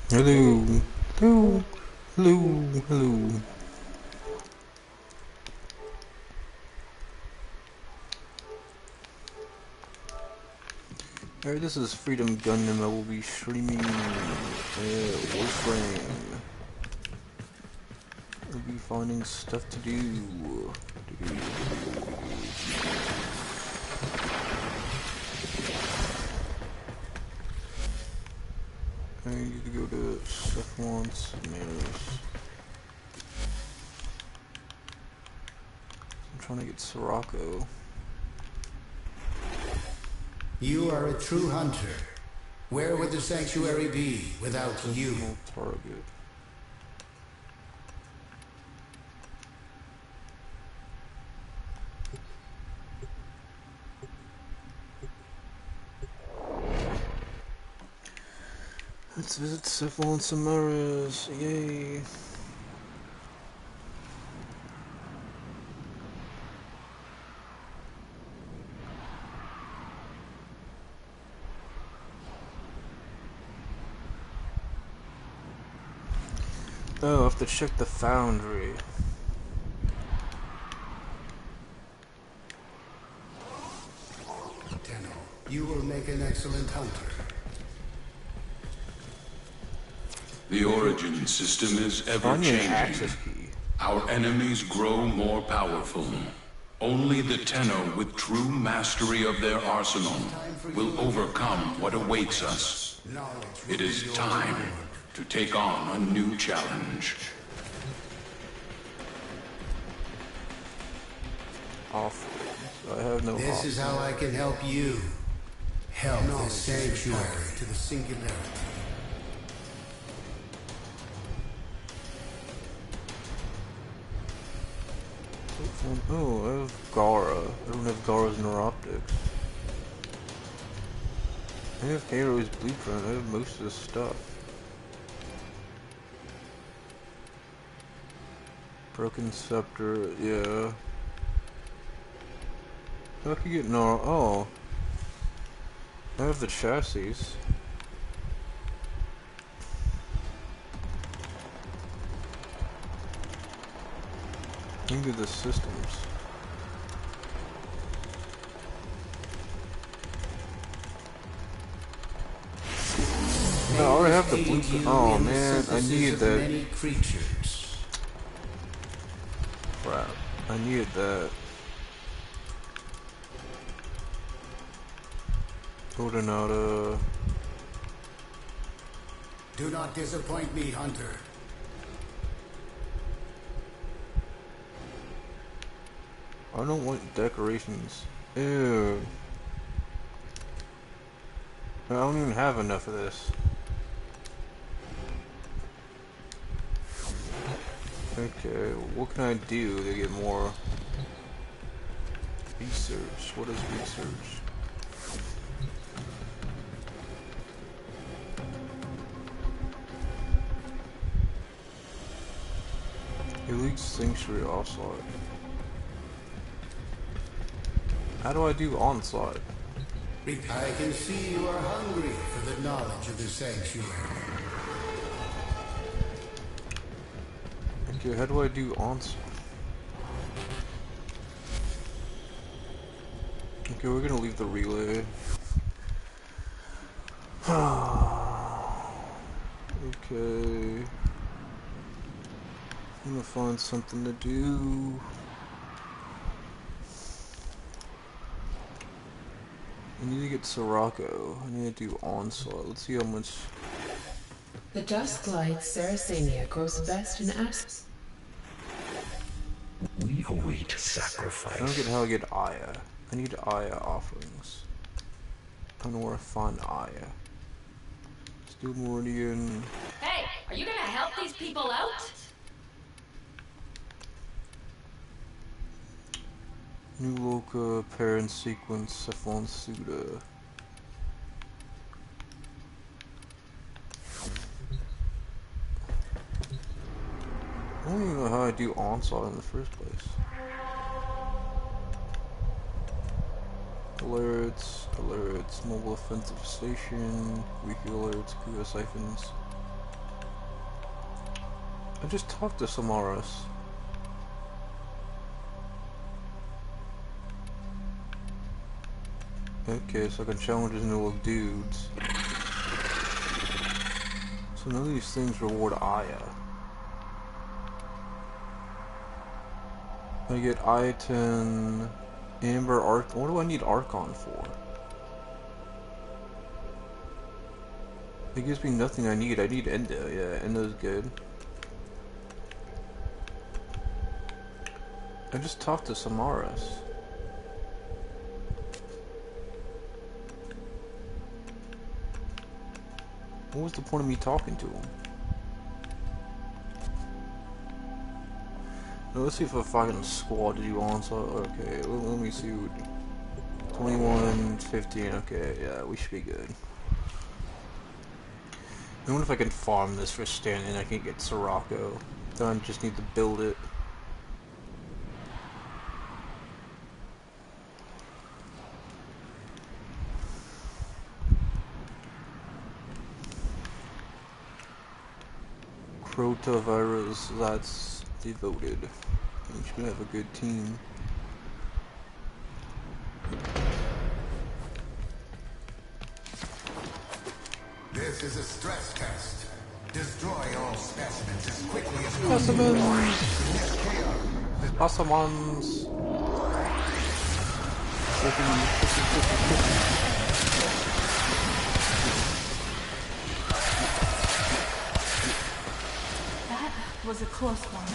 Hello, hello, hello, hello. Alright, this is Freedom Gundam. I will be streaming Warframe. I'll be finding stuff to do. I need to go to stuff once. I'm trying to get Sirocco. You are a true hunter. Where would the sanctuary be without you? Target. Let's visit Cephalon Samaras. Yay. Oh, I have to check the foundry. Tenno, you will make an excellent hunter. The origin system is ever changing. Our enemies grow more powerful. Only the Tenno with true mastery of their arsenal will overcome what awaits us. It is time to take on a new challenge. I have no This is how I can help you. Help the sanctuary to the singularity. Oh, I have Gara. I don't have Gara's Neuroptics. I have Hero's Blueprint. I have most of this stuff. Broken Scepter, yeah. I could get no. Oh, I have the chassis. Maybe the systems. No, I already have the blueprint. Oh man, I needed that. Crap, I needed that. Ordinata. Do not disappoint me, hunter. I don't want decorations. Ew. I don't even have enough of this. Okay, what can I do to get more research? What is research? Elite Sanctuary Onslaught. How do I do Onslaught? I can see you are hungry for the knowledge of the sanctuary. Okay, how do I do Onslaught? Okay, we're gonna leave the relay. Okay. I'm gonna find something to do. I need to get Sirocco. I need to do Onslaught. Let's see how much. The Dusklight Saracenia grows best in absence. We await sacrifice. I don't get how I get Aya. I need Aya offerings. I don't know where to find Aya. Steel Meridian. Hey, are you gonna help these people out? New Loka, Parent Sequence, Cephalon Suda. I don't even know how I do Onslaught in the first place. Alerts, Mobile Offensive Station, Weekly Alerts, Kuga Siphons. I just talked to Samaras. Okay, so I can challenge his new dudes. So none of these things reward Aya. I get Iton, Amber, Arc. What do I need Archon for? It gives me nothing I need. I need Endo. Yeah, Endo's good. I just talked to Samaras. What was the point of me talking to him? Now, let's see if I fucking squad you on. So okay, let me see. 21, 15. Okay, yeah, we should be good. I wonder if I can farm this for standing. I can get Sirocco. Then I just need to build it. Crotavirus, that's devoted. We should have a good team. This is a stress test. Destroy all specimens as quickly as Specimens! possible. Specimens! That was a close one.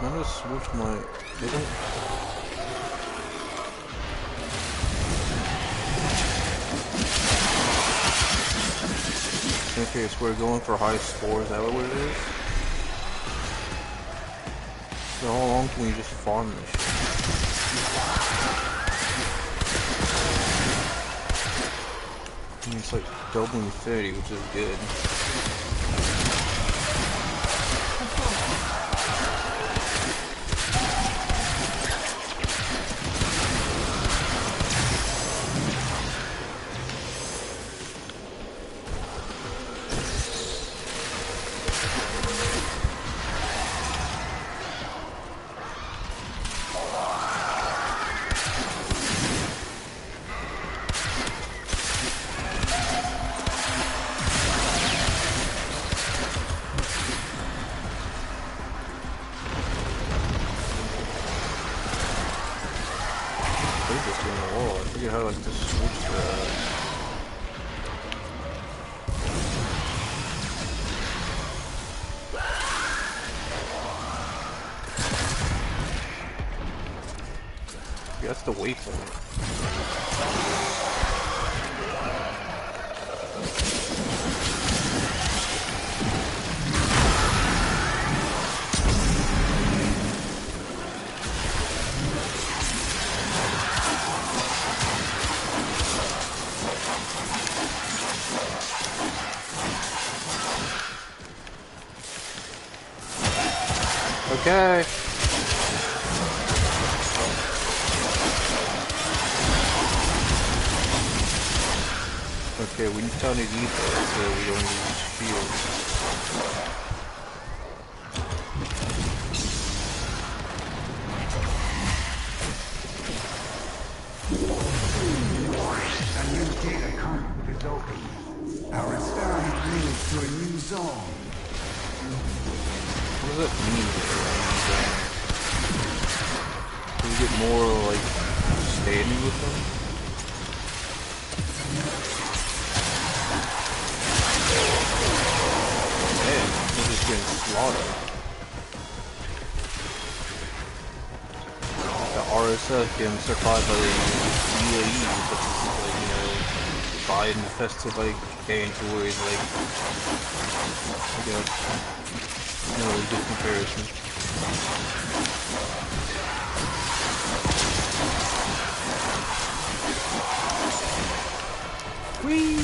I'm gonna switch my... They don't... Okay, so we're going for high score, is that what it is? So how long can we just farm this shit? I mean, it's like doubling 30, which is good. I forget how like to switch that. Yeah, that's the waypoint. Okay. Okay, we don't need either, so we don't need shields. A new data conduit is open. Our experiment moves to a new zone. What does that mean? Can we get more, like, standing with them? Man, they're just getting slaughtered. The RSF can survive by the UAE, but this is like, you know, Biden infested like android, like, I guess. No, good comparison. Whee!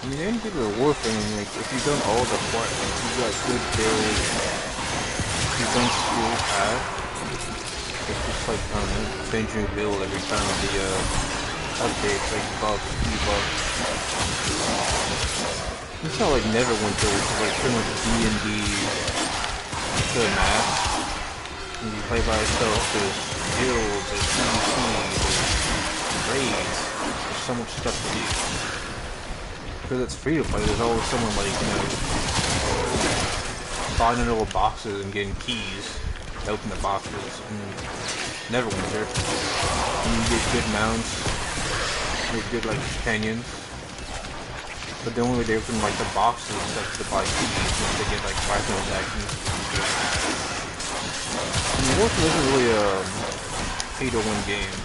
I mean, any type of Warframe, like, if you've done all the parts, like, you've got good builds, you've done skill path, it's just like, I don't know, change your build every time the, updates, like, buffs, debuffs. It's not like Neverwinter, which is like pretty much D&D to the max. And you play by yourself, there's guilds, there's PvP, there's raids, there's so much stuff to do. Because it's free to play, there's always someone like, you know, finding little boxes and getting keys to open the boxes. And Neverwinter, and you get good mounts, you get good like companions. But the only way they open like the boxes and stuff to buy keys is to get like microtransactions. I mean, Warframe isn't really a pay-to-win game.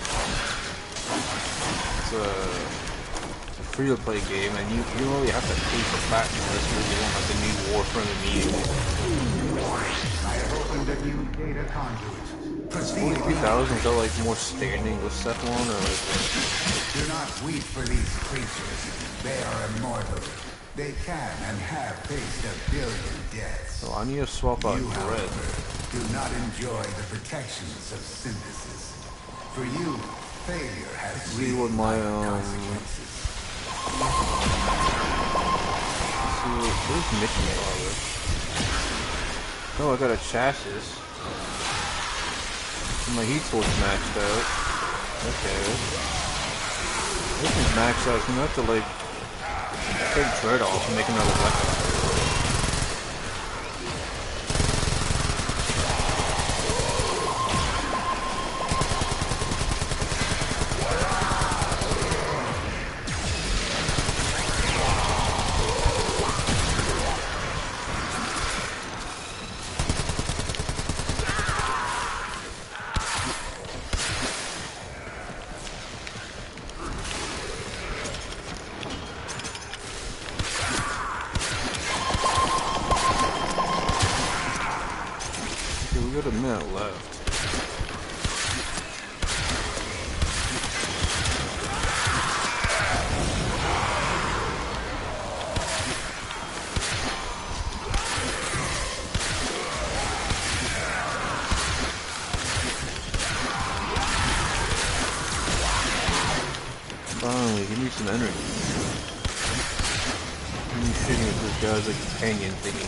It's a free-to-play game, and you don't really have to pay for platinum unless you really want like the new Warframe immediately. I have opened a new data conduit. Proceed. 43,000 is that like more standing with stuff on, or like? Do not weep for these creatures. They are immortal. They can and have faced 1 billion deaths. So I need to swap out You, red. however, do not enjoy the protections of synthesis. For you, failure has See what my consequences. where's mission progress? Oh, I got a chassis. My heat source maxed out. Okay. This is maxed out, so I'm gonna have to like take Dread off and make another weapon. We got a minute left. Finally, give me some energy. I'm shooting at this guy's like companion thingy.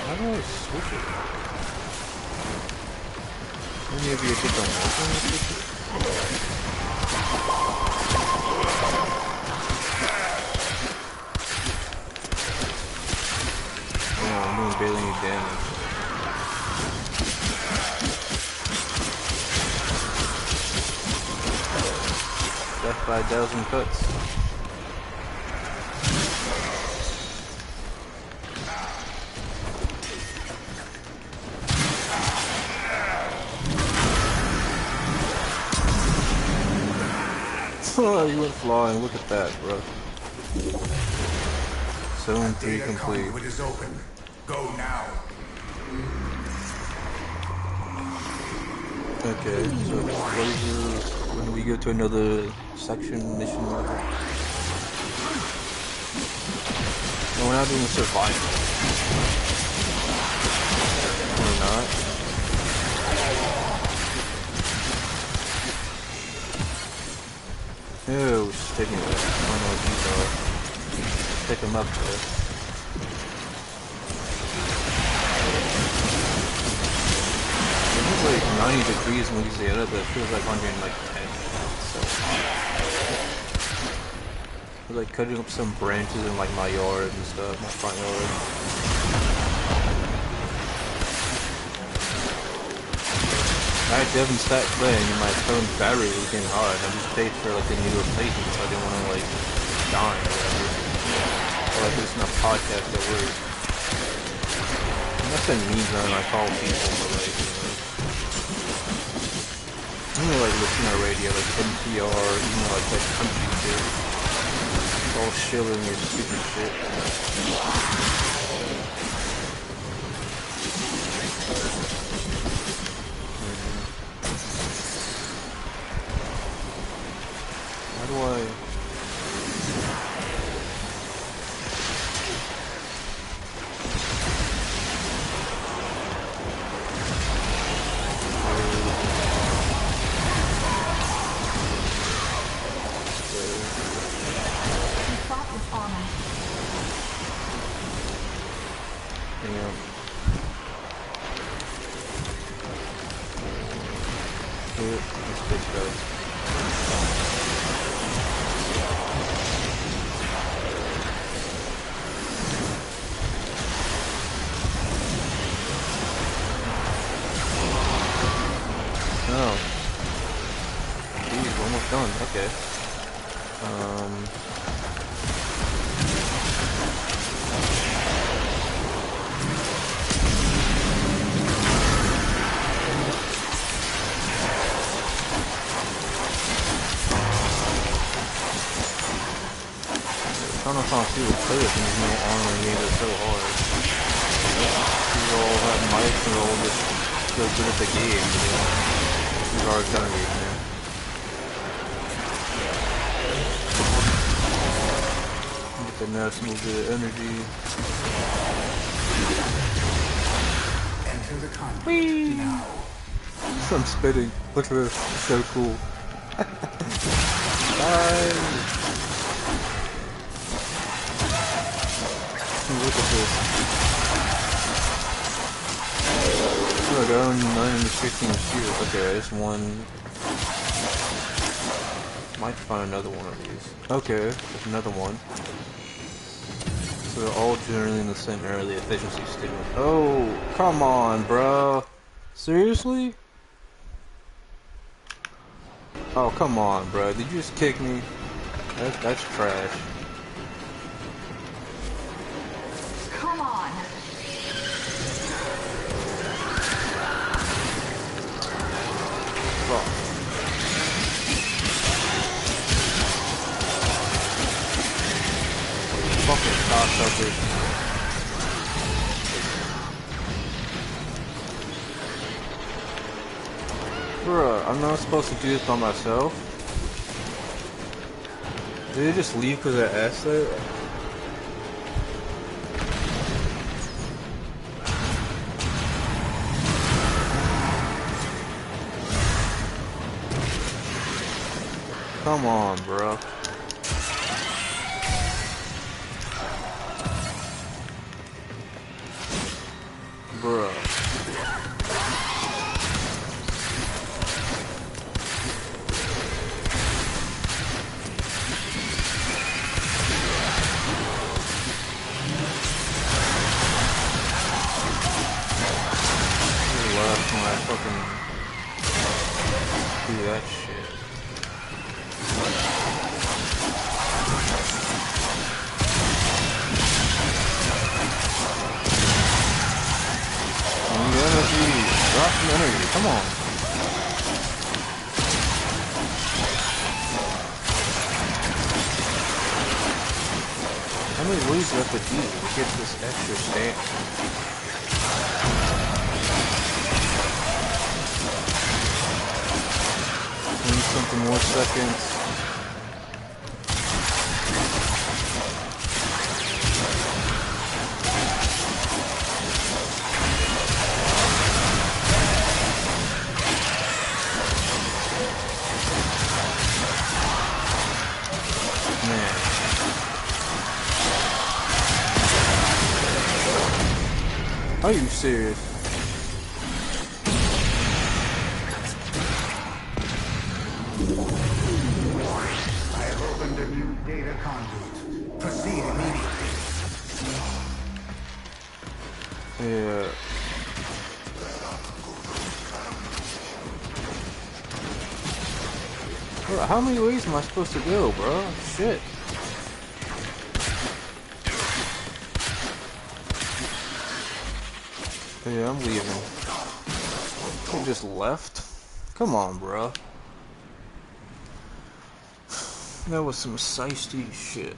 How do I switch it? Maybe if you get the motion to switch it? Yeah, I'm doing barely any damage. Death by 1,000 cuts. Oh, you went flying. Look at that, bro. Zone 3 complete. Conduit is open. Go now. Okay, so when do we go to another section, mission level? No, we're not doing survival. We're not. Ew, stimulus. I don't know what these are. Pick them up there. It feels like 90 degrees in Louisiana, but it feels like 110. It's so hot. I was like cutting up some branches in like my yard and stuff, my front yard. I had Devin Stack playing and my phone's battery was getting hard. I just paid for like a new replacement so I didn't want to like die or whatever. Or like listen to a podcast at work. I'm not saying memes on I call people, but like, you know. listener radio, like NPR, you know, like that country shit. It's all shilling your stupid shit. How do I... Oh. Jeez, we're almost done. Okay. I don't know if I'll see what play with when there's no armor and games are so hard. These all have mics and all just feel good at the game, you know? These are kind of game, man. Get the nice little bit of energy. Enter the conduit now. I'm spitting. Look at this. It's so cool. Bye. Look at this. Look, I own 915 shields. Okay, there's one. Might find another one of these. Okay, there's another one. So they're all generally in the same area, the efficiency statement. Oh, come on, bro. Seriously? Oh, come on, bro. Did you just kick me? That's trash. Come on. Fuck. Fucking cocksucker. Bruh, I'm not supposed to do this by myself? Did they just leave because I asked that? Come on, bro. Bruh. Left when I fucking do that shit. Energy, drop some energy, come on. How many ways do I have to do to get this extra stamp? Need something more seconds. Are you serious? I have opened a new data conduit. Proceed immediately. Yeah. Bro, how many ways am I supposed to go, bro? Shit. Yeah, I'm leaving. You just left? Come on, bro. That was some shiesty shit.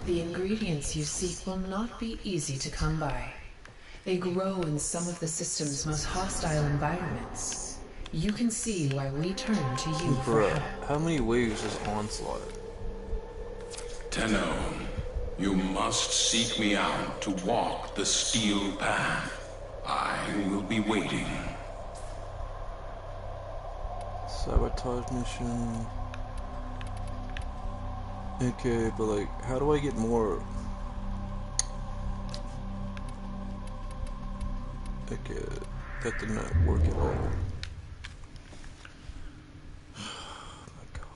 The ingredients you seek will not be easy to come by. They grow in some of the system's most hostile environments. You can see why we turn to you for Bruh, help. how many waves is Onslaught? Tenno, you must seek me out to walk the steel path. I will be waiting. Sabotage mission. Okay, but like, how do I get more? Okay, that did not work at all. Oh my god.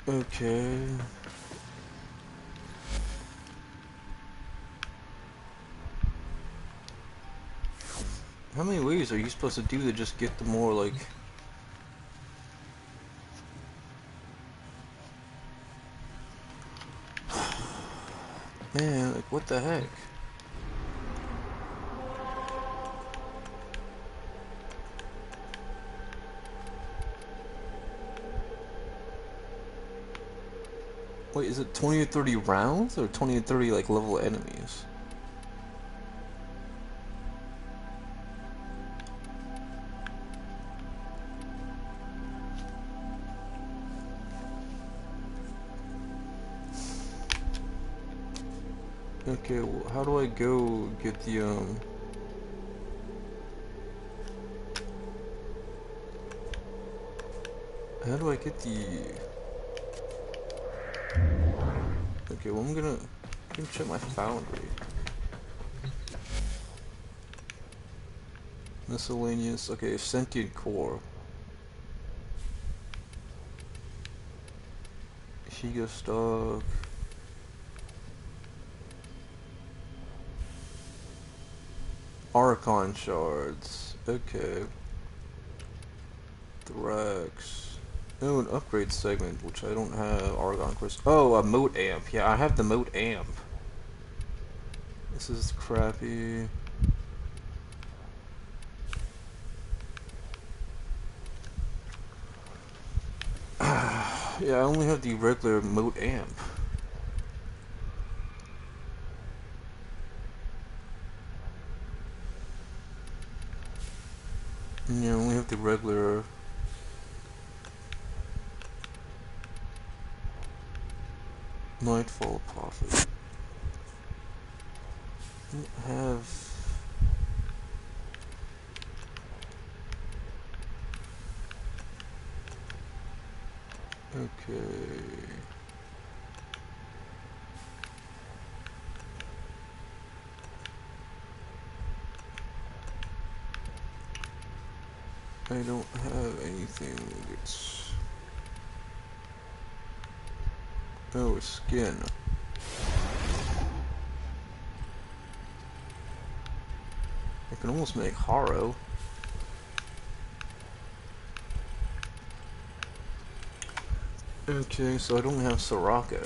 Okay. How many ways are you supposed to do to just get the more, like... Man, like, what the heck? Wait, is it 20 or 30 rounds, or 20 or 30, like, level enemies? Okay, well, how do I go get the, How do I get the... Okay, well, I'm gonna check my foundry. Miscellaneous, okay, sentient core. Shiga stock. Archon shards. Okay. Thrax. Oh, an upgrade segment, which I don't have. Argon crystal. Oh, a moat amp. Yeah, I have the moat amp. This is crappy. Yeah, I only have the regular moat amp. Yeah, I only have the regular. Nightfall Prophet. I don't have. Okay. I don't have anything that's... Oh, skin. I can almost make Haro. Okay, so I don't have Sirocco.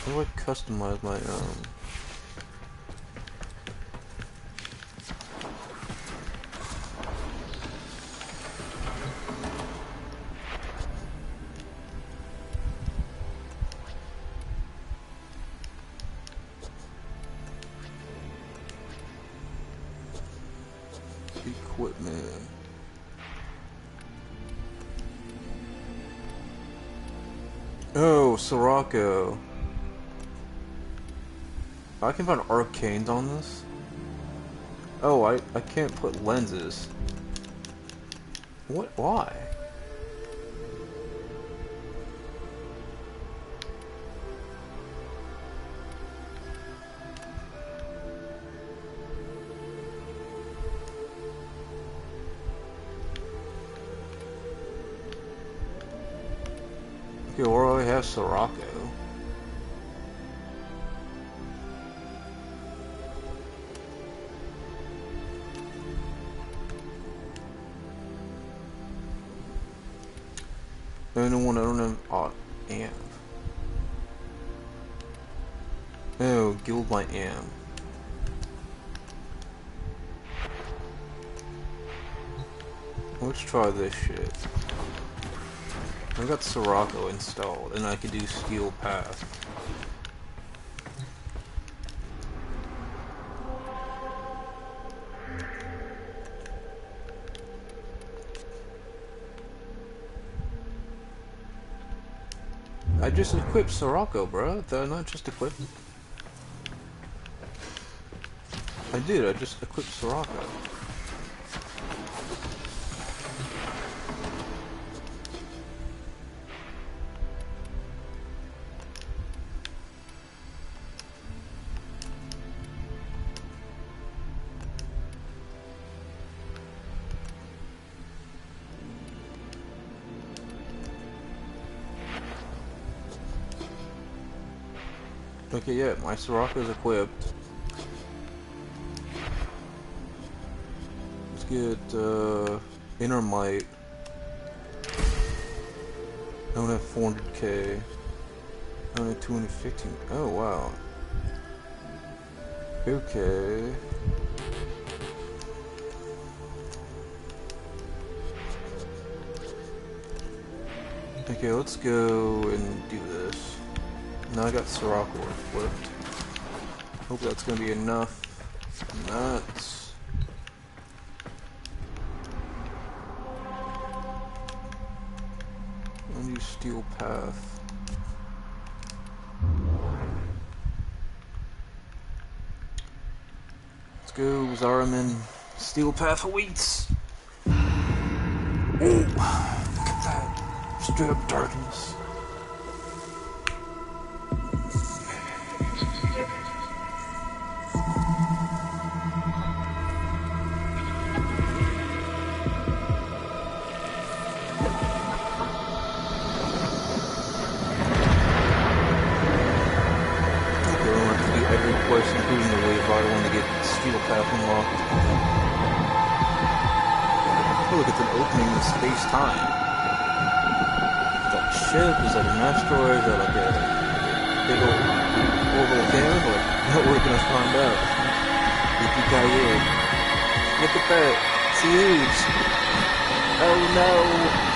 How do I customize my equipment? Oh, Sirocco. I can find arcanes on this. Oh, I can't put lenses. What? Why? Okay, where do I have Sirocco? Anyone I don't have. Oh, amp. Oh, guild my amp. Let's try this shit. I got Sirocco installed, and I can do Steel Path. I just equipped Sirocco, bro. Did I not just equip it? I did, I just equipped Sirocco. Okay, yeah, my Sirocco is equipped. Let's get, Inner Might. I don't have 400k. I don't have 215. Oh, wow. Okay. Okay, let's go and do this. Now I got Sirocco equipped. Hope that's gonna be enough. Nuts. I'll use Steel Path. Let's go, Zaraman. Steel Path awaits. Oh, look at that. Straight up darkness. Including the wave rider when they get Steel Path unlocked. Oh, look, it's an opening in space-time. Is that a ship? Is that an asteroid? Is that like a big old orbital cannon? But we're gonna find out. Yippee-ki-yay. Look at that. It's huge. Oh no.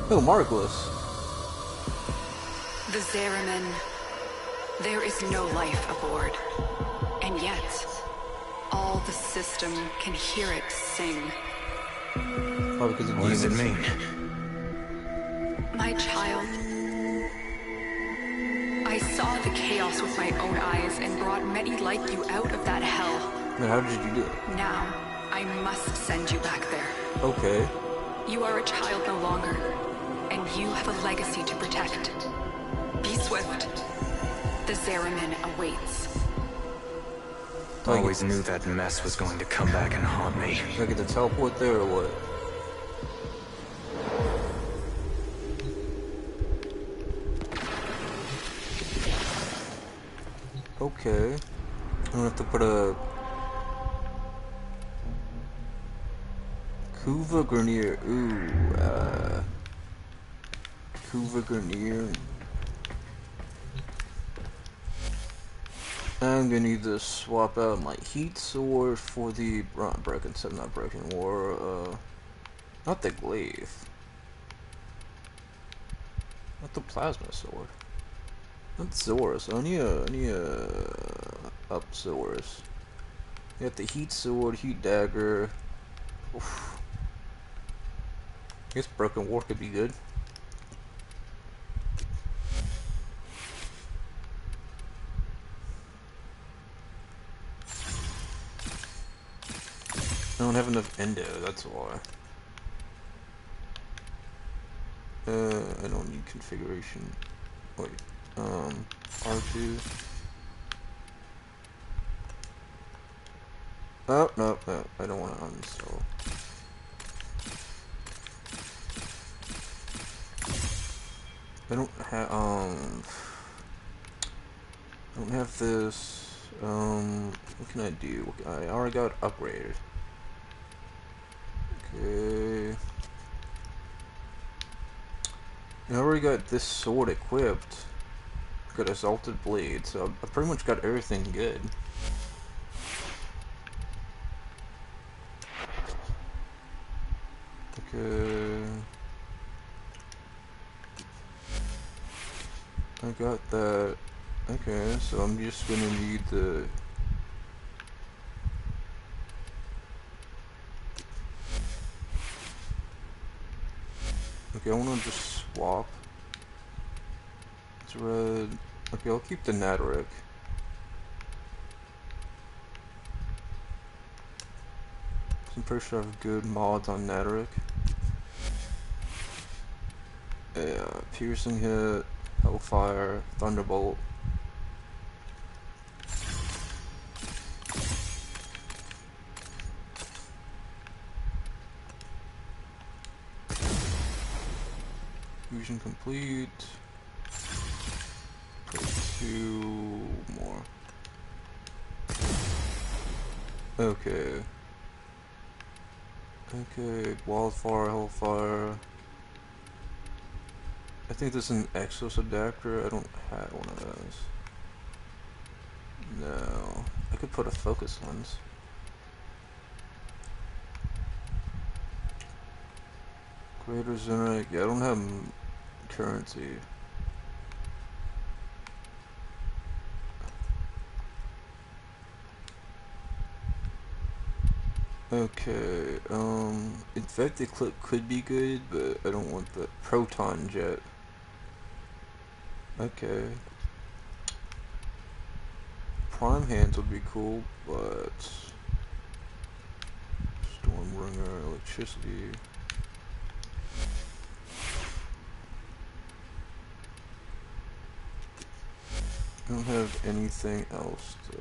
Oh, Margulis. The Zariman. There is no life aboard. And yet, all the system can hear it sing. Oh, because what does it mean? My child. I saw the chaos with my own eyes and brought many like you out of that hell. Now, how did you do it? Now, I must send you back there. Okay. You are a child no longer. And you have a legacy to protect. Be swift. The Zariman awaits. Always knew that mess was going to come back and haunt me. Do I get to teleport there or what? Okay. I'm gonna have to put a Kuva Grenier. Ooh, Kuva Grenier. I'm gonna need to swap out my heat sword for the not Breaking War, not the glaive. Not the plasma sword. Not Zorus. I need a up Zorus. You got the heat sword, heat dagger. Oof. I guess broken war could be good. I don't have enough endo, that's why. I don't need configuration. Wait, R2. Oh, no, no, I don't want to uninstall. I don't have this, what can I do? I already got upgraded. Okay. I already got this sword equipped. Got Assaulted Blade, so I pretty much got everything good. Okay. I got that. Okay, so I'm just gonna need the... Okay, I wanna just swap. It's red. Okay, I'll keep the Nataric. I'm pretty sure I have good mods on Nataric. Yeah, Piercing Hit, Hellfire, Thunderbolt. Fusion complete. Put 2 more. Okay. Okay, Wildfire, Hellfire. I think this is an Exos adapter. I don't have one of those. No. I could put a focus lens. Greater Zenite. Yeah, I don't have currency. Okay, Infected Clip could be good, but I don't want the Proton Jet. Okay. Prime Hands would be cool, but... Stormbringer, Electricity... I don't have anything else to...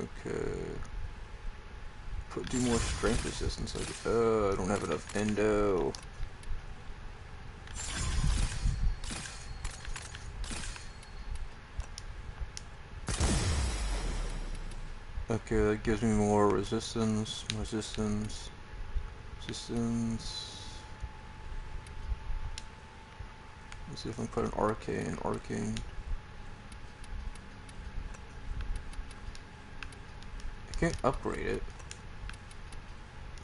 Okay... Do more strength resistance. I don't have enough endo. Okay, that gives me more resistance. Resistance. Let's see if I can put an arcane. I can't upgrade it.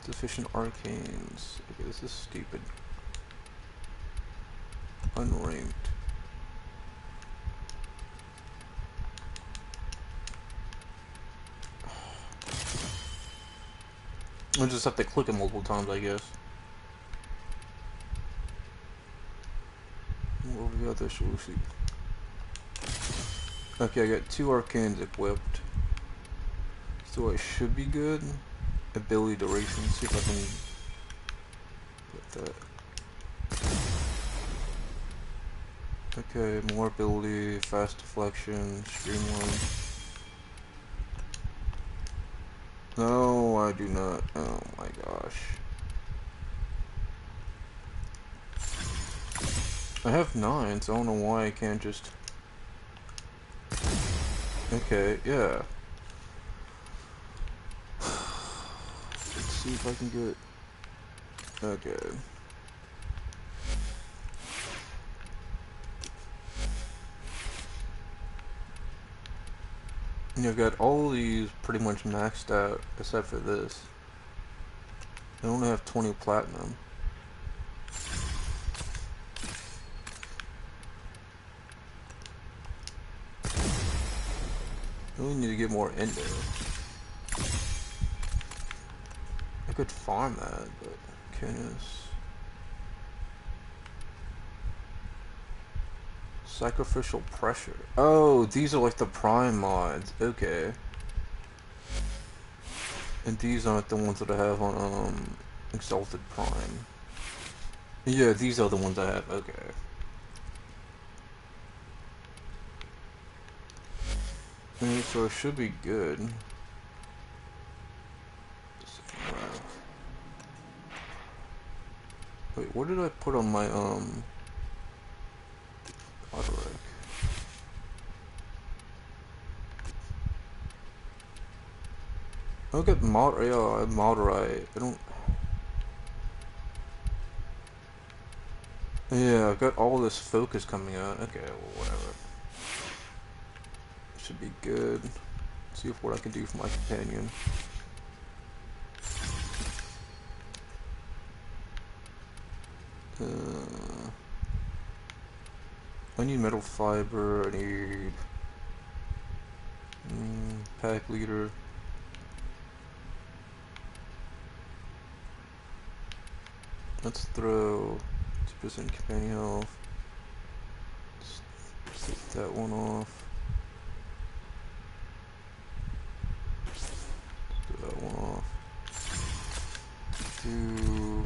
Sufficient arcanes. Okay, this is stupid. Unranked. I just have to click it multiple times, I guess. What over the other shall we see? Okay, I got 2 arcanes equipped. So it should be good. Ability duration. See if I can put that. Okay, more ability, fast deflection, streamline. No, I do not. Oh my gosh. I have 9, so I don't know why I can't just... Okay, yeah. Let's see if I can get... Okay. I've got all these pretty much maxed out, except for this. I only have 20 platinum. We need to get more endo. I could farm that, but goodness. Sacrificial pressure. Oh, these are like the prime mods. Okay. And these aren't the ones that I have on Exalted Prime. Yeah, these are the ones I have. Okay. Okay, so it should be good. Wait, what did I put on my auto-rec? I got mod right. I don't. Yeah, I've got all this focus coming out. Okay, well, whatever. Should be good. See if what I can do for my companion. I need metal fiber. I need pack leader. Let's throw 2% companion health. Let's take that one off. Let's do that one off. Do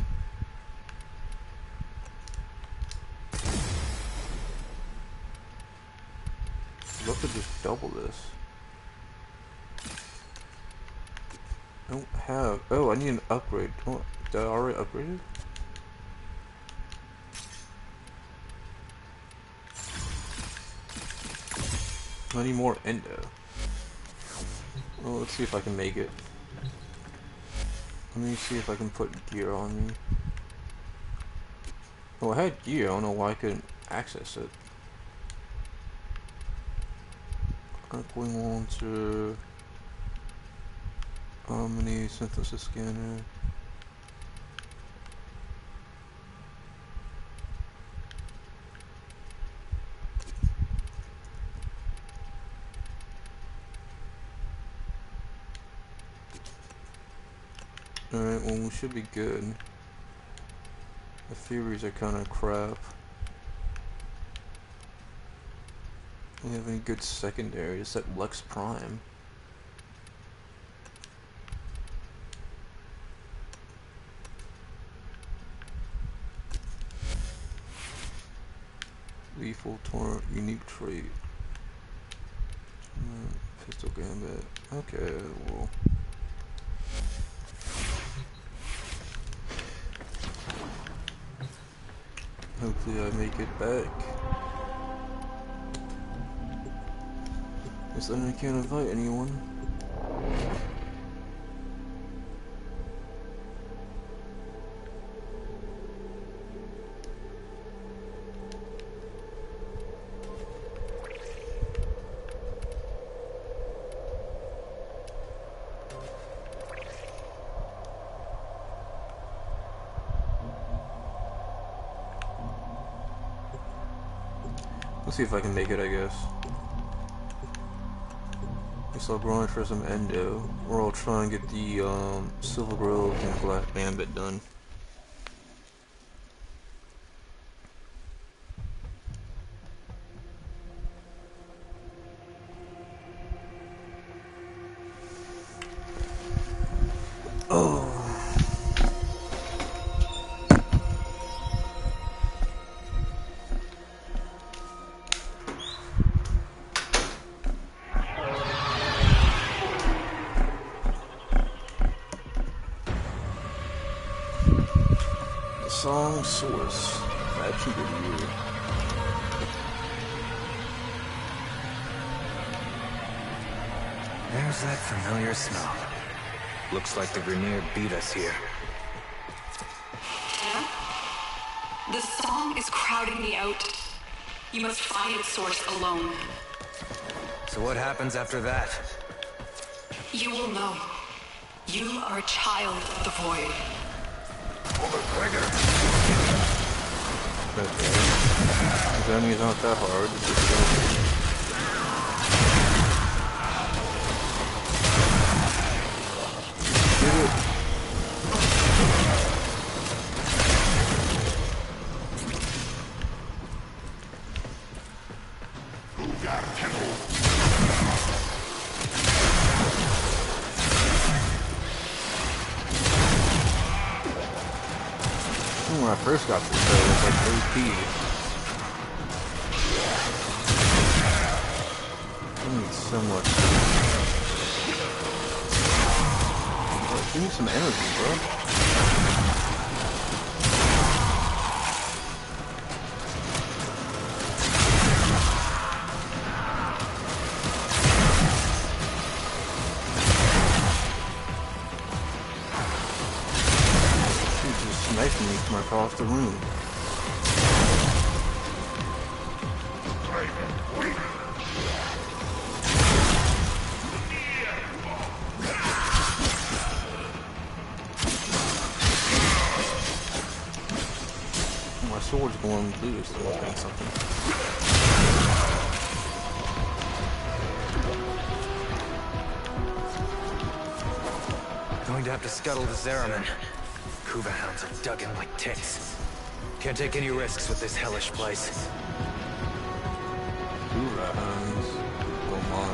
I'd love to just double this. I don't have. Oh, I need an upgrade. Oh, did I already upgrade it? I need more endo. Well, let's see if I can make it. Let me see if I can put gear on me. Oh, I had gear. I don't know why I couldn't access it. Arcwing launcher. Omni synthesis scanner. Alright, well, we should be good. The Furies are kind of crap. Do we have any good secondaries? That Lux Prime. Lethal Torrent, unique trait. Pistol Gambit. Okay, well. Hopefully I make it back. Guess then I can't invite anyone. Let's see if I can make it, I guess. Guess I'll grind for some endo, or I'll try and get the Silver Grove and Black Gambit done. Oh. Song source. Faction review. There's that familiar smell. Looks like the Grenier beat us here. Yeah? The song is crowding me out. You must find its source alone. So what happens after that? You will know. You are a child of the void. The enemy's not that hard. It's just When I first got this show, it was like OP. I need so much. Oh, give me some energy, bro. Sniping me from across the room. My sword's going blue, so I'm doing something. Going to have to scuttle the Zeraman. Kuva hounds are dug in like ticks. Can't take any risks with this hellish place. Kuva hounds. Oh my.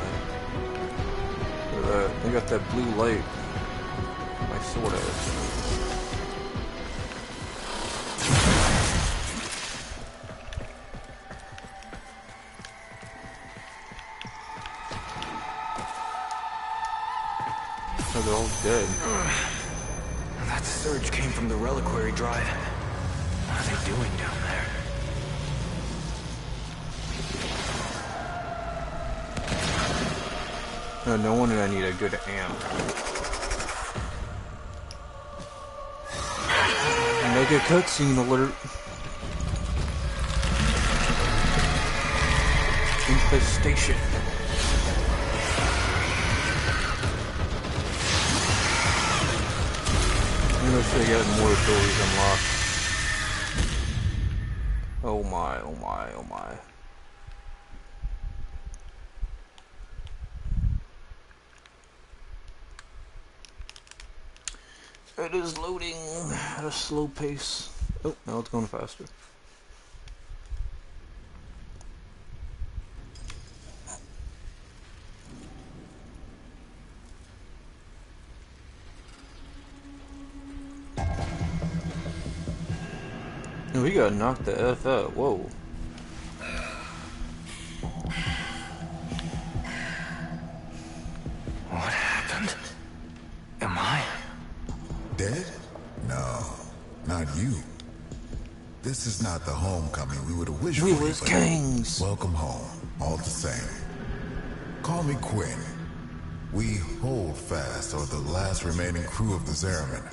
Look at that. They got that blue light. My sword has. Oh, they're all dead. That surge came from the reliquary drive. What are they doing down there? No wonder I need a good amp. Mega cutscene alert. Infestation. I'm gonna show you more abilities unlocked. Oh my, oh my, oh my. It is loading at a slow pace. Oh, now it's going faster. We got knocked the F out. Whoa. What happened? Am I? Dead? No, not you. This is not the homecoming we would have wished We for. was kings. Welcome home, all the same. Call me Quinn. We hold fast are the last remaining crew of the Zeraman.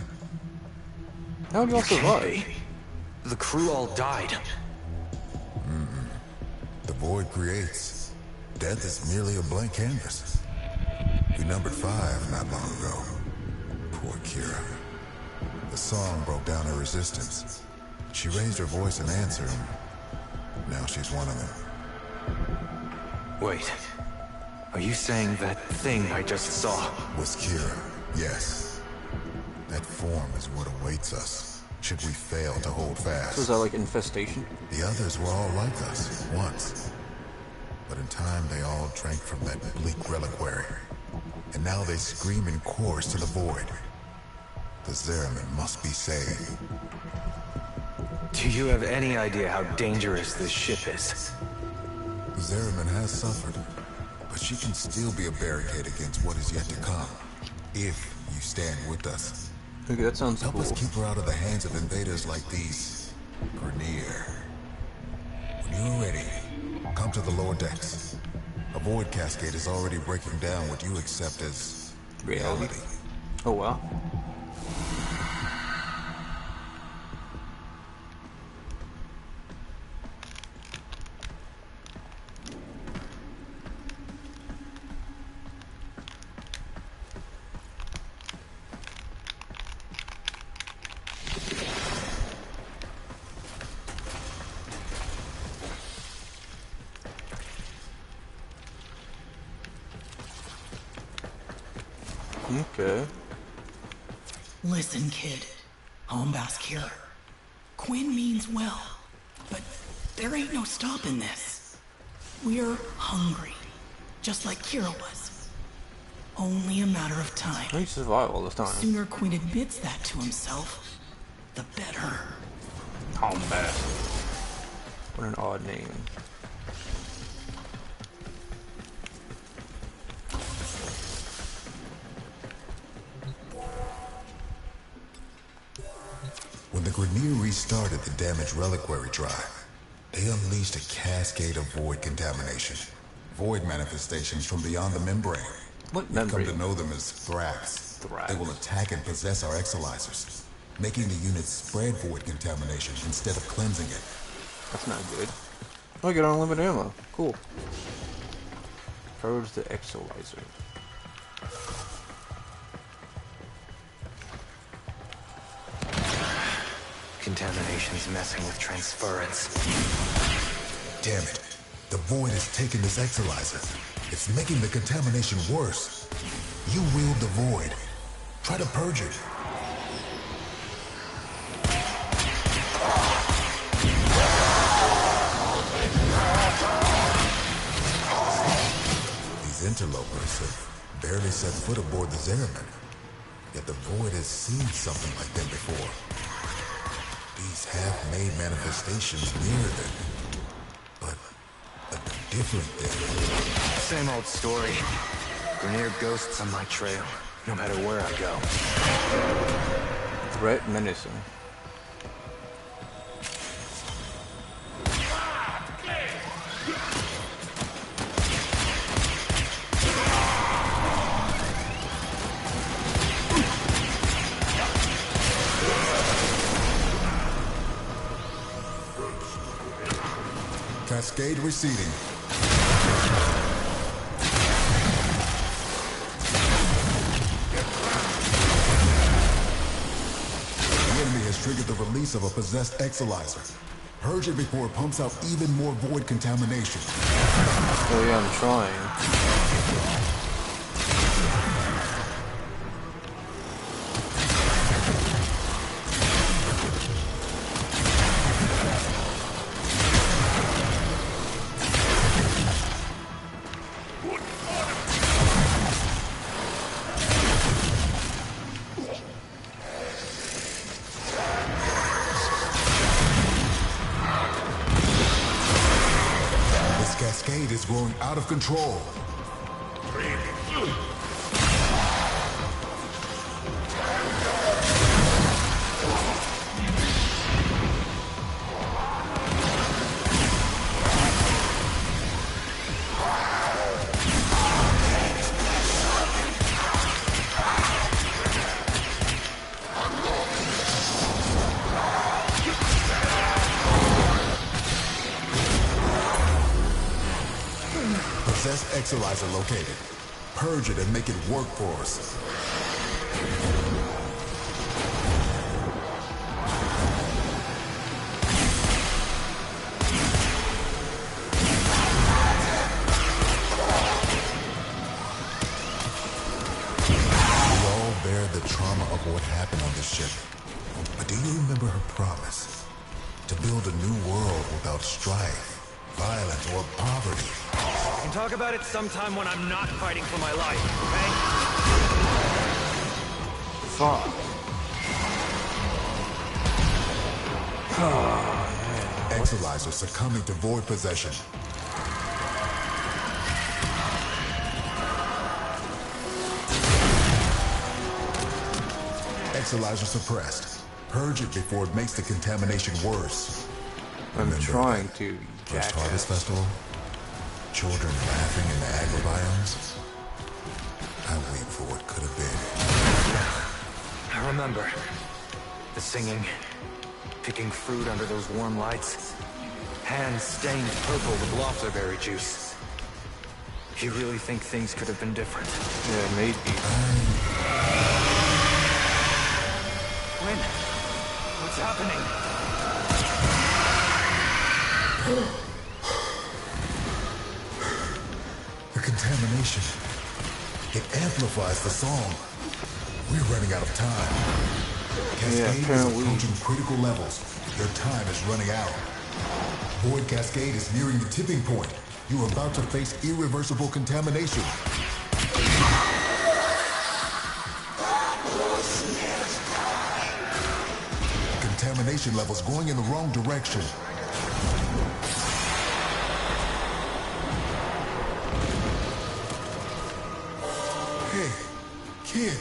How'd y'all survive? The crew all died. The void creates. Death is merely a blank canvas. We numbered 5 not long ago. Poor Kira. The song broke down her resistance. She raised her voice in answer, and now she's one of them. Wait. Are you saying that thing I just saw Was Kira, yes. That form is what awaits us, should we fail to hold fast. So is that like infestation? The others were all like us, once. But in time, they all drank from that bleak reliquary. And now they scream in chorus to the void. The Zeraman must be saved. Do you have any idea how dangerous this ship is? The Zeraman has suffered, but she can still be a barricade against what is yet to come, if you stand with us. Okay, that sounds Help cool. us keep her out of the hands of invaders like these Grineer. When you're ready, come to the lower decks. A void cascade is already breaking down what you accept as reality. Oh wow. Okay. Listen, kid. Homebound's killer. Quinn means well, but there ain't no stopping this. We're hungry, just like Kira was. Only a matter of time. How do you survive all this The time? sooner Quinn admits that to himself, the better. Combat. What an odd name. When the Grineer restarted the damaged reliquary drive, they unleashed a cascade of void contamination. Void manifestations from beyond the membrane. What We've come membrane? to know them as Thrax. They will attack and possess our exolizers, making the unit spread void contamination instead of cleansing it. That's not good. Oh, I get unlimited ammo. Cool. Purge the exolizer. Contamination's messing with transference. Damn it. The void has taken this exolizer. It's making the contamination worse. You wield the void. Try to purge it. These interlopers have barely set foot aboard the Zeraman. Yet the void has seen something like them before. These half-made manifestations mirror them. But a different thing. Same old story. Grineer ghosts on my trail, no matter where I go. Threat menacing. Cascade receding. The enemy has triggered the release of a possessed exolizer. Purge it before it pumps out even more void contamination. Oh yeah, I'm trying. Cascade is growing out of control. Possessed exolizer located. Purge it and make it work for us. We all bear the trauma of what happened on this ship. But do you remember her promise? To build a new world without strife, violence, or poverty. We can talk about it sometime when I'm not fighting for my life, okay? Fuck. Exolizer succumbing to void possession. Exolizer suppressed. Purge it before it makes the contamination worse. I'm trying to, First jackass. Harvest Festival? Children laughing in the agrobiomes? I wait for what could have been. I remember. The singing, picking fruit under those warm lights, hands stained purple with lobsterberry juice. You really think things could have been different? Yeah, maybe. When? What's happening? The contamination. It amplifies the song. We're running out of time. Cascade is apparently. approaching critical levels. Their time is running out. Void Cascade is nearing the tipping point. You're about to face irreversible contamination. Contamination levels going in the wrong direction. Hey, kid,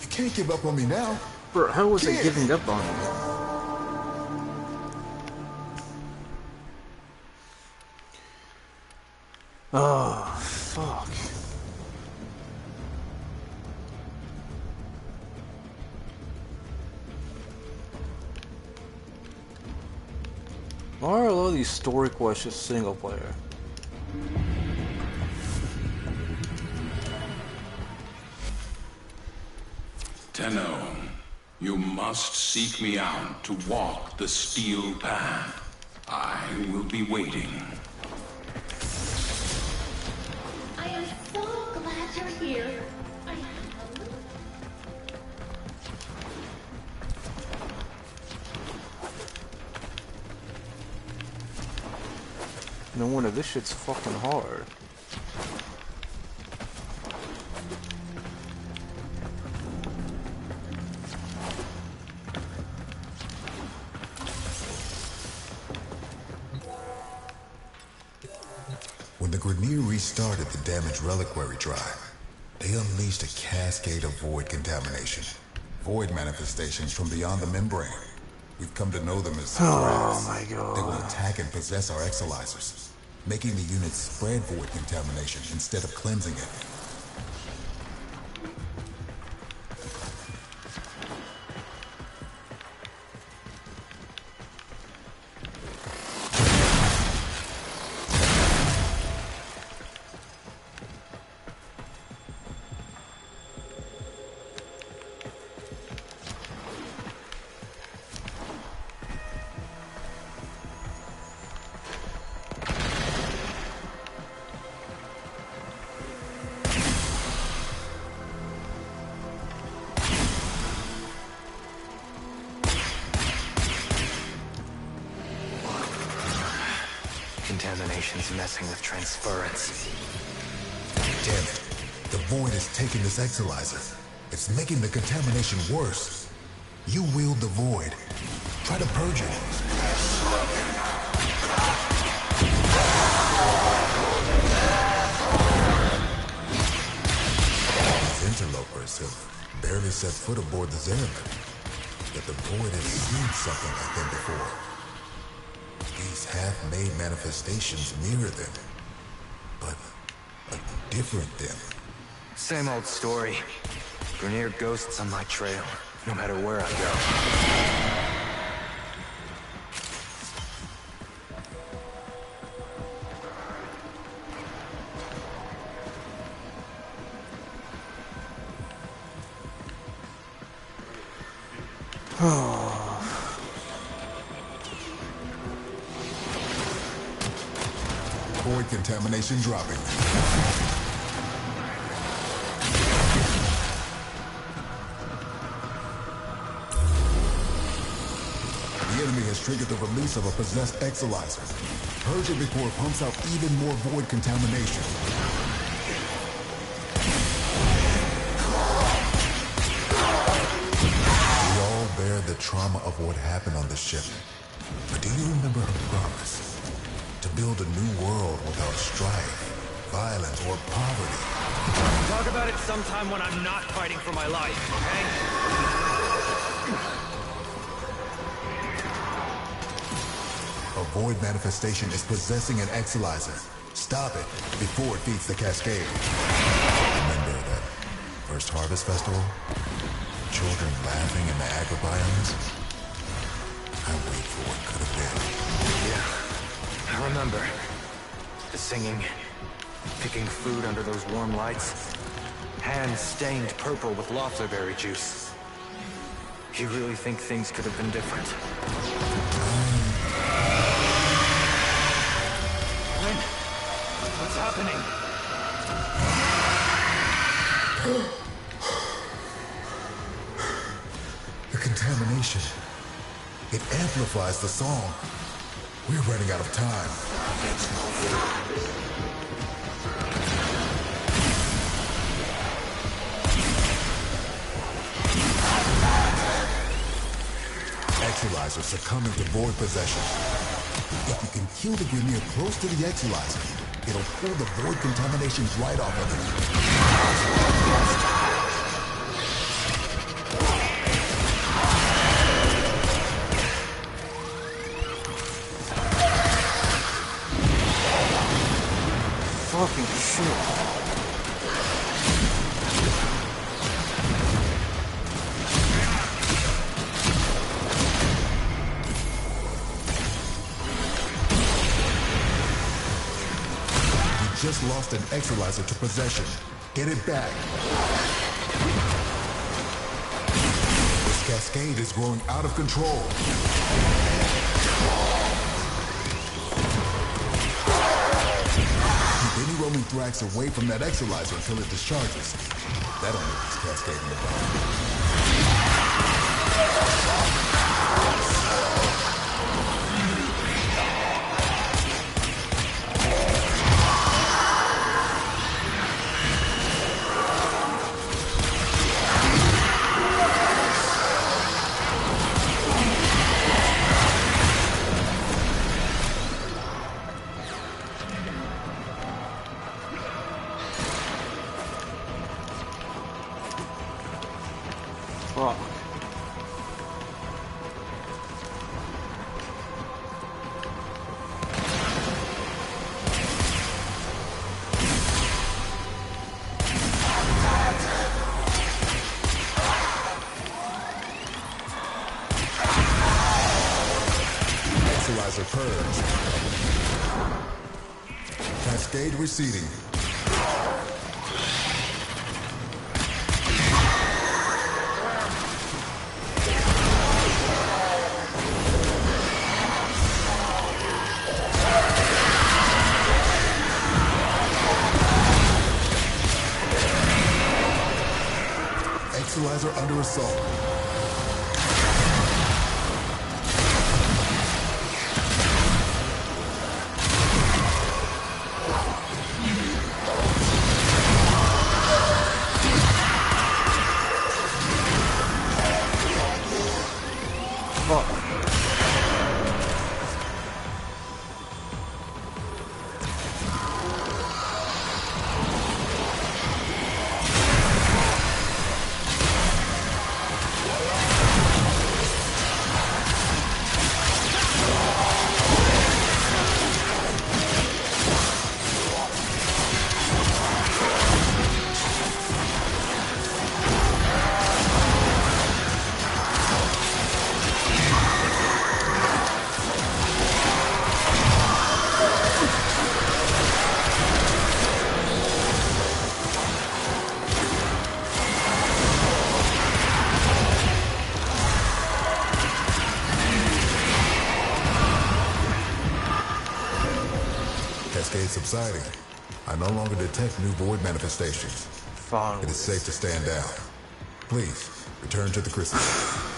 you can't give up on me now. Bro, how was it giving up on me? Oh, fuck. Why are all these story quests single player? Tenno, you must seek me out to walk the steel path. I will be waiting. I am so glad you're here. No wonder this shit's fucking hard. When the Grineer restarted the damaged reliquary drive, they unleashed a cascade of void contamination. Void manifestations from beyond the membrane. We've come to know them as threats. My god. They will attack and possess our exolizers, making the units spread void contamination instead of cleansing it. Contamination's messing with transference. Damn it. The void is taking this exolizer. It's making the contamination worse. You wield the void. Try to purge it. These interlopers have barely set foot aboard the Zeraman. Yet the void has seen something like them before. These half-made manifestations mirror them, but a different them. Same old story. Grineer ghosts on my trail, no matter where I go. Void contamination dropping. The enemy has triggered the release of a possessed exolizer. Purge it before it pumps out even more void contamination. We all bear the trauma of what happened on the ship. But do you remember her promise? To build a new world without strife, violence, or poverty. Talk about it sometime when I'm not fighting for my life, okay? A void manifestation is possessing an exolizer. Stop it before it feeds the cascade. Remember that first harvest festival? Children laughing in the agrobiomes? I wait for what could have been. Yeah. I remember. The singing, picking food under those warm lights, hands stained purple with loftberry juice. You really think things could have been different? Lynn, what's happening? The contamination. It amplifies the song. We're running out of time. Actualizer succumbing to void possession. If you can kill the Grineer close to the Actualizer, it'll pull the void contamination right off of it. Fucking shit. Just lost an Actualizer to possession. Get it back. This cascade is growing out of control. Keep any roaming Thrax away from that Actualizer until it discharges. That'll make this cascade in the bottom. Fuck. Actualizer purged. Cascade receding. Actualizer under assault. Cascade subsiding. I no longer detect new void manifestations. It is safe to stand down. Please, return to the chrysalis.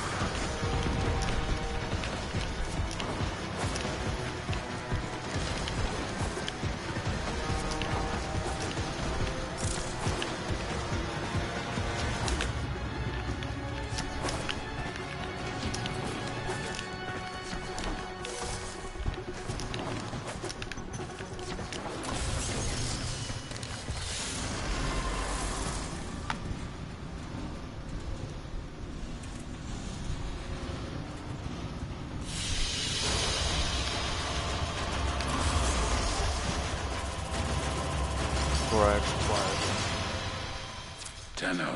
Tenno,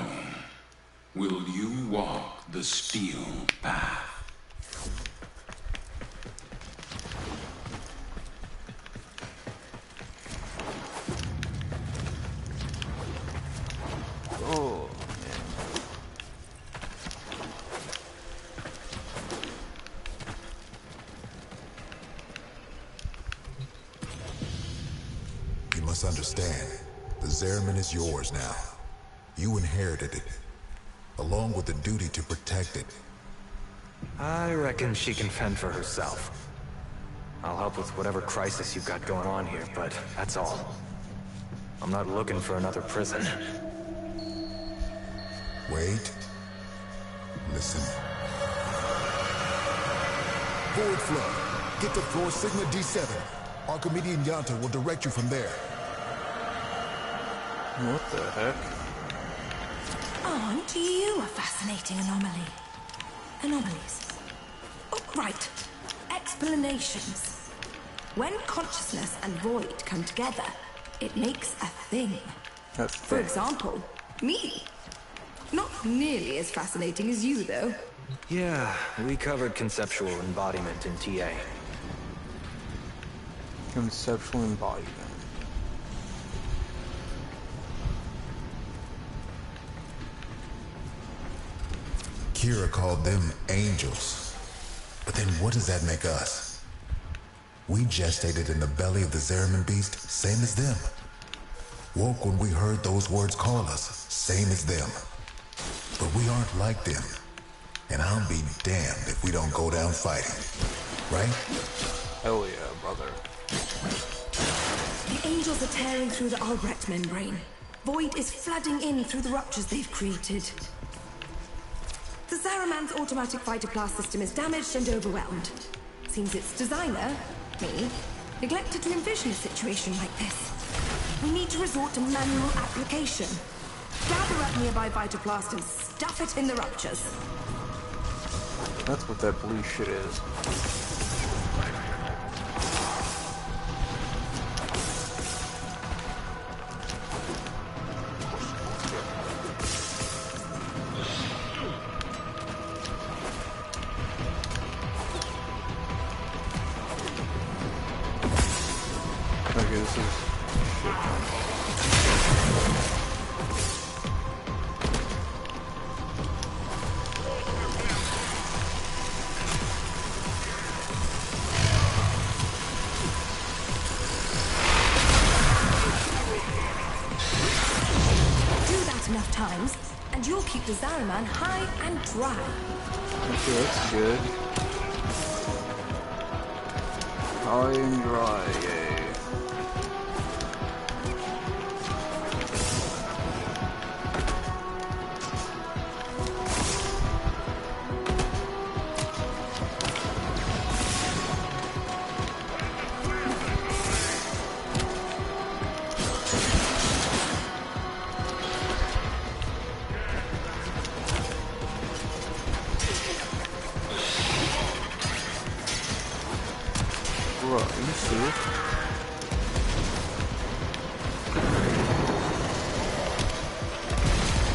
will you walk the steel path? Oh, You must understand, the Zeramin is yours now. You inherited it, along with the duty to protect it. I reckon she can fend for herself. I'll help help with whatever crisis you've got going on here, but that's all. I'm not looking for another prison. Wait. Listen. Void flow. Get to floor Sigma D7. Archimedean Yonta will direct you from there. What the heck? Aren't you a fascinating anomaly? Anomalies. Oh, right. Explanations. When consciousness and void come together, it makes a thing. For example, me. Not nearly as fascinating as you, though. Yeah, we covered conceptual embodiment in TA. Conceptual embodiment. Kira called them angels. But then what does that make us? We gestated in the belly of the Zeraman beast, same as them. Woke when we heard those words call us, same as them. But we aren't like them. And I'll be damned if we don't go down fighting. Right? Hell yeah, brother. The angels are tearing through the Albrecht membrane. Void is flooding in through the ruptures they've created. The Zaraman's automatic fighter class system is damaged and overwhelmed. Seems its designer, me, neglected to envision a situation like this. We need to resort to manual application. Gather up nearby Vitoplast and stuff it in the ruptures. That's what that blue shit is. Okay, this is shit. Enough times, and you'll keep the Zaraman high and dry. Okay, that's good. High and dry, yay.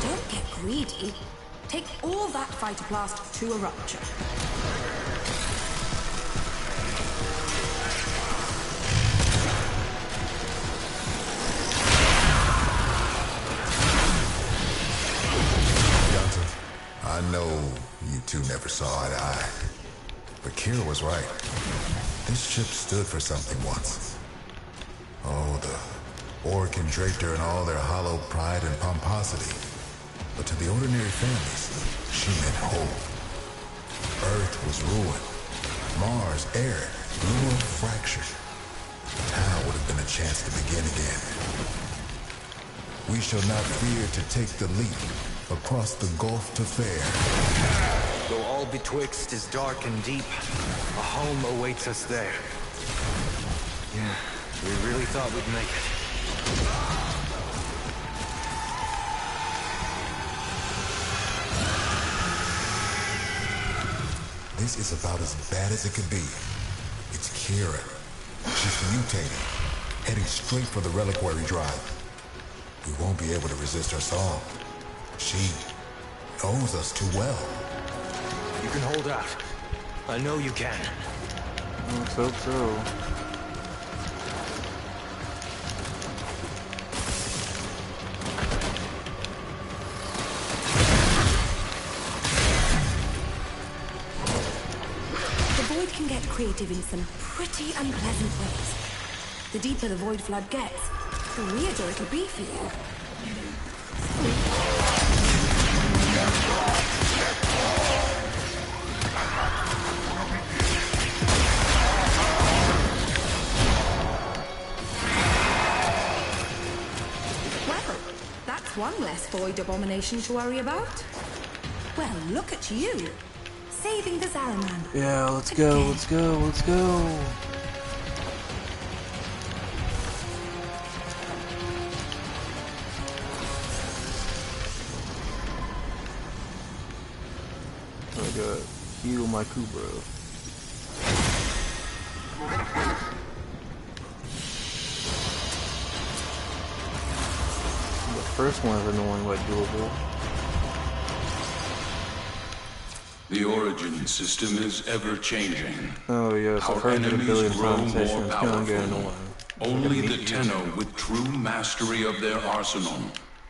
Don't get greedy. Take all that Vitoplast to a rupture. I know you two never saw eye to eye, but Kira was right. This ship stood for something once. Oh, the Orokin draped her in all their hollow pride and pomposity. But to the ordinary families, she meant hope. Earth was ruined. Mars arid, Lua fractured. Tau would have been a chance to begin again. We shall not fear to take the leap across the gulf to fair. Though all betwixt is dark and deep, a home awaits us there. Yeah, we really thought we'd make it. This is about as bad as it could be. It's Kira. She's mutating, heading straight for the reliquary drive. We won't be able to resist her song. She knows us too well. You can hold out. I know you can. Let's hope so. The Void can get creative in some pretty unpleasant ways. The deeper the Void flood gets, the weirder it'll be for you. That's one less void abomination to worry about. Well, look at you. Saving the Zaraman. Yeah, let's go, let's go, let's go. I gotta heal my Kubro. The first one is annoying but doable. The origin system is ever changing. Oh yes, I've heard it a billion times. It's gonna get annoying. Only the Tenno with true mastery of their arsenal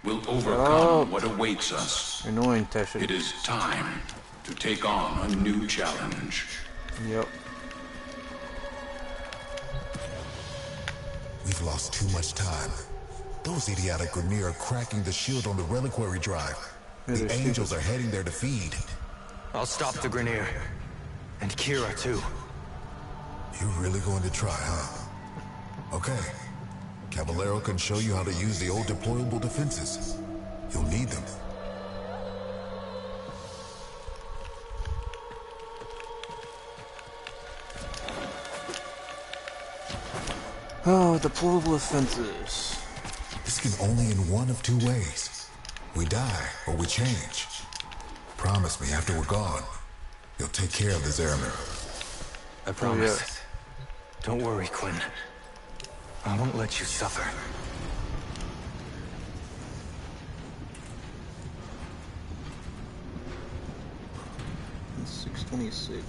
will overcome what awaits us. Annoying, Tesha. It is time to take on a new challenge. Yep. We've lost too much time. Those idiotic Grineer are cracking the shield on the reliquary drive. The angels are heading there to feed. I'll stop the Grineer. And Kira, too. You're really going to try, huh? Okay. Caballero can show you how to use the old deployable defenses. You'll need them. Oh, deployable offenses. This can only in one of two ways. We die, or we change. Promise me after we're gone, you'll take care of the Zaraman. I promise. Don't worry, Quinn. I won't let you suffer. It's 626.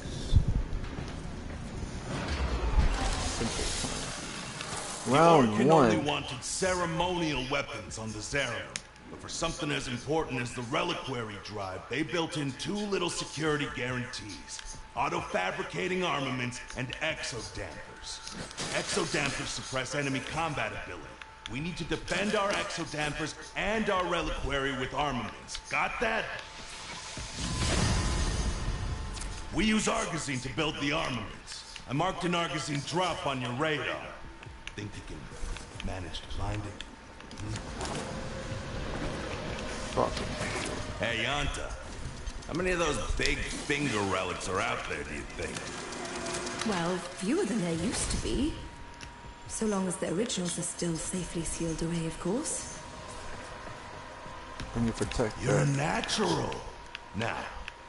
Round Can one. only wanted ceremonial weapons on the Zaraman, but for something as important as the reliquary drive, they built in two little security guarantees: auto-fabricating armaments and exodampers. Exodampers suppress enemy combat ability. We need to defend our exodampers and our reliquary with armaments. Got that? We use Argosine to build the armaments. I marked an Argosine drop on your radar. Think you can manage to find it? Hey, Yanta. How many of those big finger relics are out there, do you think? Well, fewer than there used to be. So long as the originals are still safely sealed away, of course. And you protect You're that. natural. Now,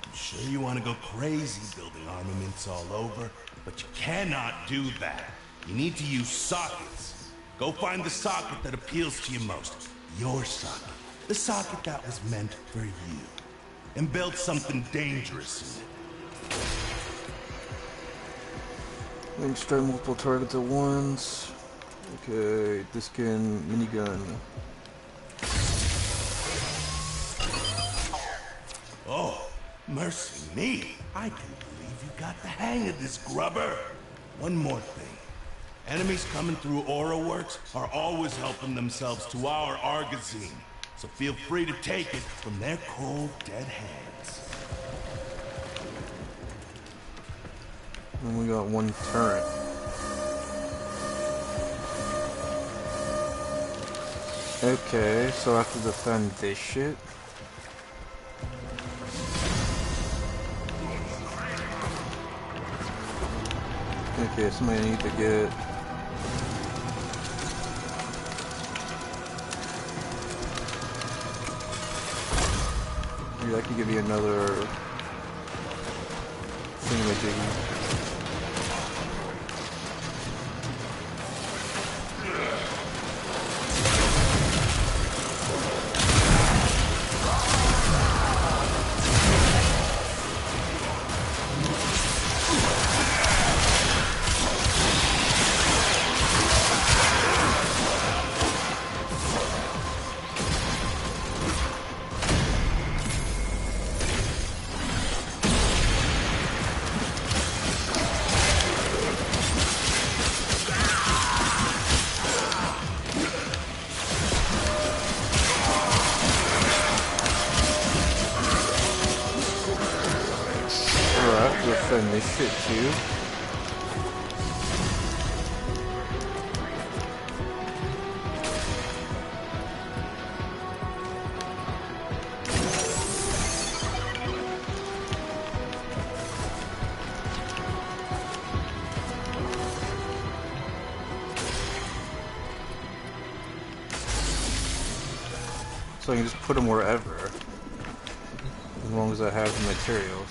I'm sure you want to go crazy building armaments all over, but you cannot do that. You need to use sockets. Go find the socket that appeals to you most. Your socket. The socket that was meant for you. And build something dangerous in it. Aim strike multiple targets at once. Okay, this can minigun. Oh, mercy me. I can't believe you got the hang of this, grubber. One more thing. Enemies coming through Aura Works are always helping themselves to our Argosine. So feel free to take it from their cold, dead hands. And we got one turret. Okay, so I have to defend this shit. Okay, somebody need to get... Dude, I could give you another thingamajiggy. Defend this shit too. So I can just put them wherever. As long as I have the materials.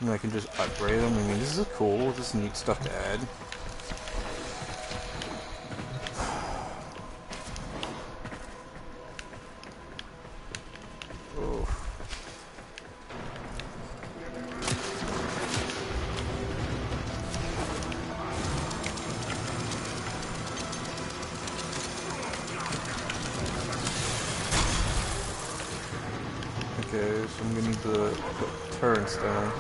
And I can just upgrade them. I mean, this is cool. This is neat stuff to add. Oh. Okay, so I'm gonna need to put turrets down.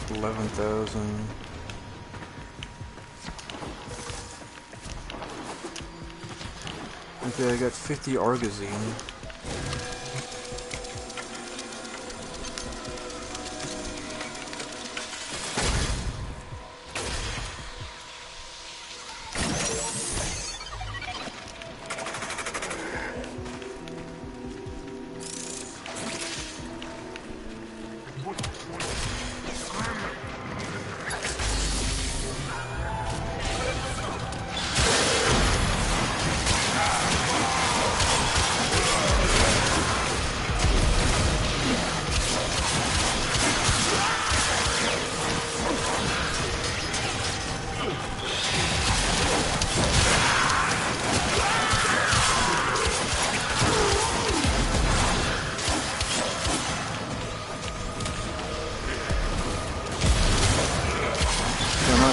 $11,000. Okay, I got 50 Argazine.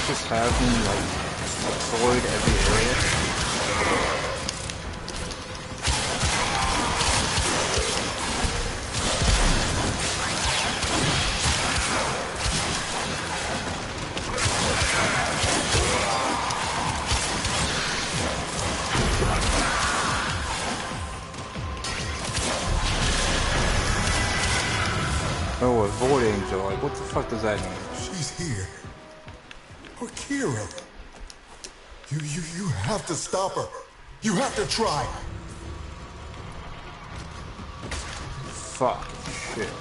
Just have him like avoid every area. Oh, a void angel. Like, what the fuck does that mean? She's here. Or Kira. You have to stop her. You have to try. Fuck. Shit.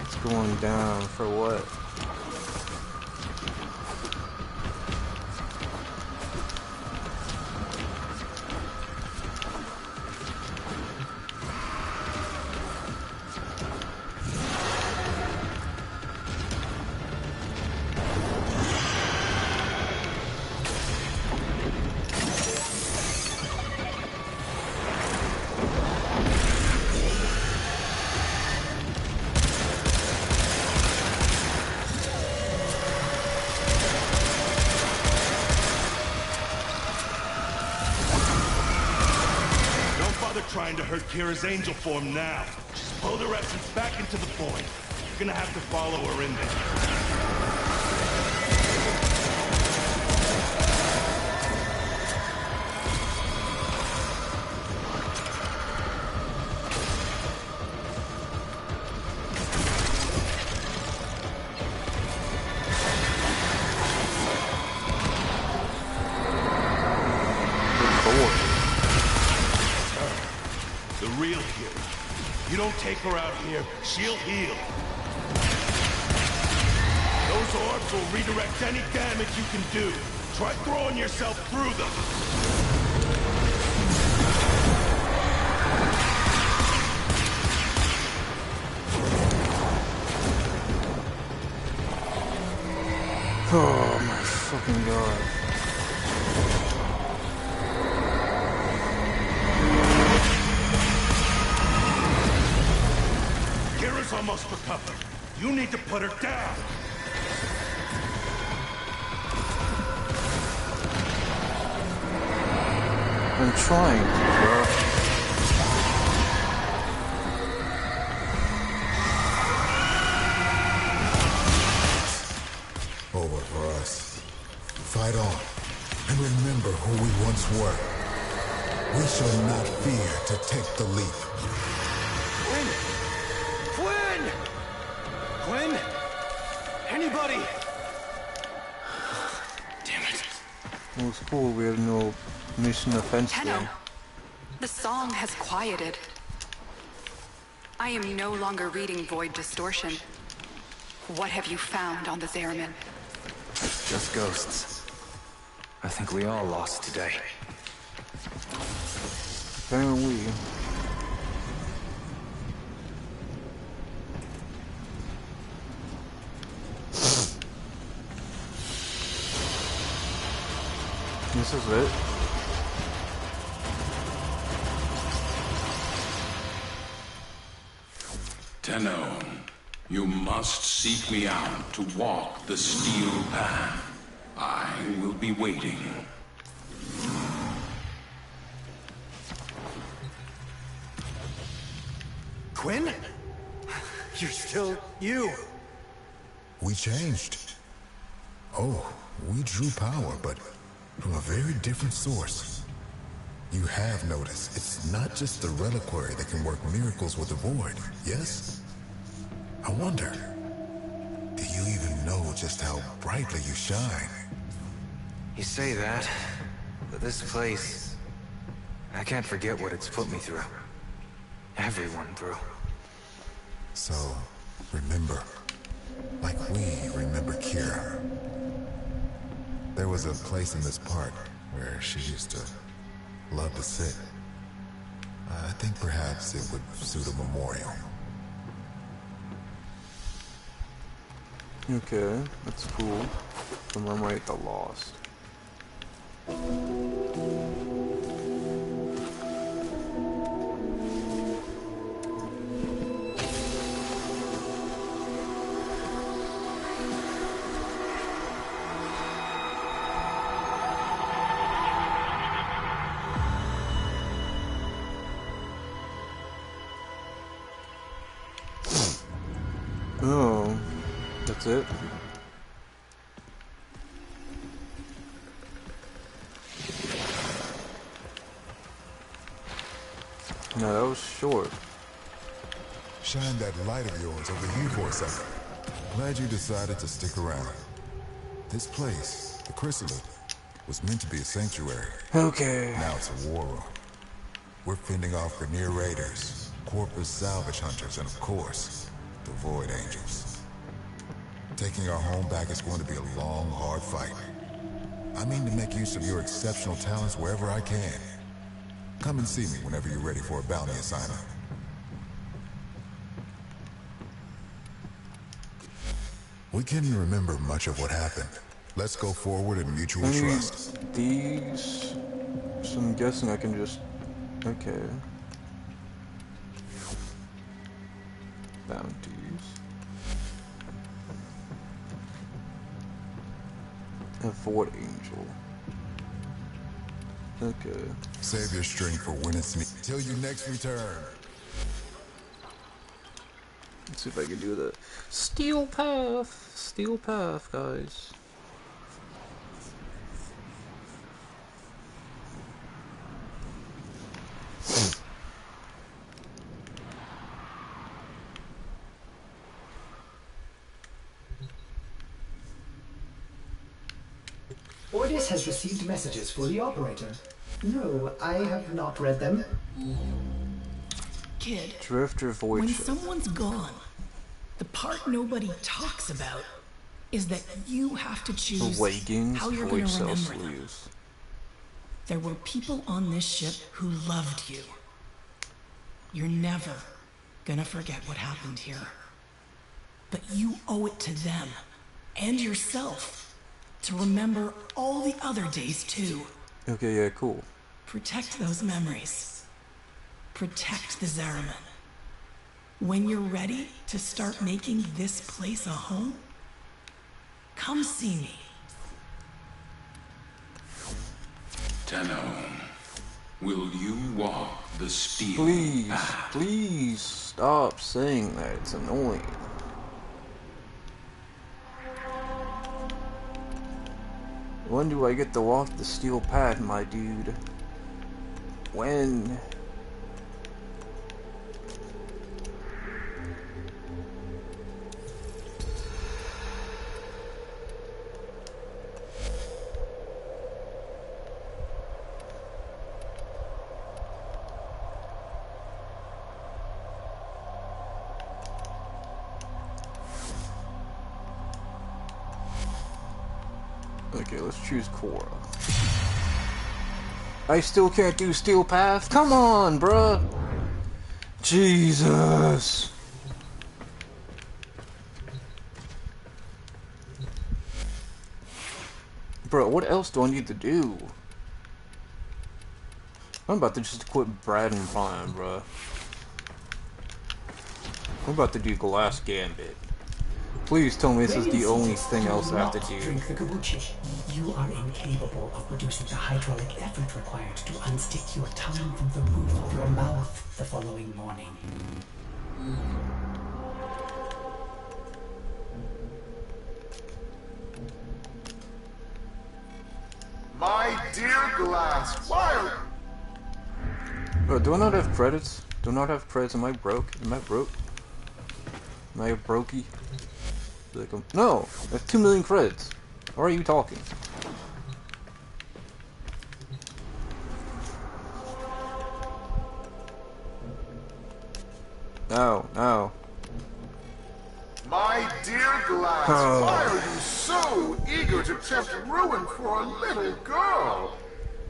It's going down for what? Trying to hurt Kira's angel form now. Just pull her essence back into the void. You're gonna have to follow her in there. Take her out here, she'll heal. Those orbs will redirect any damage you can do. Try throwing yourself through them. Oh my fucking god. need to put her down! I'm trying to, bro. Over for us. Fight on, and remember who we once were. We shall not fear to take the leap. Quinn! Quinn? Anybody? Damn it. It was cool, we had no mission offense Tenno, there. the song has quieted. I am no longer reading Void Distortion. What have you found on the Zariman? Just ghosts. I think we all lost today. Apparently. This is it. Tenno, you must seek me out to walk the steel path. I will be waiting. Quinn? You're still you. We changed. Oh, we drew power, but from a very different source. You have noticed, it's not just the reliquary that can work miracles with the void, yes? I wonder, do you even know just how brightly you shine? You say that, but this place, I can't forget what it's put me through. Everyone through. So, remember, like we remember Kira. There was a place in this park where she used to love to sit. I think perhaps it would suit a memorial. Okay, that's cool. Commemorate the lost. Oh, that's it? No, that was short. Shine that light of yours over here for a second. Glad you decided to stick around. This place, the Chrysalid, was meant to be a sanctuary. Okay. Now it's a war room. We're fending off Grineer raiders, Corpus salvage hunters, and of course, the Void Angels. Taking our home back is going to be a long, hard fight. I mean to make use of your exceptional talents wherever I can. Come and see me whenever you're ready for a bounty assignment. We can remember much of what happened. Let's go forward in mutual trust. These... So I'm guessing I can just... Okay. Bounties. A Void Angel. Okay. Save your strength for when it's needed. Till you next return. Let's see if I can do that. Steel path! Steel path, guys. Ordis has received messages for the operator. No, I have not read them. Kid, Drifter Void when Ship. someone's gone, the part nobody talks about is that you have to choose how you're going to remember them. There were people on this ship who loved you. You're never gonna forget what happened here. But you owe it to them and yourself to remember all the other days too. Okay, yeah, cool. Protect those memories. Protect the Zariman. When you're ready to start making this place a home, come see me. Tenno, will you walk the steel Please, path? please stop saying that. It's annoying. When do I get to walk the steel path, my dude? When? Okay, let's choose Cora. I still can't do Steel Path? Come on, bruh! Jesus! Bro, what else do I need to do? I'm about to just quit Brad and Prime, bruh. I'm about to do Glass Gambit. Please tell me this is the only thing else I have to do. Drink the kombucha. You are incapable of producing the hydraulic effort required to unstick your tongue from the roof of your mouth the following morning. My dear Glass, why are... Do I not have credits? Do I not have credits? Am I broke? Am I broke? Am I a brokey? Like, no! I have 2 million credits. Why are you talking? No, no. My dear Glass, why are you so eager to tempt ruin for a little girl?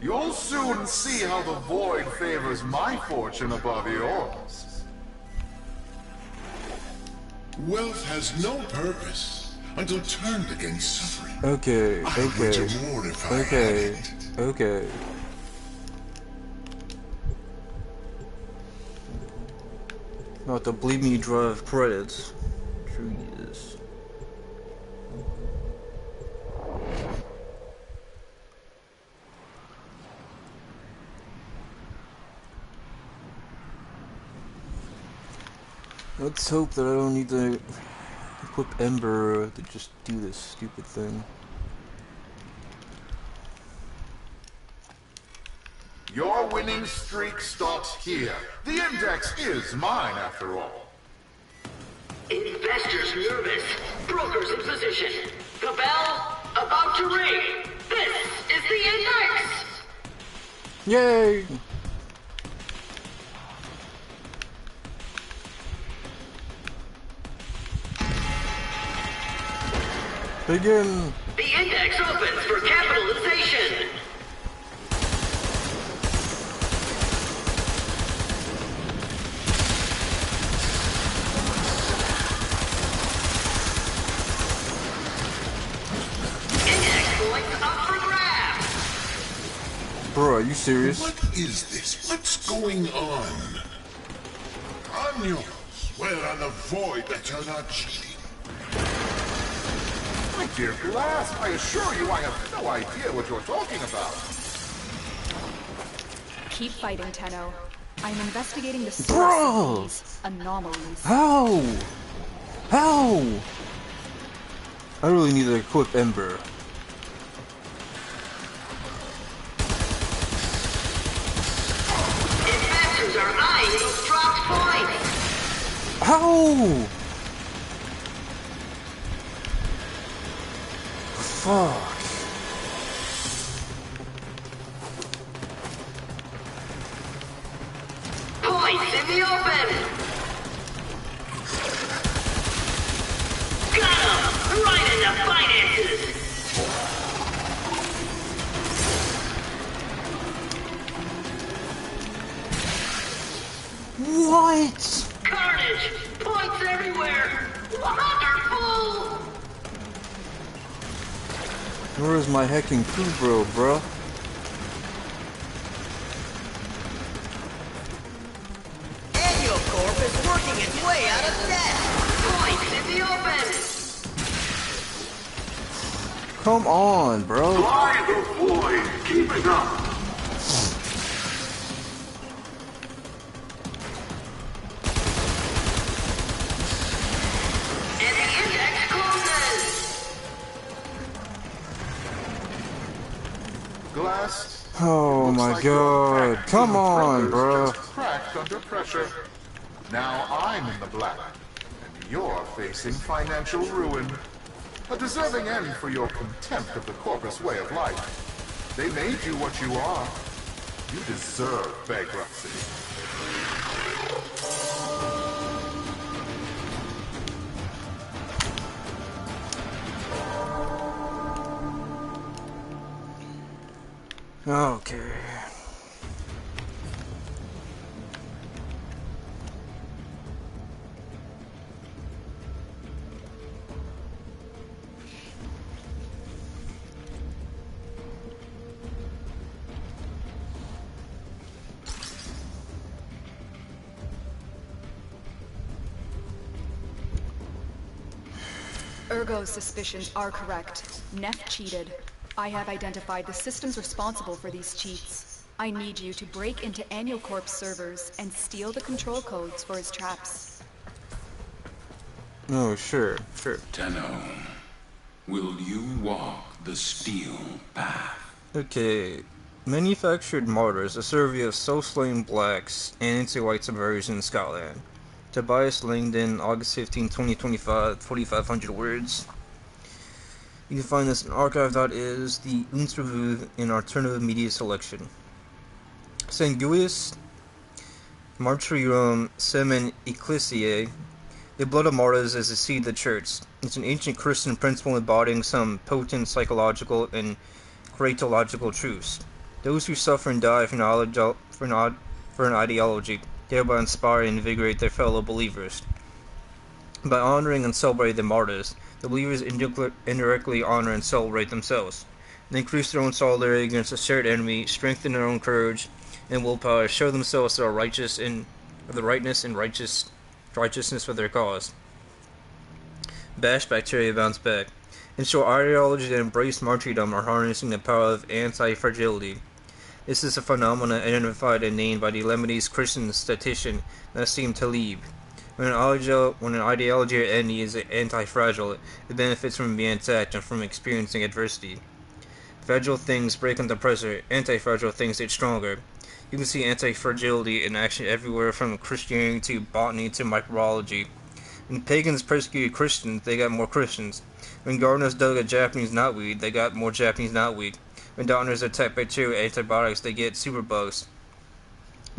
You'll soon see how the void favors my fortune above yours. Wealth has no purpose until turned against suffering. Okay, okay. Not to believe me, drive credits. True is. Let's hope that I don't need to equip Ember to just do this stupid thing. Your winning streak stops here. The index is mine, after all. Investors nervous. Brokers in position. The bell about to ring. This is the index! Yay! Begin! The index opens for capitalization! Index points up for grabs! Bro, are you serious? What is this? What's going on? On you! Swear on the void that you're not cheating. My dear Glass, I assure you I have no idea what you're talking about. Keep fighting, Tenno. I'm investigating the source Bro! of these anomalies. How? How? I really need to equip Ember. Investors are eyeing those dropped points! How? Fuck. Points in the open! Got him! Right in the finances! What? Carnage! Points everywhere! Wonderful! Where is my hecking crew, bro? Corp is working its way out of debt. Points in the open. Come on, bro. Fly the void, keeping up. And the index closes. Glass. Oh my god. Come on, bro. Just cracked under pressure. Now I'm in the black, and you're facing financial ruin. A deserving end for your contempt of the corpus way of life. They made you what you are. You deserve bankruptcy. Okay. Ergo's suspicions are correct. Neff cheated. I have identified the systems responsible for these cheats. I need you to break into Annual Corp's servers and steal the control codes for his traps. Oh, sure. Tenno, will you walk the steel path? Okay. Manufactured martyrs, a survey of soul-slain blacks and anti-white subversion in Scotland. Tobias Langdon, August 15, 2025, 4,500 words. You can find this in archive.is, the Unstrevue, in alternative media selection. Sanguis Martyrium Semen Ecclesiae. The blood of martyrs is the seed of the church. It's an ancient Christian principle embodying some potent psychological and cratological truths. Those who suffer and die for an ideology thereby inspire and invigorate their fellow believers. By honoring and celebrating the martyrs, the believers indirectly honor and celebrate themselves. They increase their own solidarity against a shared enemy, strengthen their own courage and willpower, show themselves their righteous and the rightness and righteousness for their cause. Bash bacteria bounce back. Ensure ideologies that embrace martyrdom are harnessing the power of anti-fragility. This is a phenomenon identified and named by the Lebanese Christian statistician Nassim Taleb. When an ideology or entity is anti-fragile, it benefits from being attacked and from experiencing adversity. Fragile things break under pressure, anti-fragile things get stronger. You can see anti-fragility in action everywhere from Christianity to botany to microbiology. When pagans persecuted Christians, they got more Christians. When gardeners dug a Japanese knotweed, they got more Japanese knotweed. When doctors attack bacteria with antibiotics, they get superbugs.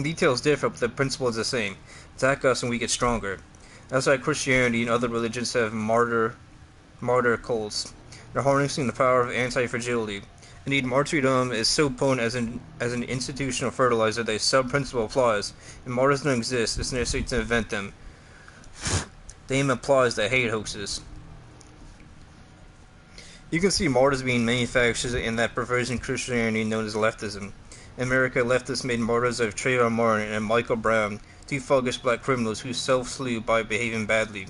Details differ, but the principle is the same. Attack us and we get stronger. Outside Christianity and other religions have martyr cults. They're harnessing the power of anti-fragility. Indeed, martyrdom is so potent as an institutional fertilizer that a sub-principle applies. If martyrs don't exist, it's necessary to invent them. The aim applies to hate hoaxes. You can see martyrs being manufactured in that perversion of Christianity known as leftism. In America, leftists made martyrs of Trayvon Martin and Michael Brown, two thuggish black criminals who self-slew by behaving badly.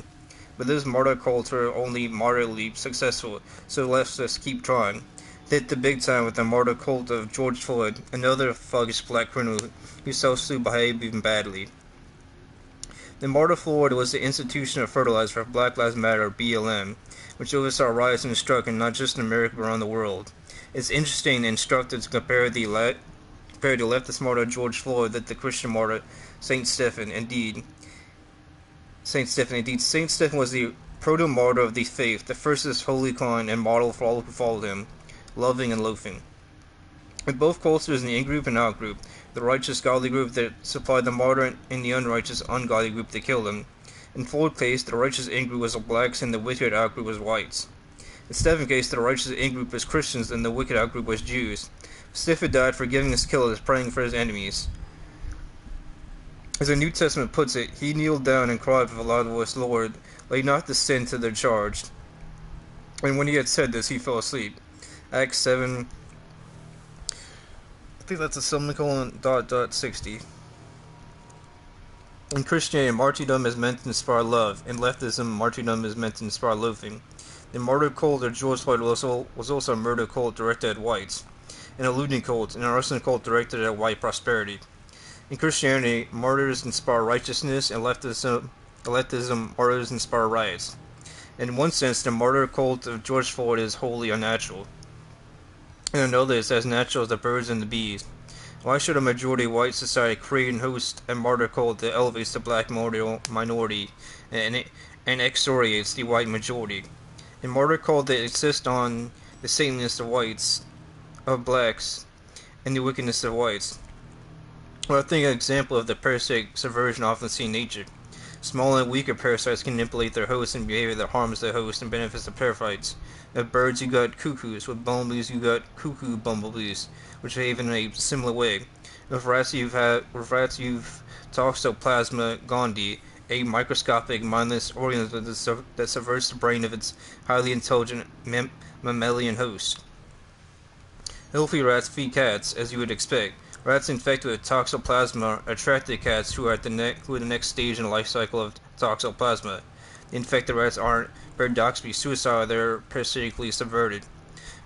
But those martyr cults were only moderately successful, so leftists keep trying. They hit the big time with the martyr cult of George Floyd, another thuggish black criminal who self-slew by behaving badly. The martyr Floyd was the institution of fertilizer for Black Lives Matter, BLM, which oversaw riots and destruction not just in America but around the world. It's interesting and instructive to compare the leftist martyr George Floyd with the Christian martyr Saint Stephen. Indeed, Saint Stephen was the proto-martyr of the faith, the first of his holy kind and model for all who followed him, loving and loafing. In both cults there was an in-group and out-group, the righteous godly group that supplied the martyr and the unrighteous ungodly group that killed him. In Floyd's case, the righteous in-group was the blacks and the wicked out-group was whites. In Stephen's case, the righteous in-group was Christians and the wicked out-group was Jews. Stephen died forgiving his killers, praying for his enemies. As the New Testament puts it, he kneeled down and cried with a loud voice, Lord, lay not the sin to their charge. And when he had said this, he fell asleep. Acts 7, I think that's a semicolon ... 60. In Christianity, martyrdom is meant to inspire love. In leftism, martyrdom is meant to inspire loathing. The martyr cult of George Floyd was also a murder cult directed at whites, and a looting cult, and an arson cult directed at white prosperity. In Christianity, martyrs inspire righteousness, and leftism martyrs inspire riots. In one sense, the martyr cult of George Floyd is wholly unnatural. In another, it's as natural as the birds and the bees. Why should a majority white society create and host a martyr cult that elevates the black minority and excoriates the white majority? A martyr cult that insists on the sameness of whites, of blacks, and the wickedness of whites. Well, I think an example of the parasitic subversion often seen in nature. Small and weaker parasites can manipulate their host in behavior that harms their host and benefits the parasites. With birds, you got cuckoos. With bumblebees, you got cuckoo bumblebees, which behave in a similar way. With rats, you've Toxoplasma gondii, a microscopic, mindless organism that subverts the brain of its highly intelligent mammalian host. Healthy rats feed cats, as you would expect. Rats infected with Toxoplasma attract the cats who are the next stage in the life cycle of Toxoplasma. The infected rats aren't paradoxically suicidal, they're parasitically subverted.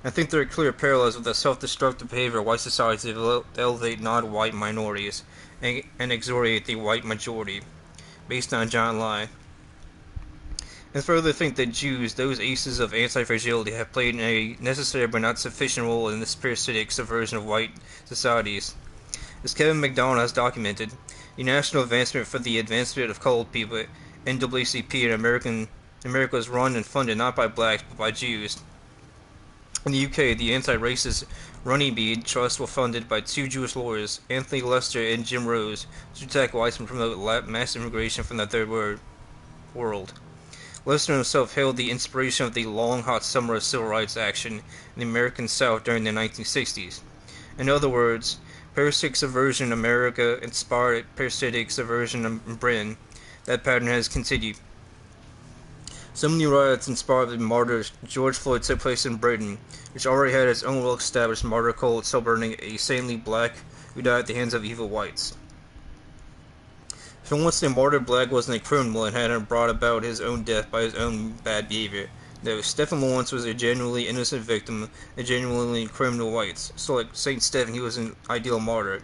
I think there are clear parallels with the self-destructive behavior of white societies to elevate non-white minorities and excoriate the white majority, based on John Lai. And further think that Jews, those aces of anti-fragility, have played a necessary but not sufficient role in this parasitic subversion of white societies. As Kevin McDonald has documented, the National Advancement for the Advancement of Colored People, NAACP, in America is run and funded not by blacks but by Jews. In the UK, the anti-racist Runnymede Trust was funded by two Jewish lawyers, Anthony Lester and Jim Rose, to attack whites and promote mass immigration from the Third World. Lester himself hailed the inspiration of the long, hot summer of civil rights action in the American South during the 1960s. In other words, parasitic subversion in America inspired parasitic subversion in Britain. That pattern has continued. So many riots inspired by martyrs George Floyd took place in Britain, which already had its own well-established martyr cult celebrating a saintly black who died at the hands of evil whites. For once, the martyred black wasn't a criminal and hadn't brought about his own death by his own bad behavior. No, Stephen Lawrence was a genuinely innocent victim of genuinely criminal whites. So like Saint Stephen, he was an ideal martyr.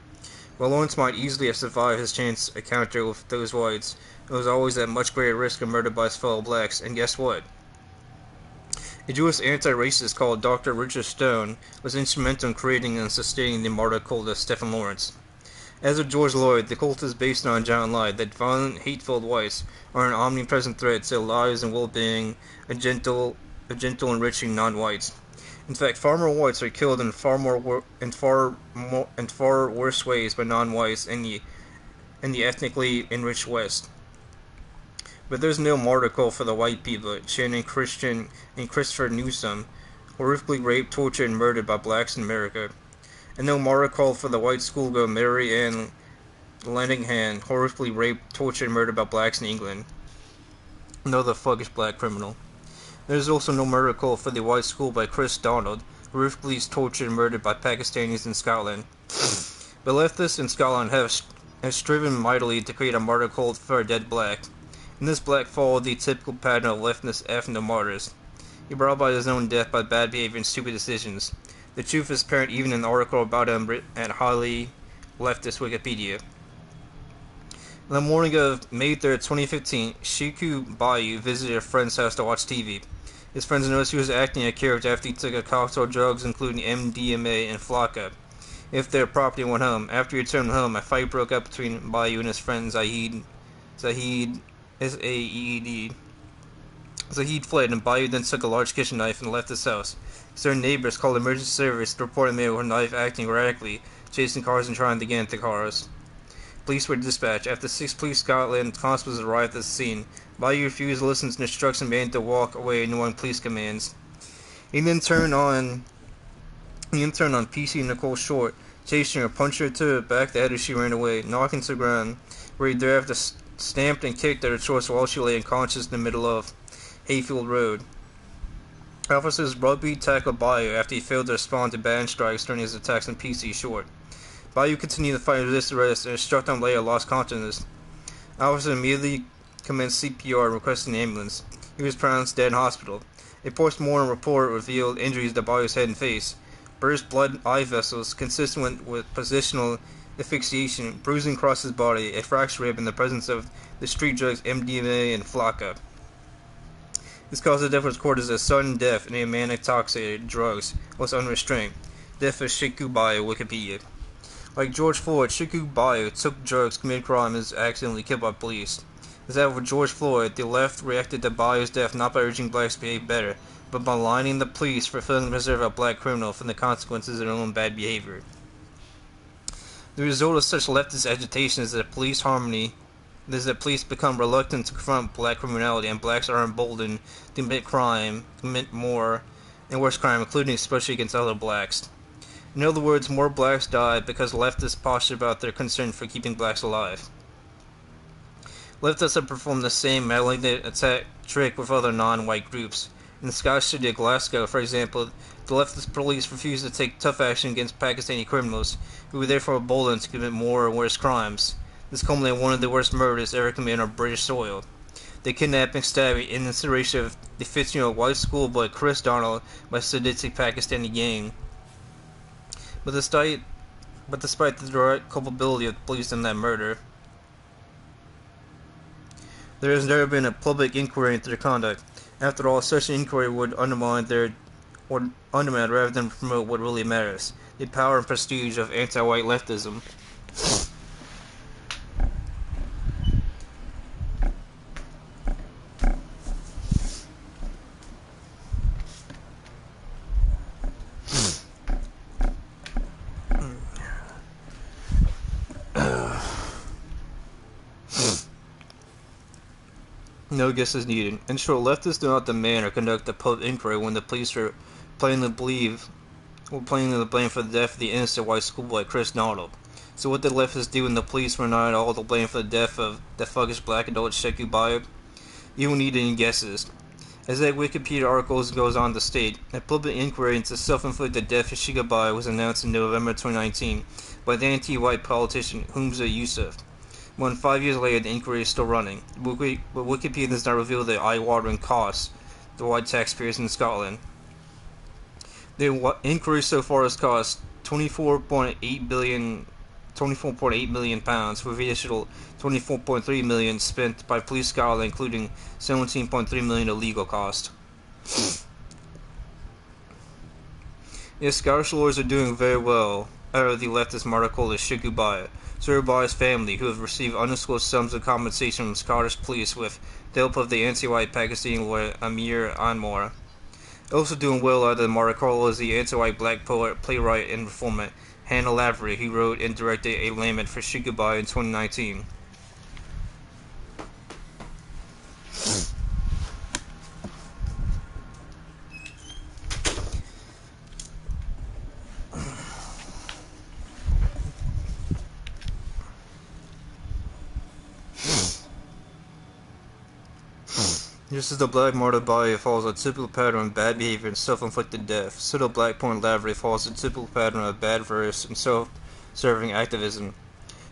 While Lawrence might easily have survived his chance encounter with those whites, it was always at much greater risk of murder by his fellow blacks, and guess what? A Jewish anti-racist called Dr. Richard Stone was instrumental in creating and sustaining the martyr cult of Stephen Lawrence. As with George Lloyd, the cult is based on John Lai that violent, hate-filled whites are an omnipresent threat to the lives and well-being of gentle, enriching non-whites. In fact, far more whites are killed in far worse ways by non-whites in the ethnically enriched West. But there's no martyr cult for the white people. Shannon Christian and Christopher Newsom, horrifically raped, tortured, and murdered by blacks in America. And no martyr cult for the white schoolgirl Mary Ann Lenihan, horrifically raped, tortured, and murdered by blacks in England. Another thuggish black criminal. There's also no murder cult for the white school by Chris Donald, horrifically tortured and murdered by Pakistanis in Scotland. But leftists in Scotland have striven mightily to create a martyr cult for a dead black. And this black followed the typical pattern of leftist ethno martyrs. He brought about his own death by bad behavior and stupid decisions. The truth is apparent even in an article about him at highly leftist Wikipedia. On the morning of May 3rd, 2015, Shiku Bayu visited a friend's house to watch TV. His friends noticed he was acting a character after he took a cocktail of drugs including MDMA and Flocka. If their property went home. After he returned home, a fight broke up between Bayu and his friend Zahid S-A-E-D. Zahid fled, and Bayu then took a large kitchen knife and left his house. Certain neighbors called emergency service to report a man with a knife acting erratically, chasing cars and trying to get into cars. Police were dispatched. After 6 police Scotland constables arrived at the scene, Bayu refused to listen to the instructions and began to walk away, ignoring police commands. He then turned on PC Nicole Short, chasing her, punched her to the back of the head as she ran away, knocking to the ground, where he thereafter stamped and kicked at her torso while she lay unconscious in the middle of Hayfield Road. Officers rugby tackled Bayu after he failed to respond to band strikes during his attacks on PC Short. Bayu continued to fight and resist arrest and struck down later lost consciousness. Officer immediately commenced CPR and requested an ambulance. He was pronounced dead in hospital. A post-mortem report revealed injuries to the body's head and face, burst blood eye vessels consistent with positional asphyxiation, bruising across his body, a fractured rib in the presence of the street drugs MDMA and Flocka. This cause of death was recorded as a sudden death in a manic-intoxicated drugs was unrestrained. Death of Shikubayo, Wikipedia. Like George Floyd, Shikubayo took drugs, committed crime, and was accidentally killed by police. As that with George Floyd, the left reacted to Bayo's death not by urging blacks to behave better, but by maligning the police for failing to preserve a black criminal from the consequences of their own bad behavior. The result of such leftist agitation is that police become reluctant to confront black criminality, and blacks are emboldened to commit more and worse crime, including especially against other blacks. In other words, more blacks die because leftists posture about their concern for keeping blacks alive. Leftists have performed the same malignant attack trick with other non-white groups. In the Scottish city of Glasgow, for example, the leftist police refused to take tough action against Pakistani criminals, who were therefore emboldened to commit more and worse crimes. This culminated in one of the worst murders ever committed on British soil. The kidnapping, stabbing, and incineration of the 15-year-old white schoolboy Chris Donald by a sadistic Pakistani gang. But despite the direct culpability of the police in that murder, there has never been a public inquiry into their conduct. After all, such an inquiry would undermine rather than promote what really matters: the power and prestige of anti-white leftism. No guess is needed. In short, leftists do not demand or conduct a public inquiry when the police are plainly to blame for the death of the innocent white schoolboy Chris Donald. So what did leftists do when the police were not at all to blame for the death of the fuckish black adult Shikubayo? You don't need any guesses. As that Wikipedia article goes on to state, a public inquiry into the self-inflicted death of Shikubayo was announced in November 2019 by the anti-white politician Humza Yousaf. More than 5 years later, the inquiry is still running, but Wikipedia does not reveal the eye-watering costs to white taxpayers in Scotland. The inquiry so far has cost £24.8 million, with the additional £24.3 million spent by Police Scotland, including £17.3 million of legal costs. Yes, Scottish lawyers are doing very well out of the leftist martyr cult of Shikubayo. Shikubayo's family, who have received undisclosed sums of compensation from Scottish police with the help of the anti-white Pakistani lawyer Amir Anwar. Also doing well out of the martyr cult is the anti-white black poet, playwright, and reformer Hannah Lavery, who wrote and directed a lament for Shikubayo in 2019. Just as the black martyr body follows a typical pattern of bad behavior and self-inflicted death, so the black point Lavery follows a typical pattern of bad verse and self-serving activism.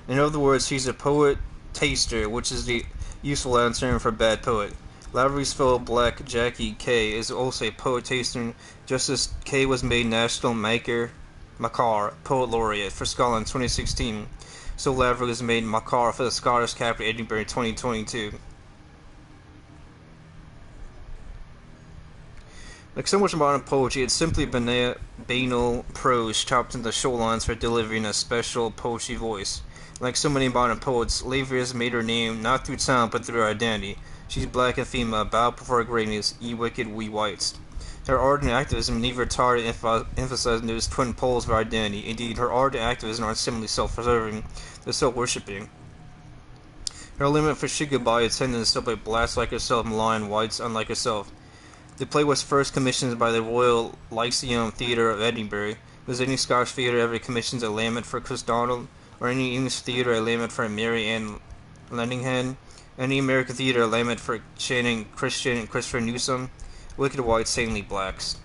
In other words, he's a poet-taster, which is the useful Latin term for bad poet. Lavery's fellow black Jackie Kay is also a poet-taster, just as Kay was made National Makar Poet Laureate for Scotland in 2016, so Lavery was made Makar for the Scottish capital Edinburgh in 2022. Like so much modern poetry, it's simply banal prose chopped into short lines for delivering a special poetry voice. Like so many modern poets, Lavery has made her name not through talent but through her identity. She's black and female, bow before her greatness, ye wicked, we whites. Her art and activism never tired to emphasize those twin poles of her identity. Indeed, her art and activism aren't simply self-preserving, they're self-worshipping. Her limit for Shikubayo is tending to simply blacks like herself and malign whites unlike herself. The play was first commissioned by the Royal Lyceum Theatre of Edinburgh. Was any Scottish theatre ever commissioned a lament for Chris Donald, or any English theatre a lament for Mary Ann Lenihan? Any American theatre a lament for Channing Christian and Christopher Newsom? Wicked whites, saintly blacks.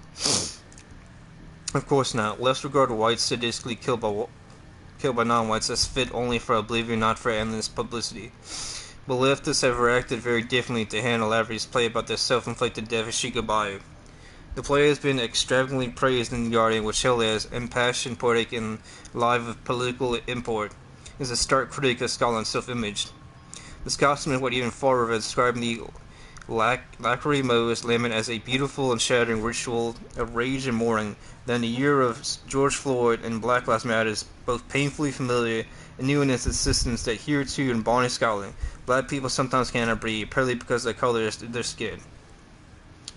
Of course not. Lefts regard whites sadistically killed by non-whites as fit only for oblivion, not for endless publicity. but leftists have reacted very differently to Hannah Lavery's play about the self-inflicted death of Sheikah Bayou. The play has been extravagantly praised in The Guardian, which hailed as impassioned, poetic, and live of political import, is a stark critic of Scotland's self-image. The Scotsman went even farther by describing the Lacrimo's lament as a beautiful and shattering ritual of rage and mourning that in the year of George Floyd and Black Lives Matter is both painfully familiar and new in its insistence that here too in bonny Scotland, black people sometimes cannot breathe, partly because of the color of their skin.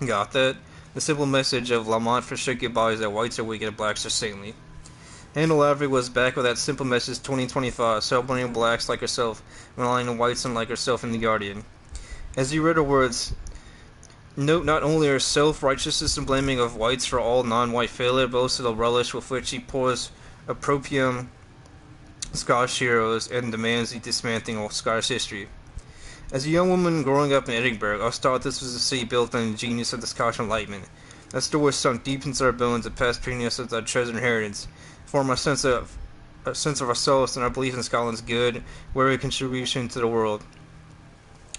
Got that? The simple message of Lamont for Sheikah Bayou is that whites are wicked and blacks are saintly. Hannah Lavery was back with that simple message 2025, celebrating blacks like herself, relying on whites unlike herself in The Guardian. As you read her words, note not only her self-righteousness and blaming of whites for all non-white failure, but also the relish with which she pours opprobrium Scottish heroes and demands the dismantling of Scottish history. As a young woman growing up in Edinburgh, I was taught this was a city built on the genius of the Scottish Enlightenment. That story sunk deep into our bones and past genius of our treasured inheritance, form a sense of ourselves and our belief in Scotland's good, wary contribution to the world.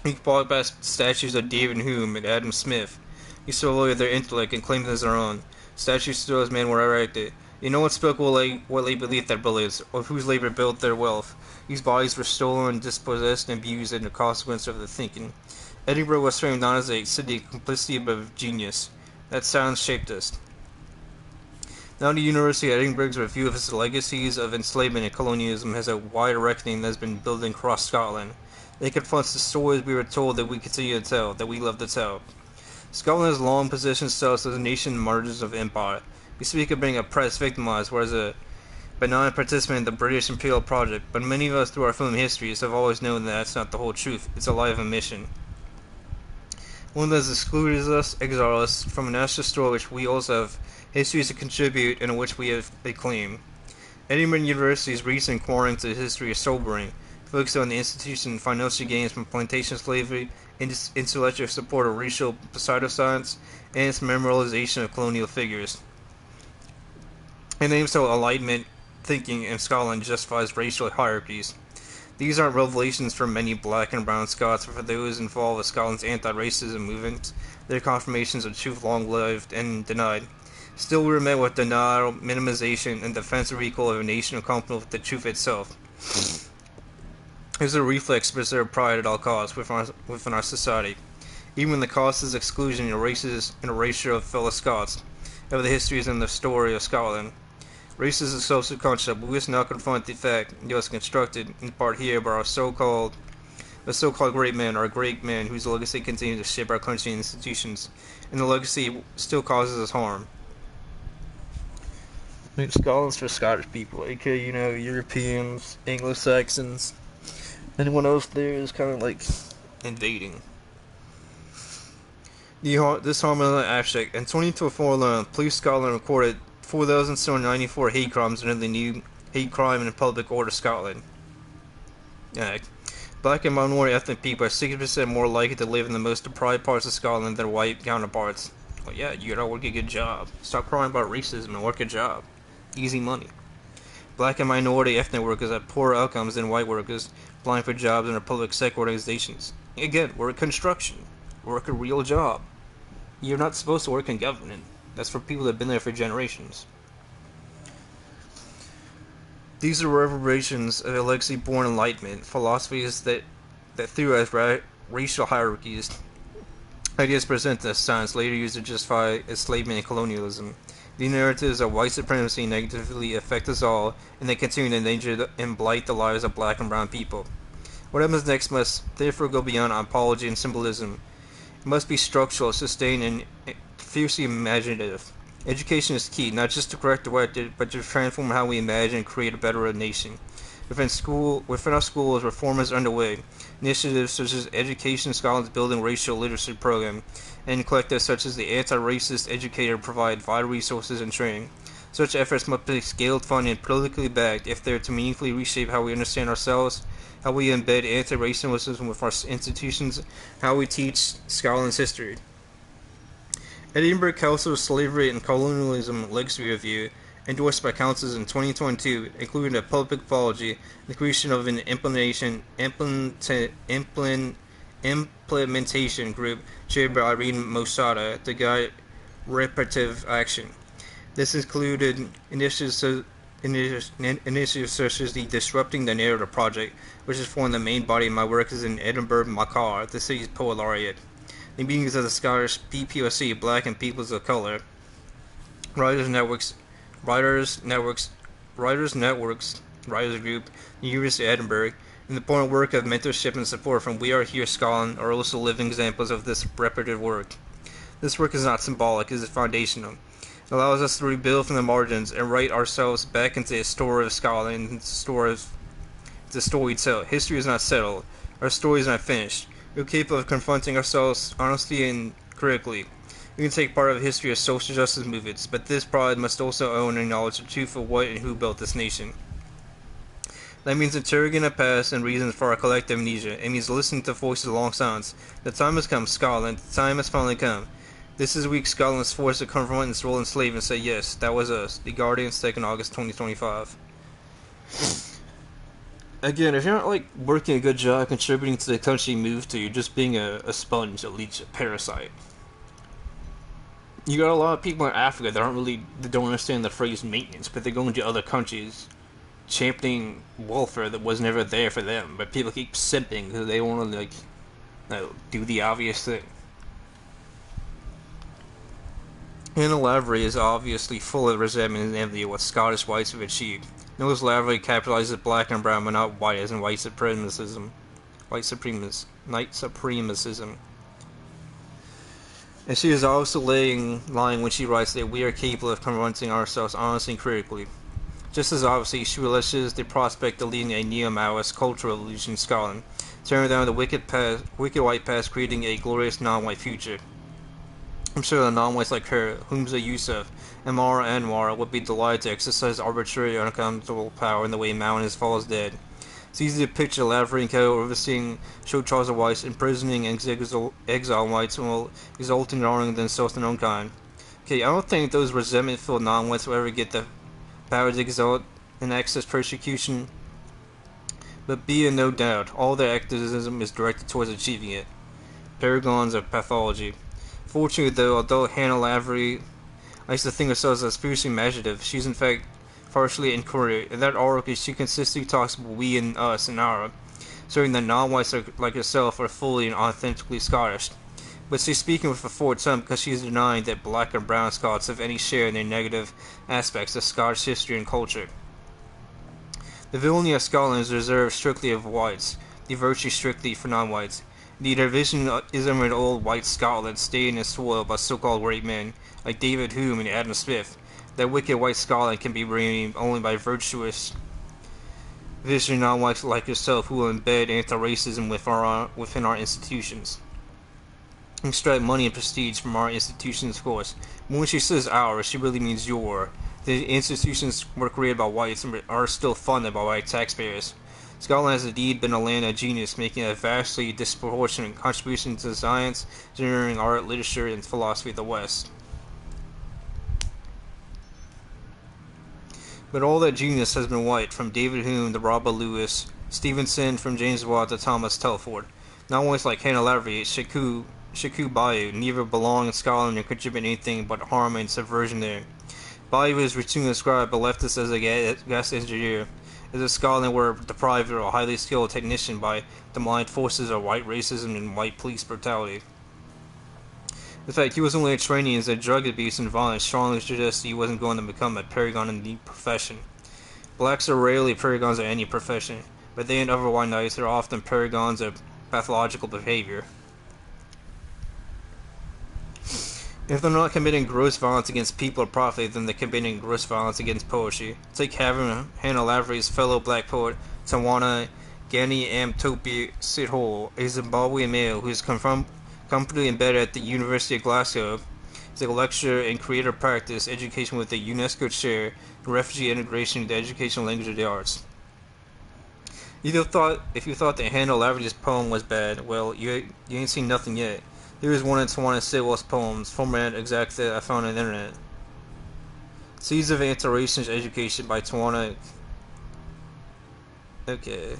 We bought back statues of David Hume and Adam Smith. We surveyed their intellect and claimed it as our own. Statues to those men were erected. You know what spoke what lay beneath their brilliance, of whose labor built their wealth. These bodies were stolen, dispossessed, and abused as a consequence of their thinking. Edinburgh was framed not as a city of complicity but of genius. That silence shaped us. Now the University of Edinburgh's review of its legacies of enslavement and colonialism has a wider reckoning that has been building across Scotland. It confronts the stories we were told that we continue to tell, that we love to tell. Scotland has long positioned itself as a nation of martyrs of empire. We speak of being oppressed, victimized, whereas a benign participant in the British Imperial Project, but many of us through our film histories have always known that that's not the whole truth. It's a lie of omission. One that has excluded us, exiled us from a national story which we also have histories to contribute and in which we have a claim. Edinburgh University's recent inquiry into history is sobering, focused on the institution financial gains from plantation slavery, intellectual support of racial pseudoscience, and its memorialization of colonial figures. It aims to Enlightenment thinking in Scotland justifies racial hierarchies. These aren't revelations for many black and brown Scots, but for those involved with Scotland's anti-racism movement, their confirmations of truth long-lived and denied. Still, we are met with denial, minimization, and defensive recall of a nation accompanied with the truth itself. There's a reflex to preserve pride at all costs within our society, even when the cost is exclusion and erasure of fellow Scots, of the histories and the story of Scotland. Race is a social concept, but we must now confront the fact it was constructed, in part here, by the so-called great men, or great men whose legacy continues to shape our country and institutions, and the legacy still causes us harm. I mean, Scotland's for Scottish people, aka, Europeans, Anglo-Saxons. Anyone else there is kind of like invading. This harm is abstract. In 2024 alone, Police Scotland recorded 4,794 hate crimes under the new Hate Crime and Public Order Scotland Act. Black and minority ethnic people are 60% more likely to live in the most deprived parts of Scotland than their white counterparts. Well, yeah, you gotta work a good job. Stop crying about racism and work a job. Easy money. Black and minority ethnic workers have poorer outcomes than white workers applying for jobs in our public sector organizations. Again, work construction. Work a real job. You're not supposed to work in government. That's for people that have been there for generations. These are reverberations of a legacy-born Enlightenment, philosophies that theorize racial hierarchies, ideas presented as science later used to justify enslavement and colonialism. The narratives of white supremacy negatively affect us all, and they continue to endanger and blight the lives of black and brown people. What happens next must therefore go beyond apology and symbolism. It must be structural, sustained, and fiercely imaginative. Education is key, not just to correct the record, but to transform how we imagine and create a better nation. Within our schools, reform is underway. Initiatives such as Education Scotland's Building Racial Literacy Program, and collectives such as the Anti-Racist Educator provide vital resources and training. Such efforts must be scaled, funded, and politically backed if they are to meaningfully reshape how we understand ourselves, how we embed anti-racism with our institutions, how we teach Scotland's history. Edinburgh Council's Slavery and Colonialism Legacy Review, endorsed by councils in 2022, including a public apology and the creation of an implementation group chaired by Irene Mosada to guide reparative action. This included initiatives such as the Disrupting the Narrative Project, which is formed the main body of my work is in Edinburgh Macar, the city's poet laureate. The meetings of the Scottish BPOC, Black and Peoples of Color, Writers Networks, Writers Group, the University of Edinburgh, and the important work of mentorship and support from We Are Here Scotland are also living examples of this reparative work. This work is not symbolic, it is foundational. It allows us to rebuild from the margins and write ourselves back into the story of Scotland and the story itself. History is not settled. Our story is not finished. We are capable of confronting ourselves honestly and critically. We can take part of the history of social justice movements, but this pride must also own and acknowledge the truth of what and who built this nation. That means interrogating the past and reasons for our collective amnesia. It means listening to voices of long silence. The time has come, Scotland. The time has finally come. This is week Scotland was forced to confront its role in slavery and say, yes, that was us. The Guardian's taken August 2025. Again, if you're not like working a good job contributing to the country you moved to, you're just being a sponge, a leech, a parasite. You got a lot of people in Africa that don't understand the phrase maintenance, but they're going to other countries championing welfare that was never there for them. But people keep simping because they want to do the obvious thing. Hannah Lavery is obviously full of resentment and envy of what Scottish whites have achieved. Notice Lavery capitalizes black and brown but not white as in white supremacism. White supremacism. And she is also lying when she writes that we are capable of confronting ourselves honestly and critically. Just as obviously, she relishes the prospect of leading a neo-Maoist cultural revolution in Scotland, tearing down the wicked white past, creating a glorious non-white future. I'm sure the non-whites like her, Humza Yousaf, and Mara Anwar would be delighted to exercise arbitrary and unaccountable power in the way Mao and his followers did. It's easy to picture Lavery and Co. overseeing show Charles Whites, imprisoning and exiling whites while exalting and honoring themselves in their own kind. Okay, I don't think those resentment-filled non-whites will ever get the power to exalt and access persecution, but be in no doubt, all their activism is directed towards achieving it. Paragons of pathology. Fortunately, though, although Hannah Lavery likes to think of herself as spiritually imaginative, she's in fact partially incorrect. In that article, she consistently talks about we and us and our, showing that non-whites like herself are fully and authentically Scottish. But she's speaking with a forward tongue because she's denying that black and brown Scots have any share in the negative aspects of Scottish history and culture. The villainy of Scotland is reserved strictly of whites, the virtue strictly for non-whites. The division is of an old white Scotland stayed in its soil by so-called great men, like David Hume and Adam Smith. That wicked white Scotland can be redeemed only by virtuous vision non-whites like yourself who will embed anti-racism within our institutions. Extract money and prestige from our institutions, of course. But when she says our, she really means your. The institutions were created by whites and are still funded by white taxpayers. Scotland has indeed been a land of genius, making a vastly disproportionate contribution to science, engineering, art, literature, and philosophy of the West. But all that genius has been white, from David Hume to Robert Louis, Stevenson, from James Watt to Thomas Telford. Not once like Hannah Lavery, Shaku Bayou neither belong in Scotland nor contribute anything but harm and subversion there. Bayou is routinely described by leftists as a gas engineer, as if Scotland were deprived of a highly skilled technician by the malign forces of white racism and white police brutality. In fact, he was only a trainee as a drug abuse and violence strongly suggests he wasn't going to become a paragon in the profession. Blacks are rarely paragons of any profession, but they and other white knights are often paragons of pathological behavior. If they're not committing gross violence against people or property, then they're committing gross violence against poetry. Take Hannah Lavery's fellow black poet, Tawana Gani Amtopi Sithole, a Zimbabwean male who is comfortably embedded at the University of Glasgow. He's a lecturer in creative practice, education with a UNESCO chair, and refugee integration into educational language of the arts. If you thought that Hannah Lavery's poem was bad, well, you ain't seen nothing yet. Here is one of Tawana Sithwold's poems, format exact that I found on the internet. Seeds of Anti-Racist Education by Tawana. Okay.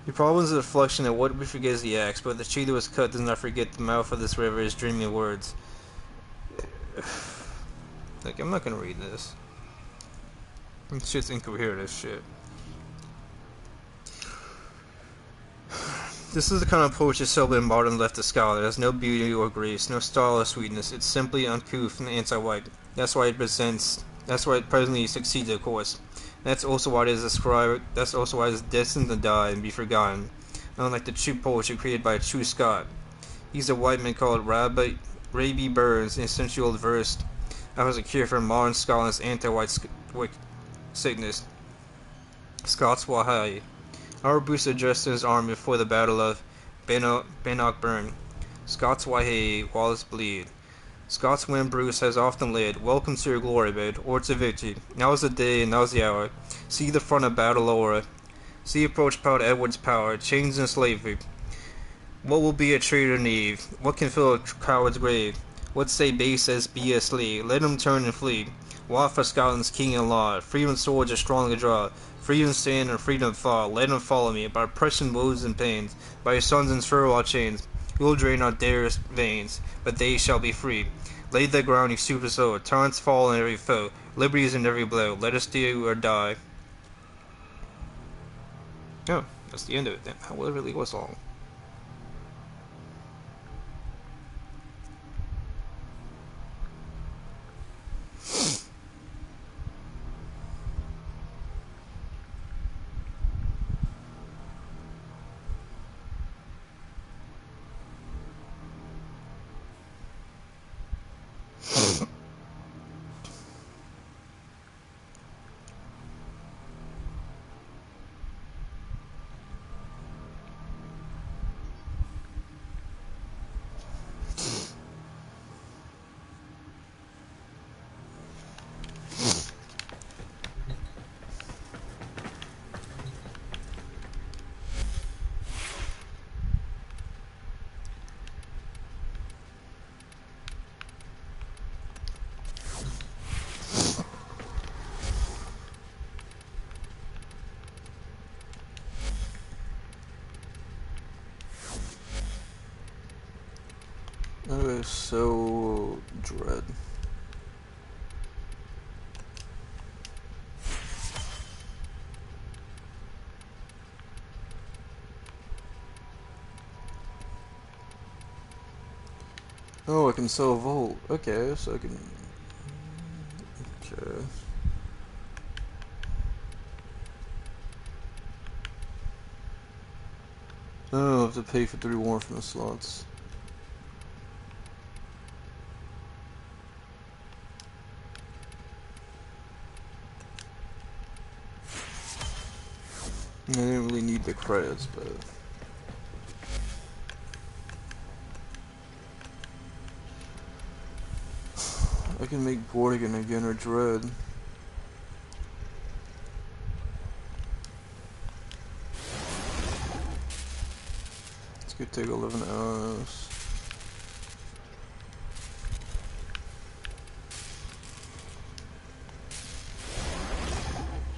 The problem is a reflection of what we forget is the axe, but the tree that was cut does not forget the mouth of this river is dreaming words. Like, I'm not gonna read this. This shit's incoherent as shit. This is the kind of poetry seldom in modern leftist scholar. It has no beauty or grace, no style or sweetness. It's simply uncouth and anti-white. That's why it presently succeeds, of course. That's also why it is ascribed. That's also why it is destined to die and be forgotten. Unlike the true poetry created by a true Scot. He's a white man called Raby Burns, an essential old verse. That was a cure for modern Scotland's anti-white sickness. Scots Wahai. Our Bruce addressed his army before the Battle of Bannockburn. Scots Wahai, Wallace bleed. Scots when Bruce has often led. Welcome to your glory, bed, or to victory. Now is the day, and now is the hour. See the front of battle Laura. See approach proud Edward's power, chains and slavery. What will be a traitor knave? What can fill a coward's grave? What say base as be a slave? Let him turn and flee. Watt for Scotland's king and law. Freedom swords are strongly drawn. Freedom stand and freedom fall. Let him follow me. By oppression, woes, and pains. By your sons and furrow chains. You will drain our dearest veins, but they shall be free. Lay the ground, you super soul. Tyrants fall in every foe. Liberty is in every blow. Let us do or die. Oh, that's the end of it then. That really was long. Okay, so dread. Oh, I can sell a Volt. Okay, so I can. Okay. Oh, I have to pay for 3 Warframe slots. I didn't really need the credits, but I can make Bordigan again or Dread. It's gonna take 11 hours.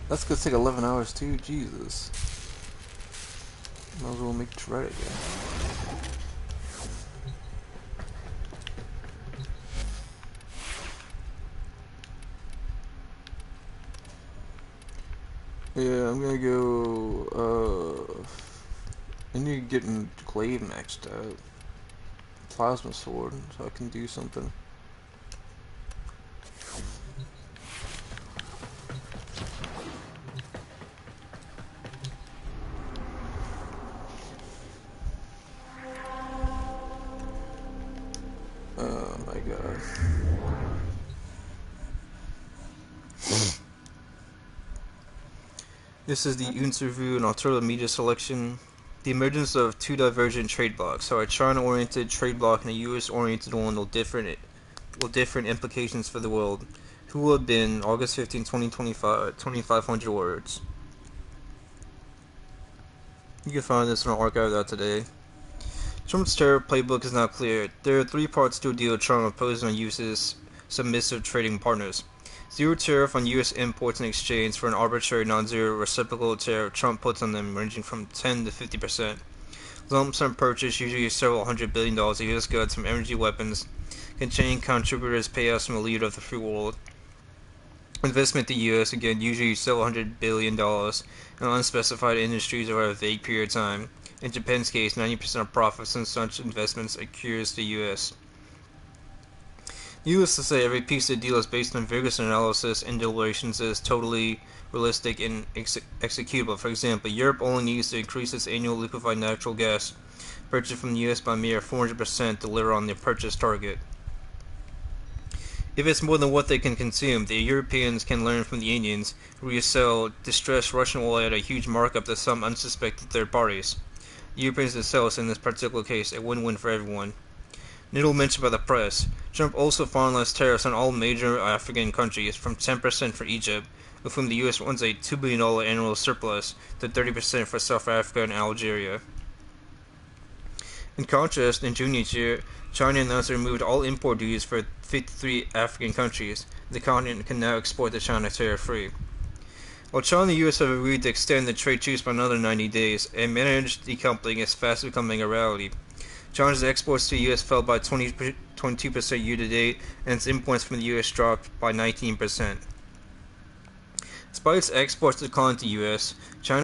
That's gonna take 11 hours too, Jesus. Might as well make Dread again. Yeah, I'm gonna go, I need to get Glaive maxed out. Plasma Sword, so I can do something. Oh my god. This is the interview and alternative media selection. The emergence of 2 divergent trade blocks. How a China-oriented trade block and a US-oriented one will different implications for the world. Who will have been August 15, 2025, 2,500 words. You can find this in our archive out today. Trump's terror playbook is not clear. There are three parts to a deal Trump imposed on U.S.'s submissive trading partners. Zero tariff on U.S. imports in exchange for an arbitrary non-zero reciprocal tariff Trump puts on them ranging from 10 to 50%. Lump sum purchase, usually several $100 billion of U.S. goods from energy weapons, containing contributors payouts from the leader of the free world. Investment in the U.S., again, usually several $100 billion in unspecified industries over a vague period of time. In Japan's case, 90% of profits in such investments accrues to the U.S. Needless to say, every piece of the deal is based on vigorous analysis and deliberations that is totally realistic and executable. For example, Europe only needs to increase its annual liquefied natural gas purchase from the U.S. by a mere 400% to deliver on their purchase target. If it's more than what they can consume, the Europeans can learn from the Indians, who resell distressed Russian oil at a huge markup to some unsuspected third parties. The Europeans themselves, in this particular case, a win-win for everyone. Little mentioned by the press, Trump also finalized tariffs on all major African countries, from 10% for Egypt, with whom the U.S. runs a $2 billion annual surplus, to 30% for South Africa and Algeria. In contrast, in June each year, China announced it removed all import duties for 53 African countries. The continent can now export to China tariff-free. While China and the U.S. have agreed to extend the trade truce by another 90 days, and managed decoupling is fast becoming a reality. China's exports to the U.S. fell by 22% year-to-date, and its imports from the U.S. dropped by 19%. Despite its exports declining to the U.S., China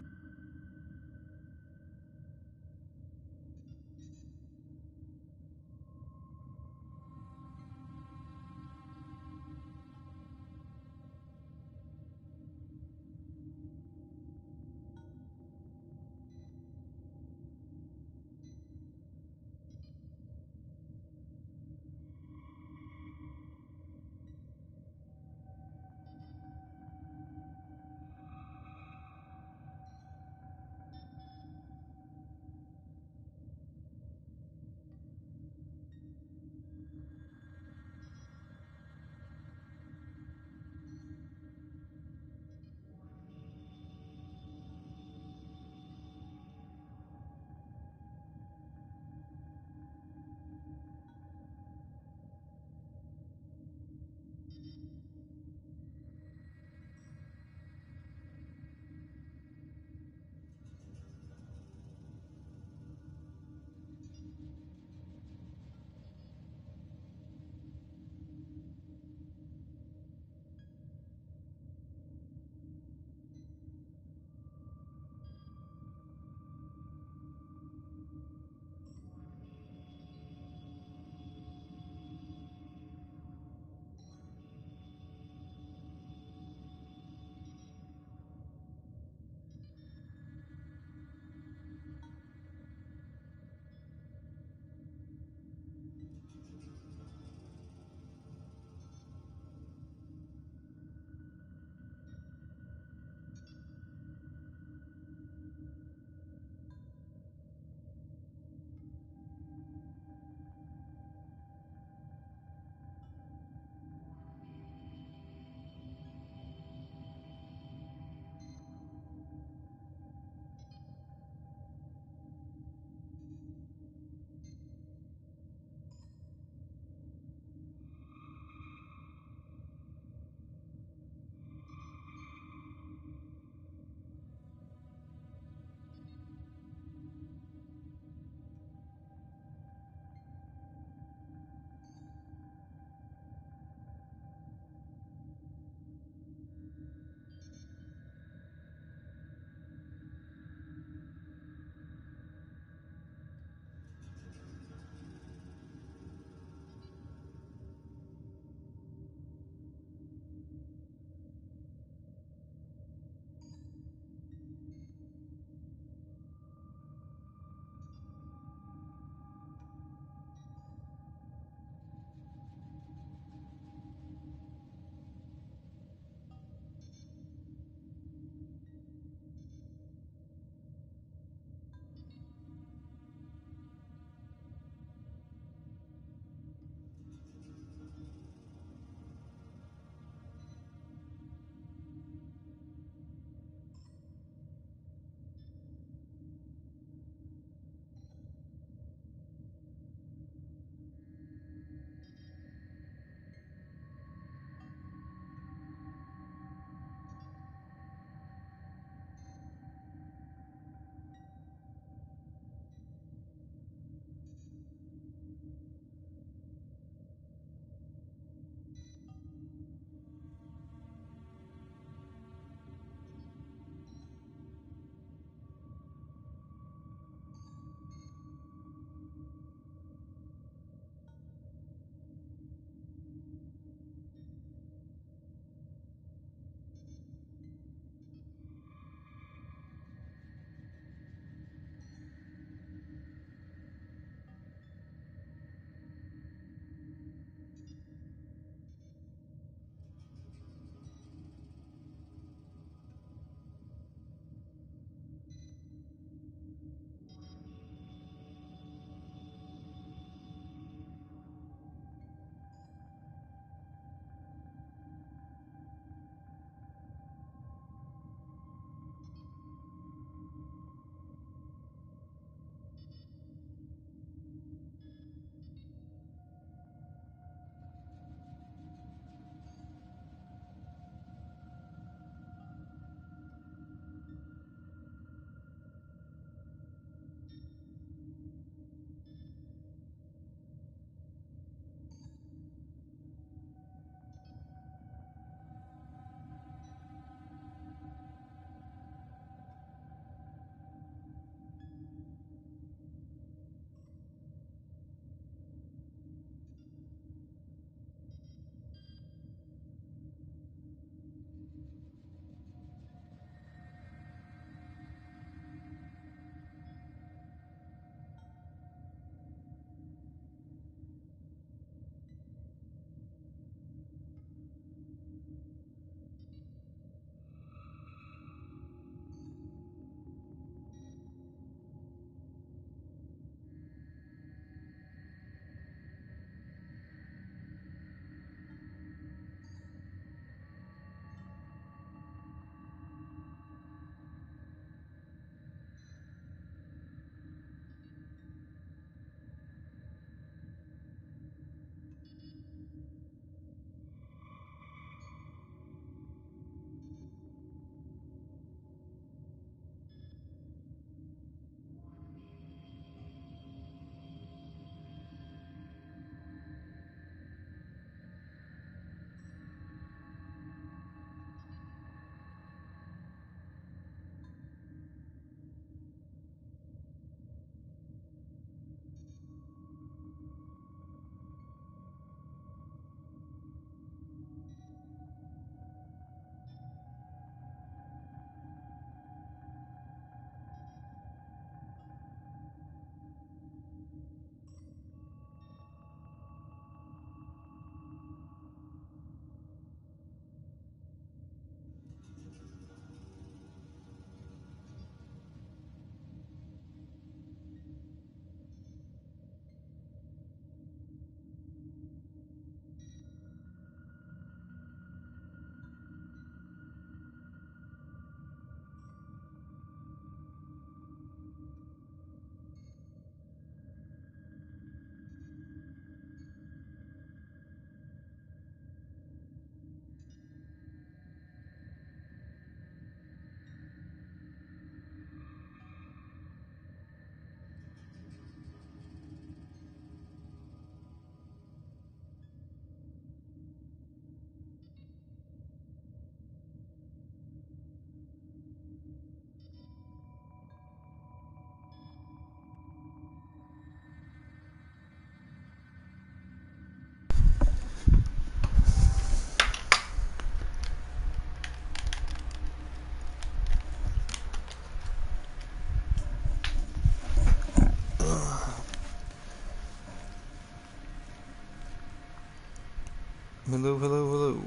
Hello, hello, hello.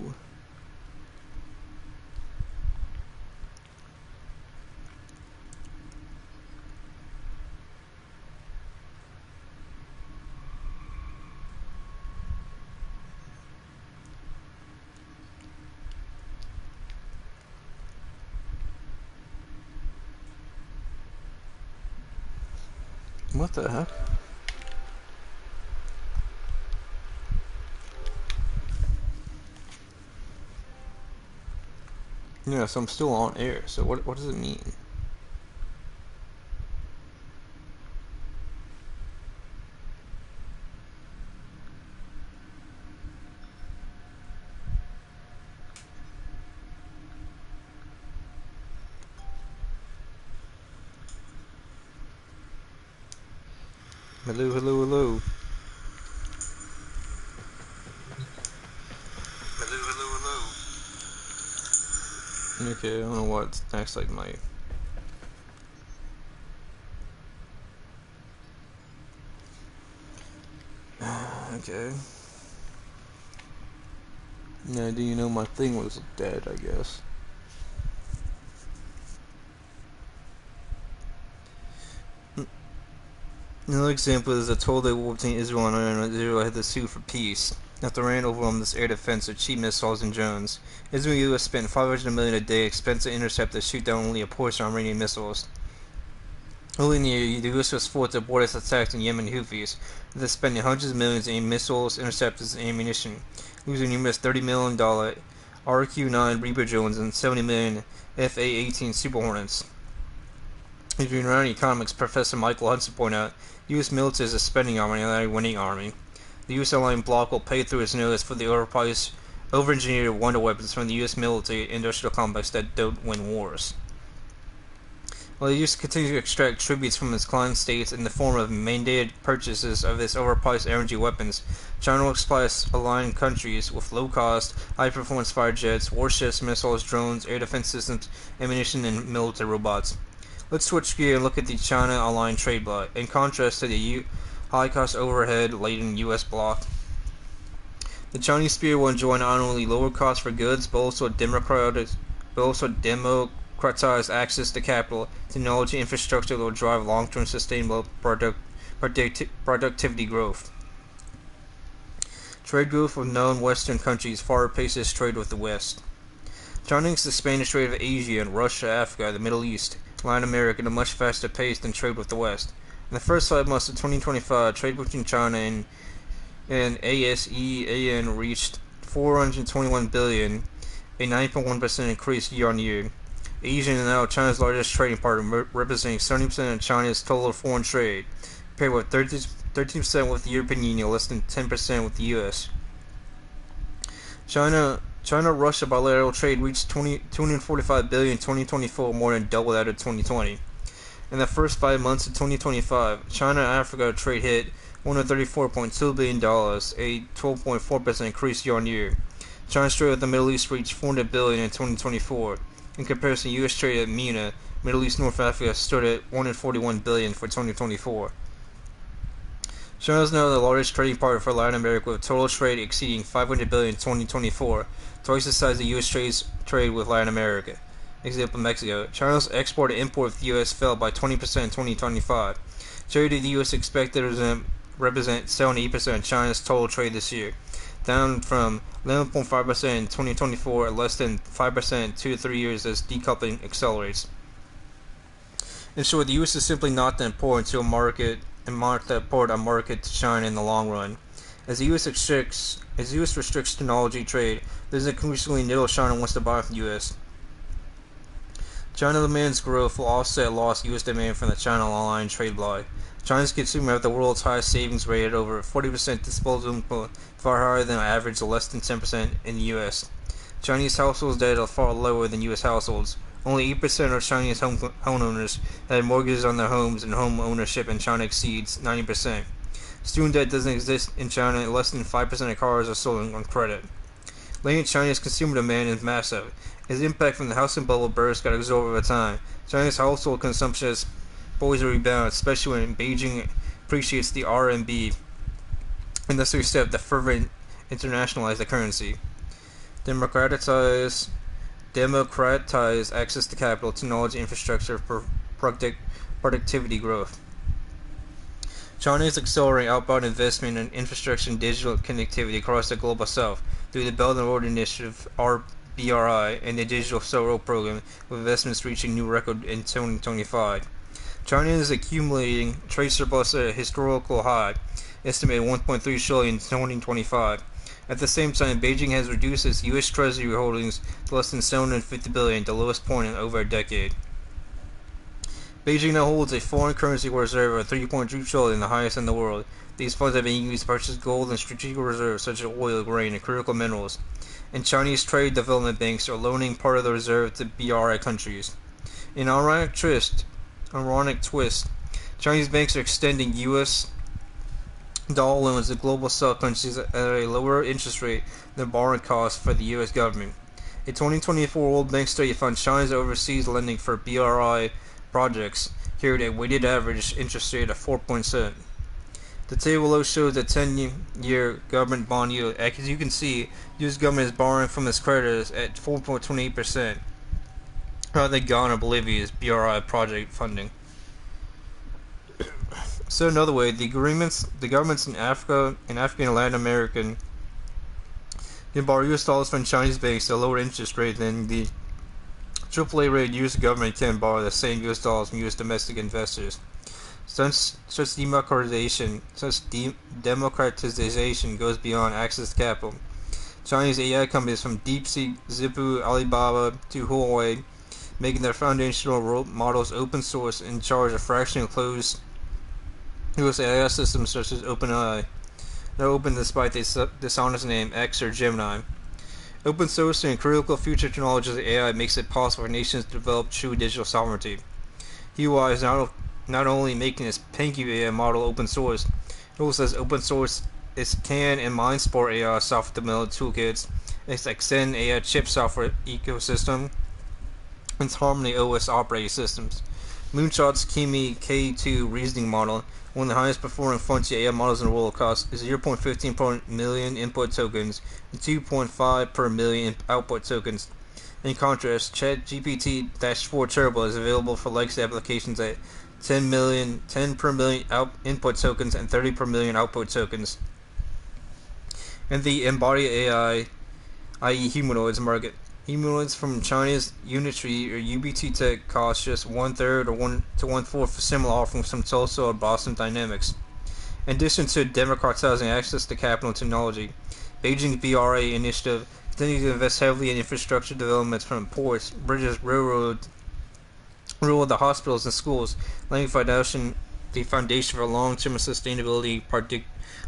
What the heck? Yeah, so I'm still on air, so what does it mean? Hello, hello, hello. Hello, hello, hello. Okay, I don't know what's next, like my... Okay. Now, do you know my thing was dead, I guess. Another example is the toll they war between Israel and Iran. Israel had to sue for peace. After Iran overwhelmed this air defense with cheap missiles and drones, Israel and U.S. spent $500 million a day expense to intercept and shoot down only a portion of Iranian missiles. Early in the year, the U.S. was forced to abort its attacks on Yemen Houthis, after spending hundreds of millions in missiles, interceptors, and ammunition, losing numerous $30 million RQ-9 Reaper drones and $70 million FA-18 Super Hornets. As Iranian economics Professor Michael Hudson pointed out, the U.S. military is a spending army, not a winning army. The U.S. aligned bloc will pay through its nose for the overpriced, over-engineered wonder weapons from the U.S. military industrial complex that don't win wars. While the U.S. continues to extract tributes from its client states in the form of mandated purchases of its overpriced energy weapons, China will supply aligned countries with low-cost, high-performance fighter jets, warships, missiles, drones, air defense systems, ammunition, and military robots. Let's switch gear and look at the China-aligned trade bloc, in contrast to the high-cost overhead-laden U.S. bloc. The Chinese sphere will enjoy not only lower costs for goods, but also democratized access to capital, technology, infrastructure that will drive long-term sustainable productivity growth. Trade growth with known Western countries far outpaces trade with the West. China is the Spanish trade of Asia and Russia, Africa, the Middle East, Latin America at a much faster pace than trade with the West. In the first 5 months of 2025, trade between China and ASEAN reached $421 billion, a 9.1% increase year-on-year. Asia is now China's largest trading partner, representing 70% of China's total foreign trade, compared with 13% with the European Union, less than 10% with the U.S. China-Russia bilateral trade reached $245 billion in 2024, more than double that of 2020. In the first 5 months of 2025, China-Africa trade hit $134.2 billion, a 12.4% increase year-on-year. China's trade with the Middle East reached $400 billion in 2024. In comparison, U.S. trade at MENA, Middle East North Africa, stood at $141 billion for 2024. China is now the largest trading partner for Latin America, with total trade exceeding $500 billion in 2024, twice the size of U.S. trade with Latin America. Example, Mexico. China's export and import with the U.S. fell by 20% in 2025. Trade to the U.S. expected to represent 78% of China's total trade this year, down from 11.5% in 2024 and less than 5% in 2 to 3 years as decoupling accelerates. In short, the U.S. is simply not that important to a market and not that important a market to China in the long run. As the U.S. restricts technology trade, there's increasingly little China wants to buy from the U.S. China demand's growth will offset lost U.S. demand from the China-aligned trade bloc. China's consumers have the world's highest savings rate at over 40% disposable income, far higher than an average of less than 10% in the U.S. Chinese households' debt are far lower than U.S. households. Only 8% of Chinese homeowners have mortgages on their homes, and home ownership in China exceeds 90%. Student debt doesn't exist in China, and less than 5% of cars are sold on credit. Latent China's consumer demand is massive. Its impact from the housing bubble burst got absorbed over time. China's household consumption is poised to rebound, especially when Beijing appreciates the RMB, and thus accept the fervent internationalize the currency. Democratize access to capital, technology, infrastructure for productivity growth. China is accelerating outbound investment in infrastructure and digital connectivity across the global south through the Belt and Road Initiative, BRI, and the Digital Silk Road Program, with investments reaching new record in 2025. China is accumulating trade surplus at a historical high, estimated 1.3 trillion in 2025. At the same time, Beijing has reduced its U.S. Treasury holdings to less than 750 billion, the lowest point in over a decade. Beijing now holds a foreign currency reserve of 3.2 trillion, the highest in the world. These funds have been used to purchase gold and strategic reserves such as oil, grain, and critical minerals. And Chinese trade development banks are loaning part of the reserve to BRI countries. In an ironic twist, Chinese banks are extending U.S. dollar loans to global south countries at a lower interest rate than borrowing costs for the U.S. government. A 2024 World Bank study found China's overseas lending for BRI projects carried a weighted average interest rate of 4.7. The table below shows the 10-year government bond yield. As you can see, the U.S. government is borrowing from its creditors at 4.28%. Rather than Ghana, Bolivia's BRI project funding. So another way, the governments in Africa and Latin America can borrow U.S. dollars from Chinese banks at a lower interest rate than the AAA rated U.S. government can borrow the same U.S. dollars from U.S. domestic investors. Such democratization goes beyond access to capital. Chinese AI companies from DeepSeek, Zippo, Alibaba to Huawei, making their foundational models open source and charge a fraction of closed U.S. AI systems such as OpenAI. They're open despite the dishonest name X or Gemini. Open source and critical future technologies of AI makes it possible for nations to develop true digital sovereignty. UI is not only making its Pengu AI model open source, it also says open source its CAN and MindSport AI software development toolkits, its Xen AI chip software ecosystem, and its Harmony OS operating systems. Moonshot's Kimi K2 reasoning model, one of the highest performing frontier AI models in the world, costs 0.15 per million input tokens and 2.5 per million output tokens. In contrast, ChatGPT-4 Turbo is available for legacy applications at 10 per million input tokens and 30 per million output tokens. And the embodied AI, i.e. humanoids market. Humanoids from China's Unitree or UBT Tech cost just 1/3 or 1 to 1/4 of similar offerings from Tulsa or Boston Dynamics. In addition to democratizing access to capital and technology, Beijing's BRA initiative continues to invest heavily in infrastructure developments from ports, bridges, railroads, the hospitals and schools, laying the foundation for long-term sustainability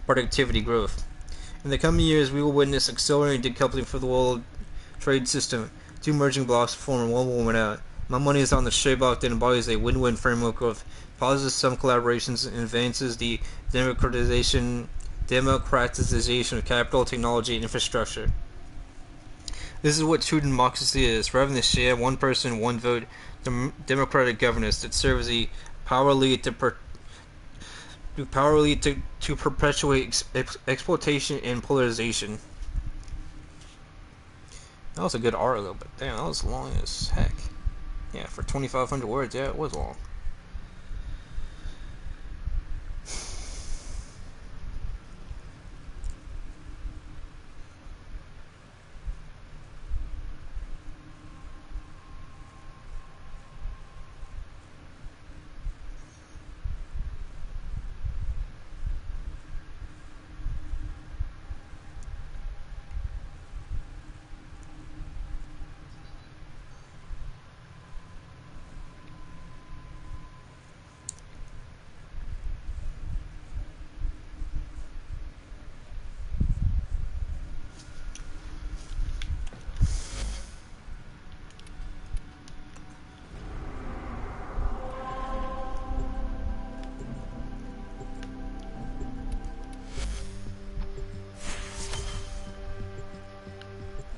productivity growth. In the coming years, we will witness accelerating decoupling for the world trade system, two merging blocks forming one woman out. My money is on the trade block that embodies a win-win framework of pauses some collaborations and advances the democratization of capital, technology, and infrastructure. This is what true democracy is, rather than share one person, one vote, democratic governance that serves the power elite to perpetuate exploitation and polarization. That was a good article, but damn, that was long as heck. Yeah, for 2,500 words, yeah, it was long.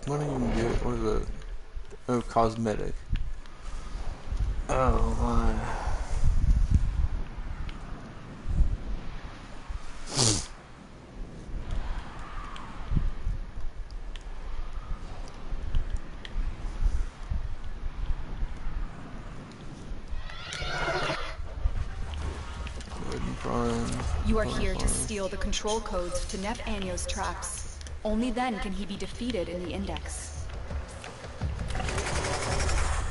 What do you even do? What is it? Oh, cosmetic. Oh my. You are here to steal the control codes to Nef Anio's traps. Only then can he be defeated in the Index.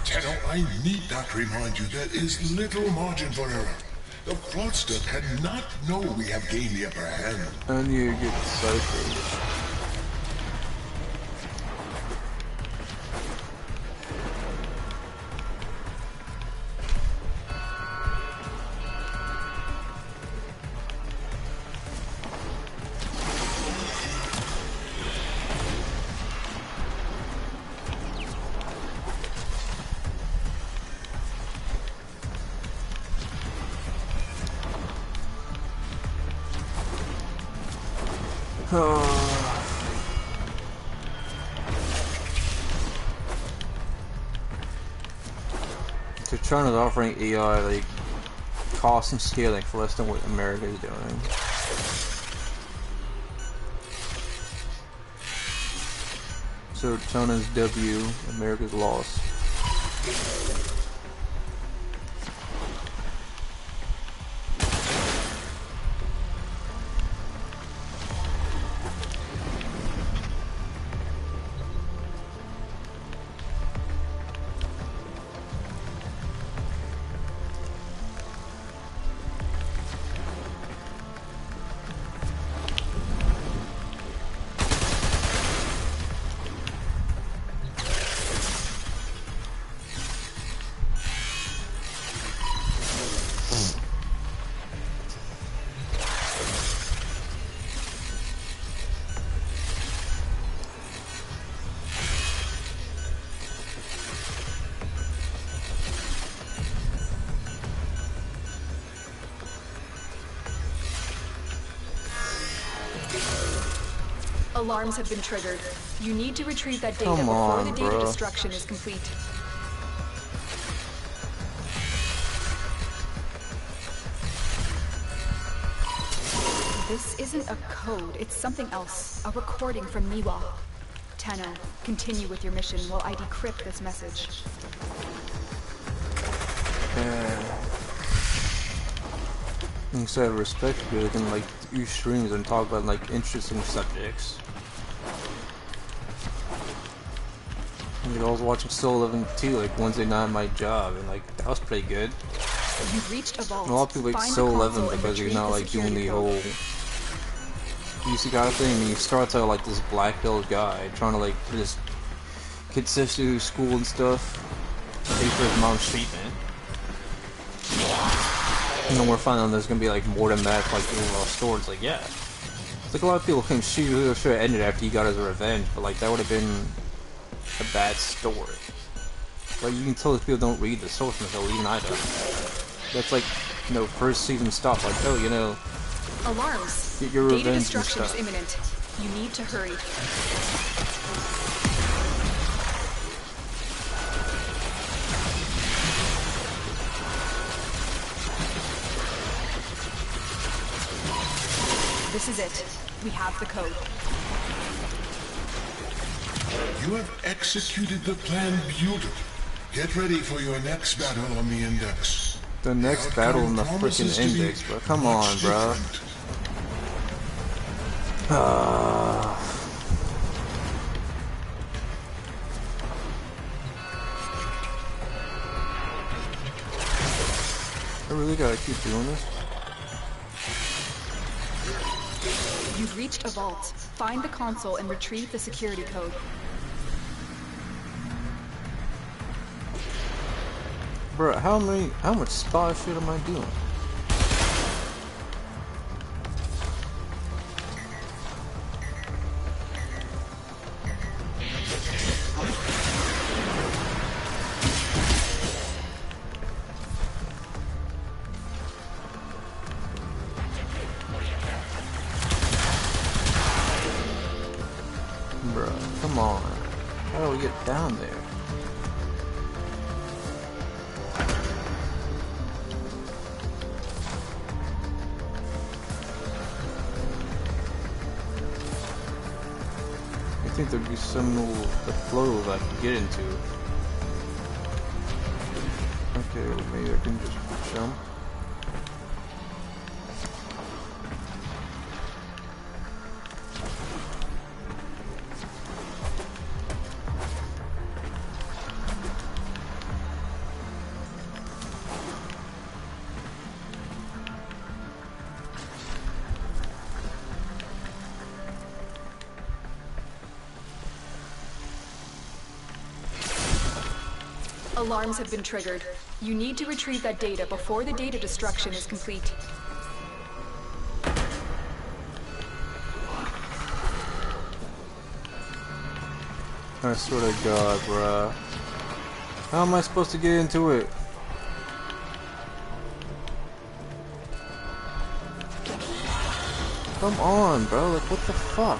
Tenno, I need not remind you there is little margin for error. The fraudster cannot know we have gained the upper hand. And you get deciphered. So China's offering AI like cost and scaling for less than what America is doing. So China's W, America's loss. Alarms have been triggered. You need to retrieve that data before the data destruction is complete. This isn't a code, it's something else. A recording from Miwa. Tenno, continue with your mission while I decrypt this message. Instead of respect, we can like do streams and talk about like interesting subjects. I was watching Soul 11 too, like Wednesday night at my job, and like that was pretty good. You've reached a vault. A lot of people like Soul 11 because you're not like doing the whole PC guy thing. And you start out like this black belt guy trying to like just get sister to school and stuff, pay for his mom's treatment. And then we're finding out there's gonna be like more than that, like the overall story. It's like, yeah, it's like a lot of people think she should have ended after he got his revenge, but like that would have been a bad story. Like you can tell if people don't read the source material, even I don't. That's like, you know, first season stuff. Like, oh, you know, alarms. Get your revenge Data destruction and is stuff. imminent. You need to hurry. This is it. We have the code. You have executed the plan beautifully. Get ready for your next battle on the Index. The next battle in the freaking Index, bro. Come on, bro. I really gotta keep doing this. You've reached a vault. Find the console and retrieve the security code. Bro, how much spy shit am I doing? Bro, come on. How do we get down there? I think there'd be some little flow that I could get into. Okay, well, maybe I can just jump. Alarms have been triggered. You need to retrieve that data before the data destruction is complete. I swear to God, bruh. How am I supposed to get into it? Come on, bro. Like, what the fuck?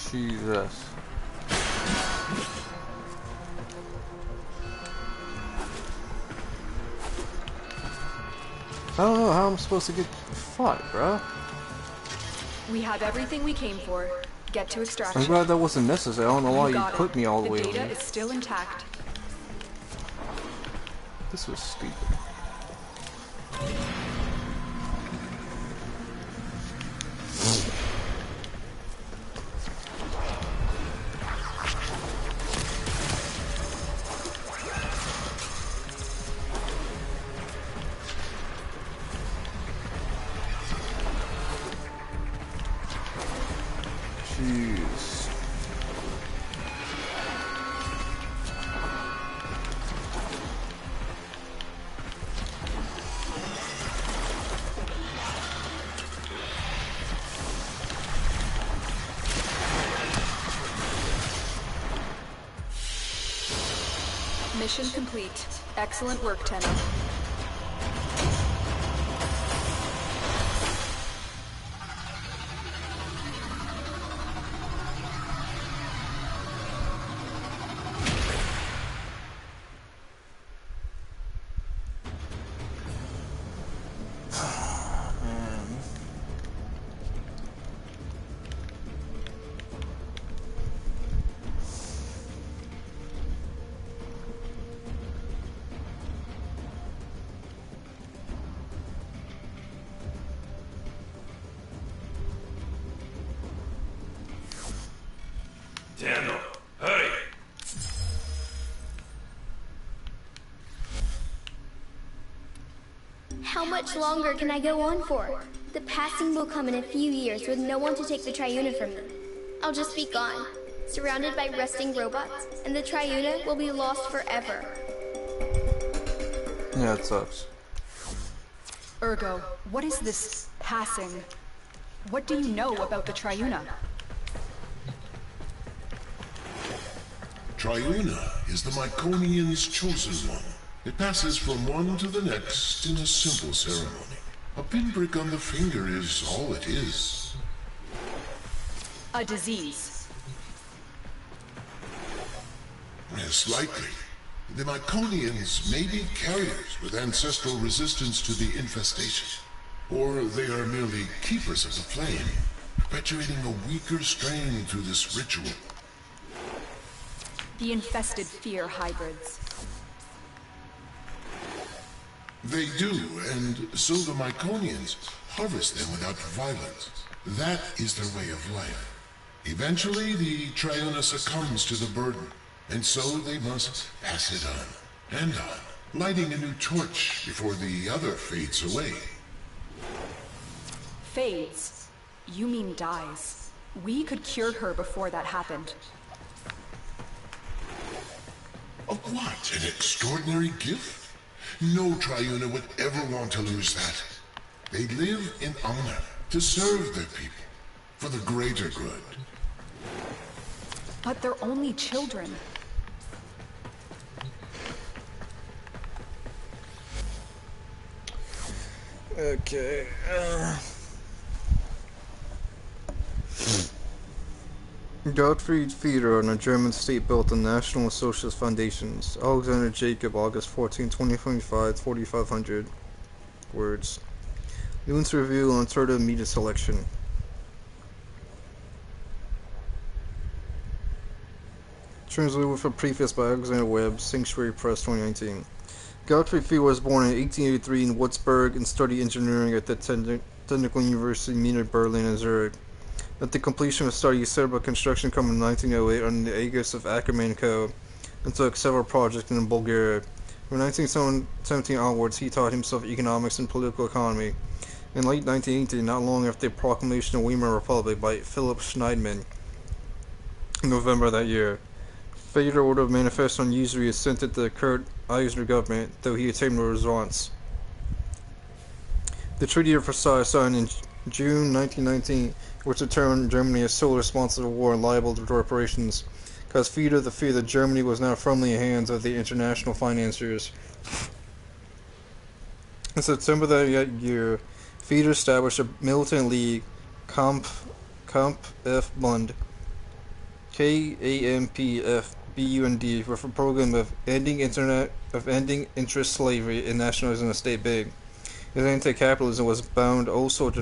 Jesus. I don't know how I'm supposed to get... Fuck, bro. We have everything we came for. Get to extraction. I'm glad that wasn't necessary. I don't know why you put me all the way over. The data is still intact. This was stupid. Jeez. Mission complete. Excellent work, Tenno. Tenno, hurry! How much longer can I go on for? The passing will come in a few years with no one to take the Triuna from me. I'll just be gone, surrounded by rusting robots, and the Triuna will be lost forever. Yeah, it sucks. Ergo, what is this passing? What do you know about the Triuna? Triuna is the Myconian's chosen one. It passes from one to the next in a simple ceremony. A pinprick on the finger is all it is. A disease. Yes, likely. The Myconians may be carriers with ancestral resistance to the infestation. Or they are merely keepers of the flame, perpetuating a weaker strain through this ritual. The infested fear hybrids. They do, and so the Myconians harvest them without violence. That is their way of life. Eventually, the Triuna succumbs to the burden, and so they must pass it on, and on, lighting a new torch before the other fades away. Fades? You mean dies. We could cure her before that happened. What? An extraordinary gift? No Triuna would ever want to lose that. They live in honor, to serve their people, for the greater good. But they're only children. Okay. Gottfried Fiedler, and a German state built on National Socialist Foundations. Alexander Jacob, August 14, 2025, 4,500 words. Nuance review on alternative media selection. Translated with a preface by Alexander Webb, Sanctuary Press, 2019. Gottfried Fiedler was born in 1883 in Würzburg and studied engineering at the Technical University, Munich, Berlin, and Zurich. At the completion of his study, he set up a construction company in 1908 under the aegis of Ackerman & Co. and took several projects in Bulgaria. From 1917 onwards, he taught himself economics and political economy. In late 1918, not long after the proclamation of Weimar Republic by Philip Schneidman in November of that year, Feder ordered a manifesto on usury is sent to the Kurt Eisner government, though he obtained no response. The Treaty of Versailles, signed in June 1919, which determined Germany as sole responsible for war and liable to reparations, caused Feder the fear that Germany was now firmly in the hands of the international financiers. In September that year, Feder established a militant league, Kampf F Bund, KAMPF-BUND, with a program of ending interest slavery and nationalizing the state big. His anti-capitalism was bound also to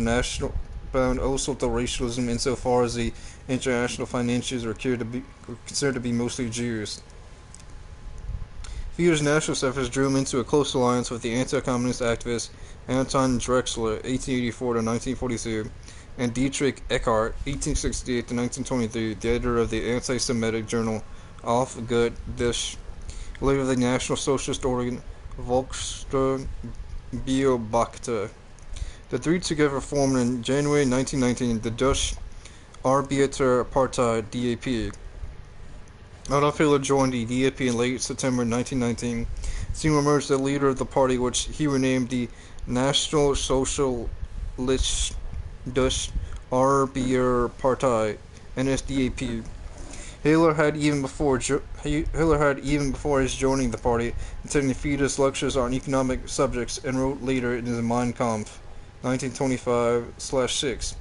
racialism insofar as the international financiers were considered to be mostly Jews. Feder's nationalist efforts drew him into a close alliance with the anti-communist activist Anton Drexler, 1884 to 1942, and Dietrich Eckart, 1868 to 1923, the editor of the anti-Semitic journal Auf Gut Deutsch, later the National Socialist organ Volksbeobachter. The three together formed in January 1919 the Deutsche Arbeiterpartei (DAP). Adolf Hitler joined the DAP in late September 1919, soon emerged the leader of the party, which he renamed the National Socialist Deutsche Arbeiterpartei (NSDAP). Hitler had even before his joining the party attended Feder's lectures on economic subjects and wrote later in his Mein Kampf, 1925/6.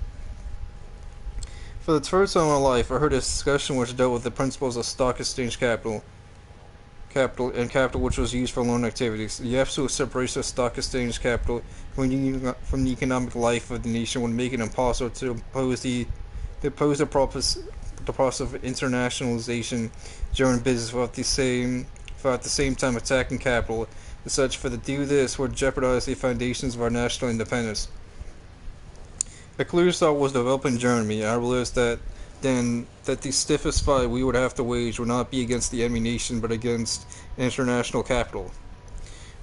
For the first time in my life, I heard a discussion which dealt with the principles of stock exchange capital which was used for loan activities. The absolute separation of stock exchange capital from the economic life of the nation would make it impossible to oppose the process of internationalization during business without at the same time attacking capital. As such, for to do this would jeopardize the foundations of our national independence. A clear thought was developing in Germany. I realized that then that the stiffest fight we would have to wage would not be against the enemy nation, but against international capital.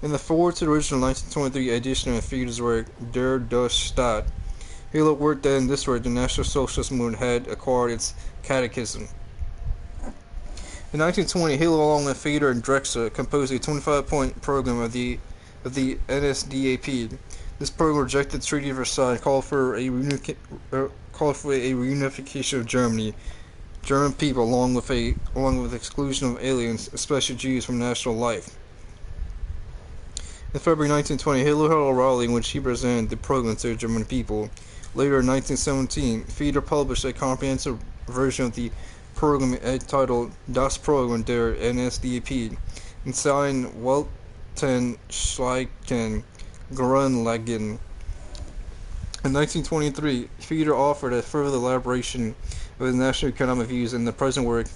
In the foreword to the original 1923 edition of Feder's work, Der Deutsche Staat, Hitler worked that in this work the National Socialist movement had acquired its catechism. In 1920, Hitler, along with Feder and Drexler, composed a 25-point program of the NSDAP. This program rejected the Treaty of Versailles and called for a reunification of German people, along with exclusion of aliens, especially Jews, from national life. In February 1920, Hitler held a rally in which he presented the program to the German people. Later in 1917, Feder published a comprehensive version of the program entitled Das Programm der NSDAP and signed Weltanschaulichen Grundlagen. In 1923, Feder offered a further elaboration of his national economic views in the present work,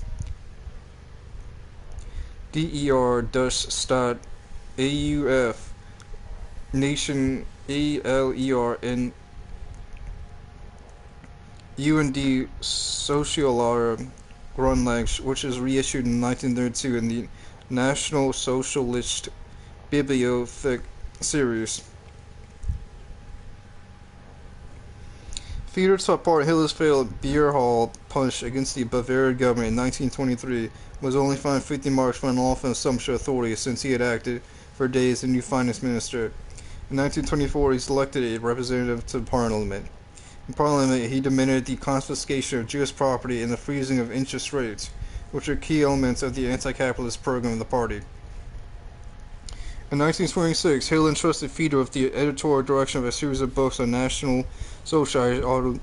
Der Deutsche Staat, AUF, Nation, ALER, and UND Sozialer Grundlagen, which is reissued in 1932 in the National Socialist Bibliothek series. Feder took part in Hitler's failed beer hall push against the Bavarian government in 1923, was only fined 50 marks for an unlawful assumption of authority since he had acted for days as the new finance minister. In 1924, he was elected a representative to Parliament. In Parliament, he demanded the confiscation of Jewish property and the freezing of interest rates, which are key elements of the anti-capitalist program of the party. In 1926, Hitler entrusted Feder with the editorial direction of a series of books on National Social ideology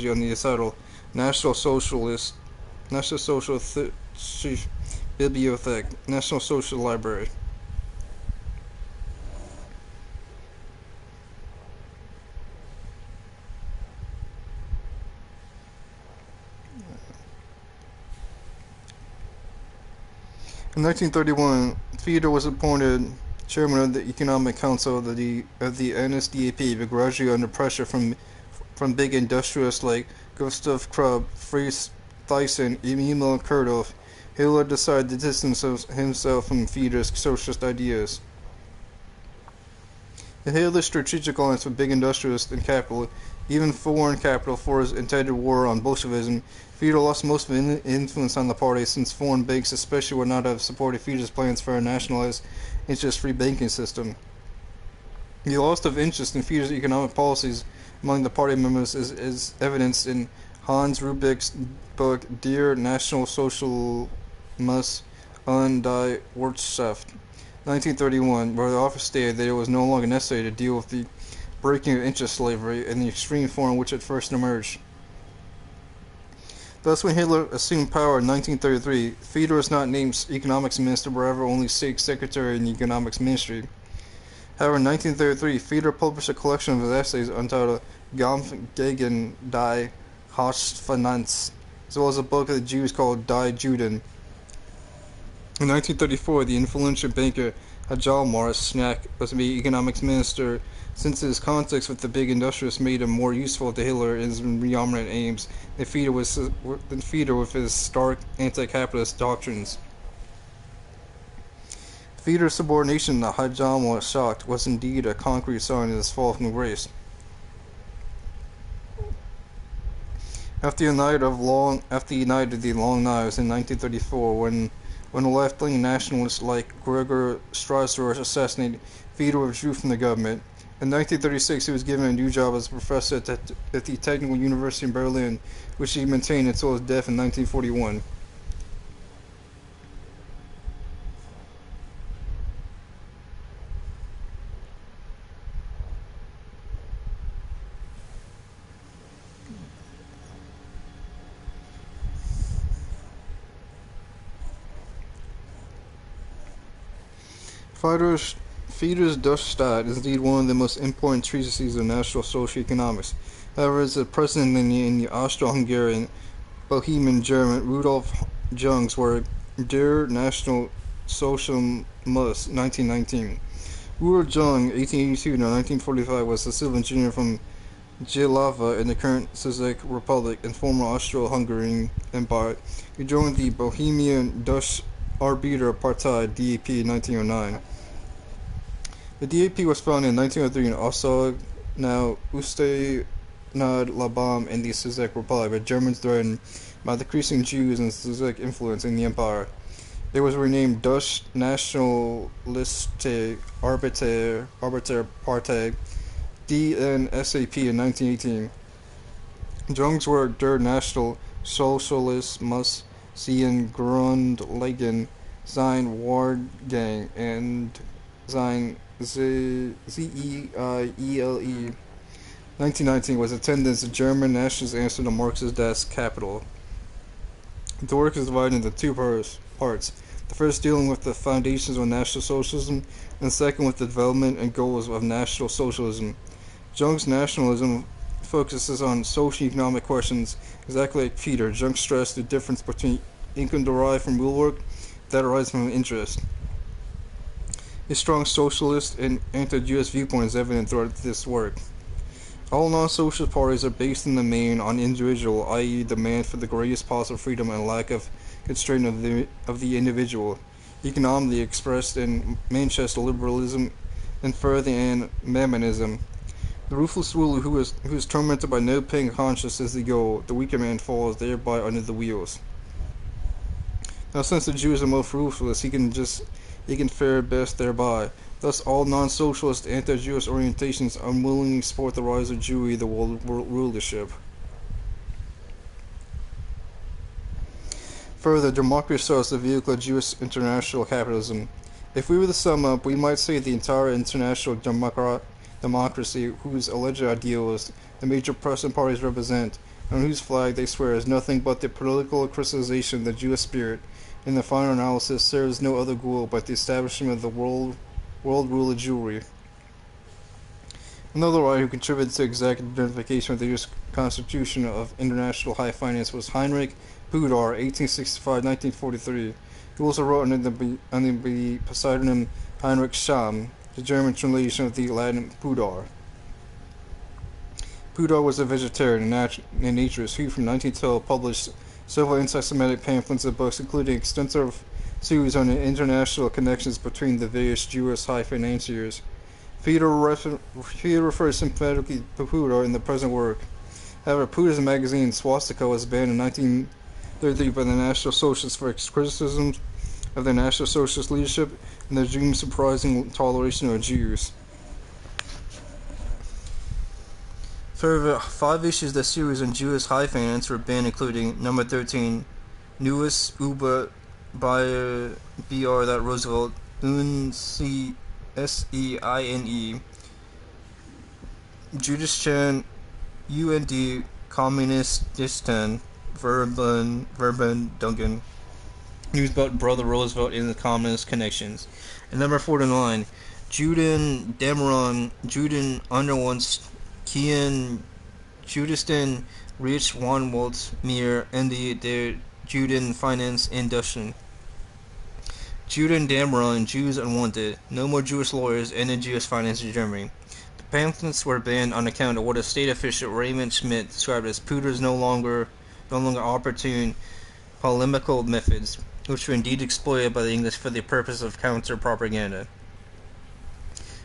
on the title National Socialist Bibliothek, National Social Library. In 1931, Feder was appointed chairman of the Economic Council of the NSDAP, but gradually under pressure from big industrialists like Gustav Krupp, Fritz Thyssen, Emil Kurdoff, Hitler decided to distance himself from Fiedler's socialist ideas. In Hitler's strategic alliance with big industrialists and capital, even foreign capital, for his intended war on Bolshevism, Fiedler lost most of his influence on the party, since foreign banks especially would not have supported Fiedler's plans for a nationalized, interest-free banking system. The loss of interest in Fiedler's economic policies among the party members is evidenced in Hans Rubbeck's book Der Nationalsozialismus und die Wirtschaft, 1931, where the author stated that it was no longer necessary to deal with the breaking of interest slavery in the extreme form in which it first emerged. Thus, when Hitler assumed power in 1933, Fiedler was not named economics minister, but rather only state secretary in the economics ministry. However, in 1933, Fiedler published a collection of his essays entitled Kampf gegen die Hausfinanz, as well as a book of the Jews called Die Juden. In 1934, the influential banker Hjalmar Schnack was made economics minister, since his contacts with the big industrialists made him more useful to Hitler in his predominant aims than Fiedler with his stark anti-capitalist doctrines. Fiedler's subordination to Hjalmar Schacht was indeed a concrete sign of his fall from grace. After the night of the Long Knives in 1934, when the left-wing nationalists like Gregor Strasser assassinated, Fiedler withdrew from the government. In 1936, he was given a new job as a professor at the Technical University in Berlin, which he maintained until his death in 1941. Fiedler's Deutsche Staat is indeed one of the most important treatises of National Social Economics. However, as the president in the Austro-Hungarian Bohemian German Rudolf Jung's work Der Nationalsozialismus 1919. Rudolf Jung, 1882 to 1945, was a civil engineer from Jihlava in the current Czech Republic and former Austro-Hungarian Empire. He joined the Bohemian Deutsche Arbeiterpartei (DAP) in 1909. The DAP was founded in 1903 in Osog, now Ústí nad Labem, in the Czech Republic, by Germans threatened by decreasing Jews and Czech influence in the empire. It was renamed Deutsche Nationalistische Arbeiterpartei (DNSAP) in 1918. Jung's work Der Nationalsozialismus, sein Grundlagen, sein Werdegang, and sein Zeiele 1919 was intended as a German nationalist answer to Marx's Das Kapital. The work is divided into two parts. The first dealing with the foundations of National Socialism, and the second with the development and goals of National Socialism. Jung's nationalism focuses on socio-economic questions, exactly like Peter. Jung stressed the difference between income derived from real work that arises from interest. His strong socialist and anti-Jewish viewpoint is evident throughout this work. All non-socialist parties are based in the main on individual, i.e. demand for the greatest possible freedom and lack of constraint of the individual, economically expressed in Manchester liberalism and further in Mammonism. The ruthless ruler who is tormented by no pain conscience is the goal. The weaker man falls thereby under the wheels. Now, since the Jew is the most ruthless, he can fare best thereby. Thus, all non-socialist, anti-Jewish orientations unwillingly support the rise of Jewry, the world rulership. Further, democracy serves the vehicle of Jewish international capitalism. If we were to sum up, we might say the entire international democracy, whose alleged ideals the major Protestant parties represent, and whose flag they swear is nothing but the political crystallization of the Jewish spirit, in the final analysis serves no other goal but the establishment of the world rule of Jewry. Another writer who contributed to exact identification of the Jewish constitution of international high finance was Heinrich Budar, 1865-1943, who also wrote under the pseudonym Heinrich Scham, the German translation of the Latin Pudor. Pudor was a vegetarian and naturist who, from 1912, published several anti-Semitic pamphlets and books, including extensive series on the international connections between the various Jewish high financiers. Theodore refers sympathetically to Pudor in the present work. However, Pudor's magazine Swastika was banned in 1933 by the National Socialists for its criticisms of the National Socialist leadership and the regime's surprising toleration of Jews. Further, 5 issues of the series on Jewish high finance were banned, including number 13, Neues über Bayer Roosevelt, Unseine, Jüdischen und Kommunistischen Verbindungen, news about Brother Roosevelt and the communist connections. And number 49, Juden Dämmerung, Juden Unterwunst, Kien Judisten Rich Wanwalt Mir and der Juden Finance Industry. Juden Dämmerung, Jews Unwanted, No More Jewish Lawyers, and the Jewish Finance in Germany. The pamphlets were banned on account of what a state official Raymond Schmidt described as Pudor's no longer opportune polemical methods, which were indeed exploited by the English for the purpose of counter-propaganda.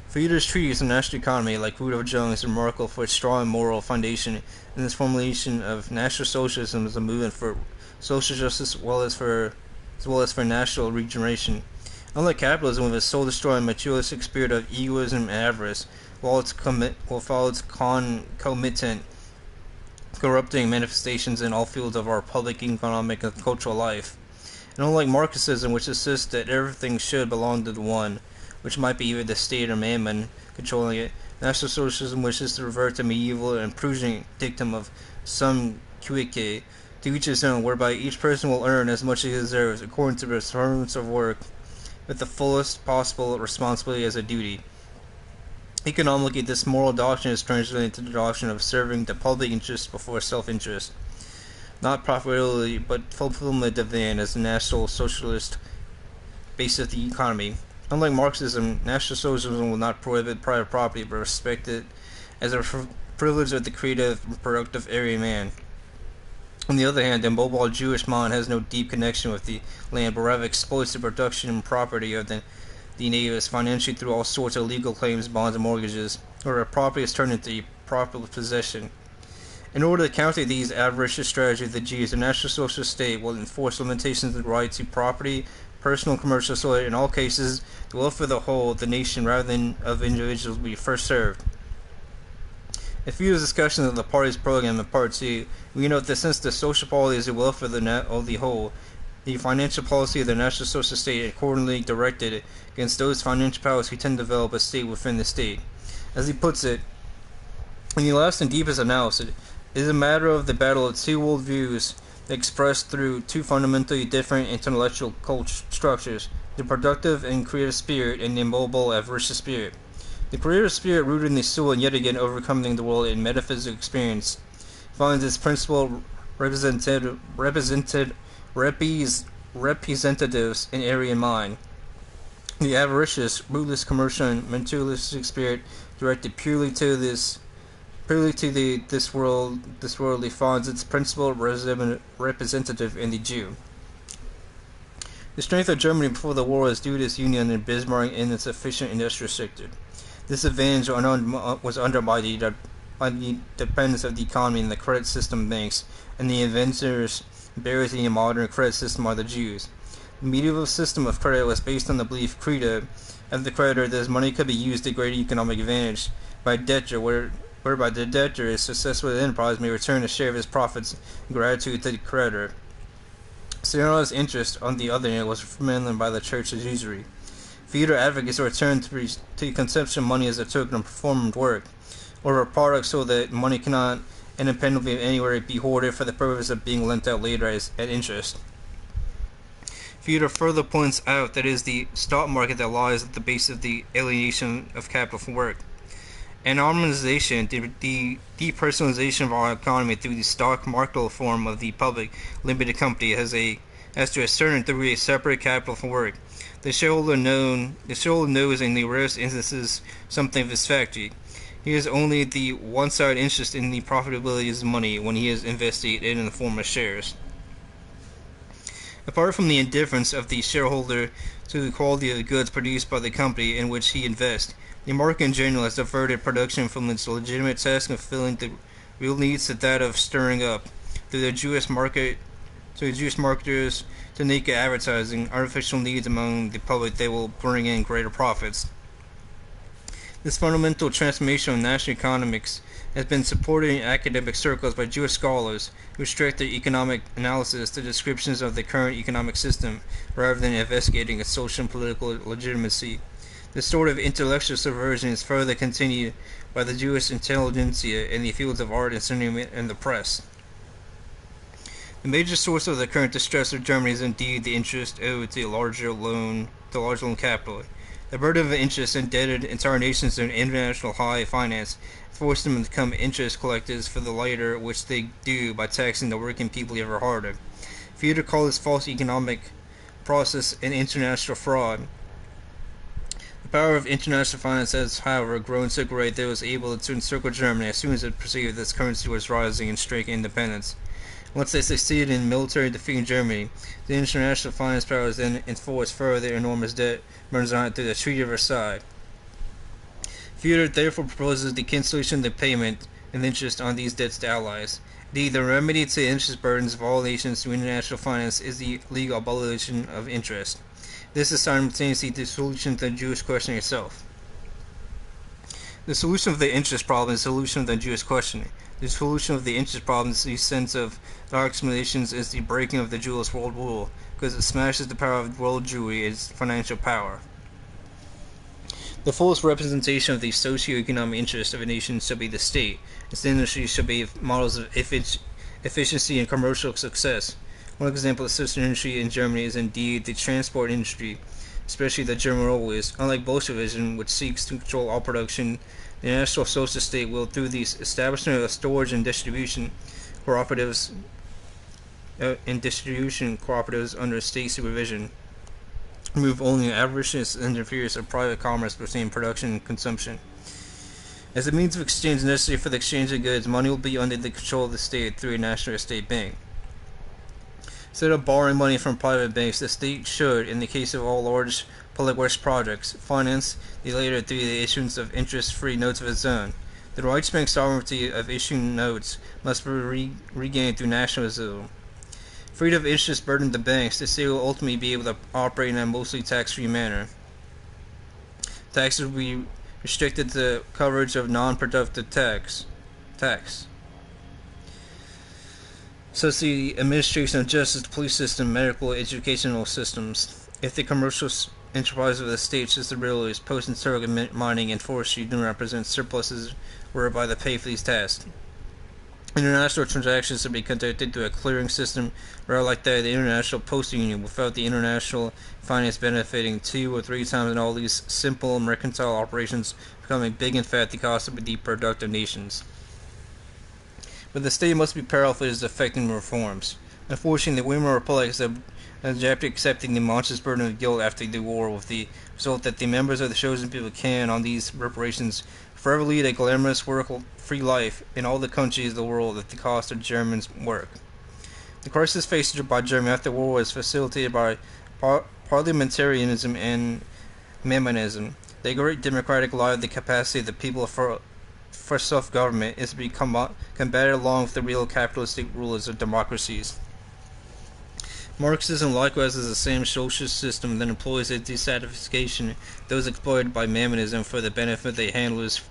Theodor's treatise on national economy, like Rudolph Jung, is remarkable for its strong moral foundation in its formulation of National Socialism as a movement for social justice as well as for national regeneration. Unlike capitalism, with its soul-destroying materialistic spirit of egoism and avarice, while its concomitant corrupting manifestations in all fields of our public, economic, and cultural life. And unlike Marxism, which insists that everything should belong to the one, which might be either the state or mammon controlling it, National Socialism wishes to revert to medieval and Prussian dictum of some quique, to each his own, whereby each person will earn as much as he deserves according to the performance of work, with the fullest possible responsibility as a duty. Economically, this moral doctrine is translated into the doctrine of serving the public interest before self-interest, not profitability, but fulfillment of the end as the National Socialist base of the economy. Unlike Marxism, National Socialism will not prohibit private property, but respect it as a privilege of the creative and productive Aryan man. On the other hand, the immobile Jewish mind has no deep connection with the land, but rather exploits the production and property of the natives financially through all sorts of legal claims, bonds, and mortgages, where property is turned into proper possession. In order to counter these avaricious strategies of the Jews, the National Socialist state will enforce limitations of the right to property, personal and commercial, so that in all cases, the welfare of the whole of the nation rather than of individuals will be first served. A few discussions of the party's program in Part 2, we note that since the social policy is the welfare of the whole, the financial policy of the National Socialist state accordingly directed against those financial powers who tend to develop a state within the state. As he puts it, in the last and deepest analysis, it is a matter of the battle of two worldviews expressed through two fundamentally different intellectual structures, the productive and creative spirit and the immobile avaricious spirit. The creative spirit, rooted in the soul and yet again overcoming the world in metaphysical experience, finds its principal representatives in Aryan mind. The avaricious, rootless, commercial, and materialistic spirit, directed purely to this worldly, finds its principal representative in the Jew. The strength of Germany before the war was due to its union and Bismarck in its efficient industrial sector. This advantage was undermined by the dependence of the economy and the credit system banks, and the inventors barriers in the modern credit system are the Jews. The medieval system of credit was based on the belief credo of the creditor that his money could be used to great economic advantage by a debtor, whereby the debtor is successful with the enterprise may return a share of his profits in gratitude to the creditor. Cyrano's interest, on the other hand, was forbidden by the Church's usury. Theodore advocates a return to consumption money as a token of performed work, or a product so that money cannot independently of anywhere be hoarded for the purpose of being lent out later at interest. Theodore further points out that it is the stock market that lies at the base of the alienation of capital from work. Anonymization, the depersonalization of our economy through the stock market form of the public limited company has to a certain degree separate capital from work. The shareholder knows in the rarest instances something of his factory. He has only the one-sided interest in the profitability of his money when he is invested in the form of shares. Apart from the indifference of the shareholder to the quality of the goods produced by the company in which he invests, the market in general has diverted production from its legitimate task of filling the real needs to that of stirring up, through the Jewish marketers to naked advertising, artificial needs among the public that will bring in greater profits. This fundamental transformation of national economics has been supported in academic circles by Jewish scholars who restrict their economic analysis to descriptions of the current economic system rather than investigating its social and political legitimacy. This sort of intellectual subversion is further continued by the Jewish intelligentsia in the fields of art and cinema and the press. The major source of the current distress of Germany is indeed the interest owed to large loan capital. The burden of interest indebted entire nations to international high finance forced them to become interest collectors for the lighter which they do by taxing the working people ever harder. For you to call this false economic process an international fraud. The power of international finance has, however, grown so great that it was able to encircle Germany as soon as it perceived that its currency was rising in striking independence. Once they succeeded in military defeating Germany, the international finance powers then enforced further enormous debt burdens on it through the Treaty of Versailles. Führer therefore proposes the cancellation of the payment and interest on these debts to allies. Indeed, the remedy to the interest burdens of all nations to international finance is the legal abolition of interest. This is simultaneously the solution to the Jewish question itself. The solution of the interest problem is the solution of the Jewish question. The solution of the interest problem is the sense of our explanations is the breaking of the Jewish world rule, because it smashes the power of world Jewry its financial power. The fullest representation of the socio-economic interest of a nation shall be the state. Its industry shall be models of efficiency and commercial success. One example of such an industry in Germany is indeed the transport industry, especially the German railways. Unlike Bolshevism, which seeks to control all production, the National Socialist State will, through the establishment of storage and distribution cooperatives under state supervision, remove only the avaricious interference of private commerce between production and consumption. As a means of exchange necessary for the exchange of goods, money will be under the control of the state through a national state bank. Instead of borrowing money from private banks, the state should, in the case of all large public works projects, finance the latter through the issuance of interest-free notes of its own. The Reichsbank sovereignty of issuing notes must be regained through nationalism. Freedom of interest burdened the banks. The state will ultimately be able to operate in a mostly tax-free manner. Taxes will be restricted to coverage of non-productive tax. Such as the administration of justice, the police system, medical, educational systems. If the commercial enterprise of the state, such as the railways, post and surrogate mining, and forestry do not represent surpluses whereby they pay for these tasks. International transactions should be conducted through a clearing system rather like that of the International Postal Union, without the international finance benefiting 2 or 3 times in all these simple mercantile operations becoming big and fat at the cost of the productive nations. But the state must be powerful as effecting reforms. Unfortunately, the Weimar Republic has adapted accepting the monstrous burden of guilt after the war, with the result that the members of the chosen people can, on these reparations, forever lead a glamorous, work-free life in all the countries of the world at the cost of Germans' work. The crisis faced by Germany after the war was facilitated by parliamentarism and Mammonism. The great democratic lie of the capacity of the people for self-government is to be combated along with the real capitalistic rulers of democracies. Marxism likewise is the same social system that employs a dissatisfaction those exploited by Mammonism for the benefit of the handlers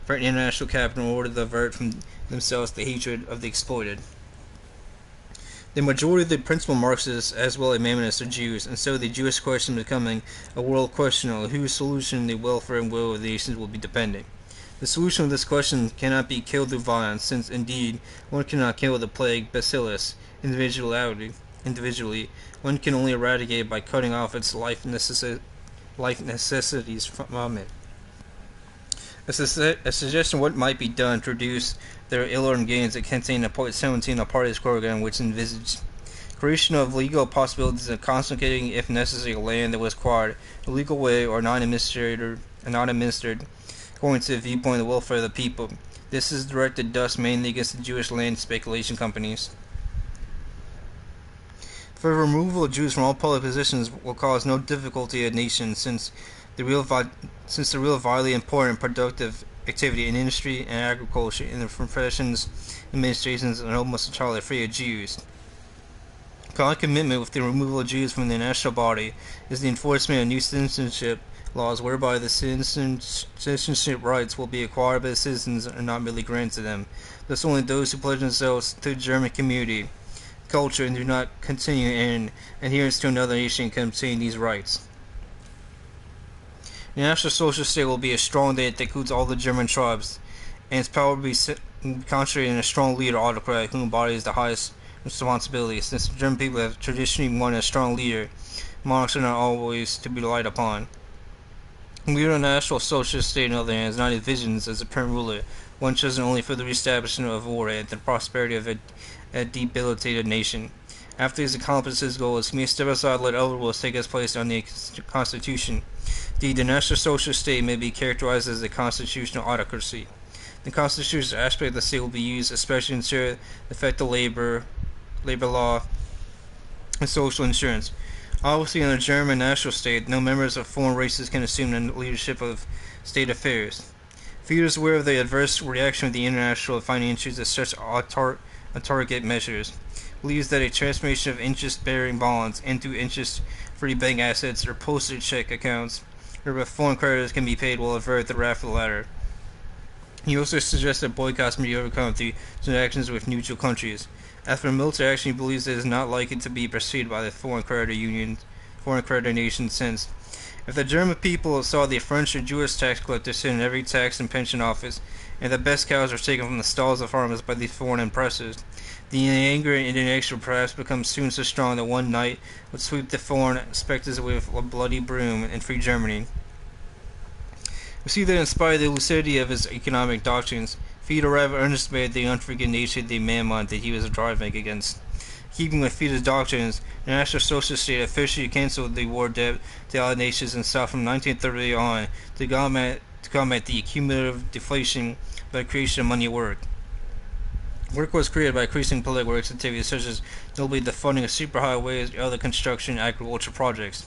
for international capital in order to avert from themselves the hatred of the exploited. The majority of the principal Marxists as well as Mammonists are Jews, and so the Jewish question becoming a world question on whose solution the welfare and will of the nations will be dependent. The solution of this question cannot be killed through violence, since indeed one cannot kill the plague bacillus individually. One can only eradicate it by cutting off its life necessities from it. A suggestion of what might be done to reduce their ill-earned gains that contain a point 17 of Party's program, which envisaged Creation of legal possibilities and confiscating, if necessary, land that was acquired in a legal way or not administered according to the viewpoint of the welfare of the people. This is directed thus mainly against the Jewish land speculation companies. For removal of Jews from all public positions will cause no difficulty in a nation, since the real vitally important productive activity in industry and agriculture in the professions administrations are almost entirely free of Jews. Concomitant with the removal of Jews from the national body is the enforcement of new citizenship laws, whereby the citizenship rights will be acquired by the citizens and not merely granted to them. Thus, only those who pledge themselves to the German community culture and do not continue in adherence to another nation can obtain these rights. The National Socialist State will be a strong state that includes all the German tribes, and its power will be concentrated in a strong leader, autocrat, who embodies the highest responsibility. Since the German people have traditionally wanted a strong leader, monarchs are not always to be relied upon. The leader of the National Socialist State, on the other hand, is not envisioned as a permanent ruler, one chosen only for the reestablishment of war and the prosperity of a debilitated nation. After he's accomplished his goals, he may step aside and let other rules take its place on the Constitution. Indeed, the National Socialist State may be characterized as a constitutional autocracy. The constitutional aspect of the state will be used especially to ensure the effect of labor law, and social insurance. Obviously, in the German national state, no members of foreign races can assume the leadership of state affairs. Few is aware of the adverse reaction of the international financiers to such autarkic measures. Believes that a transformation of interest-bearing bonds into interest-free bank assets or postage check accounts, whereby foreign creditors can be paid, will avert the wrath of the latter. He also suggests that boycotts may be overcome through transactions with neutral countries. After military action, he believes it is not likely to be pursued by the foreign creditor nations, since if the German people saw the French or Jewish tax collectors sit in every tax and pension office, and the best cows are taken from the stalls of farmers by these foreign oppressors, the anger and indignation would perhaps become soon so strong that one night would sweep the foreign specters with a bloody broom and free Germany. We see that in spite of the lucidity of his economic doctrines, Fiedler rather underestimated the unforgiving nature of the mammoth that he was driving against. Keeping with Fiedler's doctrines, the National Socialist State officially canceled the war debt to allied nations and sought from 1930 on to combat the cumulative deflation by the creation of money work. Work was created by increasing political works activities such as notably the funding of superhighways and other construction and agriculture projects.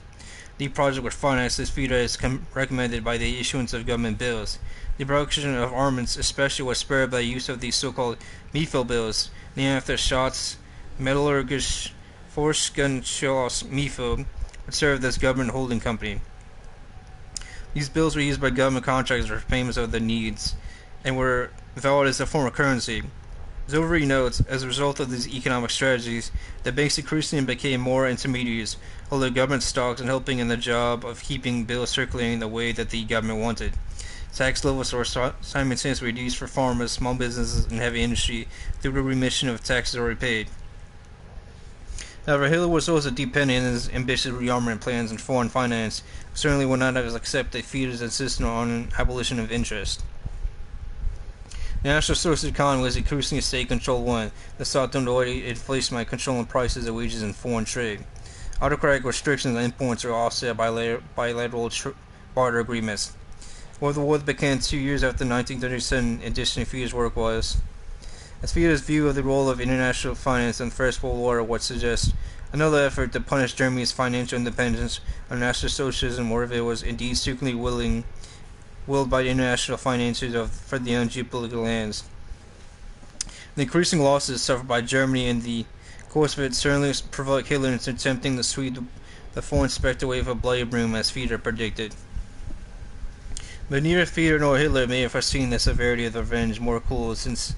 The project was financed as Fiedler is recommended by the issuance of government bills. The production of armaments especially was spurred by the use of the so-called Mifel bills, named after Scott's Metallurgische Forschungsschloss Mifel, which served as government holding company. These bills were used by government contractors for payments of their needs, and were valid as a form of currency. As Overy notes, as a result of these economic strategies, the banks increasingly became more intermediaries, holding government stocks and helping in the job of keeping bills circulating the way that the government wanted. Tax levels were simultaneously reduced for farmers, small businesses, and heavy industry through the remission of taxes already paid. However, Hitler was also dependent on his ambitious rearmament plans and foreign finance, certainly would not have accepted Fiedler's insistence on abolition of interest. The National Socialist economy was increasingly a state-controlled one that sought to avoid inflation by controlling prices of wages and foreign trade. Autocratic restrictions on imports were offset by bilateral barter agreements. War the war that began 2 years after the 1937 edition of Fiedler's work was. As Fiedler's view of the role of international finance in the First World War would suggest, another effort to punish Germany's financial independence on National Socialism, wherever it was indeed secretly willed by the international financiers for the own geopolitical lands. The increasing losses suffered by Germany in the course of it certainly provoked Hitler into attempting to sweep the foreign spectre wave of bloody broom, as Fiedler predicted. But neither Fiedler nor Hitler may have foreseen the severity of the revenge more cruel since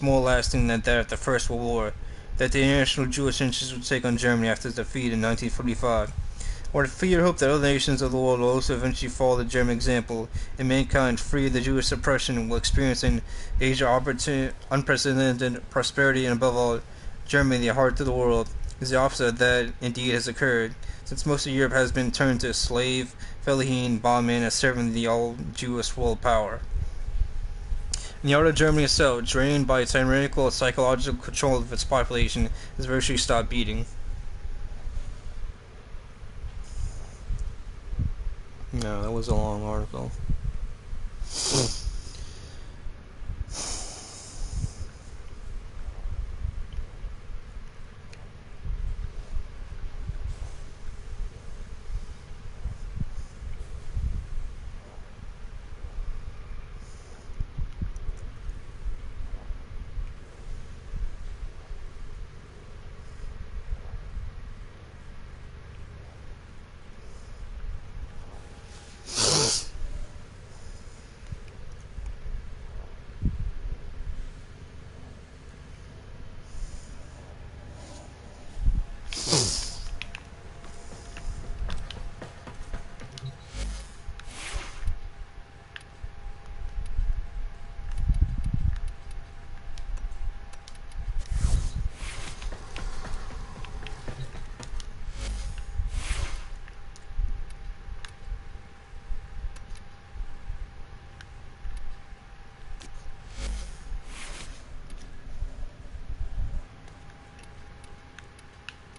more lasting than that of the First World War, that the international Jewish interests would take on Germany after its defeat in 1945. Or Fiedler hoped that other nations of the world will also eventually follow the German example, and mankind, free of the Jewish oppression, will experience in Asia unprecedented prosperity, and above all, Germany, the heart of the world, is the opposite of that indeed has occurred, since most of Europe has been turned to slave, fellahin, bondman, as serving the all-Jewish world power. In the art of Germany itself, drained by tyrannical psychological control of its population, has virtually stopped beating. No, that was a long article.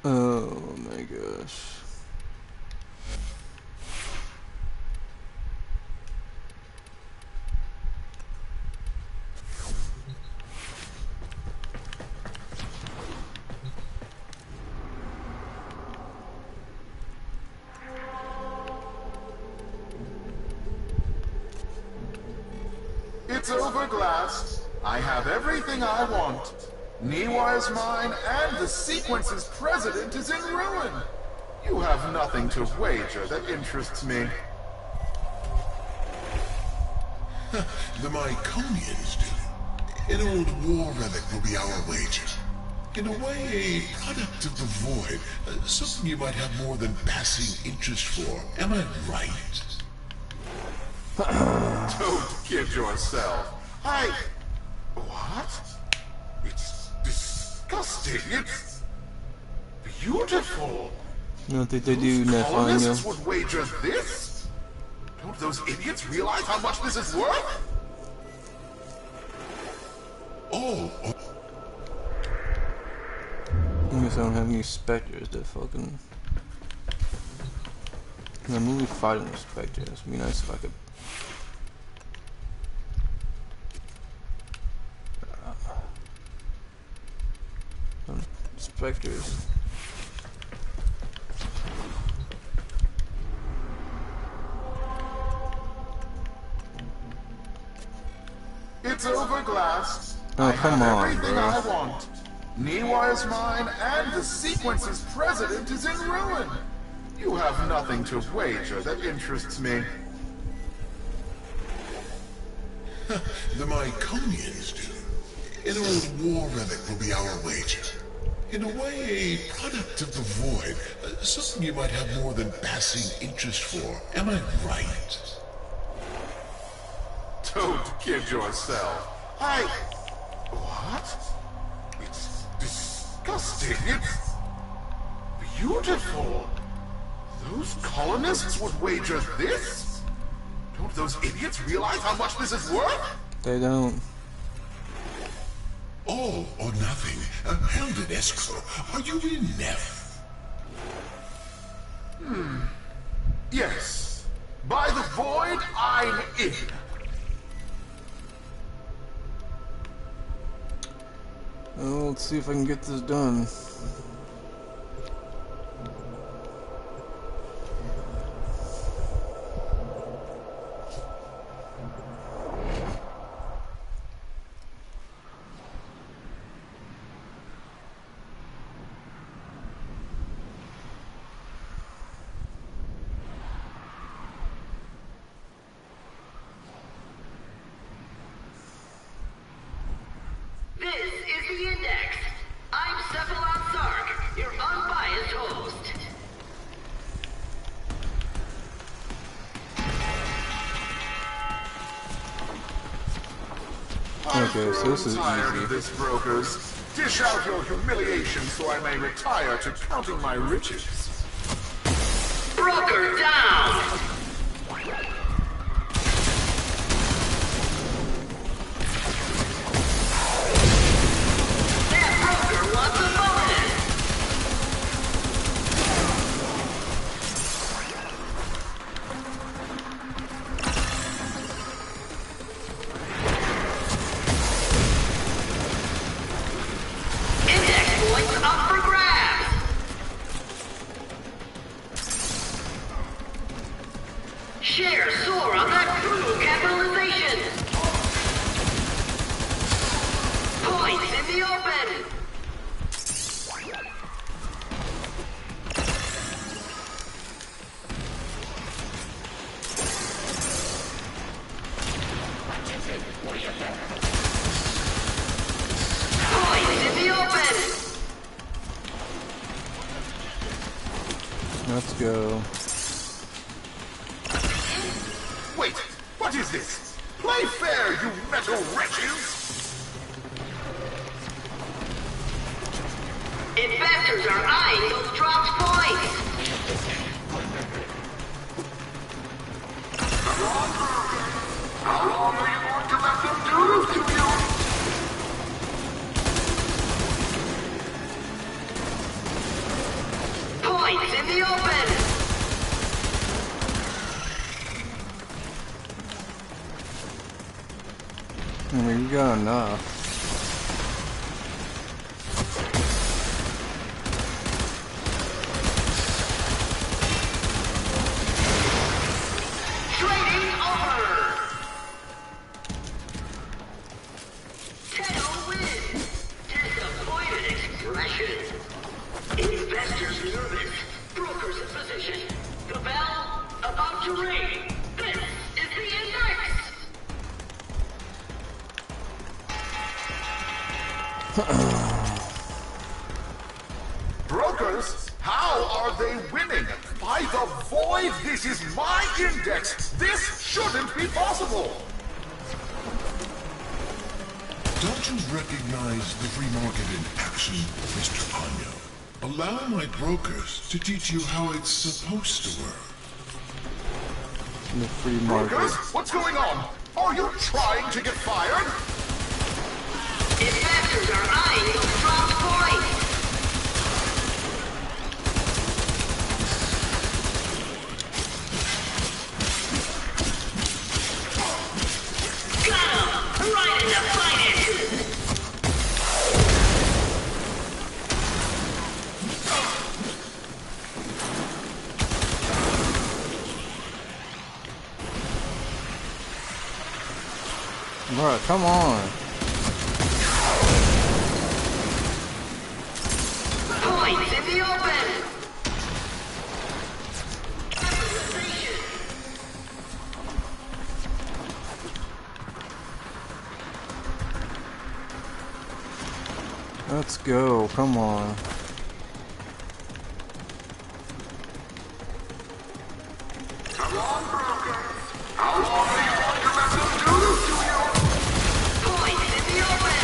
Oh my gosh. It's over, Glass. I have everything I want. Niwa is mine, and the sequence's president is in ruin. You have nothing to wager that interests me. The Myconians do. An old war relic will be our wager. In a way, a product of the void. Something you might have more than passing interest for. Am I right? Don't kid yourself. What? It's disgusting. It's beautiful. I don't think they do, Colonists would wager this? Don't those idiots realize how much this is worth? Oh. I guess I don't have any specters that fucking... I'm really fighting with specters. It'd be nice if I could... Specters. It's over, Glass. Oh, come on, everything bro. I want. Niwa is mine, and the sequence's president is in ruin. You have nothing to wager that interests me. The Myconians do. An old war relic will be our wager. In a way, a product of the void. Something you might have more than passing interest for. Am I right? Don't kid yourself. What? It's disgusting. It's beautiful. Those colonists would wager this? Don't those idiots realize how much this is worth? They don't. All or nothing. Held in escrow. Are you in, Neff? Yes. By the void, I'm in. Well, let's see if I can get this done. This is the Index. I'm Cephalon Sark, your unbiased host. Okay, so this is tired easy. of this, brokers. Dish out your humiliation so I may retire to counting my riches. Broker down! That broker wants a bonus! the open! Points in the open! Let's go. Wait, what is this? Play fair, you metal wretches! Investors are eyeing those dropped points! How long are you going to let them do this to you? Points in the open! I mean, you got enough. Trading over! Tenno wins! Disappointed expression. Investors nervous. Brokers in position. The bell about to ring. This is the index! Brokers? How are they winning? By the void, this is my index! This shouldn't be possible! Don't you recognize the free market in action, Mr. Ponyo? Allow my brokers to teach you how it's supposed to work. The free market. Brokers? What's going on? Are you trying to get fired? Investors are eyeing those dropped points! Got him! Right in the finances! Bruh, come on. Points in the open! Let's go, come on. Come on, brokers! How long are you going to let them do this to you? Points in the open!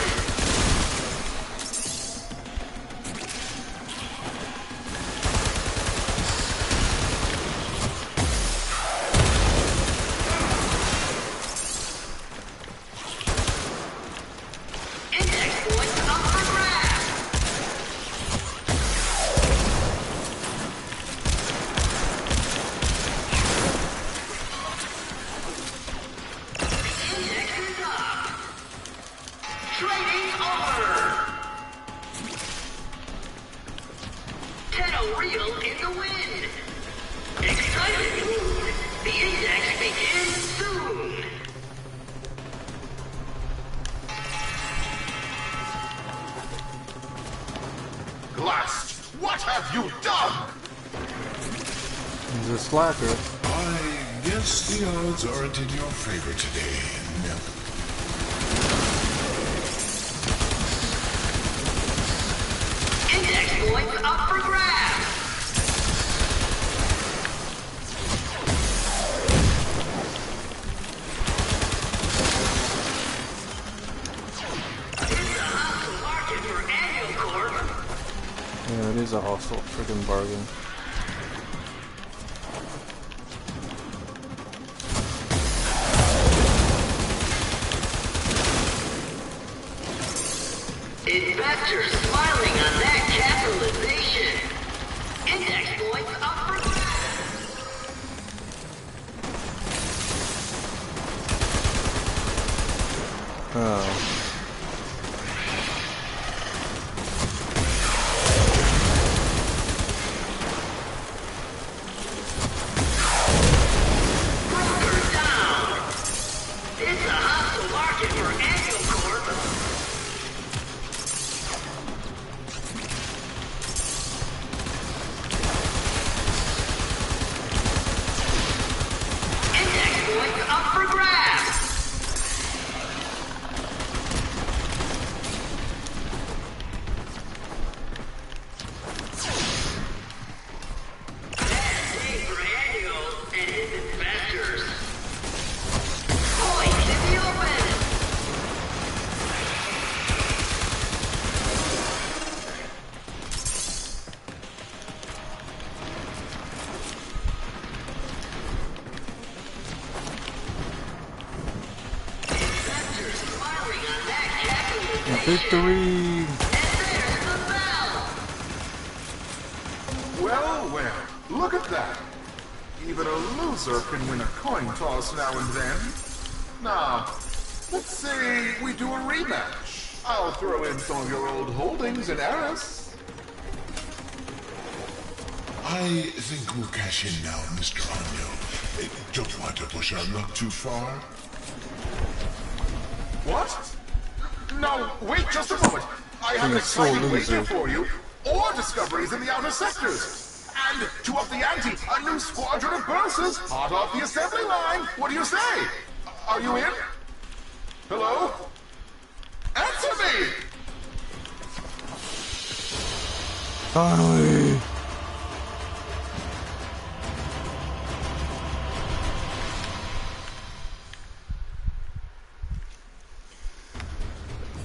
Index points up for grabs! Index is up! Trading over! Tenno reel in the wind! Exciting mood! The index begins soon! Blast! What have you done? He's a slacker. I guess the odds aren't in your favor today, Nell. Index points up for grabs! It's a hostile market for Annual Corp. Yeah, it is a hostile freaking bargain. Investors smiling on that capitalization. Index points up for grabs. Oh. Brokers down. It's a hostile market for Annual Corp. Victory! Well, well, look at that. Even a loser can win a coin toss now and then. Now, let's say we do a rematch. I'll throw in some of your old holdings in Eris. I think we'll cash in now, Mr. Anyo. Don't want to push our luck too far. What? No, wait just a moment. I have an exciting wager for you. Ore discoveries in the outer sectors. And to up the ante, a new squadron of bursars hot off the assembly line. What do you say? Are you in? Hello? Answer me! Finally!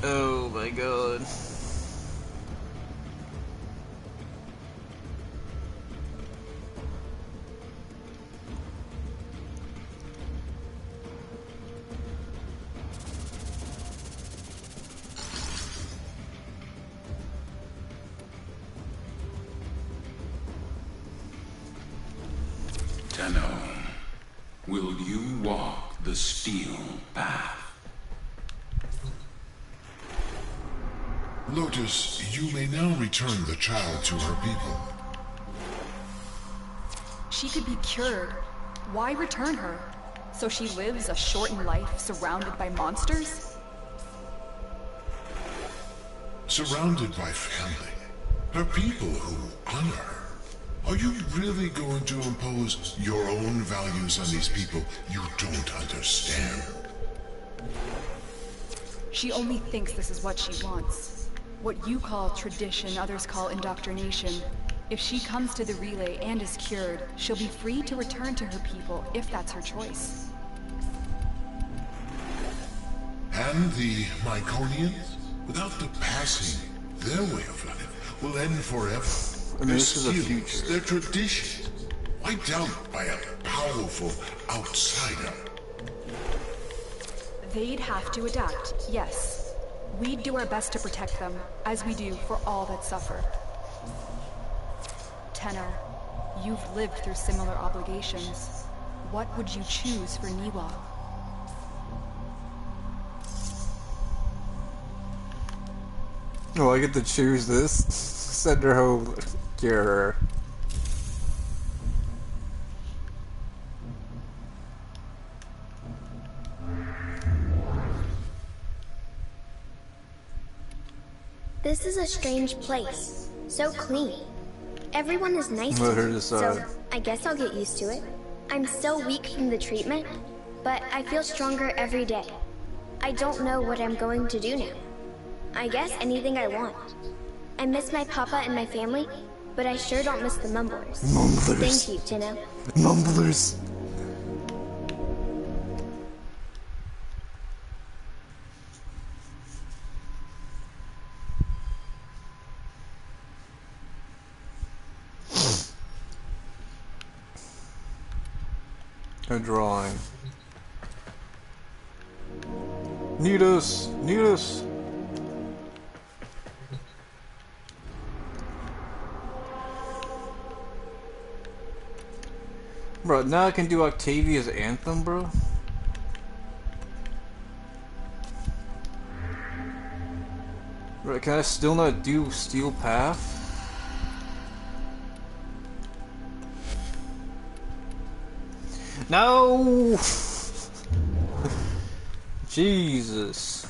Oh my god. Tenno, will you walk the steel path? Lotus, you may now return the child to her people. She could be cured. Why return her? So she lives a shortened life surrounded by monsters? Surrounded by family. Her people who honor her. Are you really going to impose your own values on these people you don't understand? She only thinks this is what she wants. What you call tradition, others call indoctrination. If she comes to the relay and is cured, she'll be free to return to her people if that's her choice. And the Myconians, without the passing, their way of life will end forever. Their skills, their traditions, wiped out by a powerful outsider. They'd have to adapt, yes. We'd do our best to protect them, as we do for all that suffer. Tenno, you've lived through similar obligations. What would you choose for Niwa? Oh, I get to choose this? Send her home. Cure her. This is a strange place. So clean. Everyone is nice to me, so I guess I'll get used to it. I'm still weak from the treatment, but I feel stronger every day. I don't know what I'm going to do now. I guess anything I want. I miss my papa and my family, but I sure don't miss the mumblers. Thank you, Tenno. Mumblers. A drawing. Need us! Need us! Bro, now I can do Octavia's anthem, bro? Bro, can I still not do Steel Path? No! Jesus.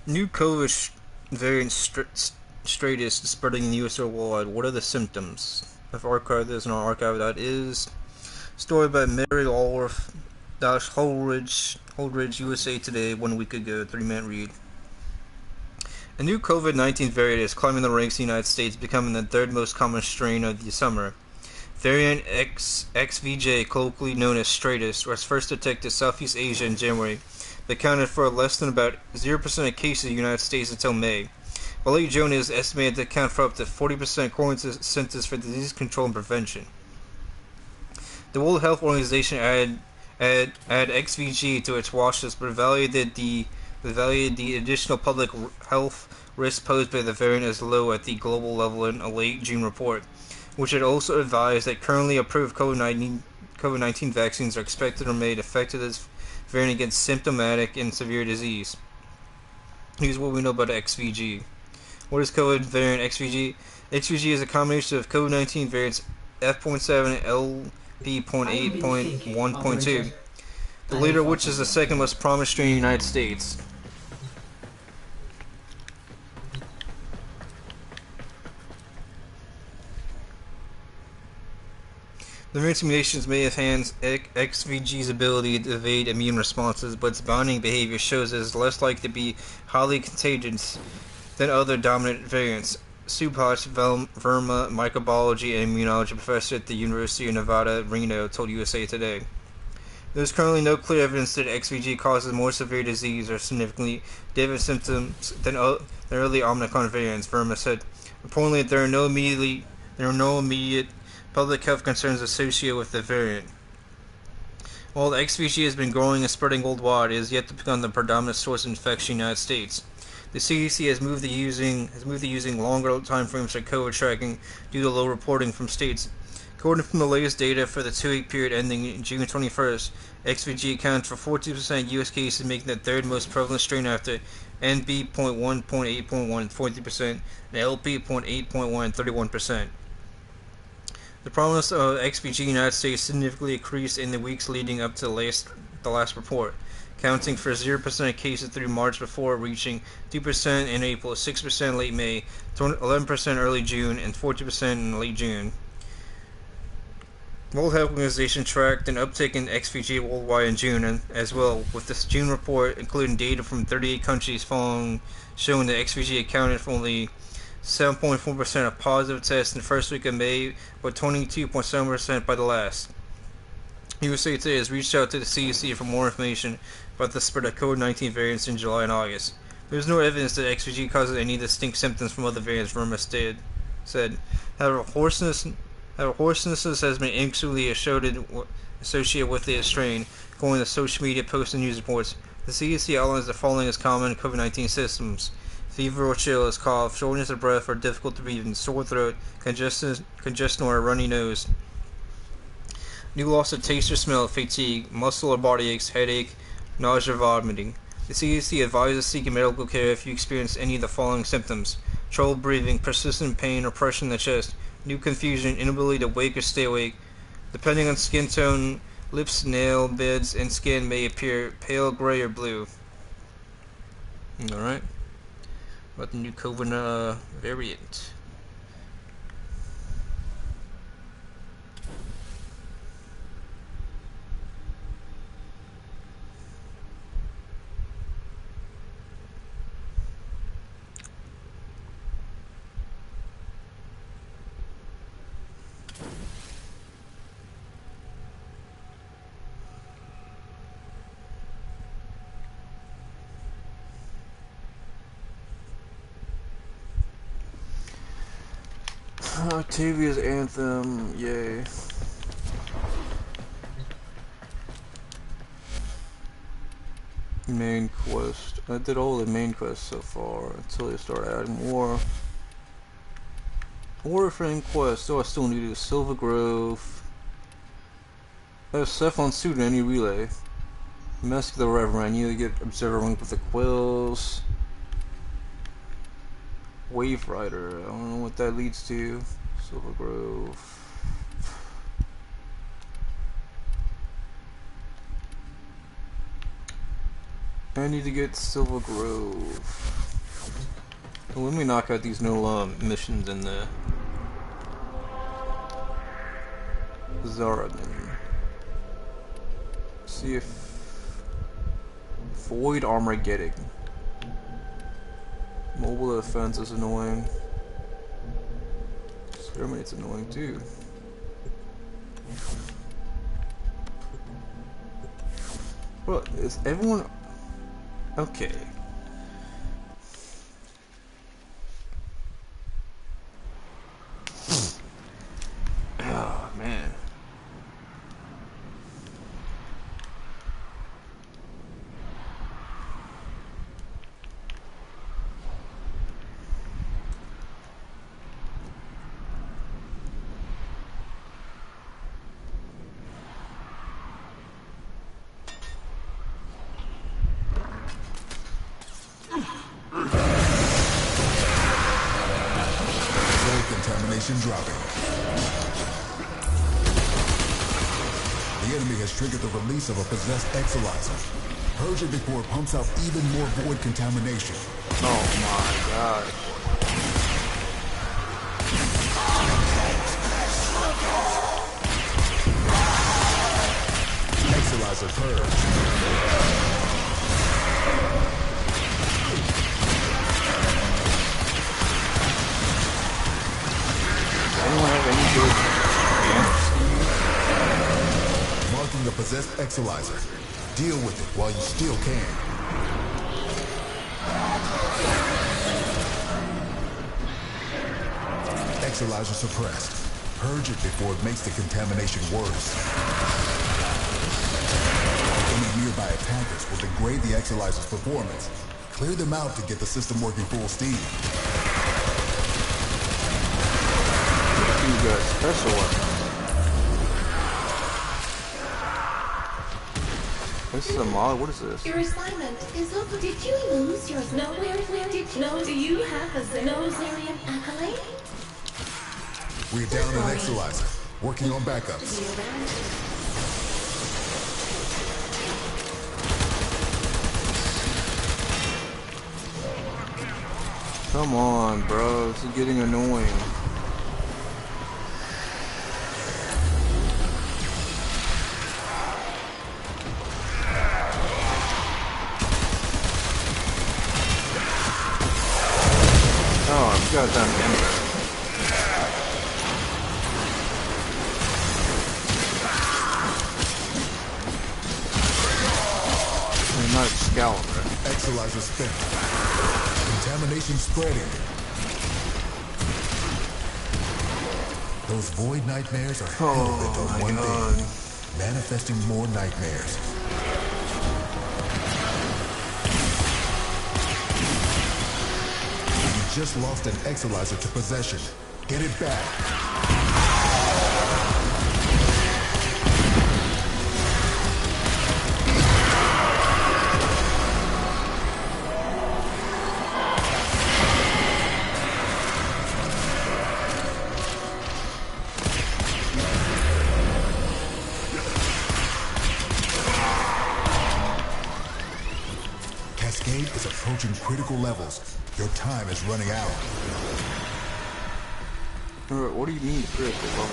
New COVID variant straightest spreading in the US worldwide. What are the symptoms? I've archived this in our archive that is. Story by Mary Allworth Holdridge, USA Today, 1 week ago, 3-minute read. A new COVID-19 variant is climbing the ranks in the United States, becoming the third most common strain of the summer. Variant XVJ, colloquially known as Stratus, was first detected in Southeast Asia in January, but accounted for less than about 0% of cases in the United States until May. By late June, it is estimated to account for up to 40% quarantine Centers for Disease Control and Prevention. The World Health Organization added XVG to its watch list, but evaluated the additional public health risk posed by the variant as low at the global level in a late June report, which had also advised that currently approved COVID-19 vaccines are expected to remain effective as variant against symptomatic and severe disease. Here's what we know about XVG. What is COVID variant XVG? XVG is a combination of COVID-19 variants F.7 and LB.8.1.2, the later of which is the second most prominent strain in the United States. The variant's mutations may enhance XVG's ability to evade immune responses, but its binding behavior shows it is less likely to be highly contagious than other dominant variants. Subhash Verma, microbiology and immunology professor at the University of Nevada, Reno, told USA Today. There is currently no clear evidence that XVG causes more severe disease or significantly different symptoms than early Omicron variants, Verma said. Importantly, there are no immediate public health concerns associated with the variant. While the XVG has been growing and spreading worldwide, it has yet to become the predominant source of infection in the United States. The CDC has moved to using longer time frames for COVID tracking due to low reporting from states. According to the latest data for the 2-week period ending June 21st, XVG accounted for 14% of U.S. cases, making the third most prevalent strain after NB.1.8.1 40%, and LP.8.1 31%. The prominence of XVG in the United States significantly increased in the weeks leading up to the last report, counting for 0% of cases through March before reaching 2% in April, 6% late May, 11% early June, and 40% in late June. The World Health Organization tracked an uptick in XVG worldwide in June as well, with this June report including data from 38 countries showing that XVG accounted for only 7.4% of positive tests in the first week of May, but 22.7% by the last. USA Today has reached out to the CDC for more information about the spread of COVID-19 variants in July and August. There is no evidence that XVG causes any distinct symptoms from other variants, Verma said. However, hoarseness has been increasingly associated with the strain, according to social media posts and news reports. The CDC outlines the following as common COVID-19 symptoms: fever or chills, cough, shortness of breath or difficult to breathe, sore throat, congestion or a runny nose, new loss of taste or smell, fatigue, muscle or body aches, headache, nausea, vomiting. The CDC advises seeking medical care if you experience any of the following symptoms: trouble breathing, persistent pain or pressure in the chest, new confusion, inability to wake or stay awake. Depending on skin tone, lips, nail beds, and skin may appear pale, gray, or blue. Alright. About the new COVID variant. Octavia's Anthem, yay. Main quest. I did all the main quests so far until they start adding more. Warframe quest. Oh, I still need to do Silver Grove. I have Cephalon suit in any relay. Mask of the Reverend. I need to get Observer Link with the Quills. Wave Rider. I don't know what that leads to. Silver Grove. I need to get Silver Grove. Well, let me knock out these no missions in the Zaraman. See if Void Armageddon. Mobile defense is annoying. Exterminate's annoying too. Well, is everyone okay? Oh man. Contamination dropping. The enemy has triggered the release of a possessed exolyzer. Purge it before it pumps out even more void contamination. Oh my god. Exolyzer purge. Anyone have any good answers? Marking the possessed exolyzer. Deal with it while you still can. Exolyzer suppressed. Purge it before it makes the contamination worse. Any nearby attackers will degrade the exolyzer's performance. Clear them out to get the system working full steam. You got special weapon. This is a mod. What is this? Your assignment is over. Did you lose your nowhere? Where did you know? Do you have a Xenozarian accolade? We're down an exolyzer. Working on backups. Come on, bro. This is getting annoying. Oh, you got that member. Not Excalibur. Exolyzer spent. Contamination spreading. Those void nightmares are hell-bent on one thing. Manifesting more nightmares. You just lost an exolyzer to possession. Get it back. Is approaching critical levels. Your time is running out. What do you mean critical levels?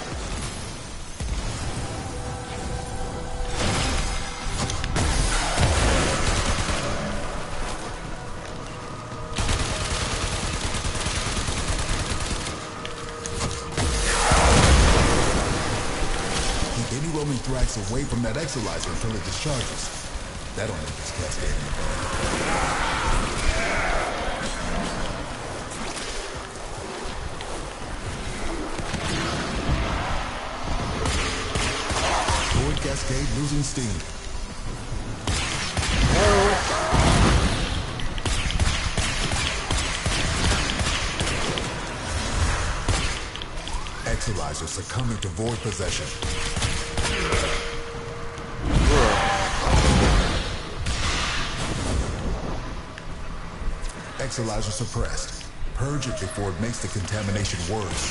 Keep any roaming thrax away from that exolyzer until it discharges. That'll make this cascade. Void cascade losing steam. Exolyzer succumbing to void possession. Exolyzer suppressed. Purge it before it makes the contamination worse.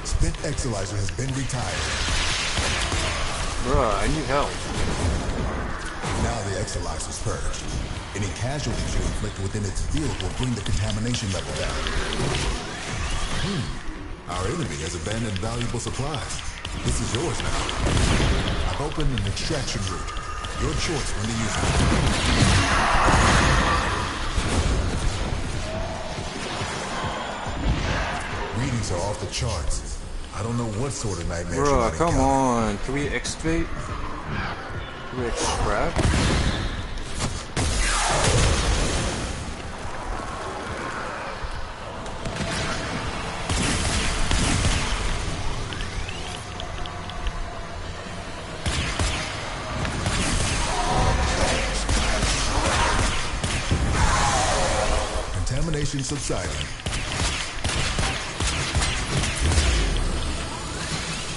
Spent exolyzer has been retired. Bruh, I need help. Now the exolyzer's purged. Any casualties you inflict within its field will bring the contamination level down. Our enemy has abandoned valuable supplies. This is yours now. I've opened an extraction route. Your choice when to use it. these are off the charts. I don't know what sort of nightmare. Bruh, come on. Can we excavate? Can we extract? Contamination subsiding.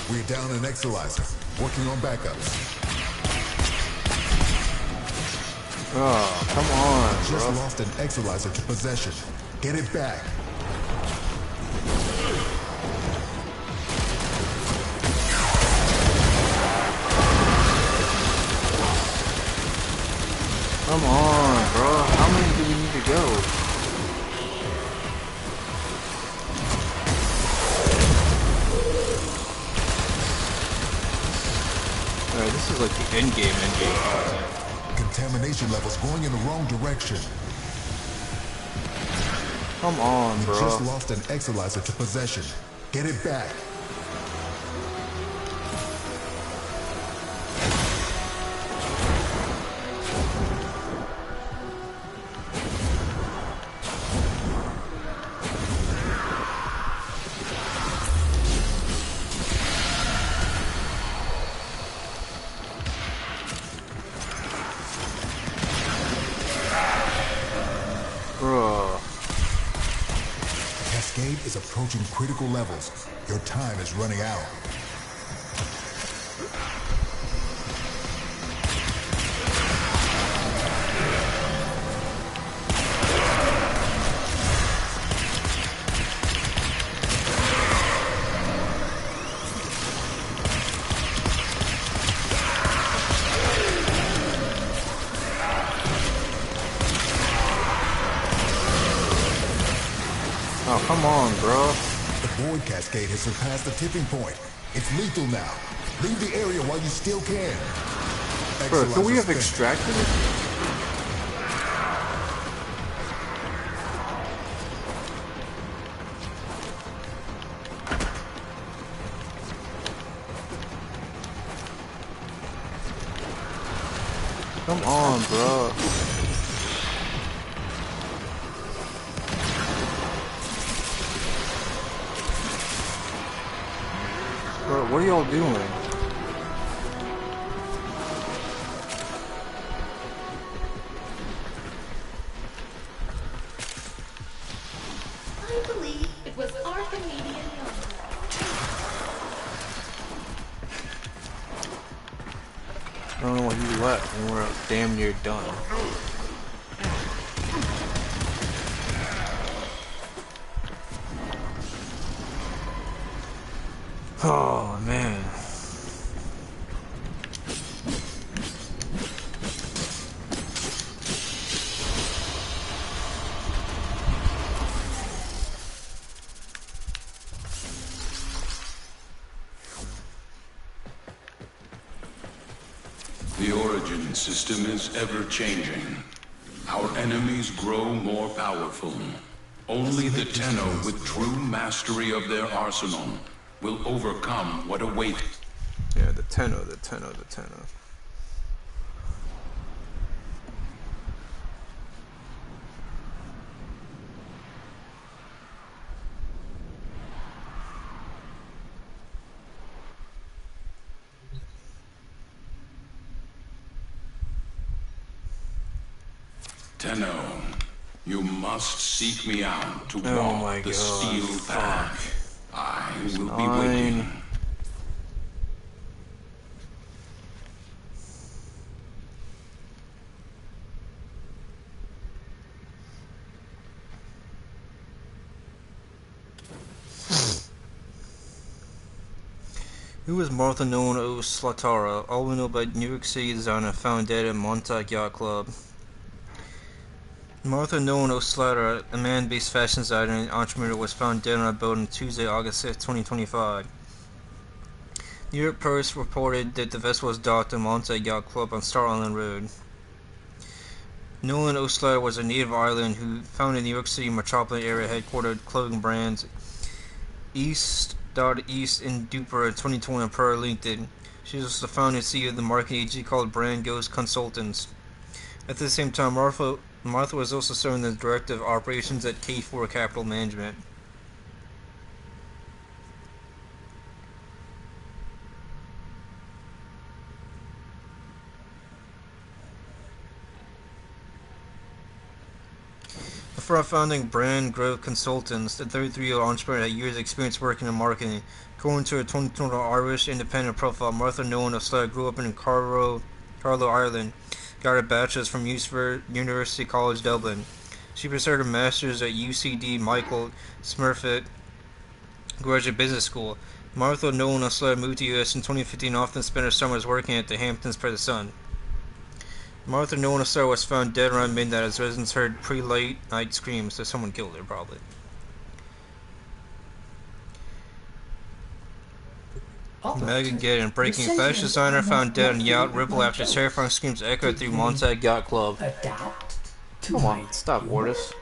We're down an exolyzer. Working on backups. Oh, come on, bro. Just lost an exolyzer to possession. Get it back. Come on, bro. How many do we need to go? Alright, this is like the end game content. Contamination levels going in the wrong direction. Come on, bro. We just lost an exolyzer to possession. Get it back. Is approaching critical levels. Your time is running out. Oh, come on, bro. The void cascade has surpassed the tipping point. It's lethal now. Leave the area while you still can. Bro, could we have extracted it? Come on, bro. Bro, what are y'all doing? I believe it was Archimedean yonder. I don't know what he left, and we're damn near done. Oh, man. The origin system is ever changing. Our enemies grow more powerful. Only the Tenno with true mastery of their arsenal will overcome what awaits. Yeah, the Tenno, the Tenno, the Tenno. Tenno, you must seek me out to walk the steel path. I will be waiting. Who is Martha known as Slatara? All we know about New York City designer found dead at Montauk Yacht Club. Martha known as Slatter, a man-based fashion designer and entrepreneur, was found dead on a boat on Tuesday, August 5th, 2025. New York Post reported that the vessel was docked at Montauk Yacht Club on Star Island Road. Nolan O'Slater was a native Ireland who founded the New York City metropolitan area headquartered clothing brands East in Duper in 2020 per LinkedIn. She was the founder and CEO of the marketing agency called Brand Ghost Consultants. At the same time, Martha was also serving as director of operations at K4 Capital Management. Before founding Brand Growth Consultants, the 33-year-old entrepreneur had years of experience working in marketing. According to her 2020 Irish Independent profile, Martha Nolan of Slayer grew up in Carlow, Ireland, got her bachelor's from University College Dublin. She pursued her master's at UCD Michael Smurfit Graduate Business School. Martha Nolan of Slayer moved to the U.S. in 2015 and often spent her summers working at the Hamptons for the Sun. Martha Nolan of Slayer was found dead around midnight as residents heard pre-late night screams, so someone killed her probably. Megan Gideon, breaking fashion designer found dead in yacht Ripple after terrifying screams echoed through Montague Yacht Club. Come on, stop, Wardus.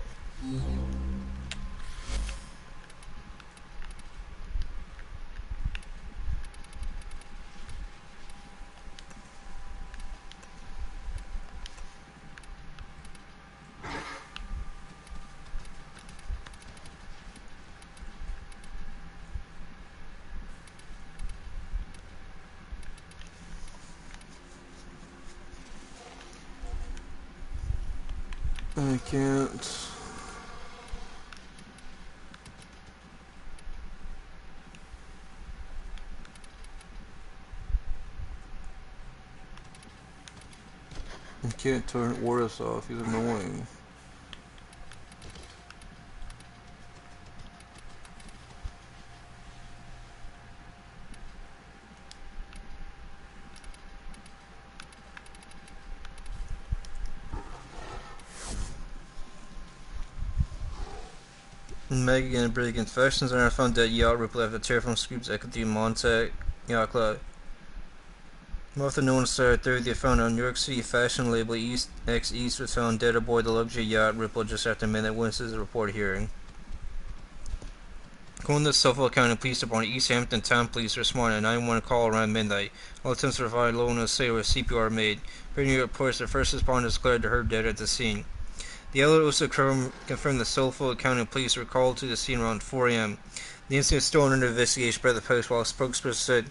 I can't. I can't turn Wardus off, he's annoying. Megan and Brady confessions are found dead yacht Ripple after terrifying screams echoed through Montague Yacht Club. Martha Nolan started 30th found on New York City fashion label East was found dead aboard the luxury yacht Ripple just after midnight. Witnesses report hearing. According to the Suffolk County Police Department, East Hampton Town Police responded to a 911 call around midnight. All attempts to provide Lola say where CPR made. Per New York Post, the first responders declared her dead at the scene. The alert also confirmed the Suffolk County Police were called to the scene around 4 a.m. The incident is still under investigation by the Post, while a spokesperson said,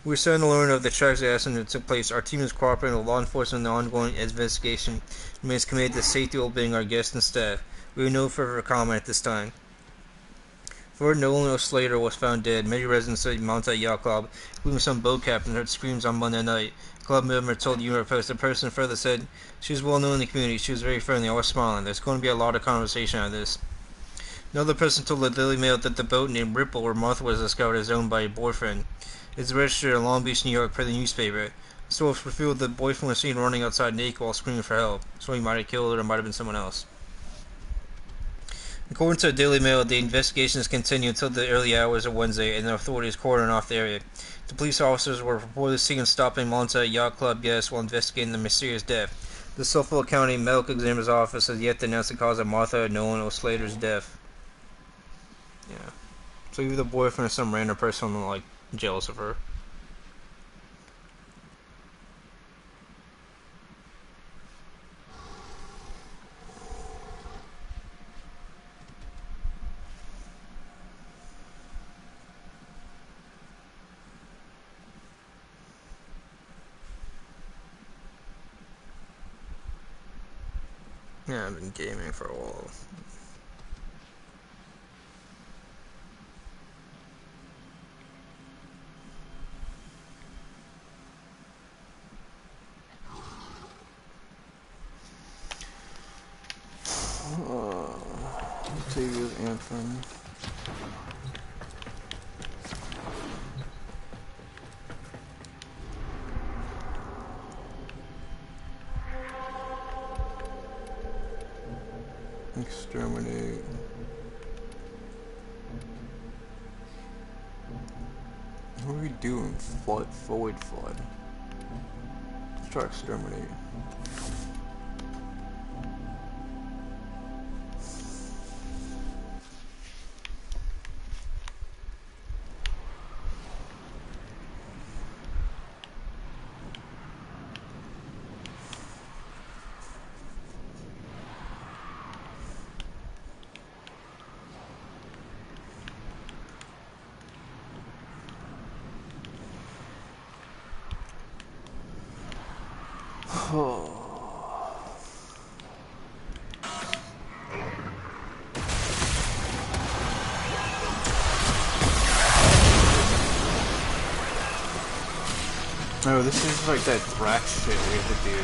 "We were saddened to learn of the tragic accident that took place. Our team is cooperating with law enforcement in the ongoing investigation. Remains committed to the safety and well-being of our guests and staff. We have no further comment at this time." Ford Nolan Slater was found dead. Many residents of Montague Yacht Club, including some boat captains, heard screams on Monday night. A club member told the New York Post. The person further said, "She was well known in the community. She was very friendly. I was smiling. There's going to be a lot of conversation out of this." Another person told the Daily Mail that the boat named Ripple, where Martha was discovered, is owned by a boyfriend. It's registered in Long Beach, New York, per the newspaper. The source revealed the boyfriend was seen running outside naked while screaming for help. So he might have killed her, or might have been someone else. According to the Daily Mail, the investigations continued until the early hours of Wednesday, and the authorities cordoned off the area. The police officers were reportedly seen stopping Montague Yacht Club guests while investigating the mysterious death. The Suffolk County Medical Examiner's Office has yet to announce the cause of Martha Nolan Slater's death. Yeah. So either the boyfriend or some random person like jealous of her. Yeah, I've been gaming for a while. Octavia's Anthem. Exterminate. What are we doing? Void flood. Let's try exterminate. Oh, this is like that Drax shit we have to do.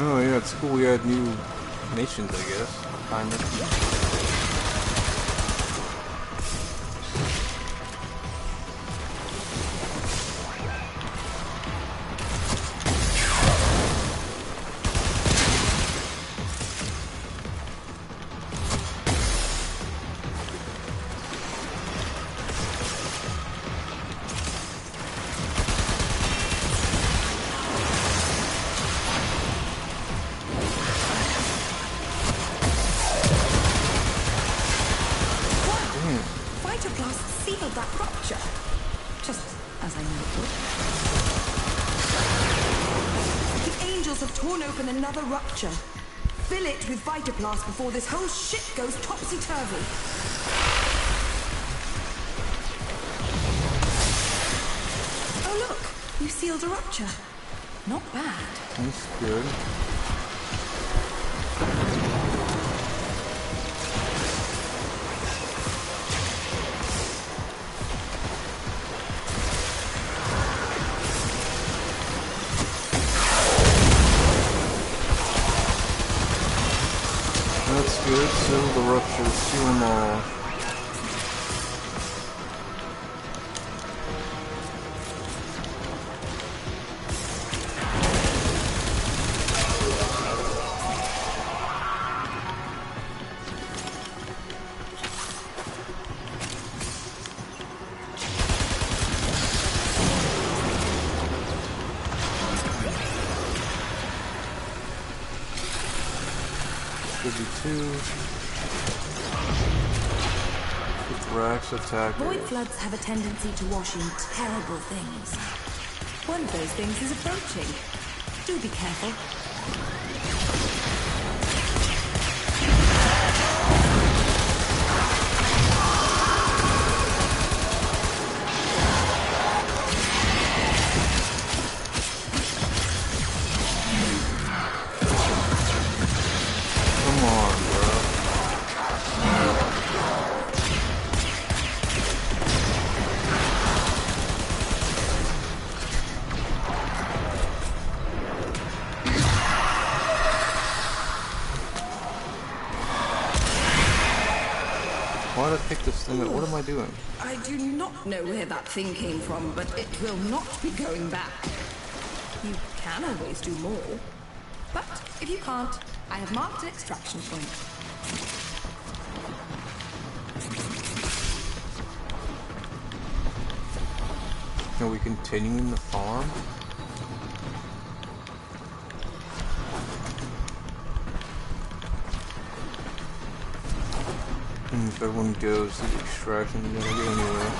Oh yeah, it's cool we had new nations, I guess. Kind of. Another rupture. Fill it with Vitaplast before this whole shit goes topsy-turvy. Oh look, you sealed a rupture. Not bad. That's good. Good, seal the ruptures, seal them all. Void floods have a tendency to wash in terrible things. One of those things is approaching. Do be careful. Why did I pick this thing up? What am I doing? I do not know where that thing came from, but it will not be going back. You can always do more. But if you can't, I have marked an extraction point. Are we continuing the farm? If everyone goes to the extraction, they're gonna get anywhere.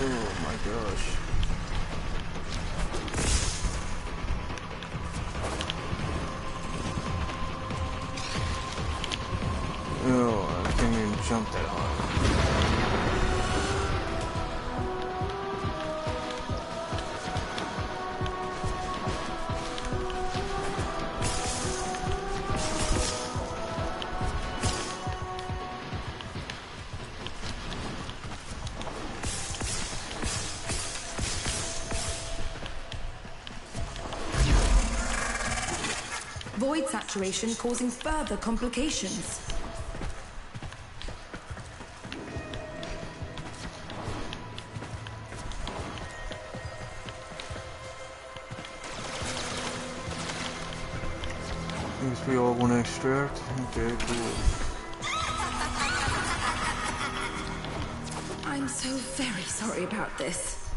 Oh my gosh. Oh, I can't even jump that high. Void saturation causing further complications. Guess we all want to extract? Okay, cool. I'm so very sorry about this.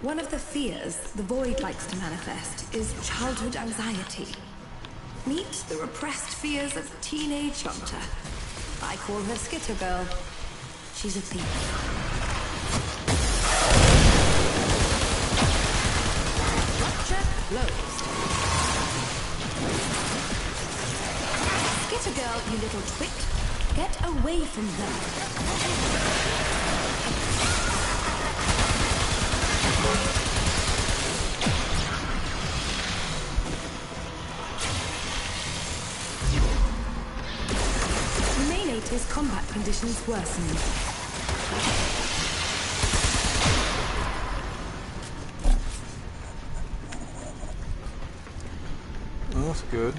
One of the fears the Void likes to manifest is childhood anxiety. Meet the repressed fears of teenage hunter. I call her Skitter Girl. She's a thief. Rupture closed. Skitter Girl, you little twit. Get away from her. His combat conditions worsening. Oh, that's good.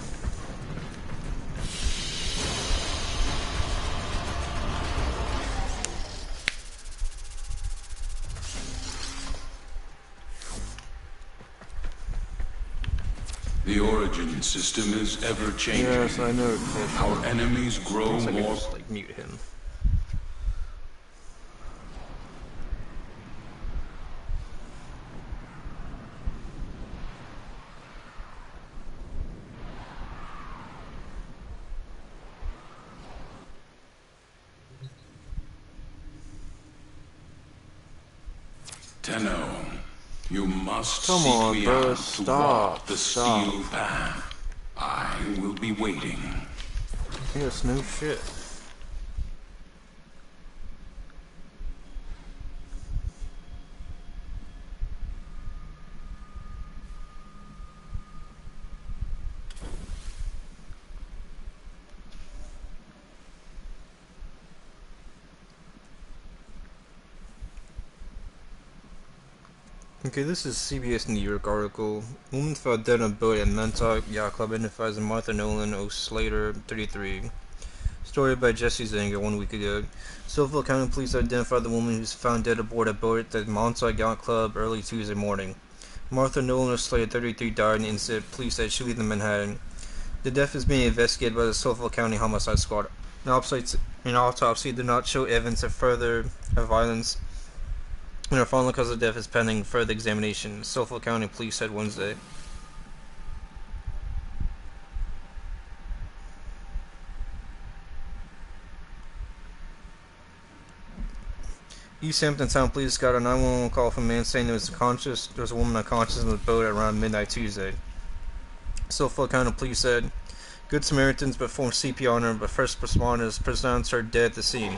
The origin system is ever changing. Yes, I know. Our enemies grow I more. just, like, mute him. Tenno, you must Come seek on, me bro, out to stop, walk the stop. steel path. I will be waiting. Yes, no shit. Okay, this is CBS New York article. Woman found dead on boat at Montauk Yacht Club identifies as Martha Nolan O. Slater, 33. Story by Jesse Zanger 1 week ago. Suffolk County Police identified the woman who was found dead aboard a boat at Montauk Yacht Club early Tuesday morning. Martha Nolan O. Slater, 33, died in an incident. Police said she lived in Manhattan. The death is being investigated by the Suffolk County Homicide Squad. An autopsy did not show evidence of further violence. And her final cause of death is pending further examination, Suffolk County Police said Wednesday. East Hampton Town Police got a 911 call from a man saying there was a woman unconscious in the boat at around midnight Tuesday. Suffolk County Police said Good Samaritans performed CPR on her, but first responders pronounced her dead at the scene.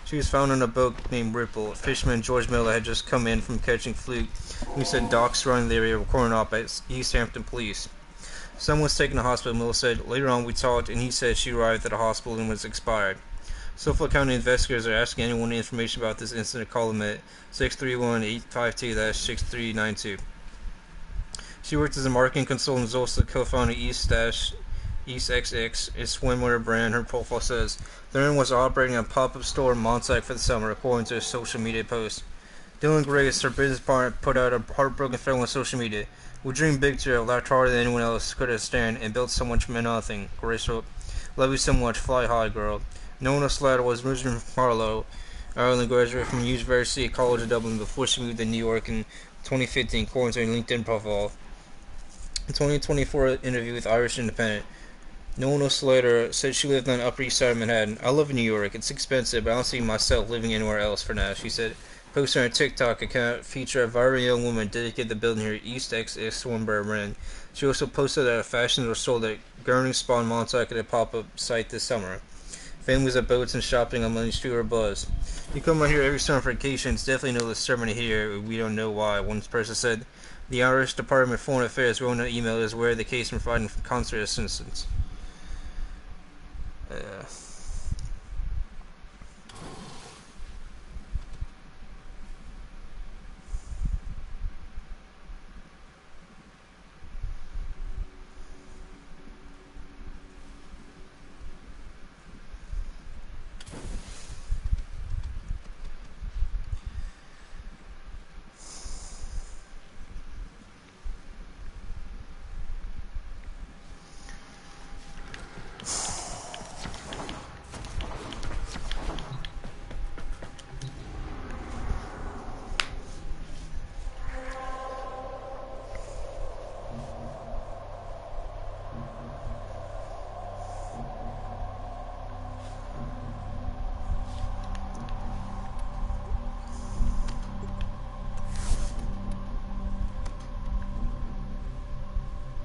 She was found on a boat named Ripple. Fisherman George Miller had just come in from catching fluke. He said docks surrounding the area were cordoned off by East Hampton police. Someone was taken to hospital, Miller said. Later on we talked and he said she arrived at the hospital and was expired. Suffolk County investigators are asking anyone information about this incident to call them at 631-852-6392. She worked as a marketing consultant and also co-founded EastXX, a swimwear brand. Her profile says the owner was operating a pop-up store in Montauk for the summer, according to a social media post. Dylan Grace, her business partner, put out a heartbroken film on social media. We dreamed big together, laughed harder than anyone else could have stand, and built so much from nothing. Grace wrote, "Love you so much, fly high, girl." Nona Slater was originally from Harlow, Ireland, graduated from University College of Dublin before she moved to New York in 2015, according to her LinkedIn profile. In a 2024 interview with Irish Independent, Nona Slater said she lived on the Upper East Side of Manhattan. I love New York. It's expensive, but I don't see myself living anywhere else for now, she said. Posting on her TikTok account featured a viral young woman dedicated to building her EastXX swimwear brand. She also posted that a fashion was sold at Gurney Spa in Montauk at a pop-up site this summer. Families at boats and shopping on Main Street are buzz. You come out here every summer for vacation, it's definitely no disturbing here. We don't know why. One person said, the Irish Department of Foreign Affairs wrote an email is aware of the case and providing consular assistance.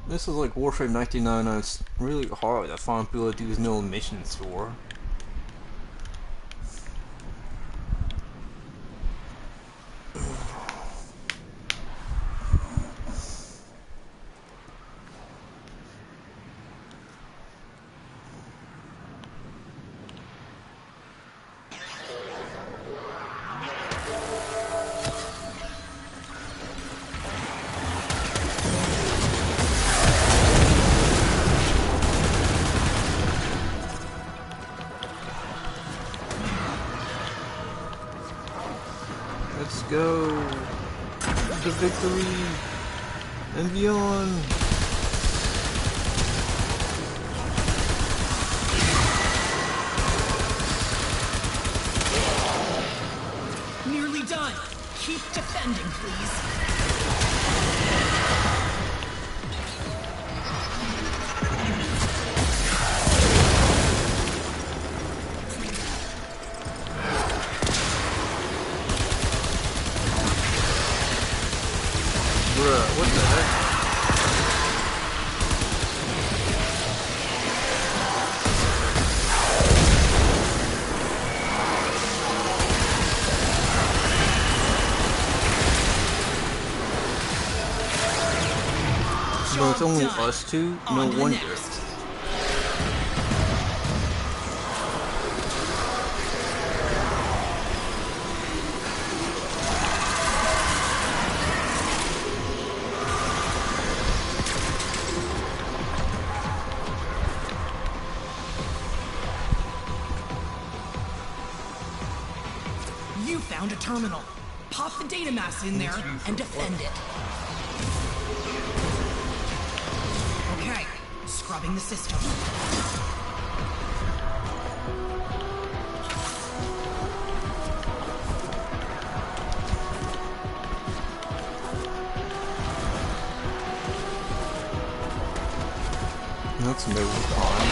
This is like Warframe 1999. It's really hard to find people to do these no missions for. Let's go to victory and beyond. Nearly done. Keep defending, please. What the heck? No, it's only us two? No wonder. You found a terminal. Pop the data mass in there and defend it. Okay, scrubbing the system. That's no time.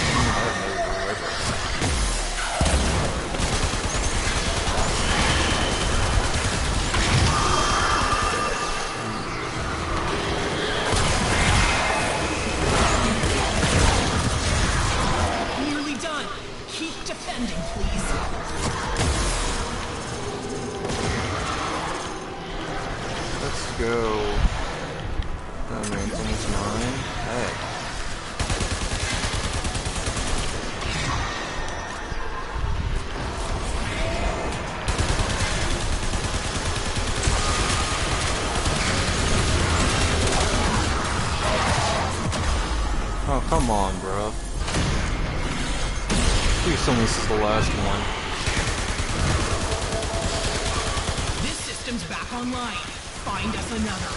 Defending, please. Let's go. Oh man, it's almost 9. Hey. Oh, come on, bro. Please tell me this is the last one. This system's back online. Find us another.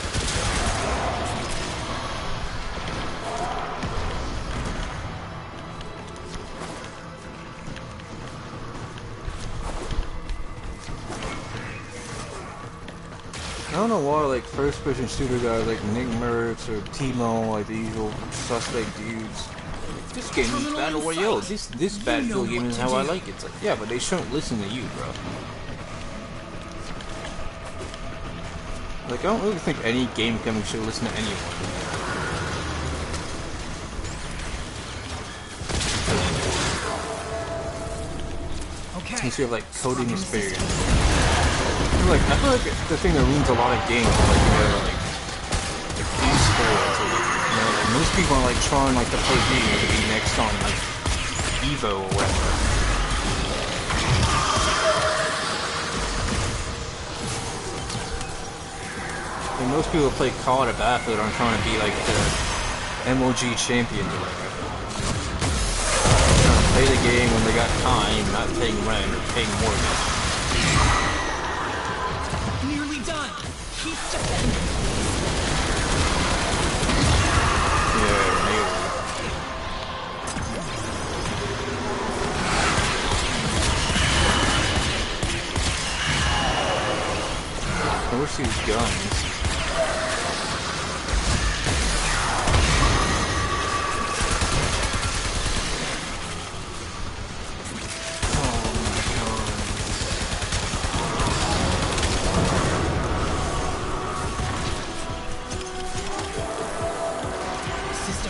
I don't know why, like, first-person shooter guys like Nick Merckx or Timo, like the usual suspect dudes. This game is Battle Royale. This Battlefield game is how I like it. It's like, yeah, but they shouldn't listen to you, bro. Like, I don't really think any game company should listen to anyone. Okay. Unless you have, like, coding experience. I feel like the thing that ruins a lot of games is, like, you know, like esports, or, you know, like, most people are, like, trying, like, to play games to be next on, like, Evo or whatever. And most people play COD or Battlefield aren't trying to be, like, the MLG champions or whatever. They're trying to play the game when they got time, not paying rent or paying mortgage. Keep defending. Yeah, nailed it. I wish these guns.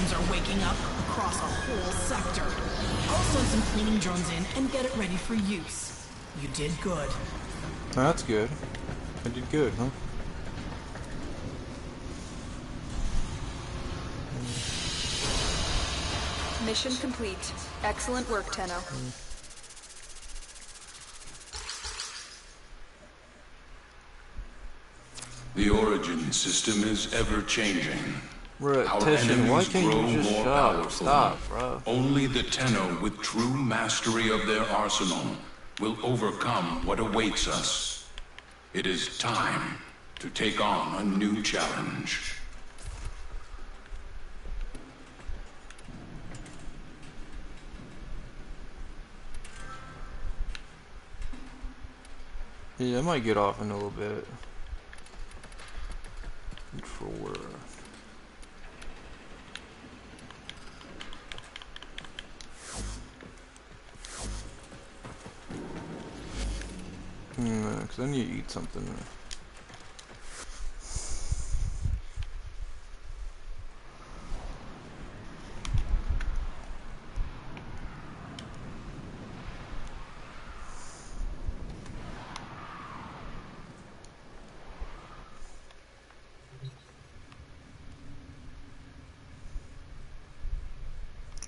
systems are waking up across a whole sector. I'll send some cleaning drones in and get it ready for use. You did good. Oh, that's good. I did good, huh? Mission complete. Excellent work, Tenno. The origin system is ever changing. Right, Our Teshin, why enemies can't grow you just more stop? powerful. Stop, bro. Only the Tenno with true mastery of their arsenal will overcome what awaits us. It is time to take on a new challenge. Yeah, I might get off in a little bit. Controller. Because I need to eat something.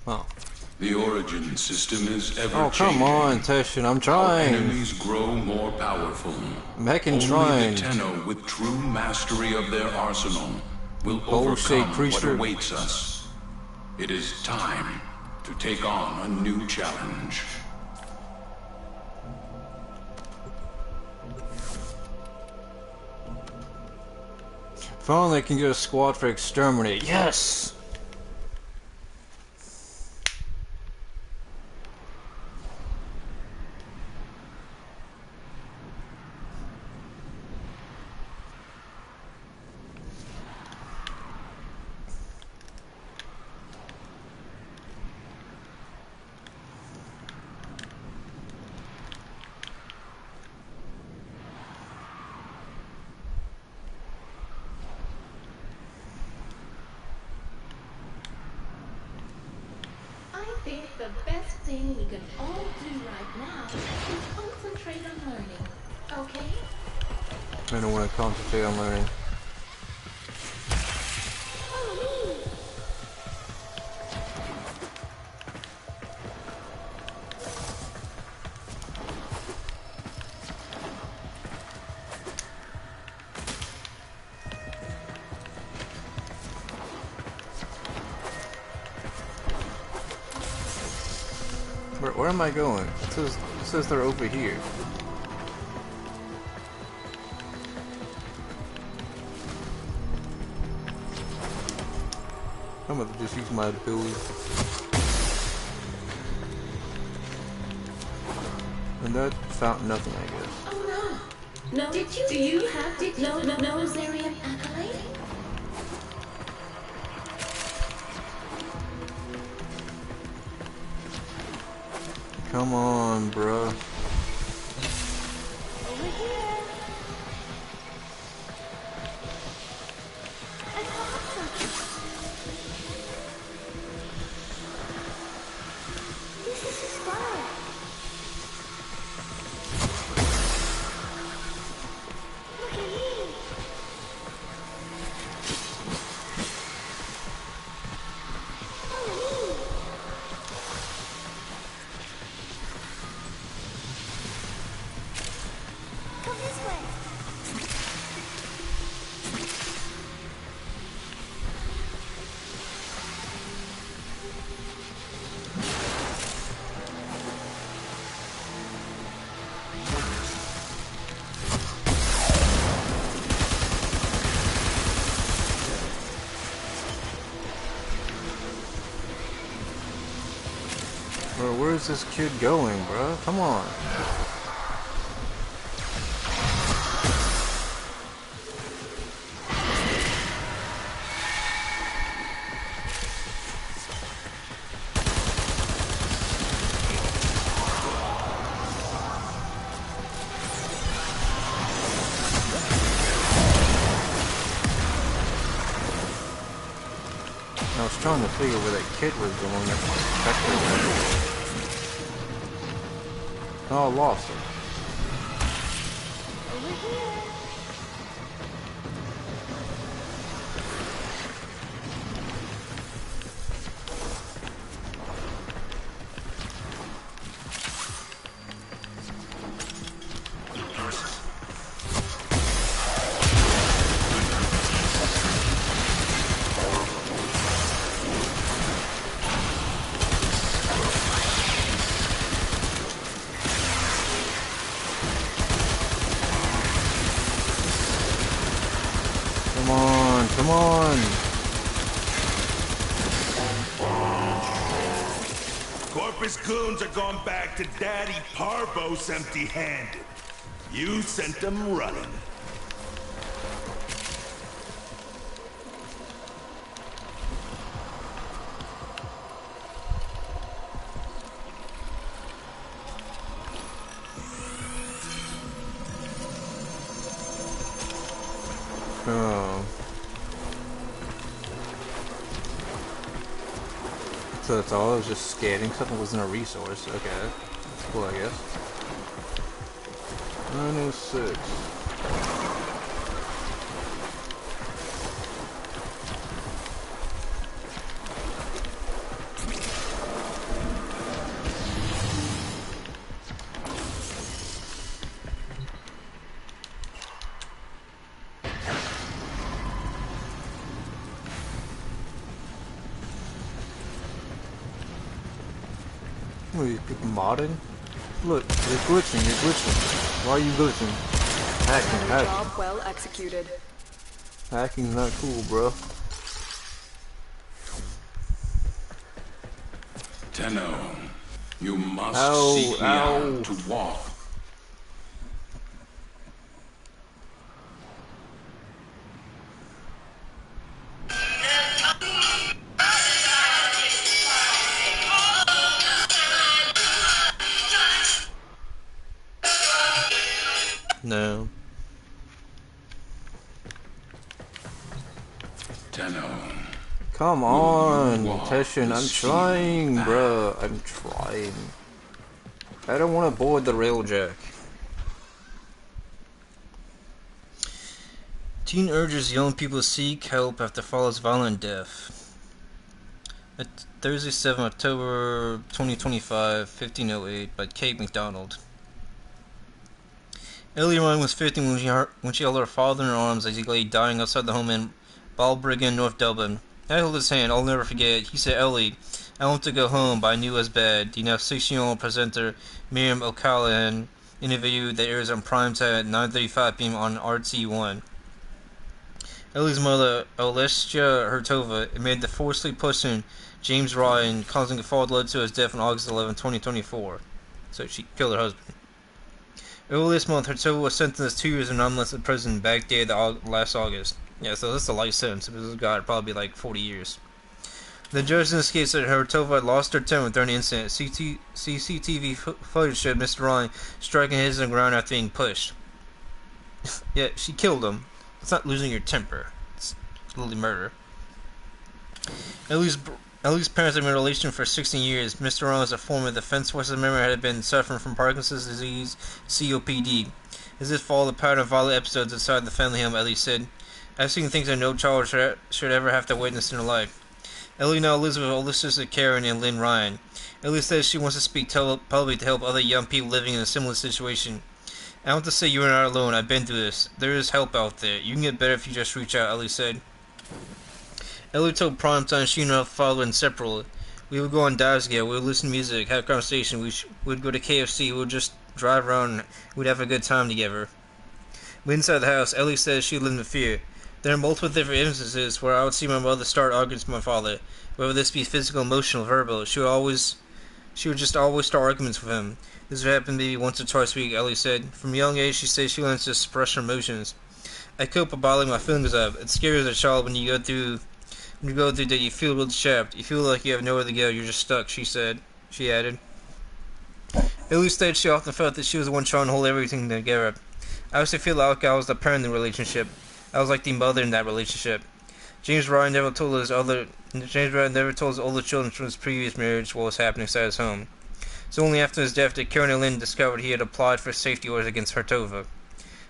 Oh. The origin system is ever Oh, come changing. on, Teshin, I'm trying. Our enemies grow more powerful. I'm heckin' Only trying. the Tenno with true mastery of their arsenal will Bullshit overcome creature. what awaits us. It is time to take on a new challenge. Finally, I can get a squad for exterminate. Yes! I think the best thing we can all do right now is concentrate on learning, okay? I don't want to concentrate on learning. Follow me! Where am I going? It says they're over here. I'm gonna just use my ability. And that found nothing, I guess. Oh no! No, do you have no Zarian accolade? Come on, bruh. Over here! I found something! This is his fire! Look at me! Follow me! Come this way! Bro, where's this kid going, bro? Come on. trying to figure where that kid was going. Oh, I lost him. Come on! Corpus goons are going back to Daddy Parvos empty-handed. You sent them running. Oh. So that's all, I was just scanning, something wasn't a resource. Okay, that's cool, I guess. 906. What are you people modding? Look, you're glitching, you're glitching. Why are you glitching? Hacking. Job well executed. Hacking's not cool, bro. Tenno, you must seek me out to walk. No. Tenno. Come on, Teshin, I'm trying, bro. I'm trying. I don't want to board the railjack. Teen urges young people to seek help after father's violent death. At Thursday, 7 October 2025, 1508, by Kate McDonald. Ellie Ryan was 15 when she held her father in her arms as he lay dying outside the home in Balbriggan, North Dublin. I held his hand, I'll never forget. He said, "Ellie, I want to go home, but I knew it was bad." The now 16-year-old presenter Miriam O'Callaghan interview that airs on primetime at 9:35 p.m. on RT1. Ellie's mother, Olesya Hurtova, admitted to forcibly pushing James Ryan, causing a fall that led to his death on August 11, 2024. So she killed her husband. Earlier this month, Hurtova was sentenced to 2 years in non-listed prison backdated last August. Yeah, so this is a life sentence. If this was God, it'd probably be like 40 years. The judge in this case said Hurtova had lost her temper during the incident. CCTV footage showed Mr. Ryan striking his on the ground after being pushed. Yeah, she killed him. It's not losing your temper. It's literally murder. Ellie's parents have been in a relationship for 16 years. Mr. Ryan was a former Defense Forces member and had been suffering from Parkinson's disease, COPD. As if follow the pattern of violent episodes inside the family home, Ellie said, "I've seen things that no child should ever have to witness in her life." Ellie now lives with her older sister Karen and Lynn Ryan. Ellie says she wants to speak publicly to help other young people living in a similar situation. "I want to say you are not alone. I've been through this. There is help out there. You can get better if you just reach out," Ellie said. Ellie told Primetime she and her father were inseparable. We would go on dives together, we would listen to music, have a conversation, we'd go to KFC, we would just drive around, we'd have a good time together. But inside the house, Ellie says she lived in fear. There are multiple different instances where I would see my mother start arguments with my father, whether this be physical, emotional, verbal. She would just always start arguments with him. This would happen maybe once or twice a week, Ellie said. From a young age, she says she learns to suppress her emotions. "I cope by bottling my feelings up. It's scary as a child when you go through that, you feel really trapped. You feel like you have nowhere to go, you're just stuck," she said. She added. Ellie said she often felt that she was the one trying to hold everything together. "I used to feel like I was the parent in the relationship. I was like the mother in that relationship. James Ryan never told his older children from his previous marriage what was happening inside his home. So only after his death did Karen and Lynn discover he had applied for safety orders against Hartova.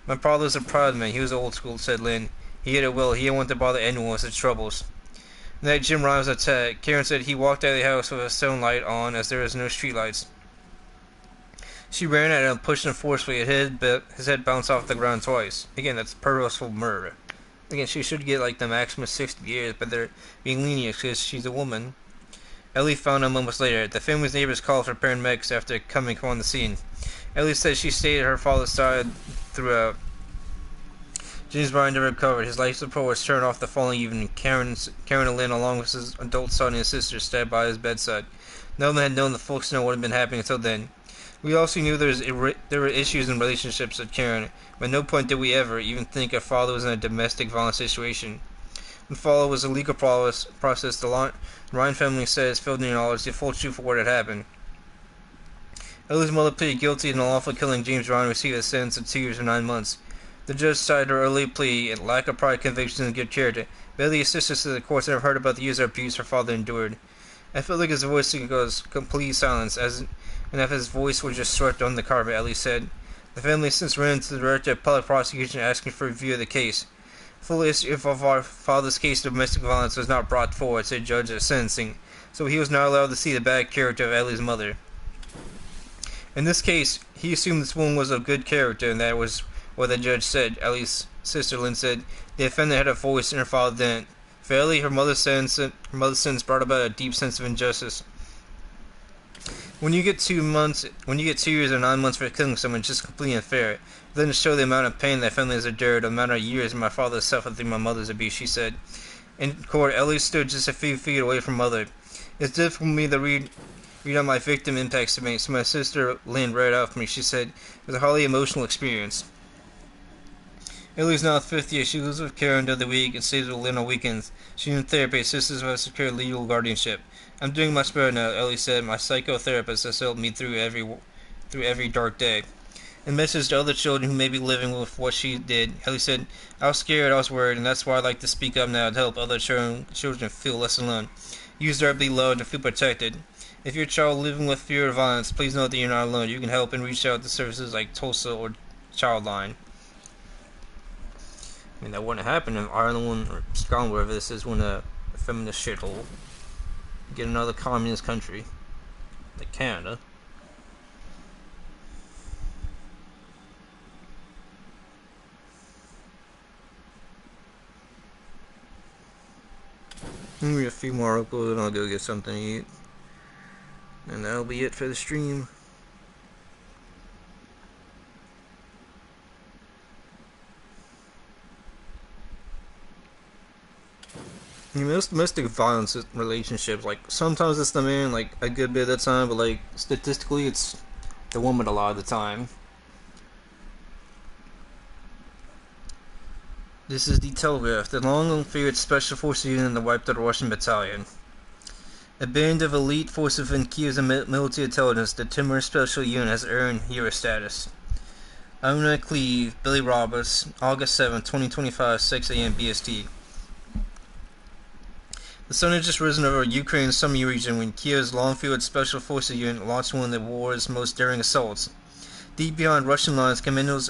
My father was a proud man. He was old school, said Lynn. He had it well. He didn't want to bother anyone with his troubles. The night Jim Ryan was attacked, Karen said he walked out of the house with a stone light on as there was no streetlights. She ran at him, pushed him forcefully. His head bounced off the ground twice. Again, that's purposeful murder. Again, she should get like the maximum 60 years, but they're being lenient because she's a woman. Ellie found him moments later. The family's neighbors called for paramedics after coming on the scene. Ellie said she stayed at her father's side throughout. James Ryan never recovered. His life support was turned off the following evening. Karen and Lynn, along with his adult son and his sister, stayed by his bedside. None of them had known the full extent of what had been happening until then. We also knew there were issues in relationships with Karen, but at no point did we ever even think her father was in a domestic violence situation. What followed was a legal process. The Ryan family says filled in knowledge the full truth of what had happened. Ellie's mother pleaded guilty in the lawful killing. James Ryan received a sentence of 2 years and 9 months. The judge cited her early plea and lack of prior convictions and good character. Ellie's sister said the courts never heard about the years of abuse her father endured. I felt like his voice was complete silence, and if his voice was just swept on the carpet, Ellie said. The family since ran to the director of public prosecution asking for a review of the case. Full history of our father's case of domestic violence was not brought forward, said judge at sentencing, so he was not allowed to see the bad character of Ellie's mother. In this case, he assumed this woman was of good character, and that was what the judge said. Ellie's sister Lynn said the offender had a voice and her father didn't. For Ellie, her mother's sentence brought about a deep sense of injustice. When you get 2 years or 9 months for killing someone, it's just completely unfair. It doesn't show the amount of pain that family has endured, the amount of years my father suffered through my mother's abuse, she said. In court, Ellie stood just a few feet away from mother. It's difficult for me to read out my victim impact statement, so my sister Lynn read it out for me. She said it was a highly emotional experience. Ellie's now 50. She lives with Karen during the week and stays with Lynn on weekends. She's in therapy. Sisters have secured legal guardianship. I'm doing much better now, Ellie said. My psychotherapist has helped me through every dark day. In message to other children who may be living with what she did, Ellie said, I was scared, I was worried, and that's why I'd like to speak up now to help other children feel less alone. You deserve to be loved and feel protected. If you're a child living with fear of violence, please know that you're not alone. You can help and reach out to services like Tulsa or Childline. I mean, that wouldn't happen in Ireland or Scotland, wherever this is, when a feminist shithole. Get another communist country, like Canada. Read a few more articles and I'll go get something to eat. And that'll be it for the stream. Most domestic violence relationships, like, sometimes it's the man, like, a good bit of the time, but, like, statistically, it's the woman a lot of the time. This is the Telegraph. The long-feared Special Forces unit that wiped out a Russian battalion. A band of elite forces within Kiev's military intelligence, the Timur Special Unit, has earned hero status. Iona Cleve, Billy Roberts, August 7, 2025, 6 a.m. BST. The sun had just risen over Ukraine's Sumy region when Kiev's long-field Special Forces unit launched one of the war's most daring assaults. Deep behind Russian lines, commandos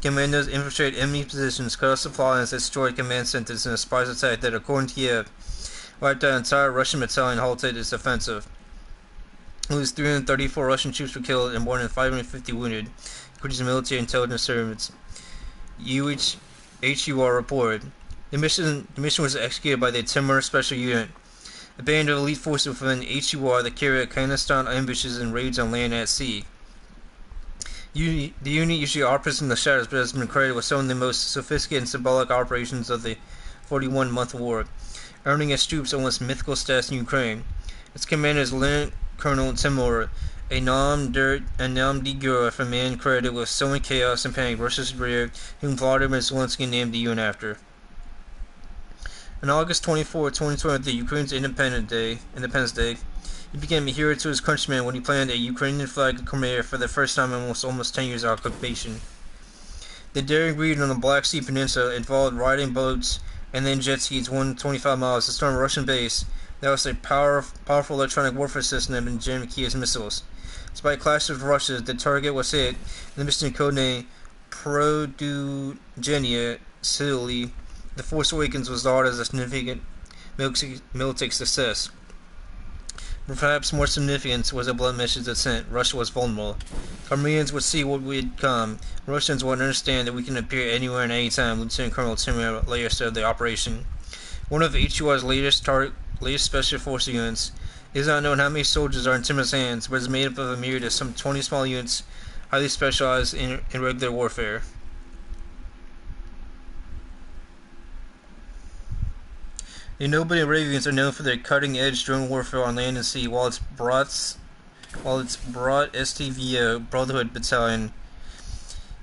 infiltrated enemy positions, cut off supplies, and destroyed command centers in a surprise attack that, according to Kiev, wiped out an entire Russian battalion and halted its offensive. At least 334 Russian troops were killed and more than 550 wounded, according to military intelligence service HUR reported. The mission was executed by the Timur Special Unit, a band of elite forces within HUR that carry out clandestine ambushes and raids on land and at sea. The unit usually operates in the shadows, but has been credited with some of the most sophisticated and symbolic operations of the 41-month war, earning its troops almost mythical status in Ukraine. Its commander is Lieutenant Colonel Timur, a nom de guerre, a man credited with sowing chaos and panic Russia's rear, whom Vladimir Zelensky named the unit after. On August 24, 2020, Ukraine's Independence Day, he became a hero to his countrymen when he planted a Ukrainian flag at Crimea for the first time in almost 10 years of occupation. The daring raid on the Black Sea Peninsula involved riding boats and then jet skis 125 miles to storm a Russian base that was a powerful electronic warfare system that had been jammed Kiev's missiles. Despite clashes with Russia, the target was hit, and the mission codenamed Produgenia Sicily, The Force Awakens was lauded as a significant military success. But perhaps more significant was the blunt message that sent: Russia was vulnerable. Armenians would see what would come. Russians would understand that we can appear anywhere and anytime, Lieutenant Colonel Timur later said of the operation. One of HUR's latest special force units. It is not known how many soldiers are in Timur's hands, but it is made up of a myriad of some 20 small units, highly specialized in regular warfare. The Noble Arabians are known for their cutting-edge drone warfare on land and sea, while its broad STVO Brotherhood Battalion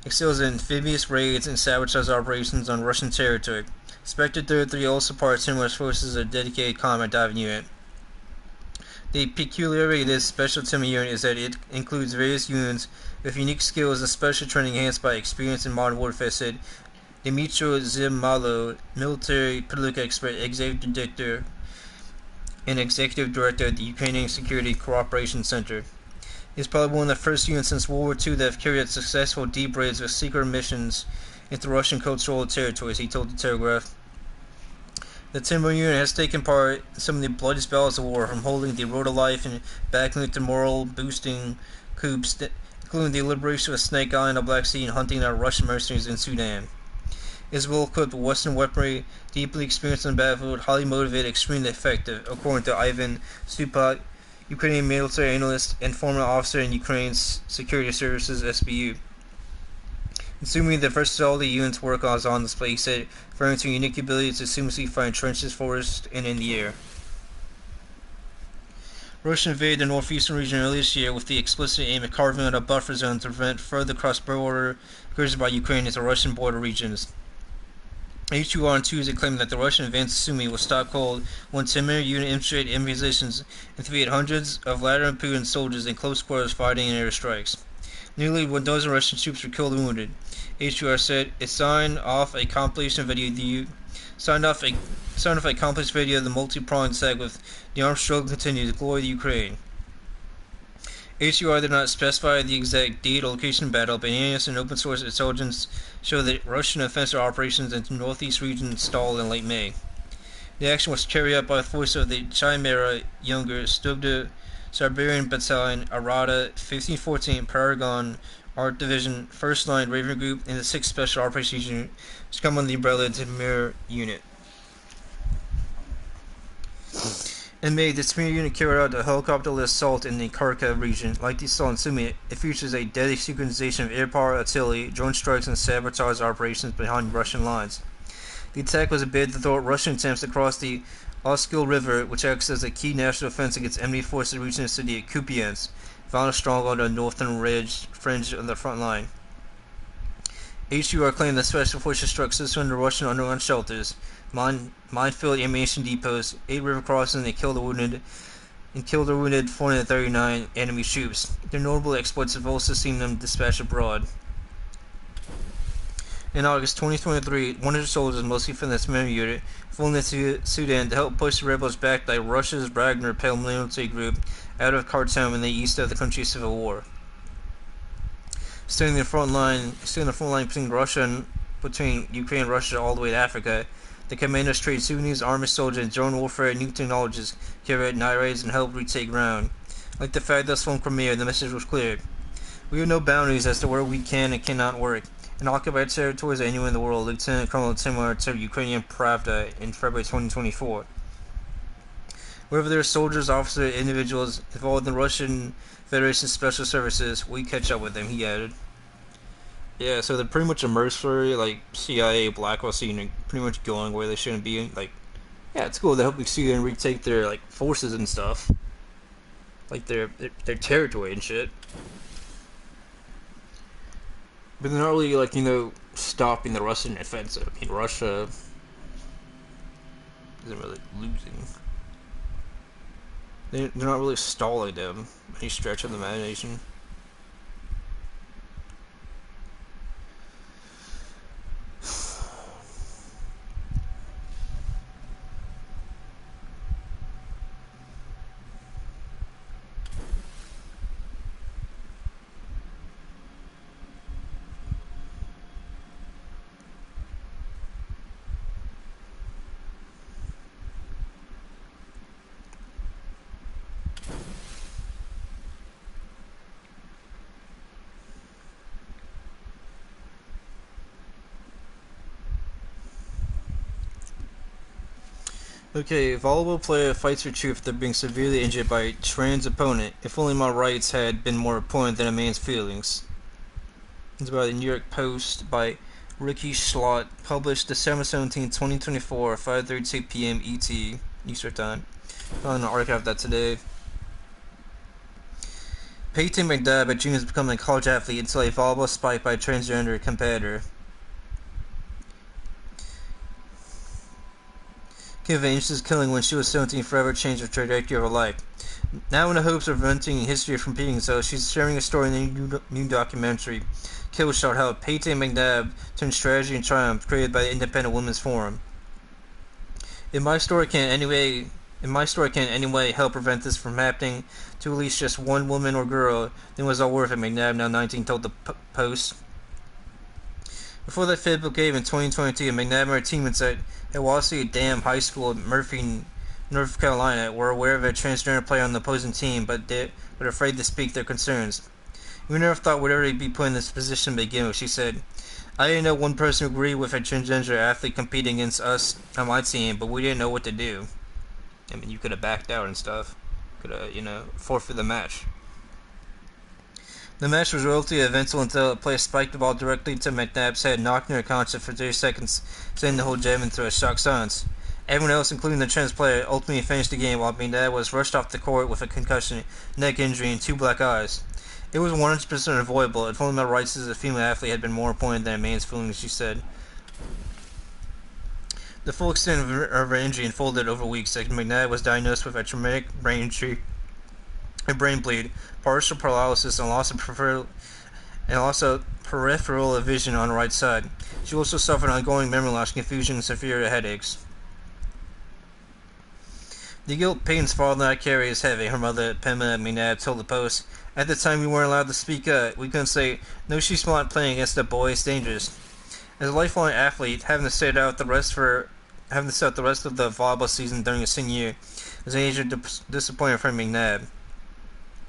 excels in amphibious raids and sabotage operations on Russian territory. Spectre 33 also part of Timur's forces, a dedicated combat diving unit. The peculiarity of this special Timur unit is that it includes various units with unique skills and special training enhanced by experience in modern warfare, said Dmytro Zimalo, military political expert, executive director at the Ukrainian Security Cooperation Center. It is probably one of the first units since World War II that have carried out successful deep raids with secret missions into Russian controlled territories, he told the Telegraph. The Timur unit has taken part in some of the bloodiest battles of war, from holding the road to life and backing the morale-boosting coups, including the liberation of Snake Island, the Black Sea, and hunting down Russian mercenaries in Sudan. It is well equipped with Western weaponry, deeply experienced on the battlefield, highly motivated, extremely effective, according to Ivan Stupak, Ukrainian military analyst and former officer in Ukraine's Security Services SBU. Assuming the versatility units work on display, he said, referring to unique ability to seamlessly find trenches, forests, and in the air. Russia invaded the northeastern region earlier this year with the explicit aim of carving out a buffer zone to prevent further cross-border incursions by Ukraine into Russian border regions. HUR on Tuesday claimed that the Russian advance Sumy was stop cold when Timur unit infiltrated enemy positions and defeated hundreds of Vladimir Putin soldiers in close quarters fighting in airstrikes. Nearly 1 dozen Russian troops were killed and wounded. HUR said it signed off a compilation video of the multi-pronged attack with the armed struggle continues, the glory of the Ukraine. HUR did not specify the exact date or location of battle, but analysts and open source intelligence show that Russian offensive operations into the northeast region stalled in late May. The action was carried out by the force of the Chimera Younger Stugda Siberian Battalion, Arada, 1514 Paragon Art Division, 1st Line Raven Group, and the 6th Special Operations Unit, which come under the umbrella of the Timur Unit. In May, the Timur Unit carried out a helicopter-less assault in the Kharkiv region. Like the assault in Sumy, it features a deadly synchronization of air power, artillery, drone strikes, and sabotage operations behind Russian lines. The attack was a bid to thwart Russian attempts to cross the Oskil River, which acts as a key national defense against enemy forces reaching the city of Kupiansk, found a stronghold on the northern fringe of the front line. HUR claimed that special forces struck 600 Russian underground shelters, minefield ammunition depots, 8 river crossings, and killed or wounded 439 enemy troops. Their notable exploits have also seen them dispatched abroad. In August 2023, 100 soldiers, mostly from the Timur unit, flew into Sudan to help push the rebels backed by Russia's Wagner paramilitary group out of Khartoum in the east of the country's civil war. Staying the front line between Ukraine and Russia all the way to Africa, the commanders trained Sudanese army soldiers in drone warfare and new technologies, carried out night raids, and helped retake ground. Like the fabulous film Crimea, the message was clear. We have no boundaries as to where we can and cannot work. In occupied territories anywhere in the world, Lieutenant Colonel Timur told Ukrainian Pravda in February 2024. Wherever there are soldiers, officers, or individuals involved in the Russian Federation Special Services, we catch up with them, he added. Yeah, so they're pretty much a mercenary, like CIA, Blackwell scene, pretty much going where they shouldn't be. Like, yeah, it's cool to help see and retake their like forces and stuff, like their territory and shit. But they're not really like stopping the Russian offensive. I mean, Russia isn't really losing. They're not really stalling them any stretch of the imagination. Okay, volleyball player fights for truth after being severely injured by a trans opponent. If only my rights had been more important than a man's feelings. It's by the New York Post by Ricky Schlott, published December 17, 2024, 5:32 p.m. ET, Eastern Time. I'm gonna archive that today. Peyton McNabb, a junior, is becoming a college athlete until a volleyball spike by a transgender competitor. Kim Vance's killing when she was 17 forever changed the trajectory of her life. Now, in the hopes of preventing history from repeating itself, she's sharing a story in the new documentary, Kill Shot, how Peyton McNabb turned strategy and triumph, created by the Independent Women's Forum. If my story can in any way help prevent this from happening to at least just one woman or girl, then it was all worth it, McNabb, now 19, told the Post. Before that fib gave in 2022, McNabb and her teammates at Hiwassee Dam High School in Murphy, North Carolina, were aware of a transgender player on the opposing team, but were afraid to speak their concerns. We never thought we'd ever be put in this position to begin with, she said. I didn't know one person who agreed with a transgender athlete competing against us on my team, but we didn't know what to do. I mean, you could have backed out and stuff. Could have, forfeit the match. The match was relatively eventful until a player spiked the ball directly to McNabb's head, knocking her unconscious for 30 seconds, sending the whole gym into a shock silence. Everyone else, including the trans player, ultimately finished the game while McNabb was rushed off the court with a concussion, neck injury, and 2 black eyes. It was 100% avoidable if only my rights as a female athlete had been more important than a man's feelings, she said. The full extent of her injury unfolded over weeks as McNabb was diagnosed with a traumatic brain injury, a brain bleed, partial paralysis, and loss of peripheral vision on the right side. She also suffered ongoing memory loss, confusion, and severe headaches. The guilt Peyton's father and I carry is heavy, her mother, Pema McNabb, told the Post. At the time, we weren't allowed to speak up. We couldn't say, no, she's not playing against a boy, it's dangerous. As a lifelong athlete, having to sit out the rest of the volleyball season during a senior year was a major disappointment for McNabb.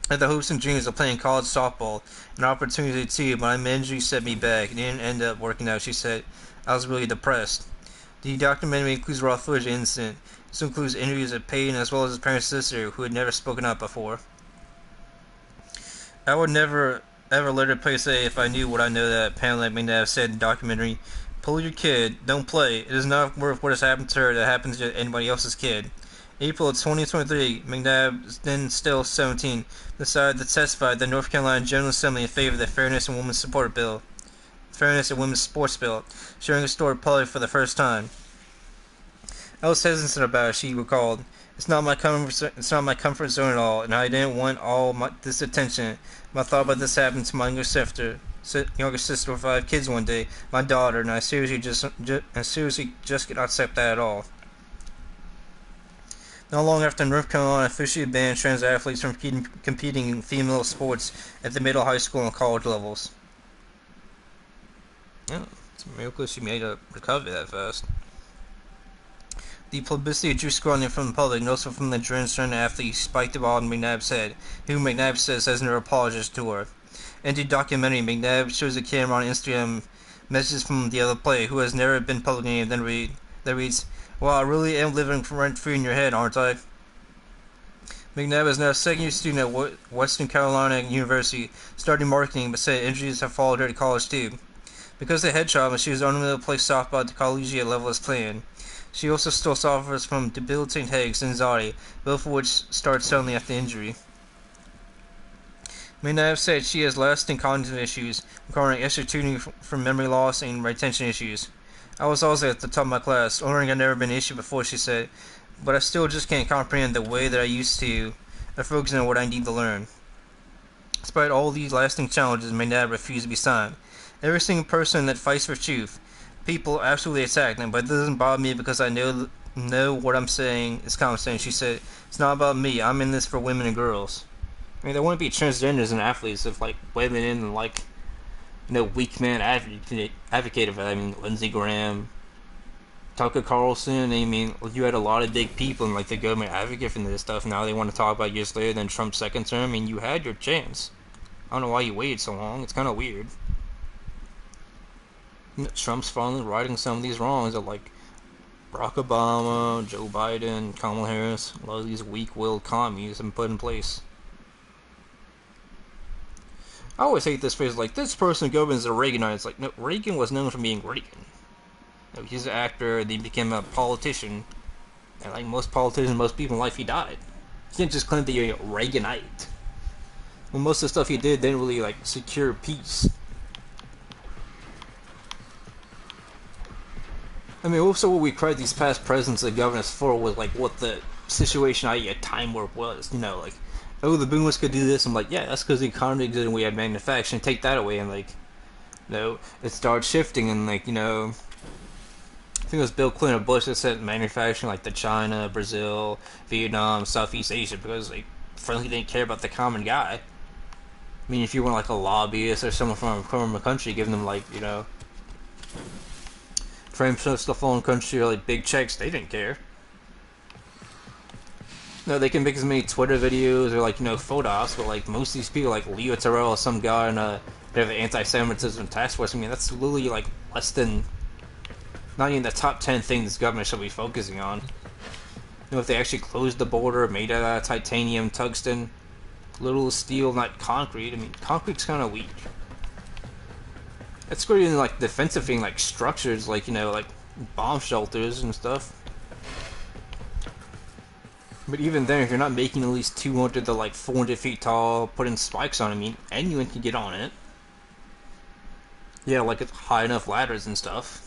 At the hopes and dreams of playing college softball, an opportunity too, but my injury set me back. It didn't end up working out, she said. I was really depressed. The documentary includes raw footage of the incident. This includes interviews of Peyton as well as his parents' sister, who had never spoken up before. I would never ever let her play say if I knew what I know, that Pamela McNabb said in the documentary. Pull your kid, don't play. It is not worth what has happened to her that happens to anybody else's kid. April of 2023, McNabb, then still 17, decided to testify at the North Carolina General Assembly in favor of the Fairness in Women's Sports Bill, sharing a story publicly for the first time. I was hesitant about it, she recalled. It's not my comfort zone at all, and I didn't want this attention. My thought about this happened to my younger sister with 5 kids one day, my daughter, and I seriously just cannot accept that at all. Not long after North Carolina officially banned trans athletes from competing in female sports at the middle, high school, and college levels. Yeah, it's a miracle she made a recovery that fast. The publicity drew scrutiny from the public and also from the transgender athlete who spiked the ball in McNabb's head, who McNabb says has never apologized to her. In the documentary, McNabb shows a camera on Instagram messages from the other player, who has never been publicly named, that reads, "Wow, I really am living rent-free in your head, aren't I?" McNabb is now a second-year student at Western Carolina University, studying marketing, but said injuries have followed her to college too. Because of the head trauma, she was unable to play softball at the collegiate level as planned. She also still suffers from debilitating headaches and anxiety, both of which started suddenly after the injury. McNabb said she has lasting cognitive issues, requiring extra tutoring for memory loss and retention issues. I was also at the top of my class. Learning had never been an issue before, she said, but I still just can't comprehend the way that I used to, focusing on what I need to learn. Despite all these lasting challenges, McNabb refused to be silenced. Every single person that fights for truth, people absolutely attack them, but it doesn't bother me because I know what I'm saying is common sense, she said. It's not about me. I'm in this for women and girls. I mean, there wouldn't be transgenders and athletes if, women and, weak man advocated for that. I mean, Lindsey Graham, Tucker Carlson, you had a lot of big people and, the government advocate for this stuff. Now they want to talk about years later than Trump's second term. I mean, you had your chance. I don't know why you waited so long. It's kind of weird. Trump's finally righting some of these wrongs that, Barack Obama, Joe Biden, Kamala Harris, a lot of these weak-willed commies have been put in place. I always hate this phrase, like, this person in government is a Reaganite. It's like, no, Reagan was known for being Reagan. You know, he's an actor, then he became a politician, and like most politicians, most people in life, he died. You can't just claim that you're a Reaganite. Well, most of the stuff he did didn't really, like, secure peace. I mean, also what we cried these past presidents and governors for was, like, what the situation, i.e. a time warp was. You know, like, oh, the boomers could do this. I'm like, yeah, that's because the economy existed and we had manufacturing. Take that away and, like, you know, it started shifting and, like, you know, I think it was Bill Clinton or Bush that said manufacturing, like, to China, Brazil, Vietnam, Southeast Asia, because they frankly didn't care about the common guy. I mean, if you want, like, a lobbyist or someone from a country, giving them, like, you know, frame stuff foreign country or, like, big checks, they didn't care. No, they can make as many Twitter videos or, like, you know, photos, but, like, most of these people, like Leo Terrell or some guy in a anti-Semitism task force, I mean, that's literally, like, less than, not even the top 10 things this government should be focusing on. You know, if they actually closed the border, made it out of titanium, tungsten, little steel, not concrete. I mean, concrete's kind of weak. It's great in, like, defensive thing, like structures, like, you know, like bomb shelters and stuff. But even then, if you're not making at least 200 to, like, 400 feet tall, putting spikes on it, I mean, anyone can get on it. Yeah, like, it's high enough ladders and stuff.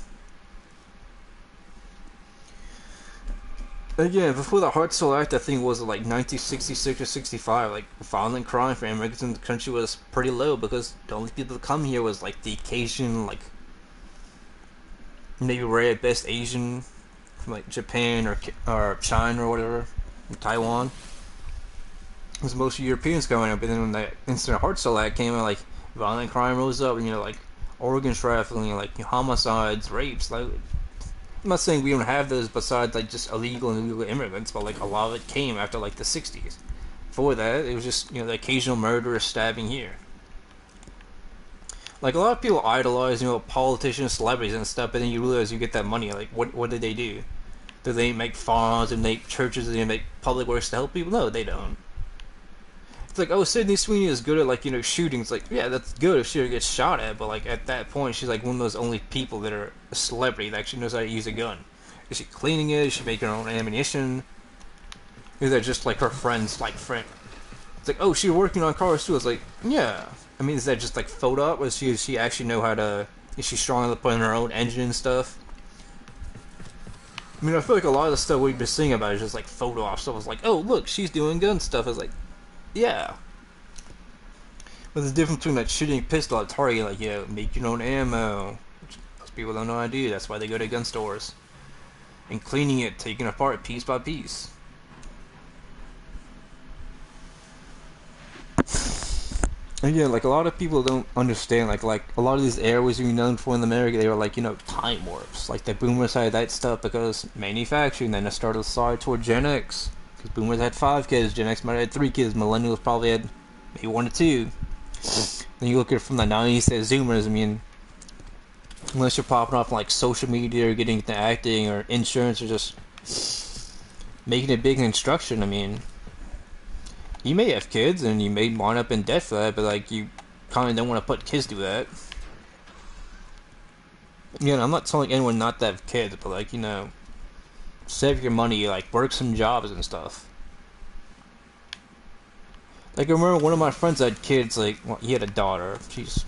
Again, before the Hart-Soul Act, I think it was like 1966 or 65, like, violent crime for immigrants in the country was pretty low because the only people that come here was, like, the occasion, like, maybe rare at best Asian from, like, Japan or China or whatever, from Taiwan. Because most Europeans going up, and then when the Instant Hart-Soul Act came out, like, violent crime rose up, and, you know, like, organ trafficking, like, homicides, rapes, like, I'm not saying we don't have those besides, like, just illegal and illegal immigrants, but, like, a lot of it came after, like, the 60s. Before that, it was just, you know, the occasional murder or stabbing here. Like, a lot of people idolize, you know, politicians, celebrities and stuff, but then you realize you get that money. Like, what did they do? Do they make farms and make churches and they make public works to help people? No, they don't. It's like, oh, Sydney Sweeney is good at, like, you know, shooting. It's like, yeah, that's good if she gets shot at, but, like, at that point, she's, like, one of those only people that are a celebrity that actually knows how to use a gun. Is she cleaning it? Is she making her own ammunition? Is that just, like, her friend's, like, friend? It's like, oh, she's working on cars, too. It's like, yeah. I mean, is that just, like, photo up? Or does she actually know how to... Is she strong enough to put in her own engine and stuff? I mean, I feel like a lot of the stuff we've been seeing about is just, like, photo op stuff. It's like, oh, look, she's doing gun stuff. It's like, yeah. But there's a difference between, like, shooting a pistol at target, like, yeah, make your own ammo. Which most people don't know how to do. That's why they go to gun stores. And cleaning it, taking it apart piece by piece. Again, like, a lot of people don't understand, like a lot of these areas we're known for in America, they were, like, you know, time warps. Like, the boomers had that stuff because manufacturing, then it started to slide toward Gen X. Because boomers had 5 kids, Gen X might have had 3 kids, millennials probably had maybe 1 or 2. Then you look at it from the 90s to Zoomers, I mean, unless you're popping off like social media or getting into acting or insurance or just making it big in instruction, I mean, you may have kids and you may wind up in debt for that, but, like, you kind of don't want to put kids through that. Again, I'm not telling anyone not to have kids, but, like, you know, save your money, like, work some jobs and stuff. Like, I remember one of my friends had kids, like, well, he had a daughter. She's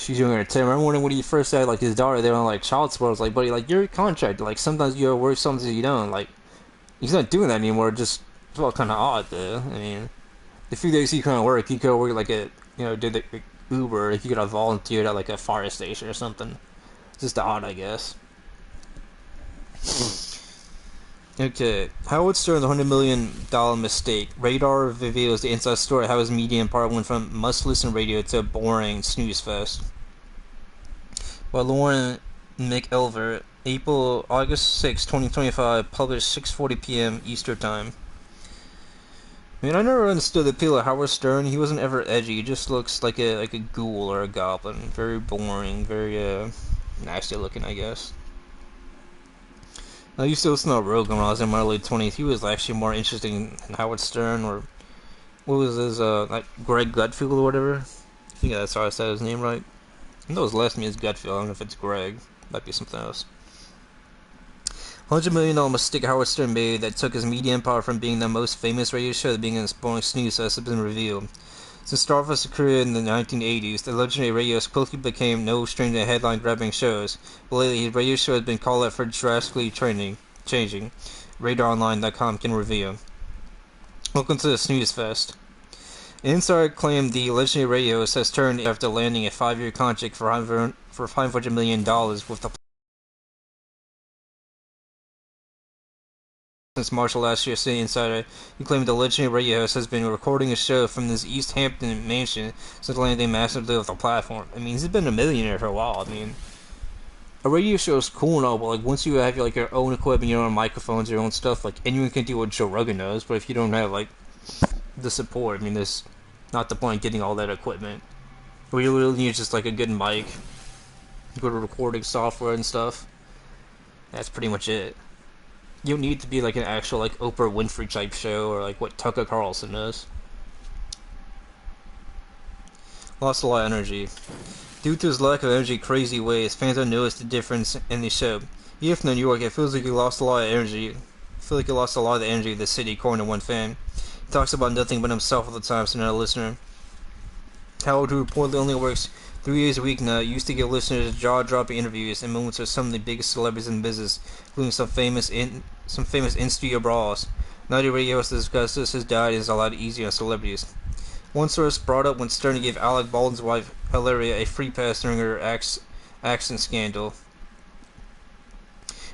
younger than 10. I remember when he first had, like, his daughter, they were on, like, child support. I was like, buddy, like, you're a contractor. Like, sometimes you work, sometimes you don't. Like, he's not doing that anymore. Just felt kind of odd, though. I mean, the few days he couldn't work, he could work, like, a, you know, did the Uber. If you could have volunteered at, like, a fire station or something. It's just odd, I guess. Okay, Howard Stern, the $100 million mistake. Radar reveals the inside story how his media empire went from must-listen radio to boring snooze fest. By Lauren McElver, August 6, 2025, published 6:40 p.m. Eastern Time. I mean, I never understood the appeal of Howard Stern. He wasn't ever edgy. He just looks like a ghoul or a goblin. Very boring, very nasty looking, I guess. I used to listen to Rogan when I was in my early 20s. He was actually more interesting than Howard Stern, or what was his, like Greg Gutfield or whatever. I think that's how I said his name right. I know his last name is Gutfield. I don't know if it's Greg. Might be something else. $100 million mistake Howard Stern made that took his media empire from being the most famous radio show to being a boring snooze fest has been revealed. Since Starfest's career in the 1980s, the legendary radio host quickly became no stranger to headline-grabbing shows, but lately his radio show has been called out for drastically changing. RadarOnline.com can reveal. Welcome to the snooze fest. An insider claimed the legendary radio host has turned after landing a 5-year contract for $500 million with the since March of last year. City Insider, who claimed the legendary radio host has been recording a show from his East Hampton mansion since landing a massive deal with the platform. I mean, he's been a millionaire for a while. I mean, a radio show is cool and all, but like once you have like your own equipment, your own microphones, your own stuff, like anyone can do what Joe Rogan does. But if you don't have like the support, I mean, there's not the point in getting all that equipment. What you really need is just like a good mic, good recording software and stuff. That's pretty much it. You don't need to be like an actual like Oprah Winfrey type show or like what Tucker Carlson does. Lost a lot of energy. Due to his lack of energy crazy ways, fans have noticed the difference in the show. Even from New York, it feels like he lost a lot of energy. I feel like he lost a lot of the energy of the city, according to one fan. He talks about nothing but himself all the time, so not a listener. Howard, who reportedly only works 3 days a week now, used to give listeners jaw-dropping interviews and moments with some of the biggest celebrities in the business, including some famous in-studio brawls. Now the radio host discusses his diet is a lot easier on celebrities. One source brought up when Stern gave Alec Baldwin's wife, Hilaria, a free pass during her accident scandal.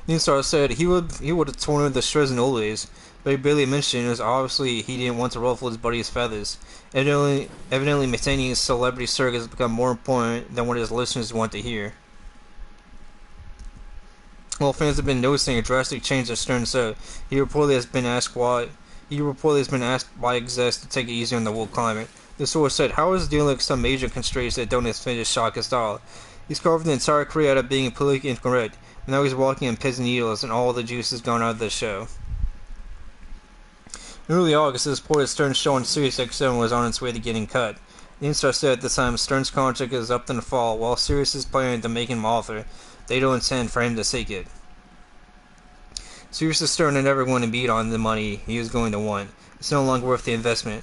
The insider said he would have torn her the shreds in old days, but he barely mentioned it was obviously he didn't want to ruffle his buddy's feathers. Evidently maintaining his celebrity circuit has become more important than what his listeners want to hear. While fans have been noticing a drastic change in Stern, so he reportedly has been asked why execs to take it easy on the world climate. The source said, Howard is dealing with some major constraints that don't intend to shock his style. He's carved an entire career out of being politically incorrect, and now he's walking on pins and needles, and all the juice has gone out of the show. In early August, it was reported Stern's show on SiriusXM was on its way to getting cut. The insider said at the time Stern's contract is up in the fall, while Sirius is planning to make him author. They don't intend for him to take it. Sirius is Stern are never going to beat on the money he is going to want. It's no longer worth the investment.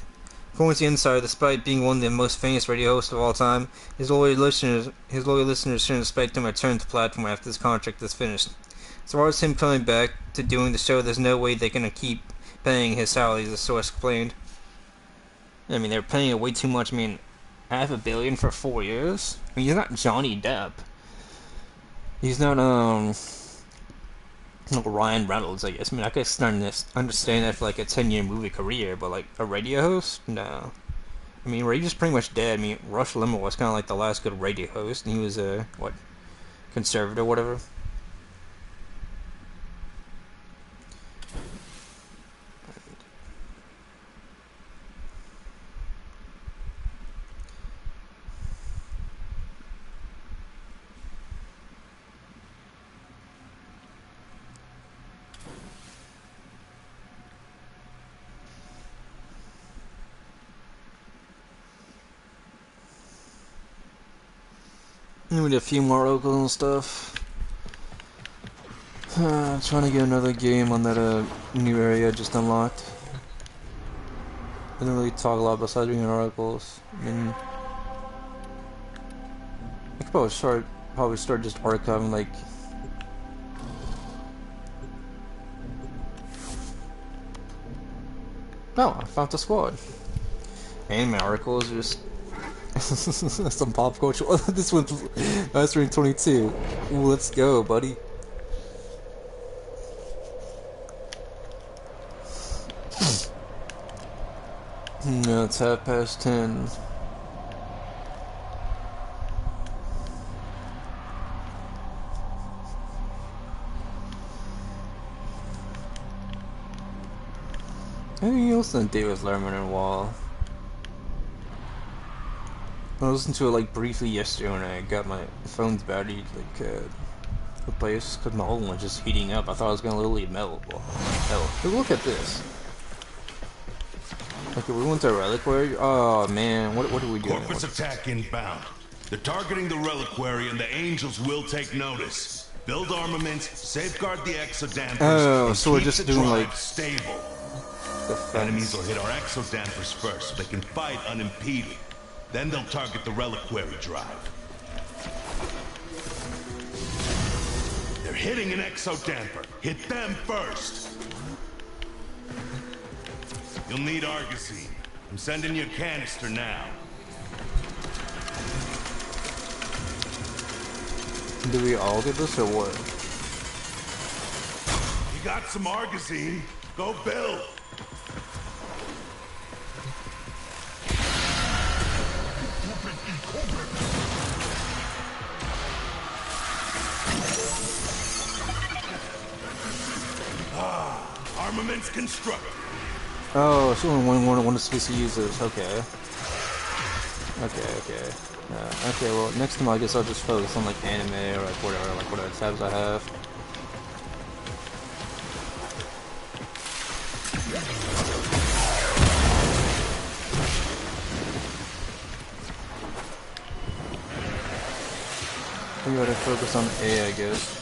According to the insider, despite being one of the most famous radio hosts of all time, his loyal listeners shouldn't expect him to return to the platform after his contract is finished. As far as him coming back to doing the show, there's no way they're going to keep paying his salary, the source explained. I mean, they're paying it way too much. I mean, $500 million for 4 years? I mean, he's not Johnny Depp. He's not, Ryan Reynolds, I guess. I mean, I can understand that for, like, a 10-year movie career, but, like, a radio host? No. I mean, radio's pretty much dead. I mean, Rush Limbaugh was kind of like the last good radio host, and he was, conservative or whatever. We did a few more articles and stuff. Trying to get another game on that new area I just unlocked. I didn't really talk a lot besides reading articles. I mean, I could probably start just archiving like. Oh, I found the squad. Anime articles are just. Some pop culture. This one's that's rank 22. Ooh, let's go, buddy. No, it's 10:30. I haven't listened to David Letterman in a while. I listened to it like briefly yesterday when I got my phone's battery like the place because my whole one's just heating up. I thought it was gonna literally melt. Hell, look at this. Okay, we went to Reliquary. Oh man, what are we doing? Corpus attack inbound. They're targeting the Reliquary, and the Angels will take notice. Build armaments, safeguard the exodampers. Oh, so we're just doing like stable. Defense. Enemies will hit our exodampers first, so they can fight unimpeded. Then they'll target the Reliquary drive. They're hitting an exodamper. Hit them first. You'll need Argosine. I'm sending you a canister now. Do we all get this or what? You got some Argosine? Go build. Armaments constructed. Oh, so only one is supposed to use this. Okay. Okay. Okay, well, next time I guess I'll just focus on like anime or like whatever tabs I have. We gotta focus on A, I guess.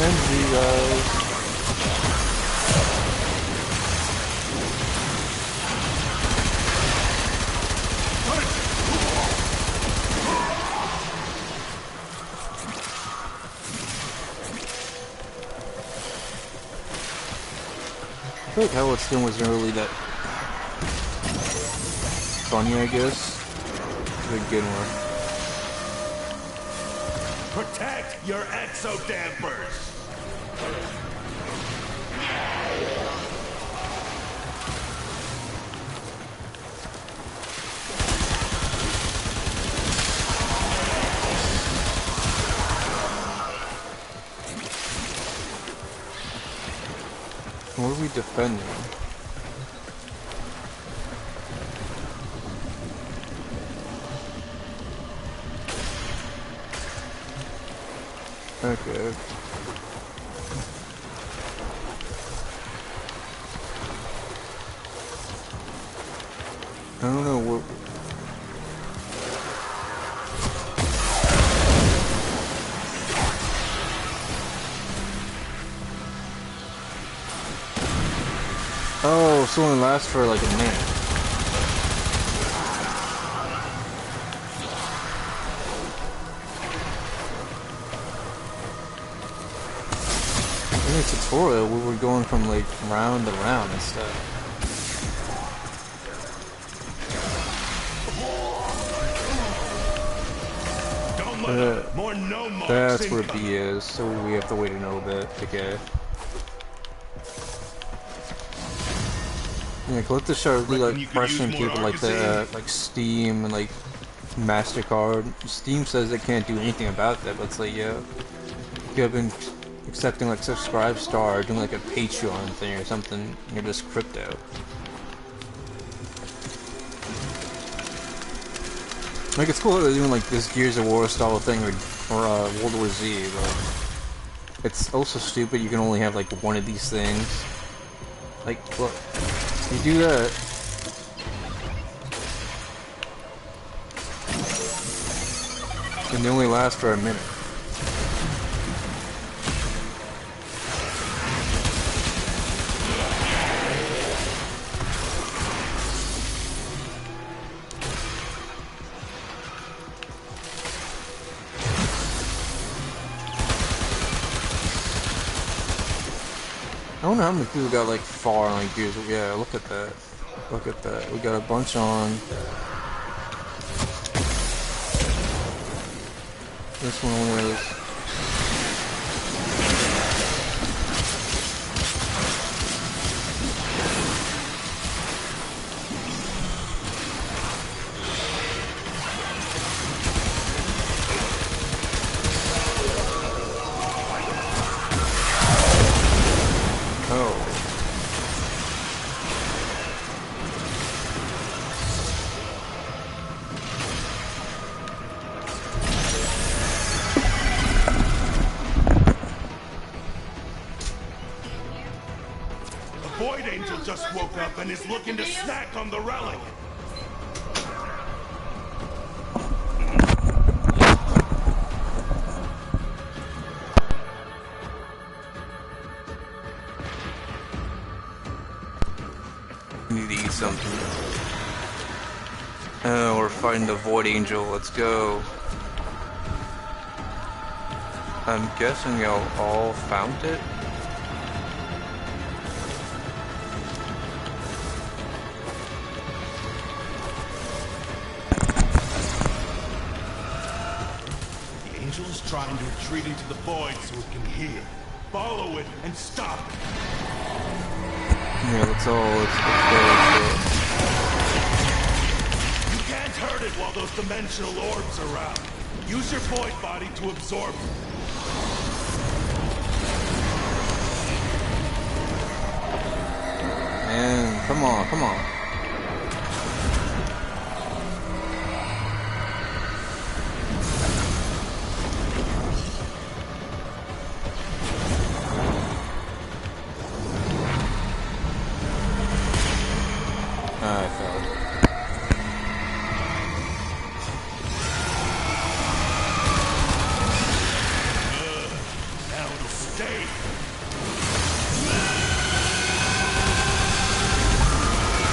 Energy, guys. I feel like how it's doing wasn't really that funny, I guess. It's a good one. Protect your exodampers! What are we defending? Okay. I don't know what. Oh, so it only lasts for like a minute. In the tutorial, we were going from like round to round and stuff. That's where B is, so we have to wait a little bit. Okay. Yeah, collect the shard really like pressuring people like that, like Steam and like MasterCard. Steam says they can't do anything about that, but it's like, yeah, you have been accepting like subscribe star or doing like a Patreon thing or something, you're just crypto. Like, it's cool that they're doing like this Gears of War style thing or World War Z, but it's also stupid you can only have like one of these things. Like, look, you do that. And they only last for a minute. I don't know how many people got like far on like Gears. Yeah, look at that. Look at that. We got a bunch on. This one only is. just woke up and is looking to snack on the relic. Need to eat something. We're fighting the Void Angel. Let's go. I'm guessing y'all all found it? The angel is trying to retreat into the void so it can heal. Follow it and stop it. Yeah, let's go. You can't hurt it while those dimensional orbs are around. Use your void body to absorb it. Man, come on, come on. I fell. Now it'll stay.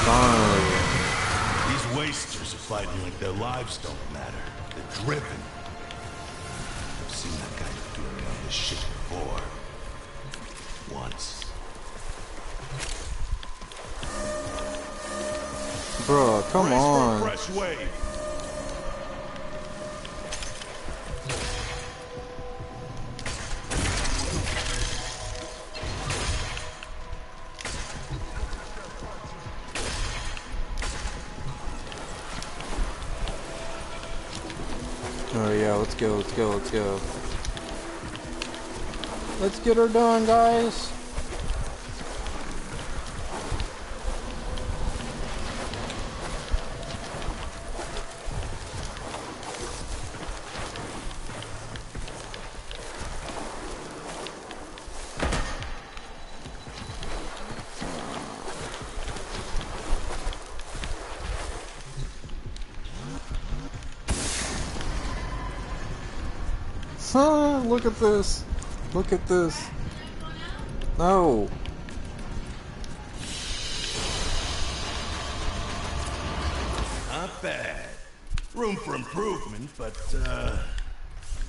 Finally. These wasters are fighting like their lives don't matter. They're driven. I've seen that kind of fury on this ship before. Once. Bro, come on. For a fresh wave. Oh yeah, let's go, let's go, let's go. Let's get her done, guys. Look at this. Look at this. No. Not bad. Room for improvement, but,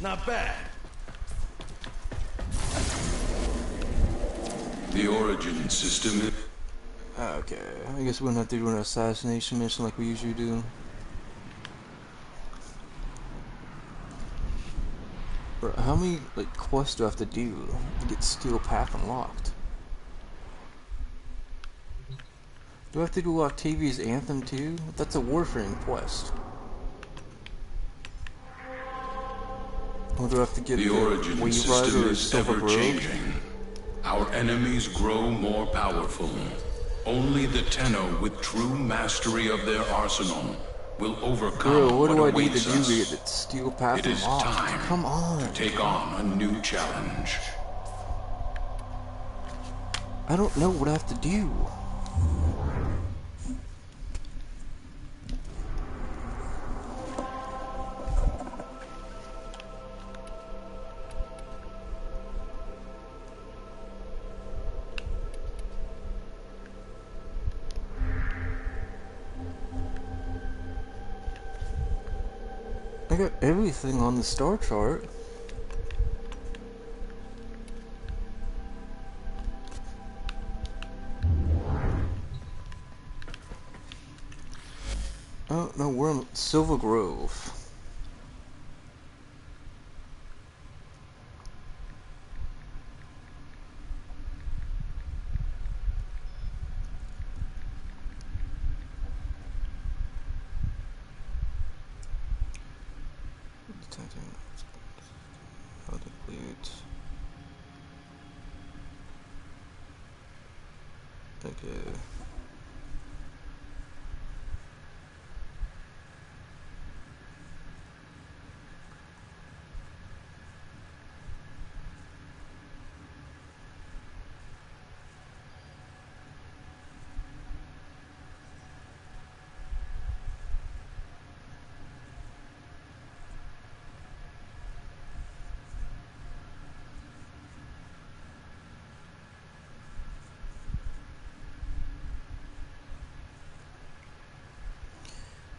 not bad. The origin system is... Okay, I guess we don't have to do an assassination mission like we usually do. Bro, how many like quests do I have to do to get Steel Path unlocked? Do I have to do Octavia's Anthem too? That's a Warframe quest. Or do I have to get the origin Wave system Rider or is Silver ever Grove? changing. Our enemies grow more powerful. Only the Tenno with true mastery of their arsenal will overcome Bro, what do I need awaits to do us. to get that Steel Path It is unlocked? time Come on. to take on a new challenge. I don't know what I have to do. I got everything on the star chart. Oh, no, we're in Silver Grove. Okay.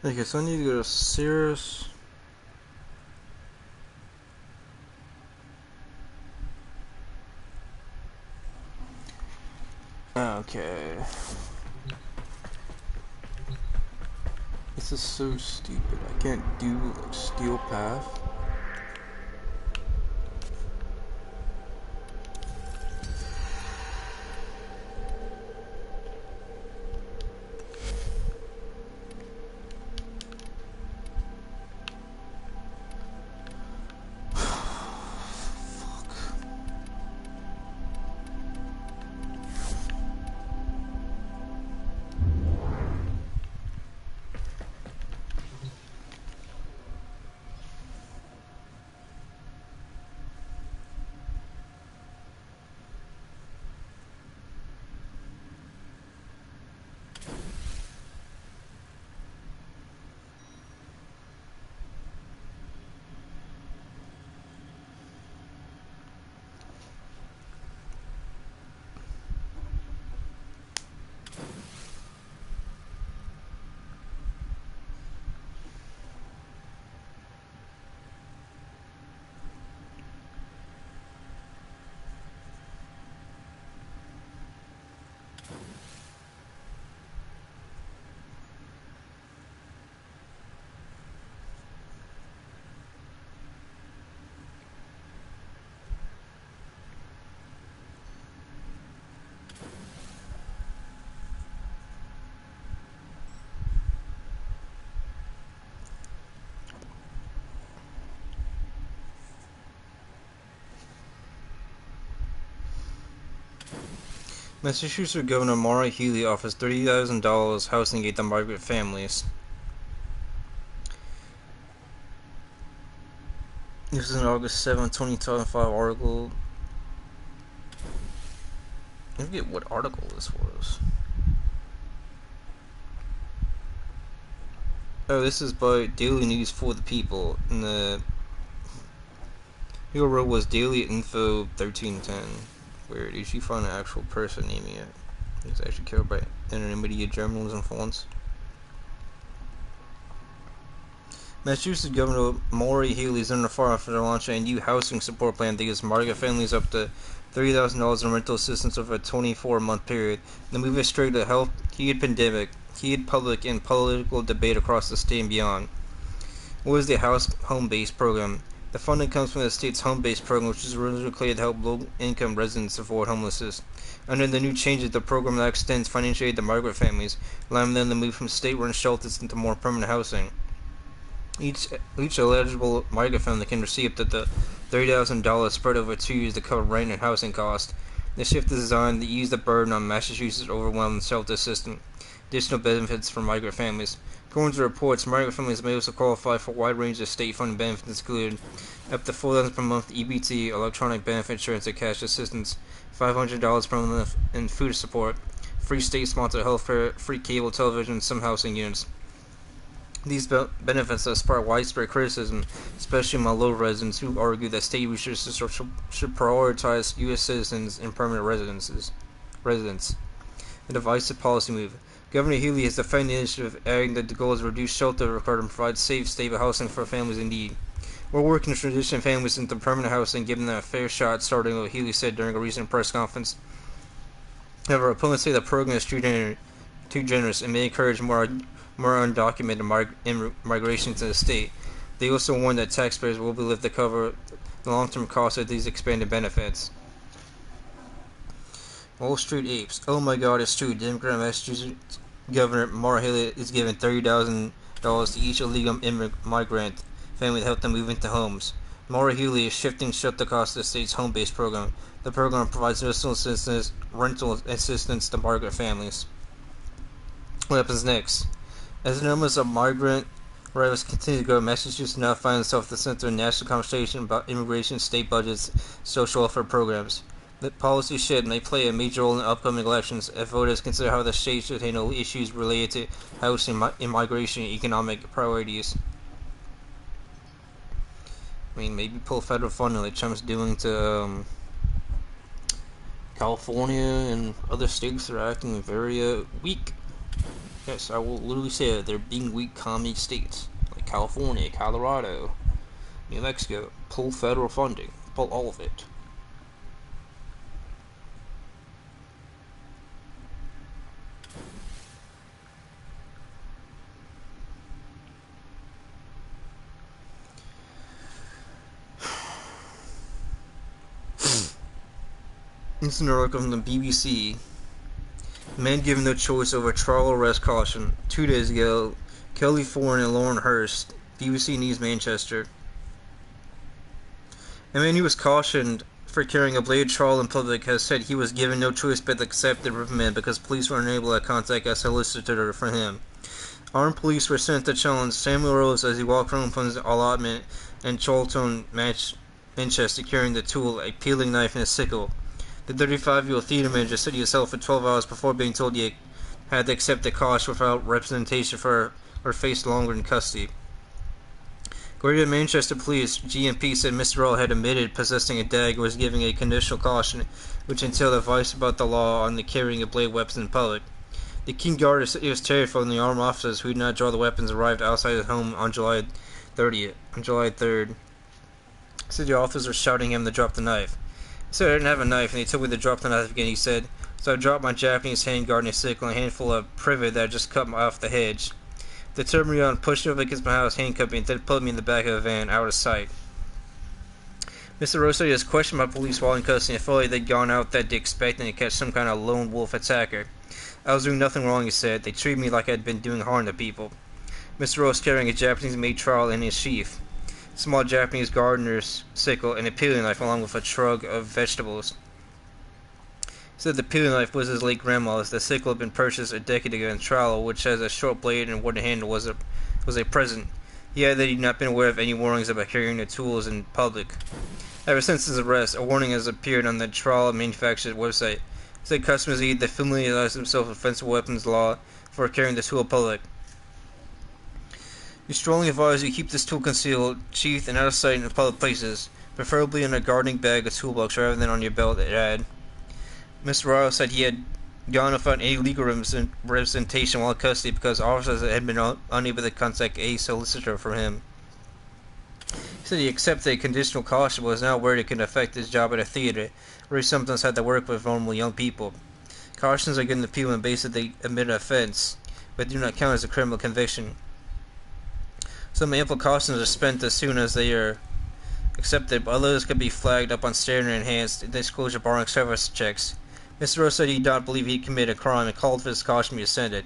Okay, so I need to go to Cirrus. Okay. This is so stupid. I can't do like Steel Path. Massachusetts Governor Maura Healey offers $30,000 housing aid to migrant families. This is an August 7, 2025 article. I forget what article this was. Oh, this is by Daily News for the People. And the who wrote was Daily Info 1310. Where did you find an actual person naming it? It's actually killed by anonymity of journalism for once. Massachusetts Governor Maura Healey is under fire after launching a new housing support plan that gives migrant families up to $30,000 in rental assistance over a 24-month period. The move is straight to help heated pandemic, heated public and political debate across the state and beyond. What is the House Home-Based Program? The funding comes from the state's home-based program, which is originally created to help low-income residents avoid homelessness. Under the new changes, the program now extends financial aid to migrant families, allowing them to move from state-run shelters into more permanent housing. Each eligible migrant family can receive up to $30,000 spread over 2 years to cover rent and housing costs. The shift is designed to ease the burden on Massachusetts' overwhelmed shelter system. Additional benefits for migrant families. According to reports, migrant families may also qualify for a wide range of state-funded benefits, including up to $4,000 per month EBT, electronic benefit insurance and cash assistance, $500 per month in food support, free state-sponsored health care, free cable television, and some housing units. These benefits have sparked widespread criticism, especially among local residents who argue that state resources should prioritize U.S. citizens and permanent residents. A divisive policy move. Governor Healey has defended the initiative, adding that the goal is to reduce shelter required and provide safe, stable housing for families in need. We're working to transition families into permanent housing, giving them a fair shot, starting what Healey said during a recent press conference. However, opponents say the program is too generous and may encourage more undocumented migration to the state. They also warn that taxpayers will be left to cover the long-term costs of these expanded benefits. Wall Street Apes. Oh my god, it's true. Democrat Massachusetts Governor Maura Healey is giving $30,000 to each illegal migrant family to help them move into homes. Maura Healey is shifting shelter costs to the state's home-based program. The program provides rental assistance to migrant families. What happens next? As the numbers of migrant arrivals continue to grow, Massachusetts now finds itself at the center of national conversation about immigration, state budgets, social welfare programs. The policy shift may play a major role in upcoming elections as voters consider how the state should handle issues related to housing, immigration, and economic priorities. I mean, maybe pull federal funding like Trump's doing to California and other states that are acting very weak. Yes, I will literally say that they're being weak communist states, like California, Colorado, New Mexico. Pull federal funding. Pull all of it. This is an article from the BBC. Man given no choice over trial arrest caution. 2 days ago, Kelly Ford and Lauren Hurst, BBC News Manchester. A man who was cautioned for carrying a blade trial in public has said he was given no choice but to accept the reprimand because police were unable to contact a solicitor for him. Armed police were sent to challenge Samuel Rose as he walked home from his allotment in Charlton, Manchester, carrying the tool, a peeling knife, and a sickle. The 35-year-old theater manager said he was held for 12 hours before being told he had to accept the caution without representation or face longer in custody. Greater Manchester Police GMP said Mr. Earl had admitted possessing a dagger and was giving a conditional caution, which entailed advice about the law on the carrying of blade weapons in public. The King Guard said he was terrified when the armed officers who did not draw the weapons arrived outside his home on July 3rd. He said the officers were shouting at him to drop the knife. He said, "I didn't have a knife," and they told me to drop the knife again. He said, "So I dropped my Japanese handguard and a sickle and a handful of privet that I just cut off the hedge. They turned me on, pushed me over against my house, handcuffed me, and then put me in the back of a van, out of sight." Mr. Rose said he was questioned by police while in custody and felt like they'd gone out that day expecting to catch some kind of lone wolf attacker. "I was doing nothing wrong," he said. "They treated me like I'd been doing harm to people." Mr. Rose carrying a Japanese-made trowel in his sheath, small Japanese gardener's sickle, and a peeling knife along with a trug of vegetables. He said the peeling knife was his late grandma's. The sickle had been purchased a decade ago, and the trowel, which has a short blade and wooden handle, was a present. He added that he'd not been aware of any warnings about carrying the tools in public. Ever since his arrest, a warning has appeared on the trowel manufacturer's website. It said customers need to familiarize themselves with offensive weapons law for carrying the tool in public. "We strongly advise you keep this tool concealed, sheathed, and out of sight in public places, preferably in a gardening bag or toolbox rather than on your belt," it added. Mr. Ryle said he had gone without any legal representation while in custody because officers had been unable to contact a solicitor for him. He said he accepted a conditional caution but was now worried it could affect his job at a theater, where he sometimes had to work with vulnerable young people. Cautions are given to people on the basis that they admit an offense, but do not count as a criminal conviction. Some ample cautions are spent as soon as they are accepted, but others could be flagged up on standard enhanced disclosure barring service checks. Mr. Rose said he did not believe he committed a crime and called for his caution to be rescinded.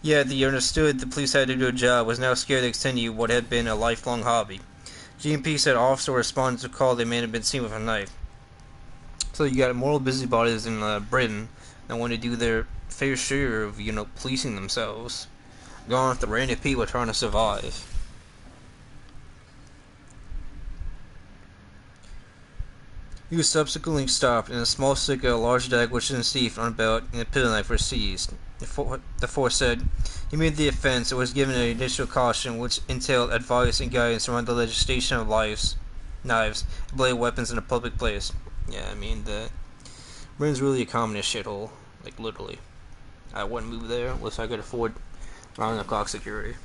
Yet he understood the police had to do a job, was now scared to continue what had been a lifelong hobby. GMP said officer responded to a call the man had been seen with a knife. So you got moral busybodies in Britain that want to do their fair share of, policing themselves. Going after random people trying to survive. He was subsequently stopped, and a small sickle, a large dagger which was sheathed on a belt, and a peeling knife were seized. The force said he made the offense and was given an initial caution, which entailed advice and guidance around the legislation of knives, and blade weapons in a public place. Yeah, the Britain's really a communist shithole, like literally. I wouldn't move there unless I could afford round-the-clock security.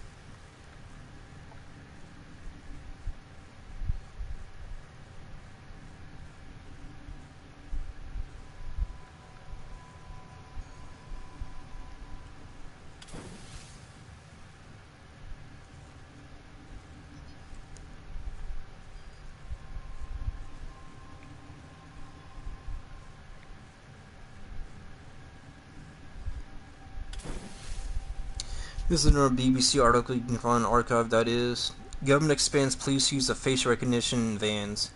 This is another BBC article you can find on archive.is. Government expands police use of facial recognition in vans.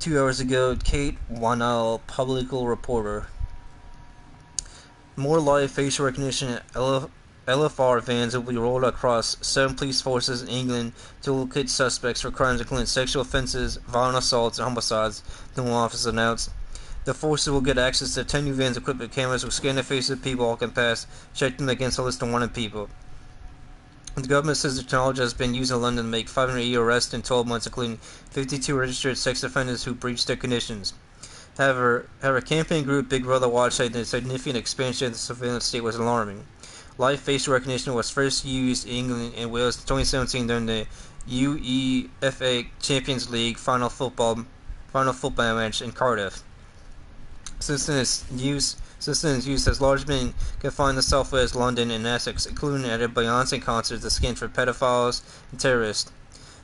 2 hours ago, Kate Wannell, Political Reporter. More live facial recognition LFR vans will be rolled across 7 police forces in England to locate suspects for crimes including sexual offences, violent assaults, and homicides, the Home Office announced. The forces will get access to 10 new vans equipped with cameras which scan the faces of people walking past, check them against a list of wanted people. The government says the technology has been used in London to make 580 arrests in 12 months, including 52 registered sex offenders who breached their conditions. However, campaign group Big Brother Watch said the significant expansion of the surveillance state was alarming. live facial recognition was first used in England and Wales in 2017 during the UEFA Champions League final football match in Cardiff. Since then, its use has largely been confined to southwest London and Essex, including at a Beyonce concert to scan for pedophiles and terrorists.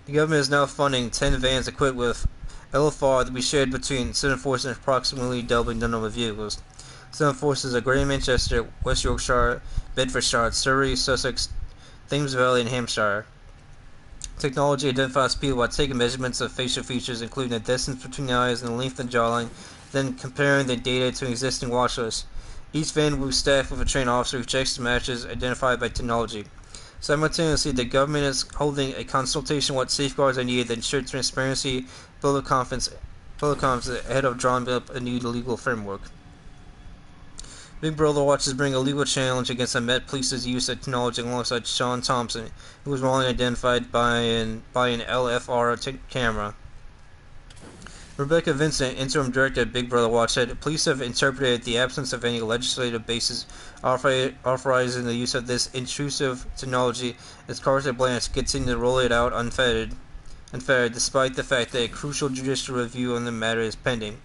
The government is now funding 10 vans equipped with LFR to be shared between Southern Forces, approximately doubling the number of vehicles. Southern Forces are Greater Manchester, West Yorkshire, Bedfordshire, Surrey, Sussex, Thames Valley, and Hampshire. Technology identifies people by taking measurements of facial features, including the distance between the eyes and the length of the jawline, then comparing the data to an existing watch list. Each van will be staffed with a trained officer who checks the matches identified by technology. Simultaneously, the government is holding a consultation on what safeguards are needed to ensure transparency, public confidence ahead of drawing up a new legal framework. Big Brother watches bring a legal challenge against the Met Police's use of technology alongside Sean Thompson, who was wrongly identified by an LFR camera. Rebecca Vincent, interim director of Big Brother Watch, said police have interpreted the absence of any legislative basis authorizing the use of this intrusive technology as carte blanche continue to roll it out unfettered, despite the fact that a crucial judicial review on the matter is pending.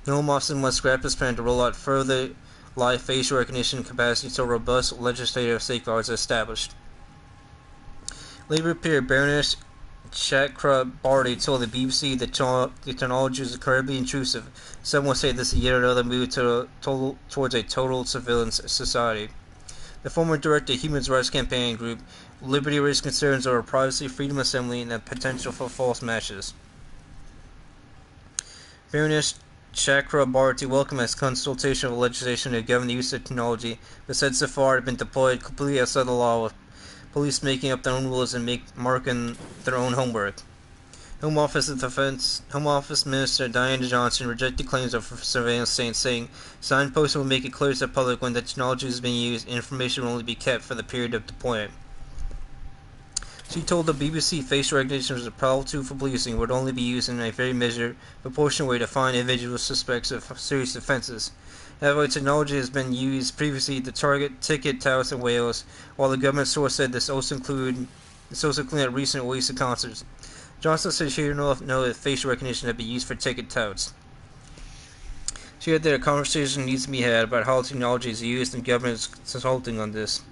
No Home Office must scrap its plan to roll out further live facial recognition capacity until robust legislative safeguards are established. Labour peer Baroness Chakrabarty told the BBC that the technology is incredibly intrusive. Some will say this is yet another move towards a total surveillance society. The former director of Human Rights Campaign Group Liberty raised concerns over privacy, freedom of assembly, and the potential for false matches. Baroness Chakrabarty welcomed as consultation of legislation to govern the use of technology, but said so far it had been deployed completely outside the law, with police making up their own rules and marking their own homework. Home Office Minister Diana Johnson rejected claims of surveillance, saying signposting will make it clear to the public when the technology is being used and information will only be kept for the period of deployment. She told the BBC facial recognition was a powerful tool for policing and would only be used in a very measured, proportionate way to find individual suspects of serious offences. However, technology has been used previously to target ticket touts in Wales, while the government source said this also included recent Oasis concerts. Johnson said she did not know if facial recognition had been used for ticket touts. She said that a conversation needs to be had about how technology is used, and government is consulting on this.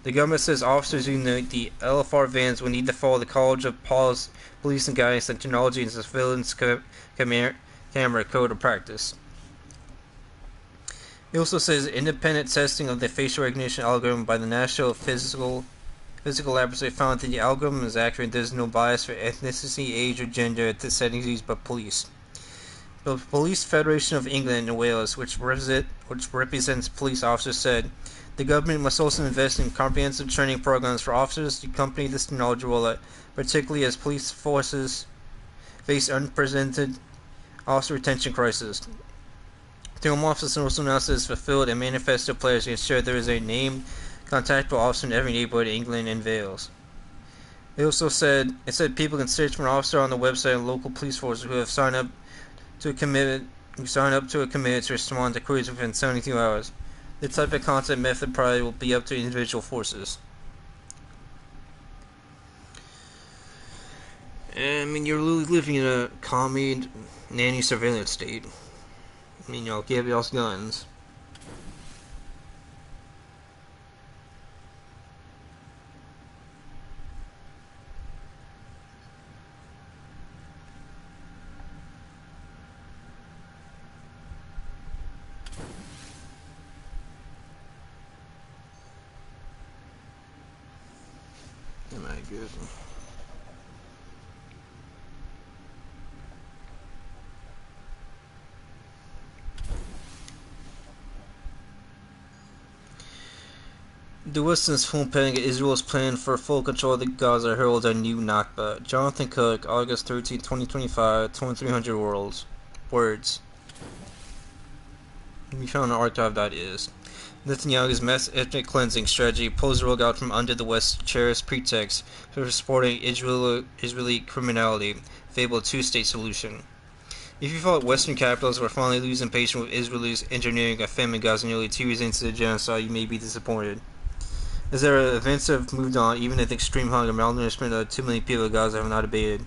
The government says officers using the LFR vans will need to follow the College of Police and Guidance and Technology and Surveillance Camera Code of Practice. It also says independent testing of the facial recognition algorithm by the National Physical Laboratory found that the algorithm is accurate and there is no bias for ethnicity, age, or gender at the settings used by police. The Police Federation of England and Wales, which represents police officers, said the government must also invest in comprehensive training programs for officers to accompany this technology rollout, particularly as police forces face unprecedented officer retention crisis. The Home Office also announced it has fulfilled a manifesto pledge to ensure there is a named contactable officer in every neighborhood in England and Wales. It also said people can search for an officer on the website of local police forces who have signed up to a commitment to respond to queries within 72 hours. The type of content method probably will be up to individual forces. I mean, you're living in a commie nanny surveillance state. I mean, y'all give y'all's guns. Am I good? The Western's full pending Israel's plan for full control of the Gaza heralds a new Nakba. Jonathan Cook, August 13, 2025, 2300 words. We found on archive.is. Netanyahu's mass ethnic cleansing strategy pulls the rug out from under the West's cherished pretext for supporting Israeli criminality, fabled two-state solution. If you thought Western capitals were finally losing patience with Israelis engineering a famine in Gaza nearly 2 years into the genocide, you may be disappointed. As their events have moved on, even if extreme hunger, malnourishment of 2 million people in Gaza have not abated.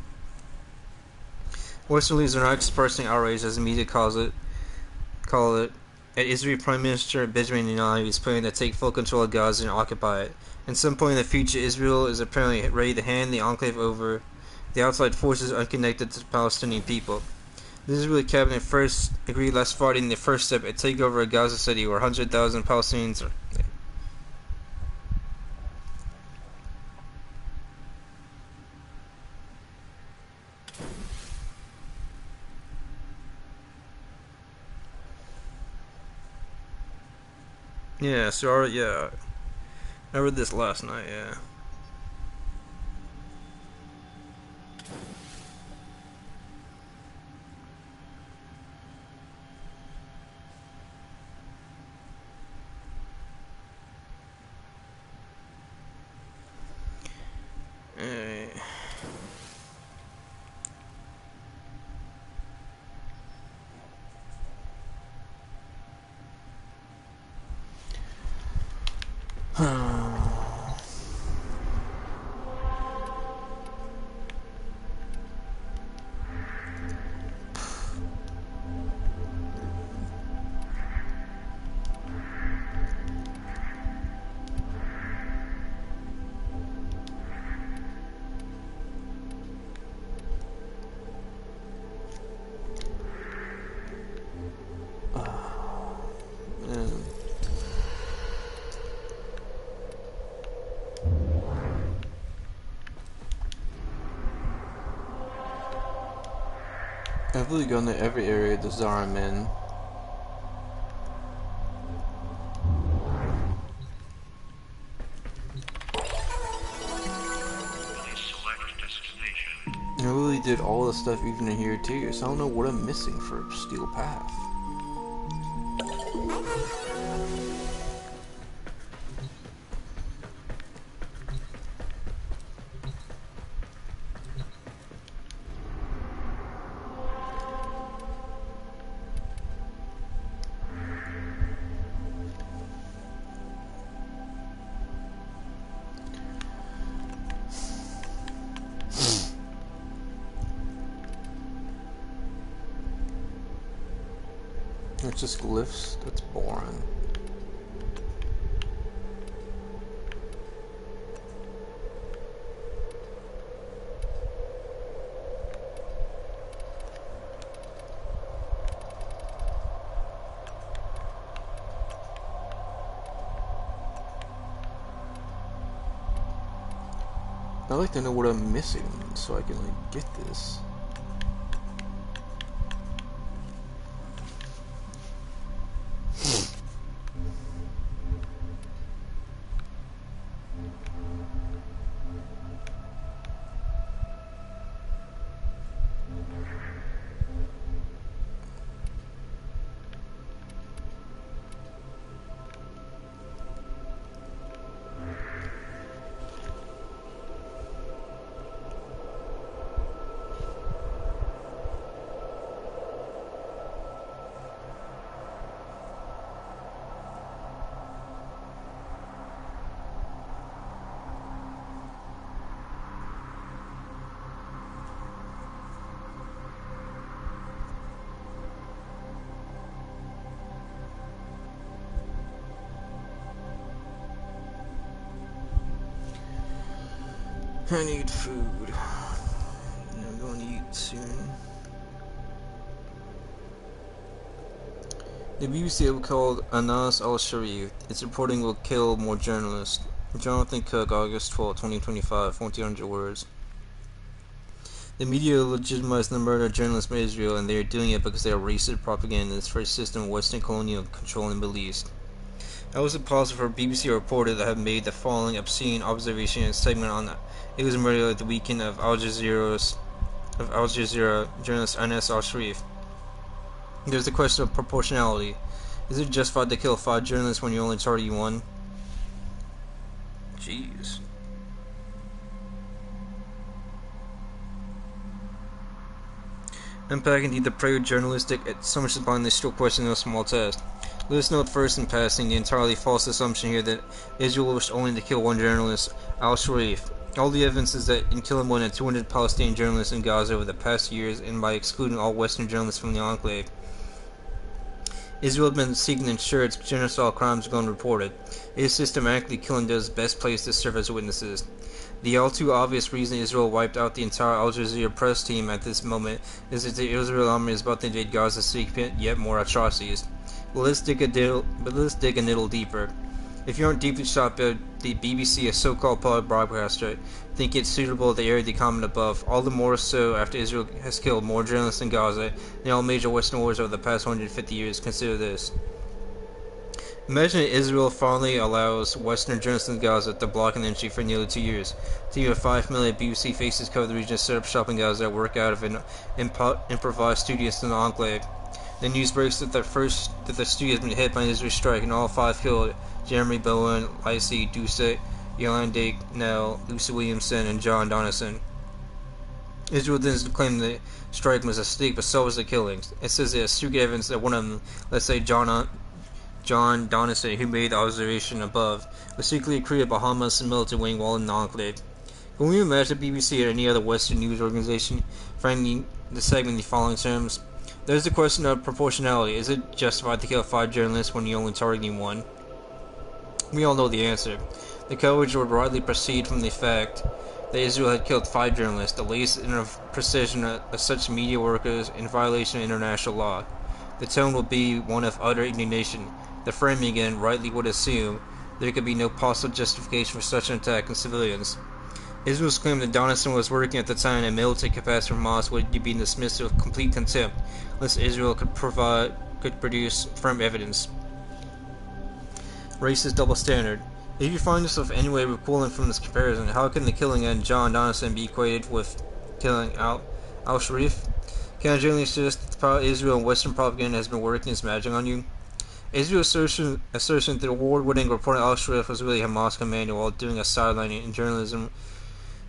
Western leaders are not expressing outrage as the media call it. At Israeli Prime Minister Benjamin Netanyahu is planning to take full control of Gaza and occupy it. At some point in the future, Israel is apparently ready to hand the enclave over the outside forces unconnected to the Palestinian people. The Israeli cabinet first agreed last Friday in the first step at takeover of Gaza City, where 100,000 Palestinians are. Yeah, so yeah, I read this last night. Yeah. I've really gone to every area of the Zaraman. I really did all the stuff even in here too, so I don't know what I'm missing for Steel Path. It's just glyphs. That's boring. I'd like to know what I'm missing so I can like get this. I need food. I'm going to eat soon. The BBC called Anas al-Sharif. Its reporting will kill more journalists. Jonathan Cook, August 12, 2025, 1400 words. The media legitimized the murder of journalists by Israel, and they are doing it because they are racist propagandists for a system of Western colonial control in the Middle East. How is it possible for BBC reporter to have made the following obscene observation in a segment on it was murder at the weekend of Al Jazeera journalist Anas al-Sharif? There's the question of proportionality. Is it justified to kill 5 journalists when you're only targeting 1? Jeez. Unpack indeed the prey of journalistic, so much is behind this still question of a small test. Let us note first in passing the entirely false assumption here that Israel wished only to kill one journalist, al-Sharif. All the evidence is that in killing more than 200 Palestinian journalists in Gaza over the past years and by excluding all Western journalists from the enclave, Israel has been seeking to ensure its genocidal crimes go unreported. It is systematically killing those best placed to serve as witnesses. The all too obvious reason Israel wiped out the entire Al Jazeera press team at this moment is that the Israeli army is about to invade Gaza to commit yet more atrocities. But let's dig a little deeper. If you aren't deeply shocked by the BBC, a so-called public broadcaster, think it's suitable to air the comment above, all the more so after Israel has killed more journalists in Gaza than all major Western wars over the past 150 years. Consider this. Imagine that Israel finally allows Western journalists in Gaza to block an entry for nearly 2 years. Team of 5 million BBC faces cover the region, set up shop in Gaza that work out of an improvised studios in the enclave. The news breaks that the studio has been hit by an Israeli strike and all 5 killed: Jeremy Bowen, Lacey Doucet, Yolande Nell, Lucy Williamson, and John Donison. Israel then claimed the strike was a mistake, but so was the killings. It says there's secret evidence that one of them, let's say John Donison, who made the observation above, was secretly created by Hamas and military wing while in the enclave. Can we imagine the BBC or any other Western news organization framing the segment in the following terms? There's the question of proportionality. Is it justified to kill 5 journalists when you're only targeting 1? We all know the answer. The coverage would rightly proceed from the fact that Israel had killed 5 journalists, the latest in a precision of such media workers in violation of international law. The tone would be one of utter indignation. The framing again rightly would assume there could be no possible justification for such an attack on civilians. Israel's claim that Donison was working at the time in a military capacity for Hamas would be dismissed with complete contempt, unless Israel could produce firm evidence. Racist double standard. If you find yourself anyway recoiling from this comparison, how can the killing of John Donison be equated with killing al-Sharif? Can I generally suggest that Israel and Western propaganda has been working its magic on you? Israel's assertion that the award-winning reporter al-Sharif was really a Hamas commander while doing a sidelining in journalism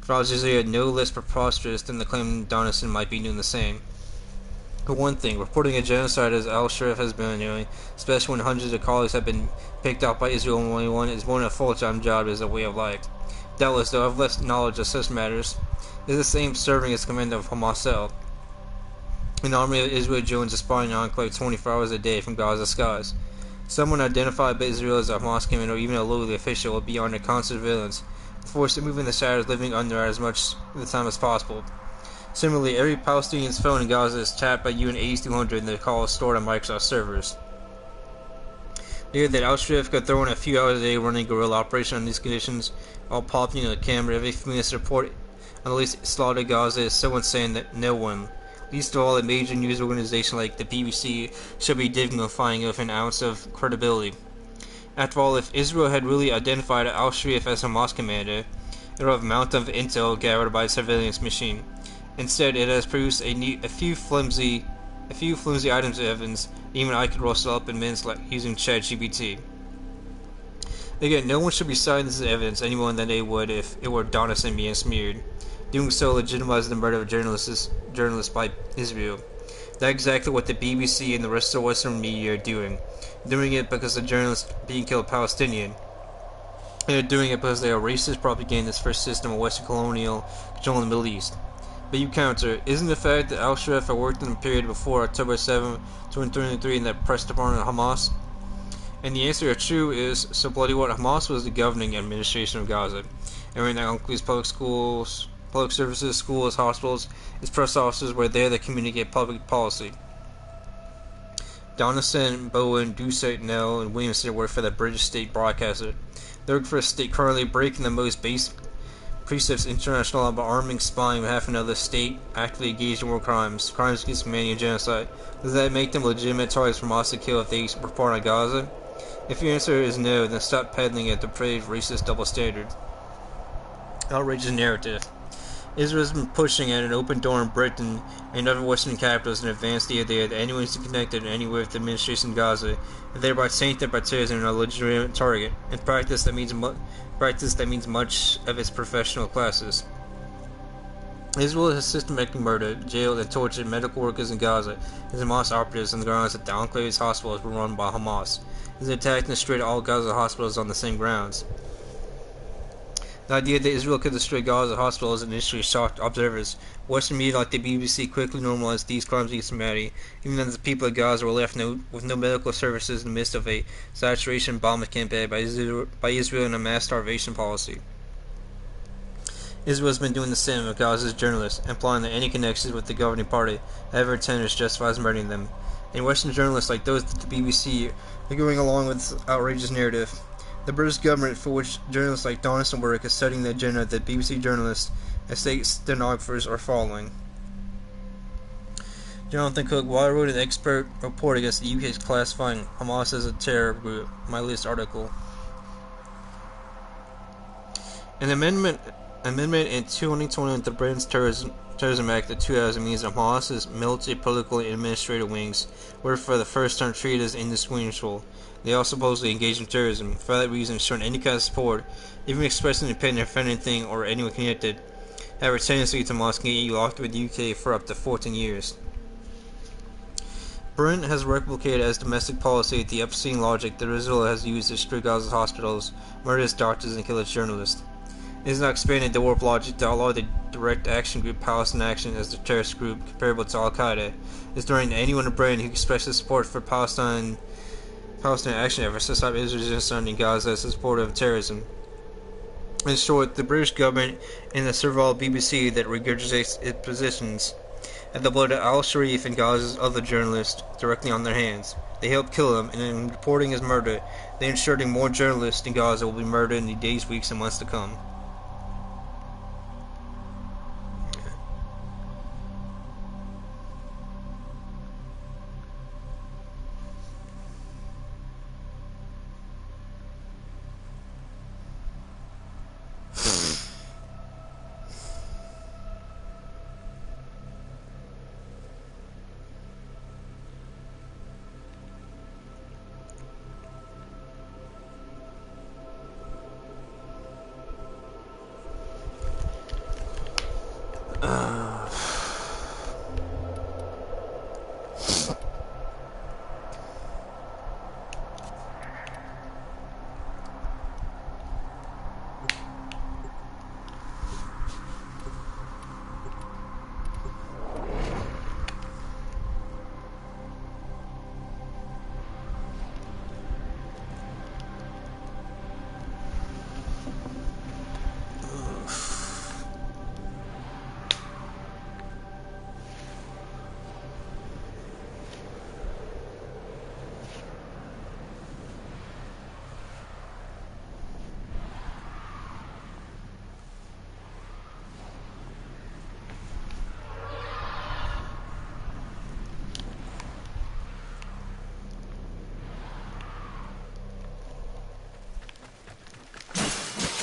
for Al Jazeera no less preposterous than the claim that Donison might be doing the same. For one thing, reporting a genocide as al-Sharif has been doing, especially when hundreds of colleagues have been picked out by Israel in 2021, is more than a full-time job as a way of life. Doubtless, though, I've less knowledge of such matters. It is the same serving as commander of Hamas, an army of Israel joins a spying enclave 24 hours a day from Gaza skies. Someone identified by Israel as a Hamas commander or even a lowly official will be under constant surveillance, forced to move in the shadows, living under as much of the time as possible. Similarly, every Palestinian's phone in Gaza is tapped by UN 8200 and the call is stored on Microsoft servers. Near that al-Sharif could throw in a few hours a day running guerrilla operation under these conditions, all popping on the camera every few minutes to report on the least slaughter of Gaza is so insane that no one, least of all a major news organization like the BBC, should be dignifying of an ounce of credibility. After all, if Israel had really identified al-Sharif as Hamas commander, it would have a mountain of intel gathered by a surveillance machine. Instead, it has produced a few flimsy items of evidence even I could rustle up in minutes like using ChatGPT. Again, no one should be citing this as evidence any more than they would if it were Donison being smeared. Doing so legitimizes the murder of journalists by Israel. That's exactly what the BBC and the rest of the Western media are doing. Doing it because the journalists being killed Palestinian. They're doing it because they are racist propagandists for a system of Western colonial control in the Middle East. But you counter, isn't the fact that al-Sharif had worked in the period before October 7, 2023 in the press department of Hamas? And the answer if true is, so bloody what, Hamas was the governing administration of Gaza. Everything that includes public schools, public services, schools, hospitals, its press officers were there to communicate public policy. Donison, Bowen, Doucet, Nell, and Williamson worked for the British state broadcaster. They work for a state currently breaking the most basic precepts international law by arming, spying on half another state, actively engaged in war crimes against humanity and genocide. Does that make them legitimate targets for Hamas to kill if they report on Gaza? If your answer is no, then stop peddling a depraved, racist double standard. Outrageous narrative. Israel has been pushing at an open door in Britain and other Western capitals in advance the idea that anyone is connected in any way with the administration in Gaza, and thereby tainted by terrorism and a legitimate target. In practice, that means much of its professional classes. Israel has systematically murdered, jailed, and tortured medical workers in Gaza, as Hamas operatives on the grounds that the enclave's hospitals were run by Hamas. It attacked and destroyed all Gaza hospitals on the same grounds. The idea that Israel could destroy Gaza hospitals initially shocked observers. Western media like the BBC quickly normalized these crimes against humanity, even though the people of Gaza were left with no medical services in the midst of a saturation bombing campaign by Israel and a mass starvation policy. Israel has been doing the same with Gaza's journalists, implying that any connections with the governing party, however tenuous, justifies murdering them. And Western journalists like those at the BBC are going along with this outrageous narrative. The British government, for which journalists like Donaldson work, is studying the agenda that BBC journalists and state stenographers are following. Jonathan Cook, while I wrote an expert report against the UK's classifying Hamas as a terror group, my latest article. An amendment in 2020 of the Britain's Terrorism Act of 2000 means that Hamas's military, political, and administrative wings were for the first time treated as indistinguishable. They all supposedly engage in terrorism. For that reason, showing any kind of support, even expressing an opinion of anything or anyone connected, have a tendency to Hamas can get you locked with the UK for up to 14 years. Britain has replicated as domestic policy the obscene logic that Israel has used to destroy Gaza's hospitals, murder its doctors, and kill its journalists. It has now expanded the warp logic to outlaw the direct action group Palestine Action as the terrorist group comparable to Al-Qaeda, is threatening anyone in Britain who expresses support for Palestine action efforts to stop Israel's genocide in Gaza as a supporter of terrorism. In short, the British government and the servile BBC that regurgitates its positions have the blood of al-Sharif and Gaza's other journalists directly on their hands. They helped kill him, and in reporting his murder, they ensured more journalists in Gaza will be murdered in the days, weeks, and months to come.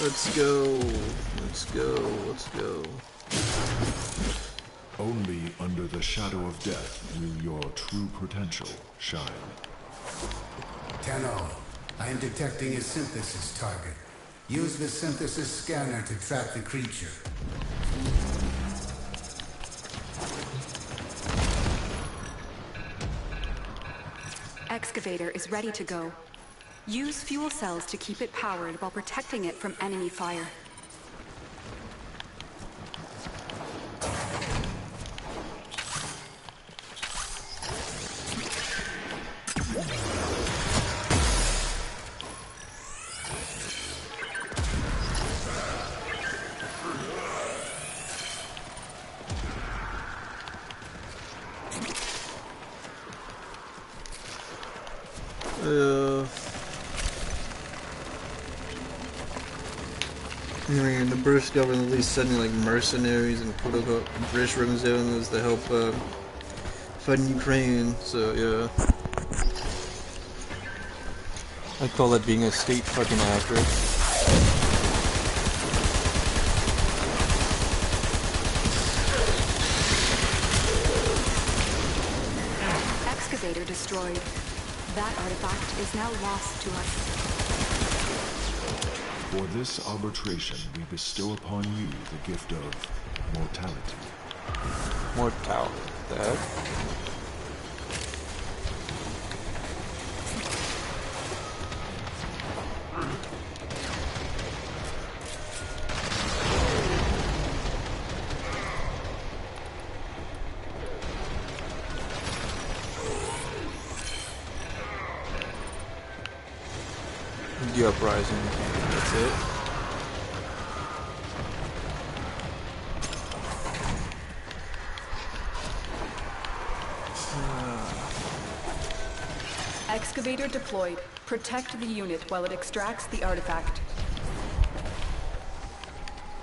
Let's go. Let's go. Let's go. Only under the shadow of death will your true potential shine. Tenno, I am detecting a synthesis target. Use the synthesis scanner to track the creature. Excavator is ready to go. Use fuel cells to keep it powered while protecting it from enemy fire. And the British government at least sending like mercenaries and quote-unquote British representatives to help fight in Ukraine, so yeah. I call that being a state fucking actor. Excavator destroyed. That artifact is now lost to us. For this arbitration, we bestow upon you the gift of mortality. Mortality. The heck? The uprising. That's it. Excavator deployed. Protect the unit while it extracts the artifact.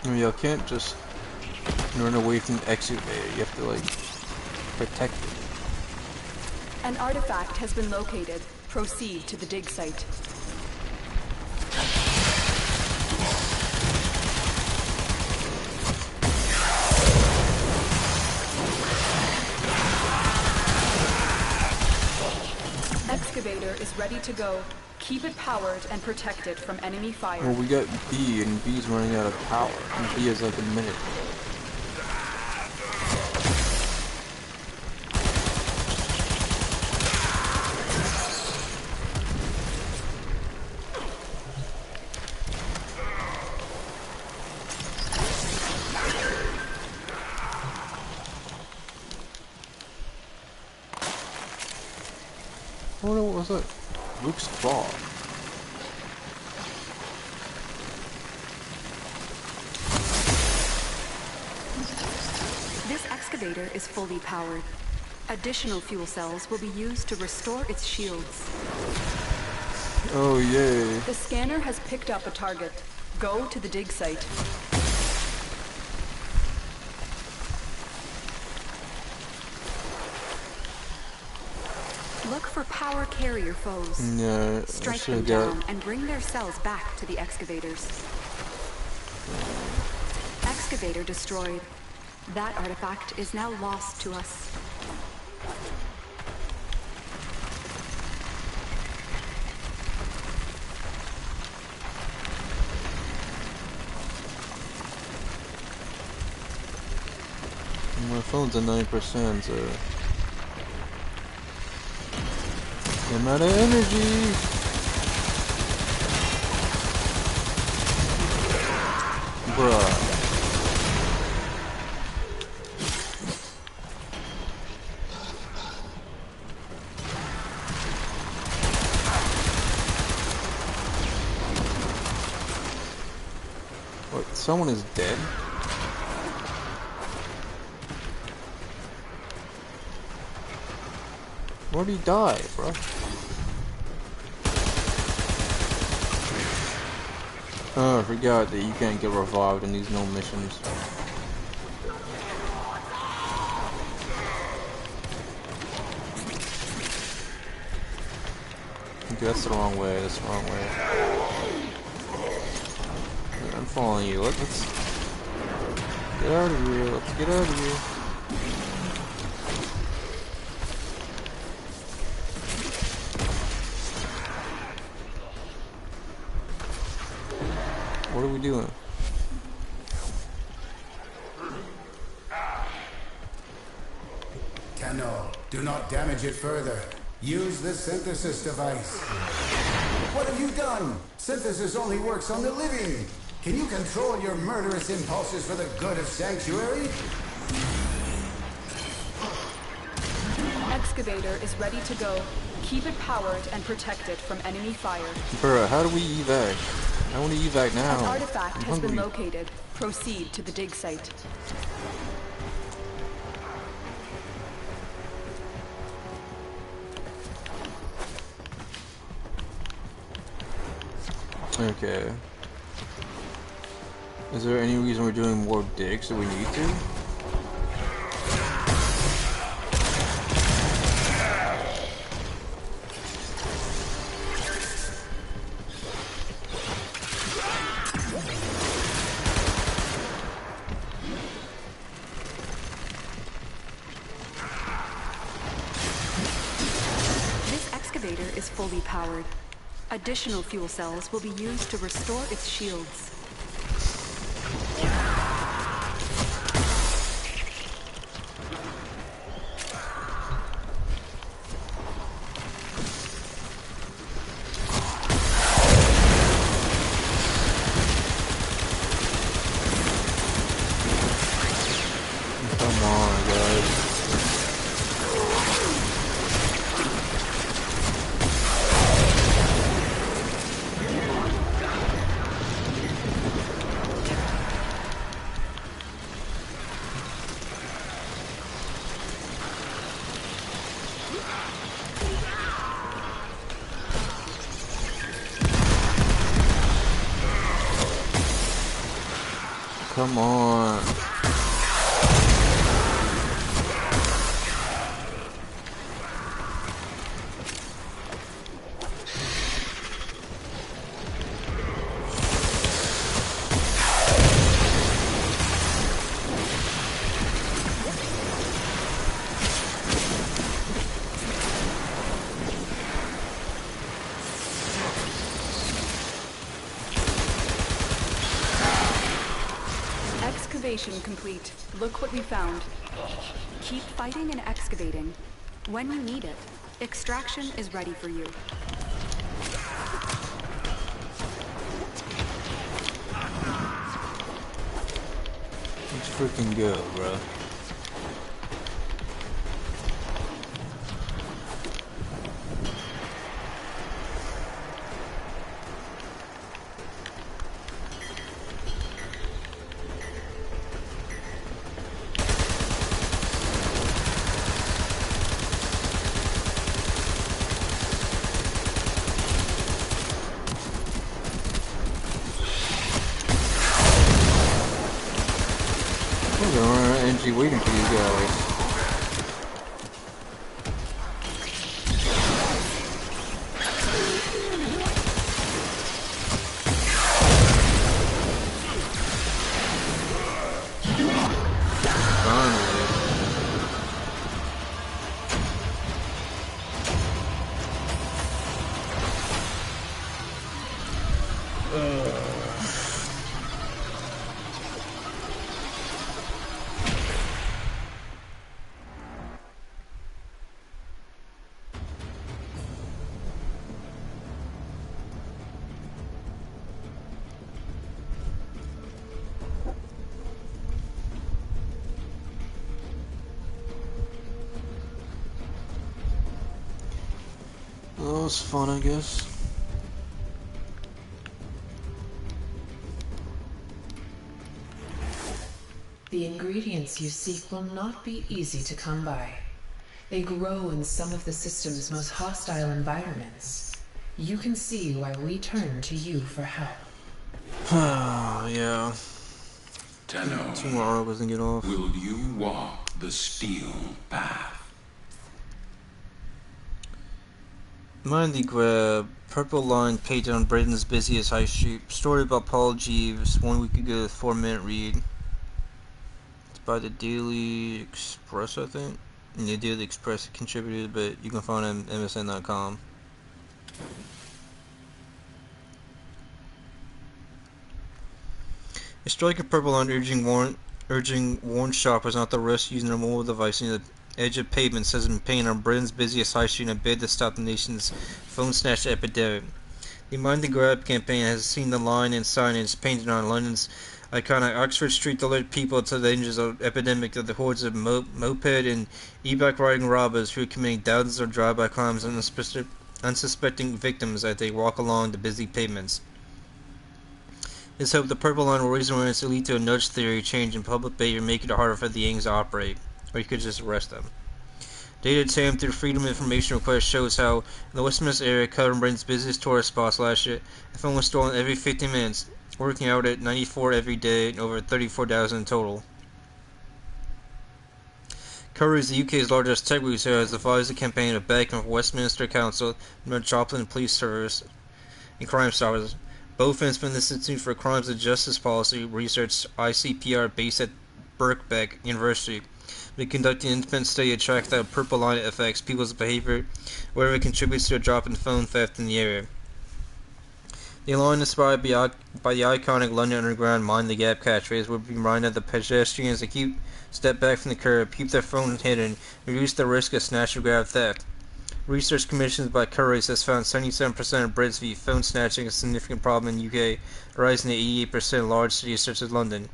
You can't just run away from the excavator. You have to, like, protect it. An artifact has been located. Proceed to the dig site. Excavator is ready to go. Keep it powered and protect it from enemy fire. Well, we got B, and B's running out of power. And B is like a minute. Oh no, what was that? Luke's claw. This excavator is fully powered. Additional fuel cells will be used to restore its shields. Oh yay. The scanner has picked up a target. Go to the dig site. Look for power carrier foes. Yeah, strike them down and bring their cells back to the excavators. Excavator destroyed. That artifact is now lost to us. My phone's at 9%, so... I'm out of energy! Bruh. What, someone is dead? Where'd he die, bro? Oh, I forgot that you can't get revived in these no missions. Okay, that's the wrong way, that's the wrong way. I'm following you. Let's get out of here, let's get out of here. What are we doing? Tenno, do not damage it further. Use the synthesis device. What have you done? Synthesis only works on the living. Can you control your murderous impulses for the good of Sanctuary? Excavator is ready to go. Keep it powered and protect it from enemy fire. Bruh, how do we evac? I want to evac now. An artifact has been located. Proceed to the dig site. Okay. Is there any reason we're doing more digs that we need to? Is fully powered. Additional fuel cells will be used to restore its shields. Come on. Excavation complete. Look what we found. Keep fighting and excavating. When you need it, extraction is ready for you. Let's freaking go, bro. Energy waiting for these guys. That was fun, I guess. The ingredients you seek will not be easy to come by. They grow in some of the system's most hostile environments. You can see why we turn to you for help. Yeah. Tenno, tomorrow doesn't get off. Will you walk the steel path? Mind the grab. Purple line painted on Britain's busiest high street. Story about Paul Jeeves. 1 week ago, 4-minute read. It's by the Daily Express, I think. And the Daily Express contributed, but you can find it on MSN.com. A strike of purple line urging warned shoppers not to risk using their mobile device near the edge of pavements has been painted on Britain's busiest high street in a bid to stop the nation's phone snatch epidemic. The Mind the Grab campaign has seen the line and signage painted on London's iconic Oxford Street to alert people to the dangers of epidemic of the hordes of moped and e-bike riding robbers who are committing thousands of drive-by crimes on unsuspecting victims as they walk along the busy pavements. It's hoped the purple line will raise awareness to lead to a nudge theory change in public behavior, making it harder for the gangs to operate. Or you could just arrest them. Data obtained through Freedom Information Request shows how, in the Westminster area covering Britain's busiest tourist spots last year, a phone was stolen every 15 minutes, working out at 94 every day and over 34,000 in total. Curry is the UK's largest tech retailer, has devised a campaign of backing from Westminster Council, the Metropolitan Police Service, and Crime Stoppers. Both from the Institute for Crimes and Justice Policy Research (ICPR) based at Birkbeck University. They conduct an independent study to track how purple line affects people's behavior, whether it contributes to a drop in phone theft in the area. The line, inspired by the iconic London Underground Mind the Gap catchphrase, would be reminded the pedestrians to step back from the curb, keep their phones hidden, and reduce the risk of snatch and grab theft. Research commissioned by Currys has found 77% of Brits view phone snatching as a significant problem in the UK, rising to 88% in large cities such as London.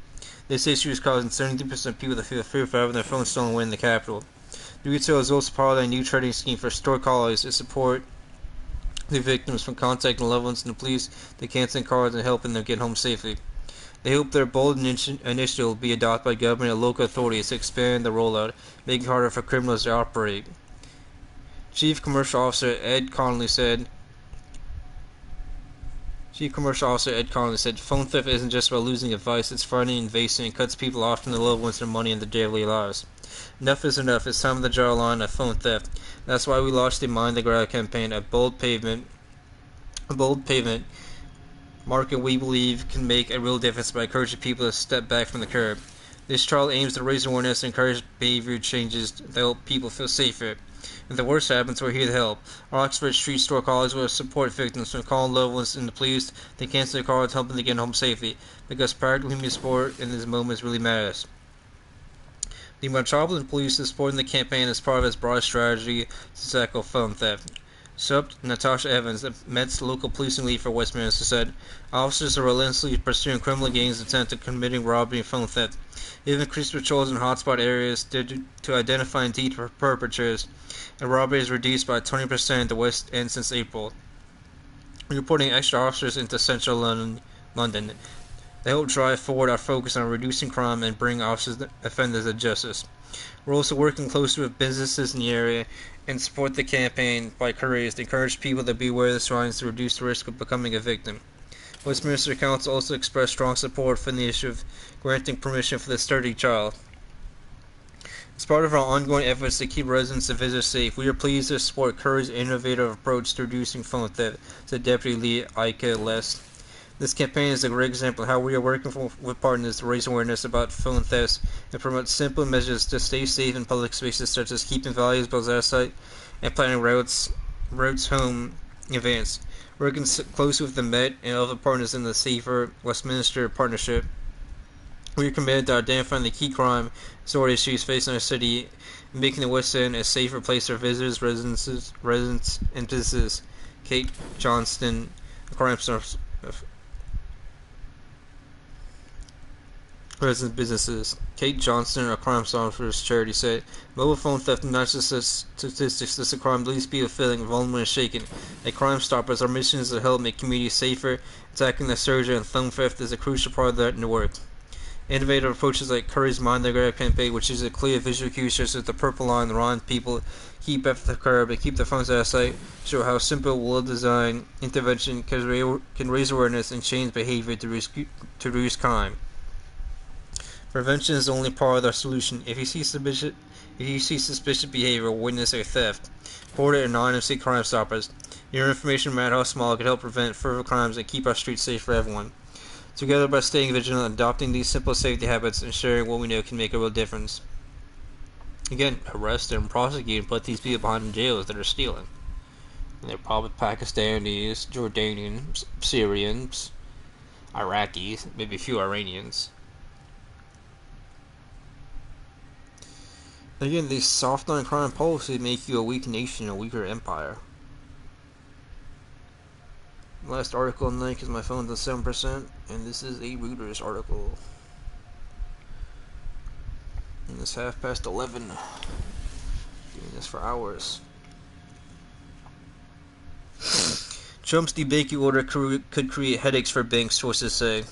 This issue is causing 73% of people to feel fear for having their phones stolen away in the capital. The retailer is also part of a new trading scheme for store collies to support the victims from contacting loved ones and the police to canceling cars and helping them get home safely. They hope their bold initiative will be adopted by government and local authorities to expand the rollout, making it harder for criminals to operate. Chief Commercial Officer Ed Connolly said, phone theft isn't just about losing advice, it's frightening, invasive, and cuts people off from their loved ones, their money, and their daily lives. Enough is enough. It's time to draw a line on phone theft. That's why we launched the Mind the Grab campaign, a bold pavement market we believe can make a real difference by encouraging people to step back from the curb. This trial aims to raise awareness and encourage behavior changes to help people feel safer. If the worst happens, we're here to help. Our Oxford Street Store colleagues will support victims from calling loved ones and the police to cancel their cars, helping them to get home safely, because practical human support in this moment really matters. The Metropolitan Police is supporting the campaign as part of its broad strategy to tackle phone theft. Sub Natasha Evans, the Met's local policing lead for Westminster, said, officers are relentlessly pursuing criminal gangs intent on committing robbery and phone theft. They've increased patrols in hotspot areas to identify and deter perpetrators, and robbery is reduced by 20% in the West End since April. We're reporting extra officers into central London. They help drive forward our focus on reducing crime and bring offenders to justice. We're also working closely with businesses in the area and support the campaign by couriers to encourage people to be aware of the signs to reduce the risk of becoming a victim. Westminster Council also expressed strong support for the issue of granting permission for the sturdy child. As part of our ongoing efforts to keep residents and visitors safe, we are pleased to support Curry's innovative approach to reducing phone theft, said Deputy Lee Ike Lest. This campaign is a great example of how we are working with partners to raise awareness about phone thefts and promote simple measures to stay safe in public spaces, such as keeping valuables out of sight and planning routes home in advance. Working closely with the Met and other partners in the Safer Westminster Partnership, we are committed to identifying the key crime sword issues facing our city and making the West End a safer place for visitors, residents, and businesses. Kate Johnston, a crime source. Kate Johnston, a Crime Stoppers charity, said, mobile phone theft is not just a statistics, it's a crime that leaves people feeling vulnerable and shaken. At Crime Stoppers, our mission is to help make communities safer. Attacking the surge and phone theft is a crucial part of that work. Innovative approaches like Curry's Mind the Grab campaign, which is a clear visual cue such as the purple line around people keep after the curb and keep their phones out of sight, show how simple, well-designed intervention can raise awareness and change behavior to reduce crime. Prevention is only part of the solution. If you see suspicious behavior or witness a theft, report it anonymously to Crime Stoppers. Your information, no matter how small, can help prevent further crimes and keep our streets safe for everyone. Together, by staying vigilant, adopting these simple safety habits, and sharing what we know can make a real difference. Again, arrest and prosecute and put these people behind in jails that are stealing. And they're probably Pakistanis, Jordanians, Syrians, Iraqis, maybe a few Iranians. Again, these soft on crime policies make you a weak nation, a weaker empire. Last article on the night because my phone's at 7%, and this is a Reuters article. And it's 11:30. Doing this for hours. Trump's debanking order could create headaches for banks, sources say.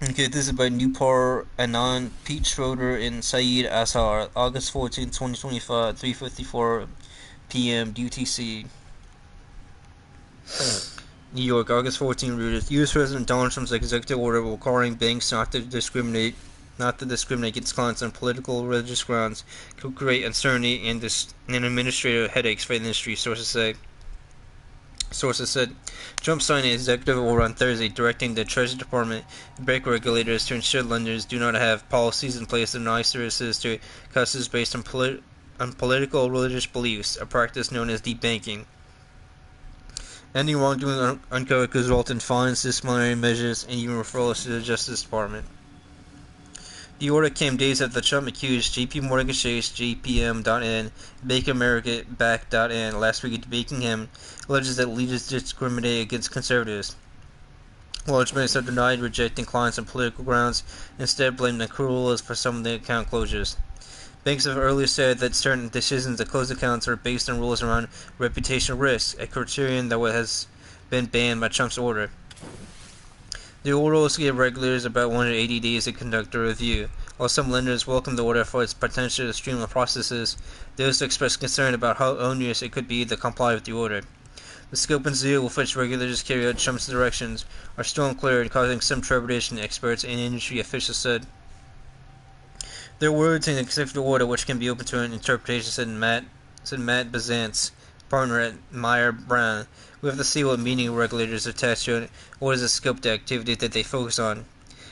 Okay, this is by Nupar Anand, Pete Schroeder, and Saeed Azhar, August 14, 2025, 3:54 p.m. UTC. New York, August 14, Reuters. U.S. President Donald Trump's executive order requiring banks not to discriminate against clients on political or religious grounds could create uncertainty and administrative headaches for the industry, sources say. Sources said Trump signed an executive order on Thursday directing the Treasury Department and bank regulators to ensure lenders do not have policies in place to deny services to customers based on political or religious beliefs, a practice known as debanking. Any wrongdoing uncovered could result in fines, disciplinary measures, and even referrals to the Justice Department. The order came days after Trump accused JP Morgan Chase, JPM.N, Bank of America, Back.N last week of debanking him, alleges that leaders discriminate against conservatives. Large banks have denied rejecting clients on political grounds, instead blaming the accruals for some of the account closures. Banks have earlier said that certain decisions to close accounts are based on rules around reputational risk, a criterion that has been banned by Trump's order. The order also gave regulators about 180 days to conduct a review. While some lenders welcome the order for its potential to streamline processes, those express concern about how onerous it could be to comply with the order. The scope and zeal with which regulators carry out Trump's directions are still unclear and causing some trepidation, experts and industry officials said. There are words in the executive order which can be open to an interpretation, said Matt Bazant's partner at Meyer Brown. We have to see what meaning regulators attach to it, what is the scope of the activity that they focus on.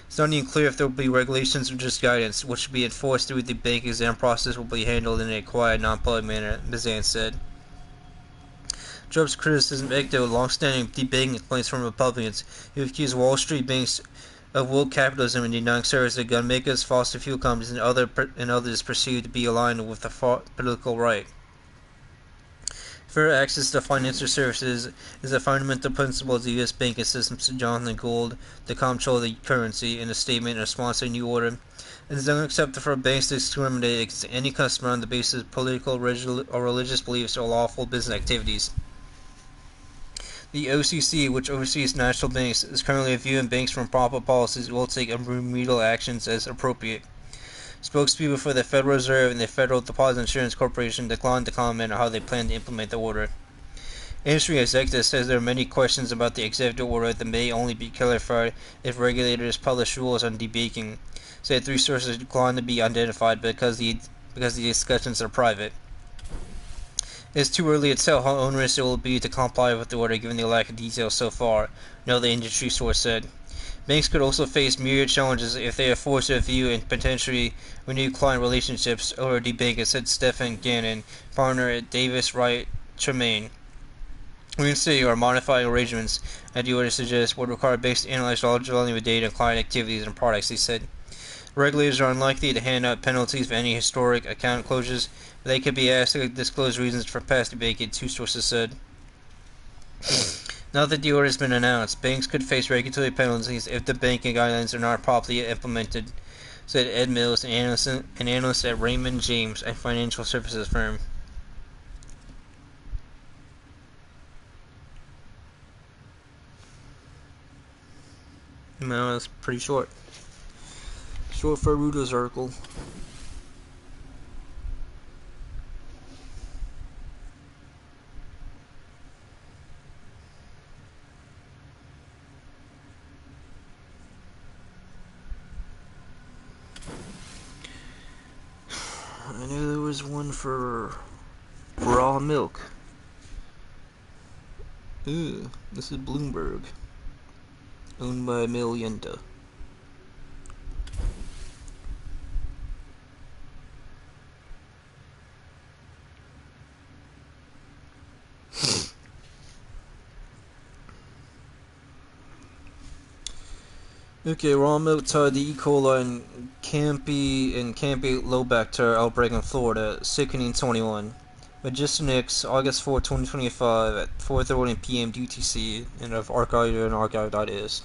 It's not even clear if there will be regulations or just guidance, which will be enforced through the bank exam process will be handled in a quiet, non-public manner, Bazant said. Trump's criticism echoed long-standing debating complaints from Republicans who accused Wall Street banks of woke capitalism and denying service to gun makers, fossil fuel companies, and others perceived to be aligned with the political right. Fair access to financial services is a fundamental principle of the U.S. banking system, said Jonathan Gould, the comptroller of the currency, in a statement in response to a new order. It is unacceptable for banks to discriminate against any customer on the basis of political or religious beliefs or lawful business activities. The OCC, which oversees national banks, is currently reviewing banks for improper policies and will take remedial actions as appropriate. Spokespeople for the Federal Reserve and the Federal Deposit Insurance Corporation declined to comment on how they plan to implement the order. Industry executives says there are many questions about the executive order that may only be clarified if regulators publish rules on debanking. Said 3 sources declined to be identified because the discussions are private. It is too early to tell how onerous it will be to comply with the order given the lack of details so far, another industry source said. Banks could also face myriad challenges if they are forced to review and potentially renew client relationships or debank, said Stephen Gannon, partner at Davis Wright Tremaine. Reinstating or modifying arrangements, as the order suggests, would require banks to analyze large volume of data on client activities and products, he said. Regulators are unlikely to hand out penalties for any historic account closures, but they could be asked to disclose reasons for past debanking, 2 sources said. Now that the order has been announced, banks could face regulatory penalties if the banking guidelines are not properly implemented, said Ed Mills, an analyst at Raymond James, a financial services firm. No, that's pretty short. Short for a Reuters article. I knew there was one for raw milk. Ooh, this is Bloomberg. Owned by Millienda. Okay, raw milk tied the E. coli and Campylobacter outbreak in Florida, sickening 21. Magisternix, August 4, 2025 at 4:30 p.m. UTC, and of archive and archive.is.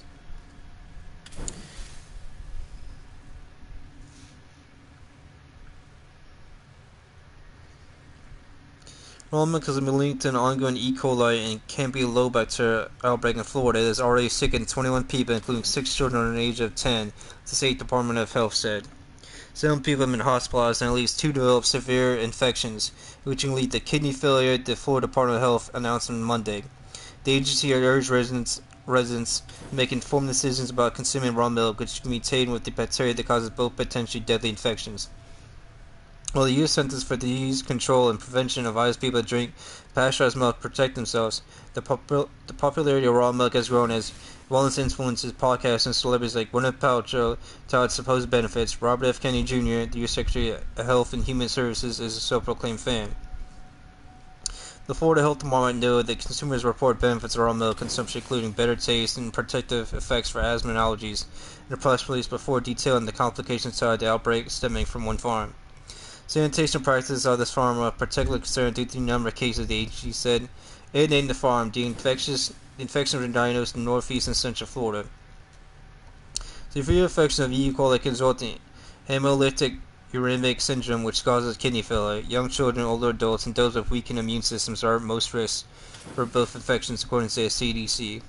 Raw milk has been linked to an ongoing E. coli and Campylobacter outbreak in Florida that has already sickened 21 people, including 6 children under the age of 10, the State Department of Health said. 7 people have been hospitalized and at least 2 developed severe infections, which can lead to kidney failure, the Florida Department of Health announced on Monday. The agency urged residents to make informed decisions about consuming raw milk, which can be tainted with the bacteria that causes both potentially deadly infections. While the U.S. Centers for Disease Control and Prevention advise people to drink pasteurized milk to protect themselves, the popularity of raw milk has grown as wellness influencers, podcasts, and celebrities like Gwyneth Paltrow tout its supposed benefits. Robert F. Kennedy Jr., the U.S. Secretary of Health and Human Services, is a self-proclaimed fan. The Florida Health Department noted that consumers report benefits of raw milk consumption, including better taste and protective effects for asthma and allergies, in a press release before detailing the complications tied to the outbreak stemming from one farm. Sanitation practices of this farm are of particular concern due to the number of cases, the agency said. It named the farm. The infections were diagnosed in northeast and central Florida. Severe infection of E. coli can result in hemolytic uremic syndrome, which causes kidney failure. Young children, older adults, and those with weakened immune systems are at most risks for both infections, according to the CDC.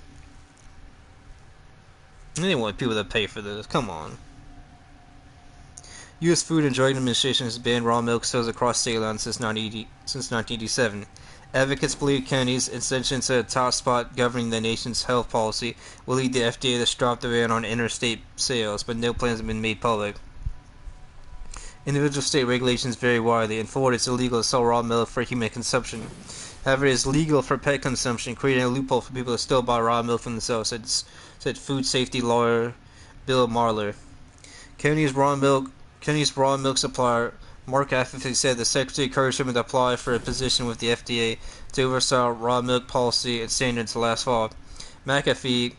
And they want people to pay for this. Come on. U.S. Food and Drug Administration has banned raw milk sales across state lines since 1987. Advocates believe Kennedy's ascension to the top spot governing the nation's health policy will lead the FDA to stop the ban on interstate sales, but no plans have been made public. Individual state regulations vary widely. In Florida, it's illegal to sell raw milk for human consumption. However, it is legal for pet consumption, creating a loophole for people to still buy raw milk from themselves, said food safety lawyer Bill Marler. Kennedy's raw milk supplier Mark Affey said the secretary encouraged him to apply for a position with the FDA to oversaw raw milk policy and standards last fall. McAfee,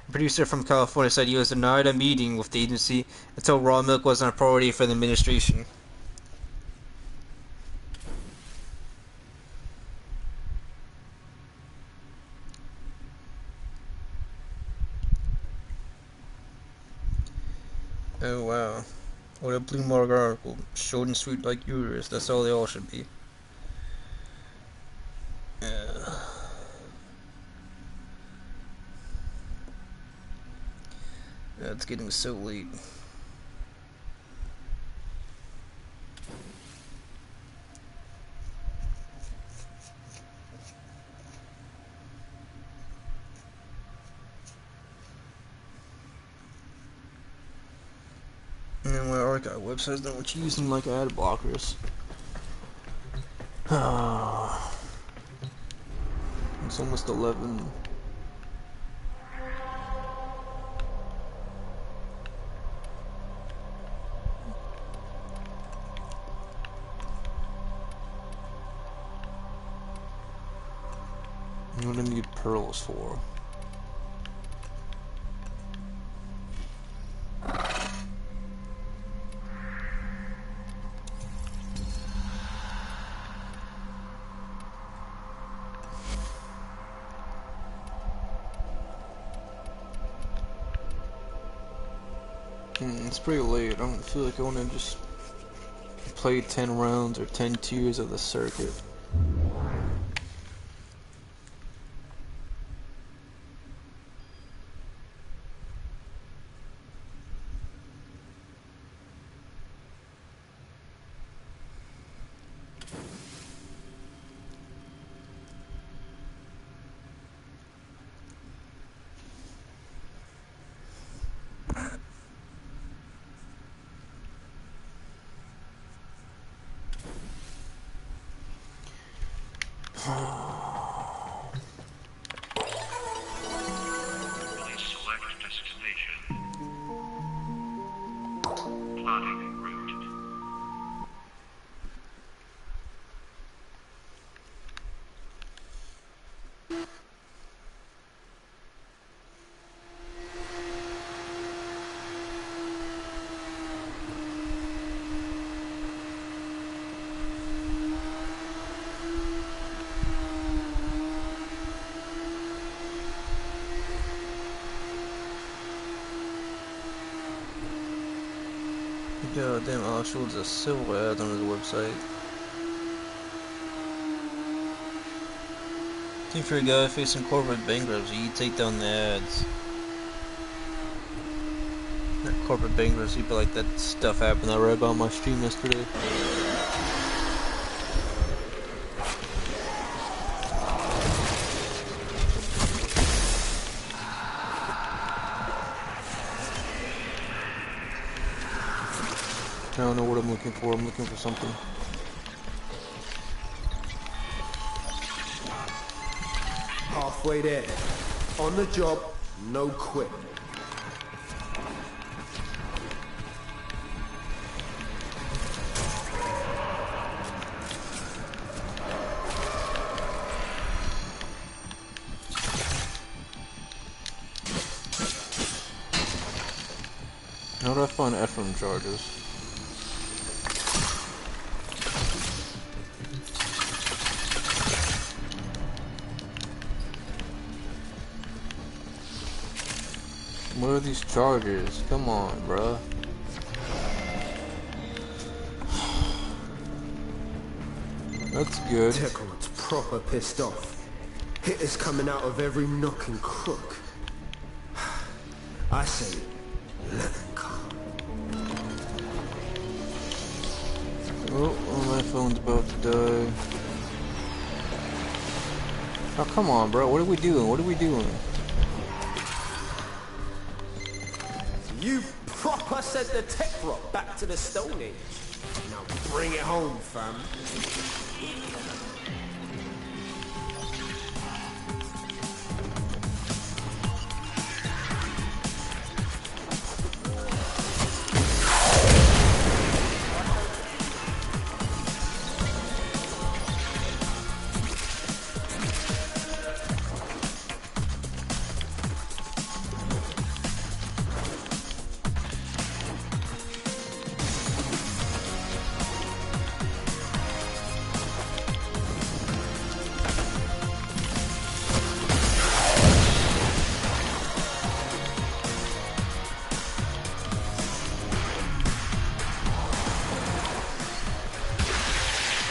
a producer from California, said he was denied a meeting with the agency until raw milk wasn't a priority for the administration. Oh wow. What a blue mark article. Short and sweet like yours. That's all they all should be. Yeah, it's getting so late. And my archive websites don't want you using like ad blockers. It's almost 11. What do I need pearls for? It's pretty late. I don't feel like I want to just play 10 rounds or 10 tiers of the circuit. God damn, Oxford's a civil ad on his website. I think for a guy facing corporate bankruptcy, you take down the ads. Not corporate bankruptcy, but like that stuff happened I read about on my stream yesterday. I don't know what I'm looking for. I'm looking for something. Halfway there. On the job, no quit. How do I find Ephraim charges? What are these chargers? Come on, bruh. That's good. Tekron's proper pissed off. Hitters coming out of every nook and crook. I say, let them come. Oh, my phone's about to die. Oh, come on, bro. What are we doing? What are we doing? You proper sent the tech rock back to the Stone Age. Now bring it home, fam.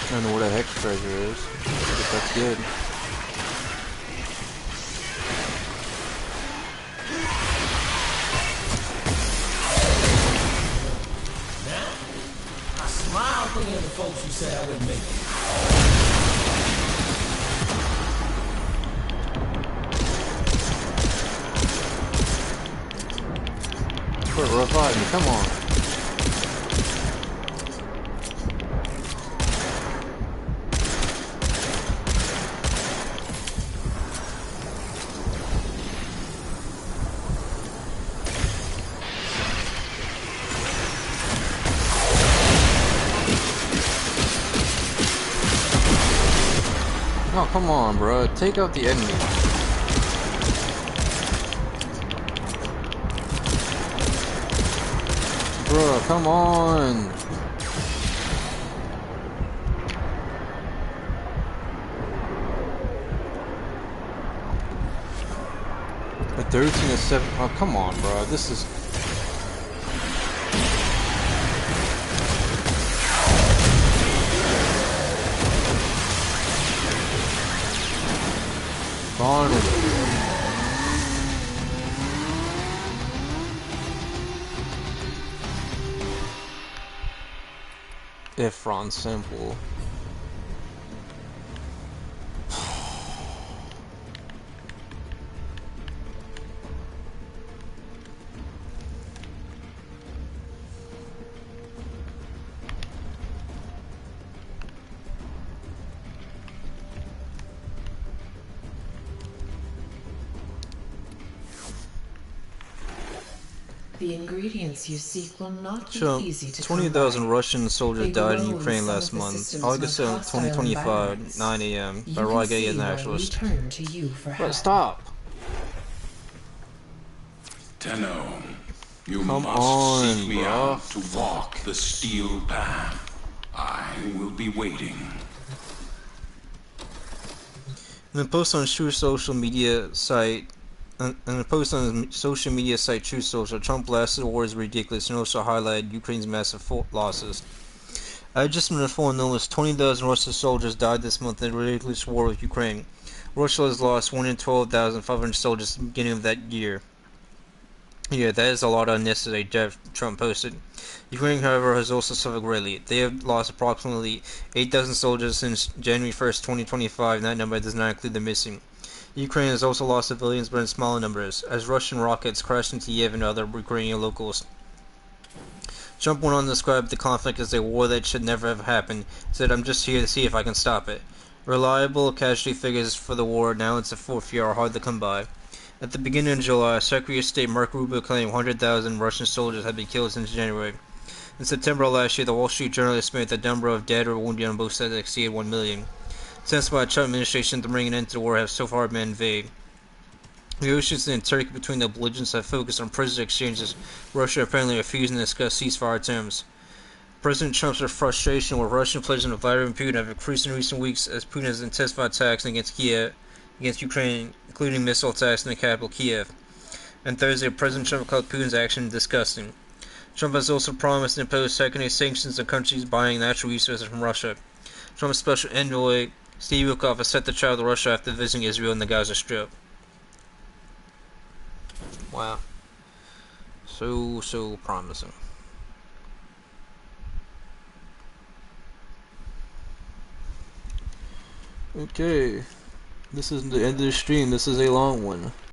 I don't know what a hex treasure is, but that's good. I smile thinking of the folks who said I wouldn't make it. Revive me, come on. Oh, come on, bro. Take out the enemy. Bro, come on. A 13-7. Oh, come on, bro. This is. Ifron simple. The ingredients you seek will not be easy to 20,000 Russian soldiers died in Ukraine last month. August 7, 2025, 9 a.m. by Rygate Nationalist. But stop! Tenno, you must seek me out to walk the steel path. I will be waiting. In a post on True social media site, True Social, Trump blasted the war is ridiculous and also highlighted Ukraine's massive losses. I just been informed almost 20,000 Russian soldiers died this month in a ridiculous war with Ukraine. Russia has lost 112,500 soldiers at the beginning of that year. Yeah, that is a lot of unnecessary death, Trump posted. Ukraine, however, has also suffered greatly. They have lost approximately 8,000 soldiers since January 1st, 2025, and that number does not include the missing. Ukraine has also lost civilians, but in smaller numbers, as Russian rockets crashed into Kiev and other Ukrainian locals. Trump went on to describe the conflict as a war that should never have happened. He said, "I'm just here to see if I can stop it." Reliable casualty figures for the war, now it's the fourth year, are hard to come by. At the beginning of July, Secretary of State Mark Rubio claimed 100,000 Russian soldiers had been killed since January. In September of last year, the Wall Street Journal estimated the number of dead or wounded on both sides exceeded 1 million. Attempts by the Trump administration to bring an end to the war have so far been vague. Negotiations in Turkey between the belligerents have focused on prisoner exchanges, Russia apparently refusing to discuss ceasefire terms. President Trump's frustration with Russian President Vladimir Putin have increased in recent weeks as Putin has intensified attacks against Ukraine, including missile attacks in the capital, Kiev. And Thursday, President Trump called Putin's action disgusting. Trump has also promised to impose secondary sanctions on countries buying natural resources from Russia. Trump's special envoy, Steve Witkoff, is set to travel to Russia after visiting Israel and the Gaza Strip. Wow. So promising. Okay, this is the end of the stream. This is a long one.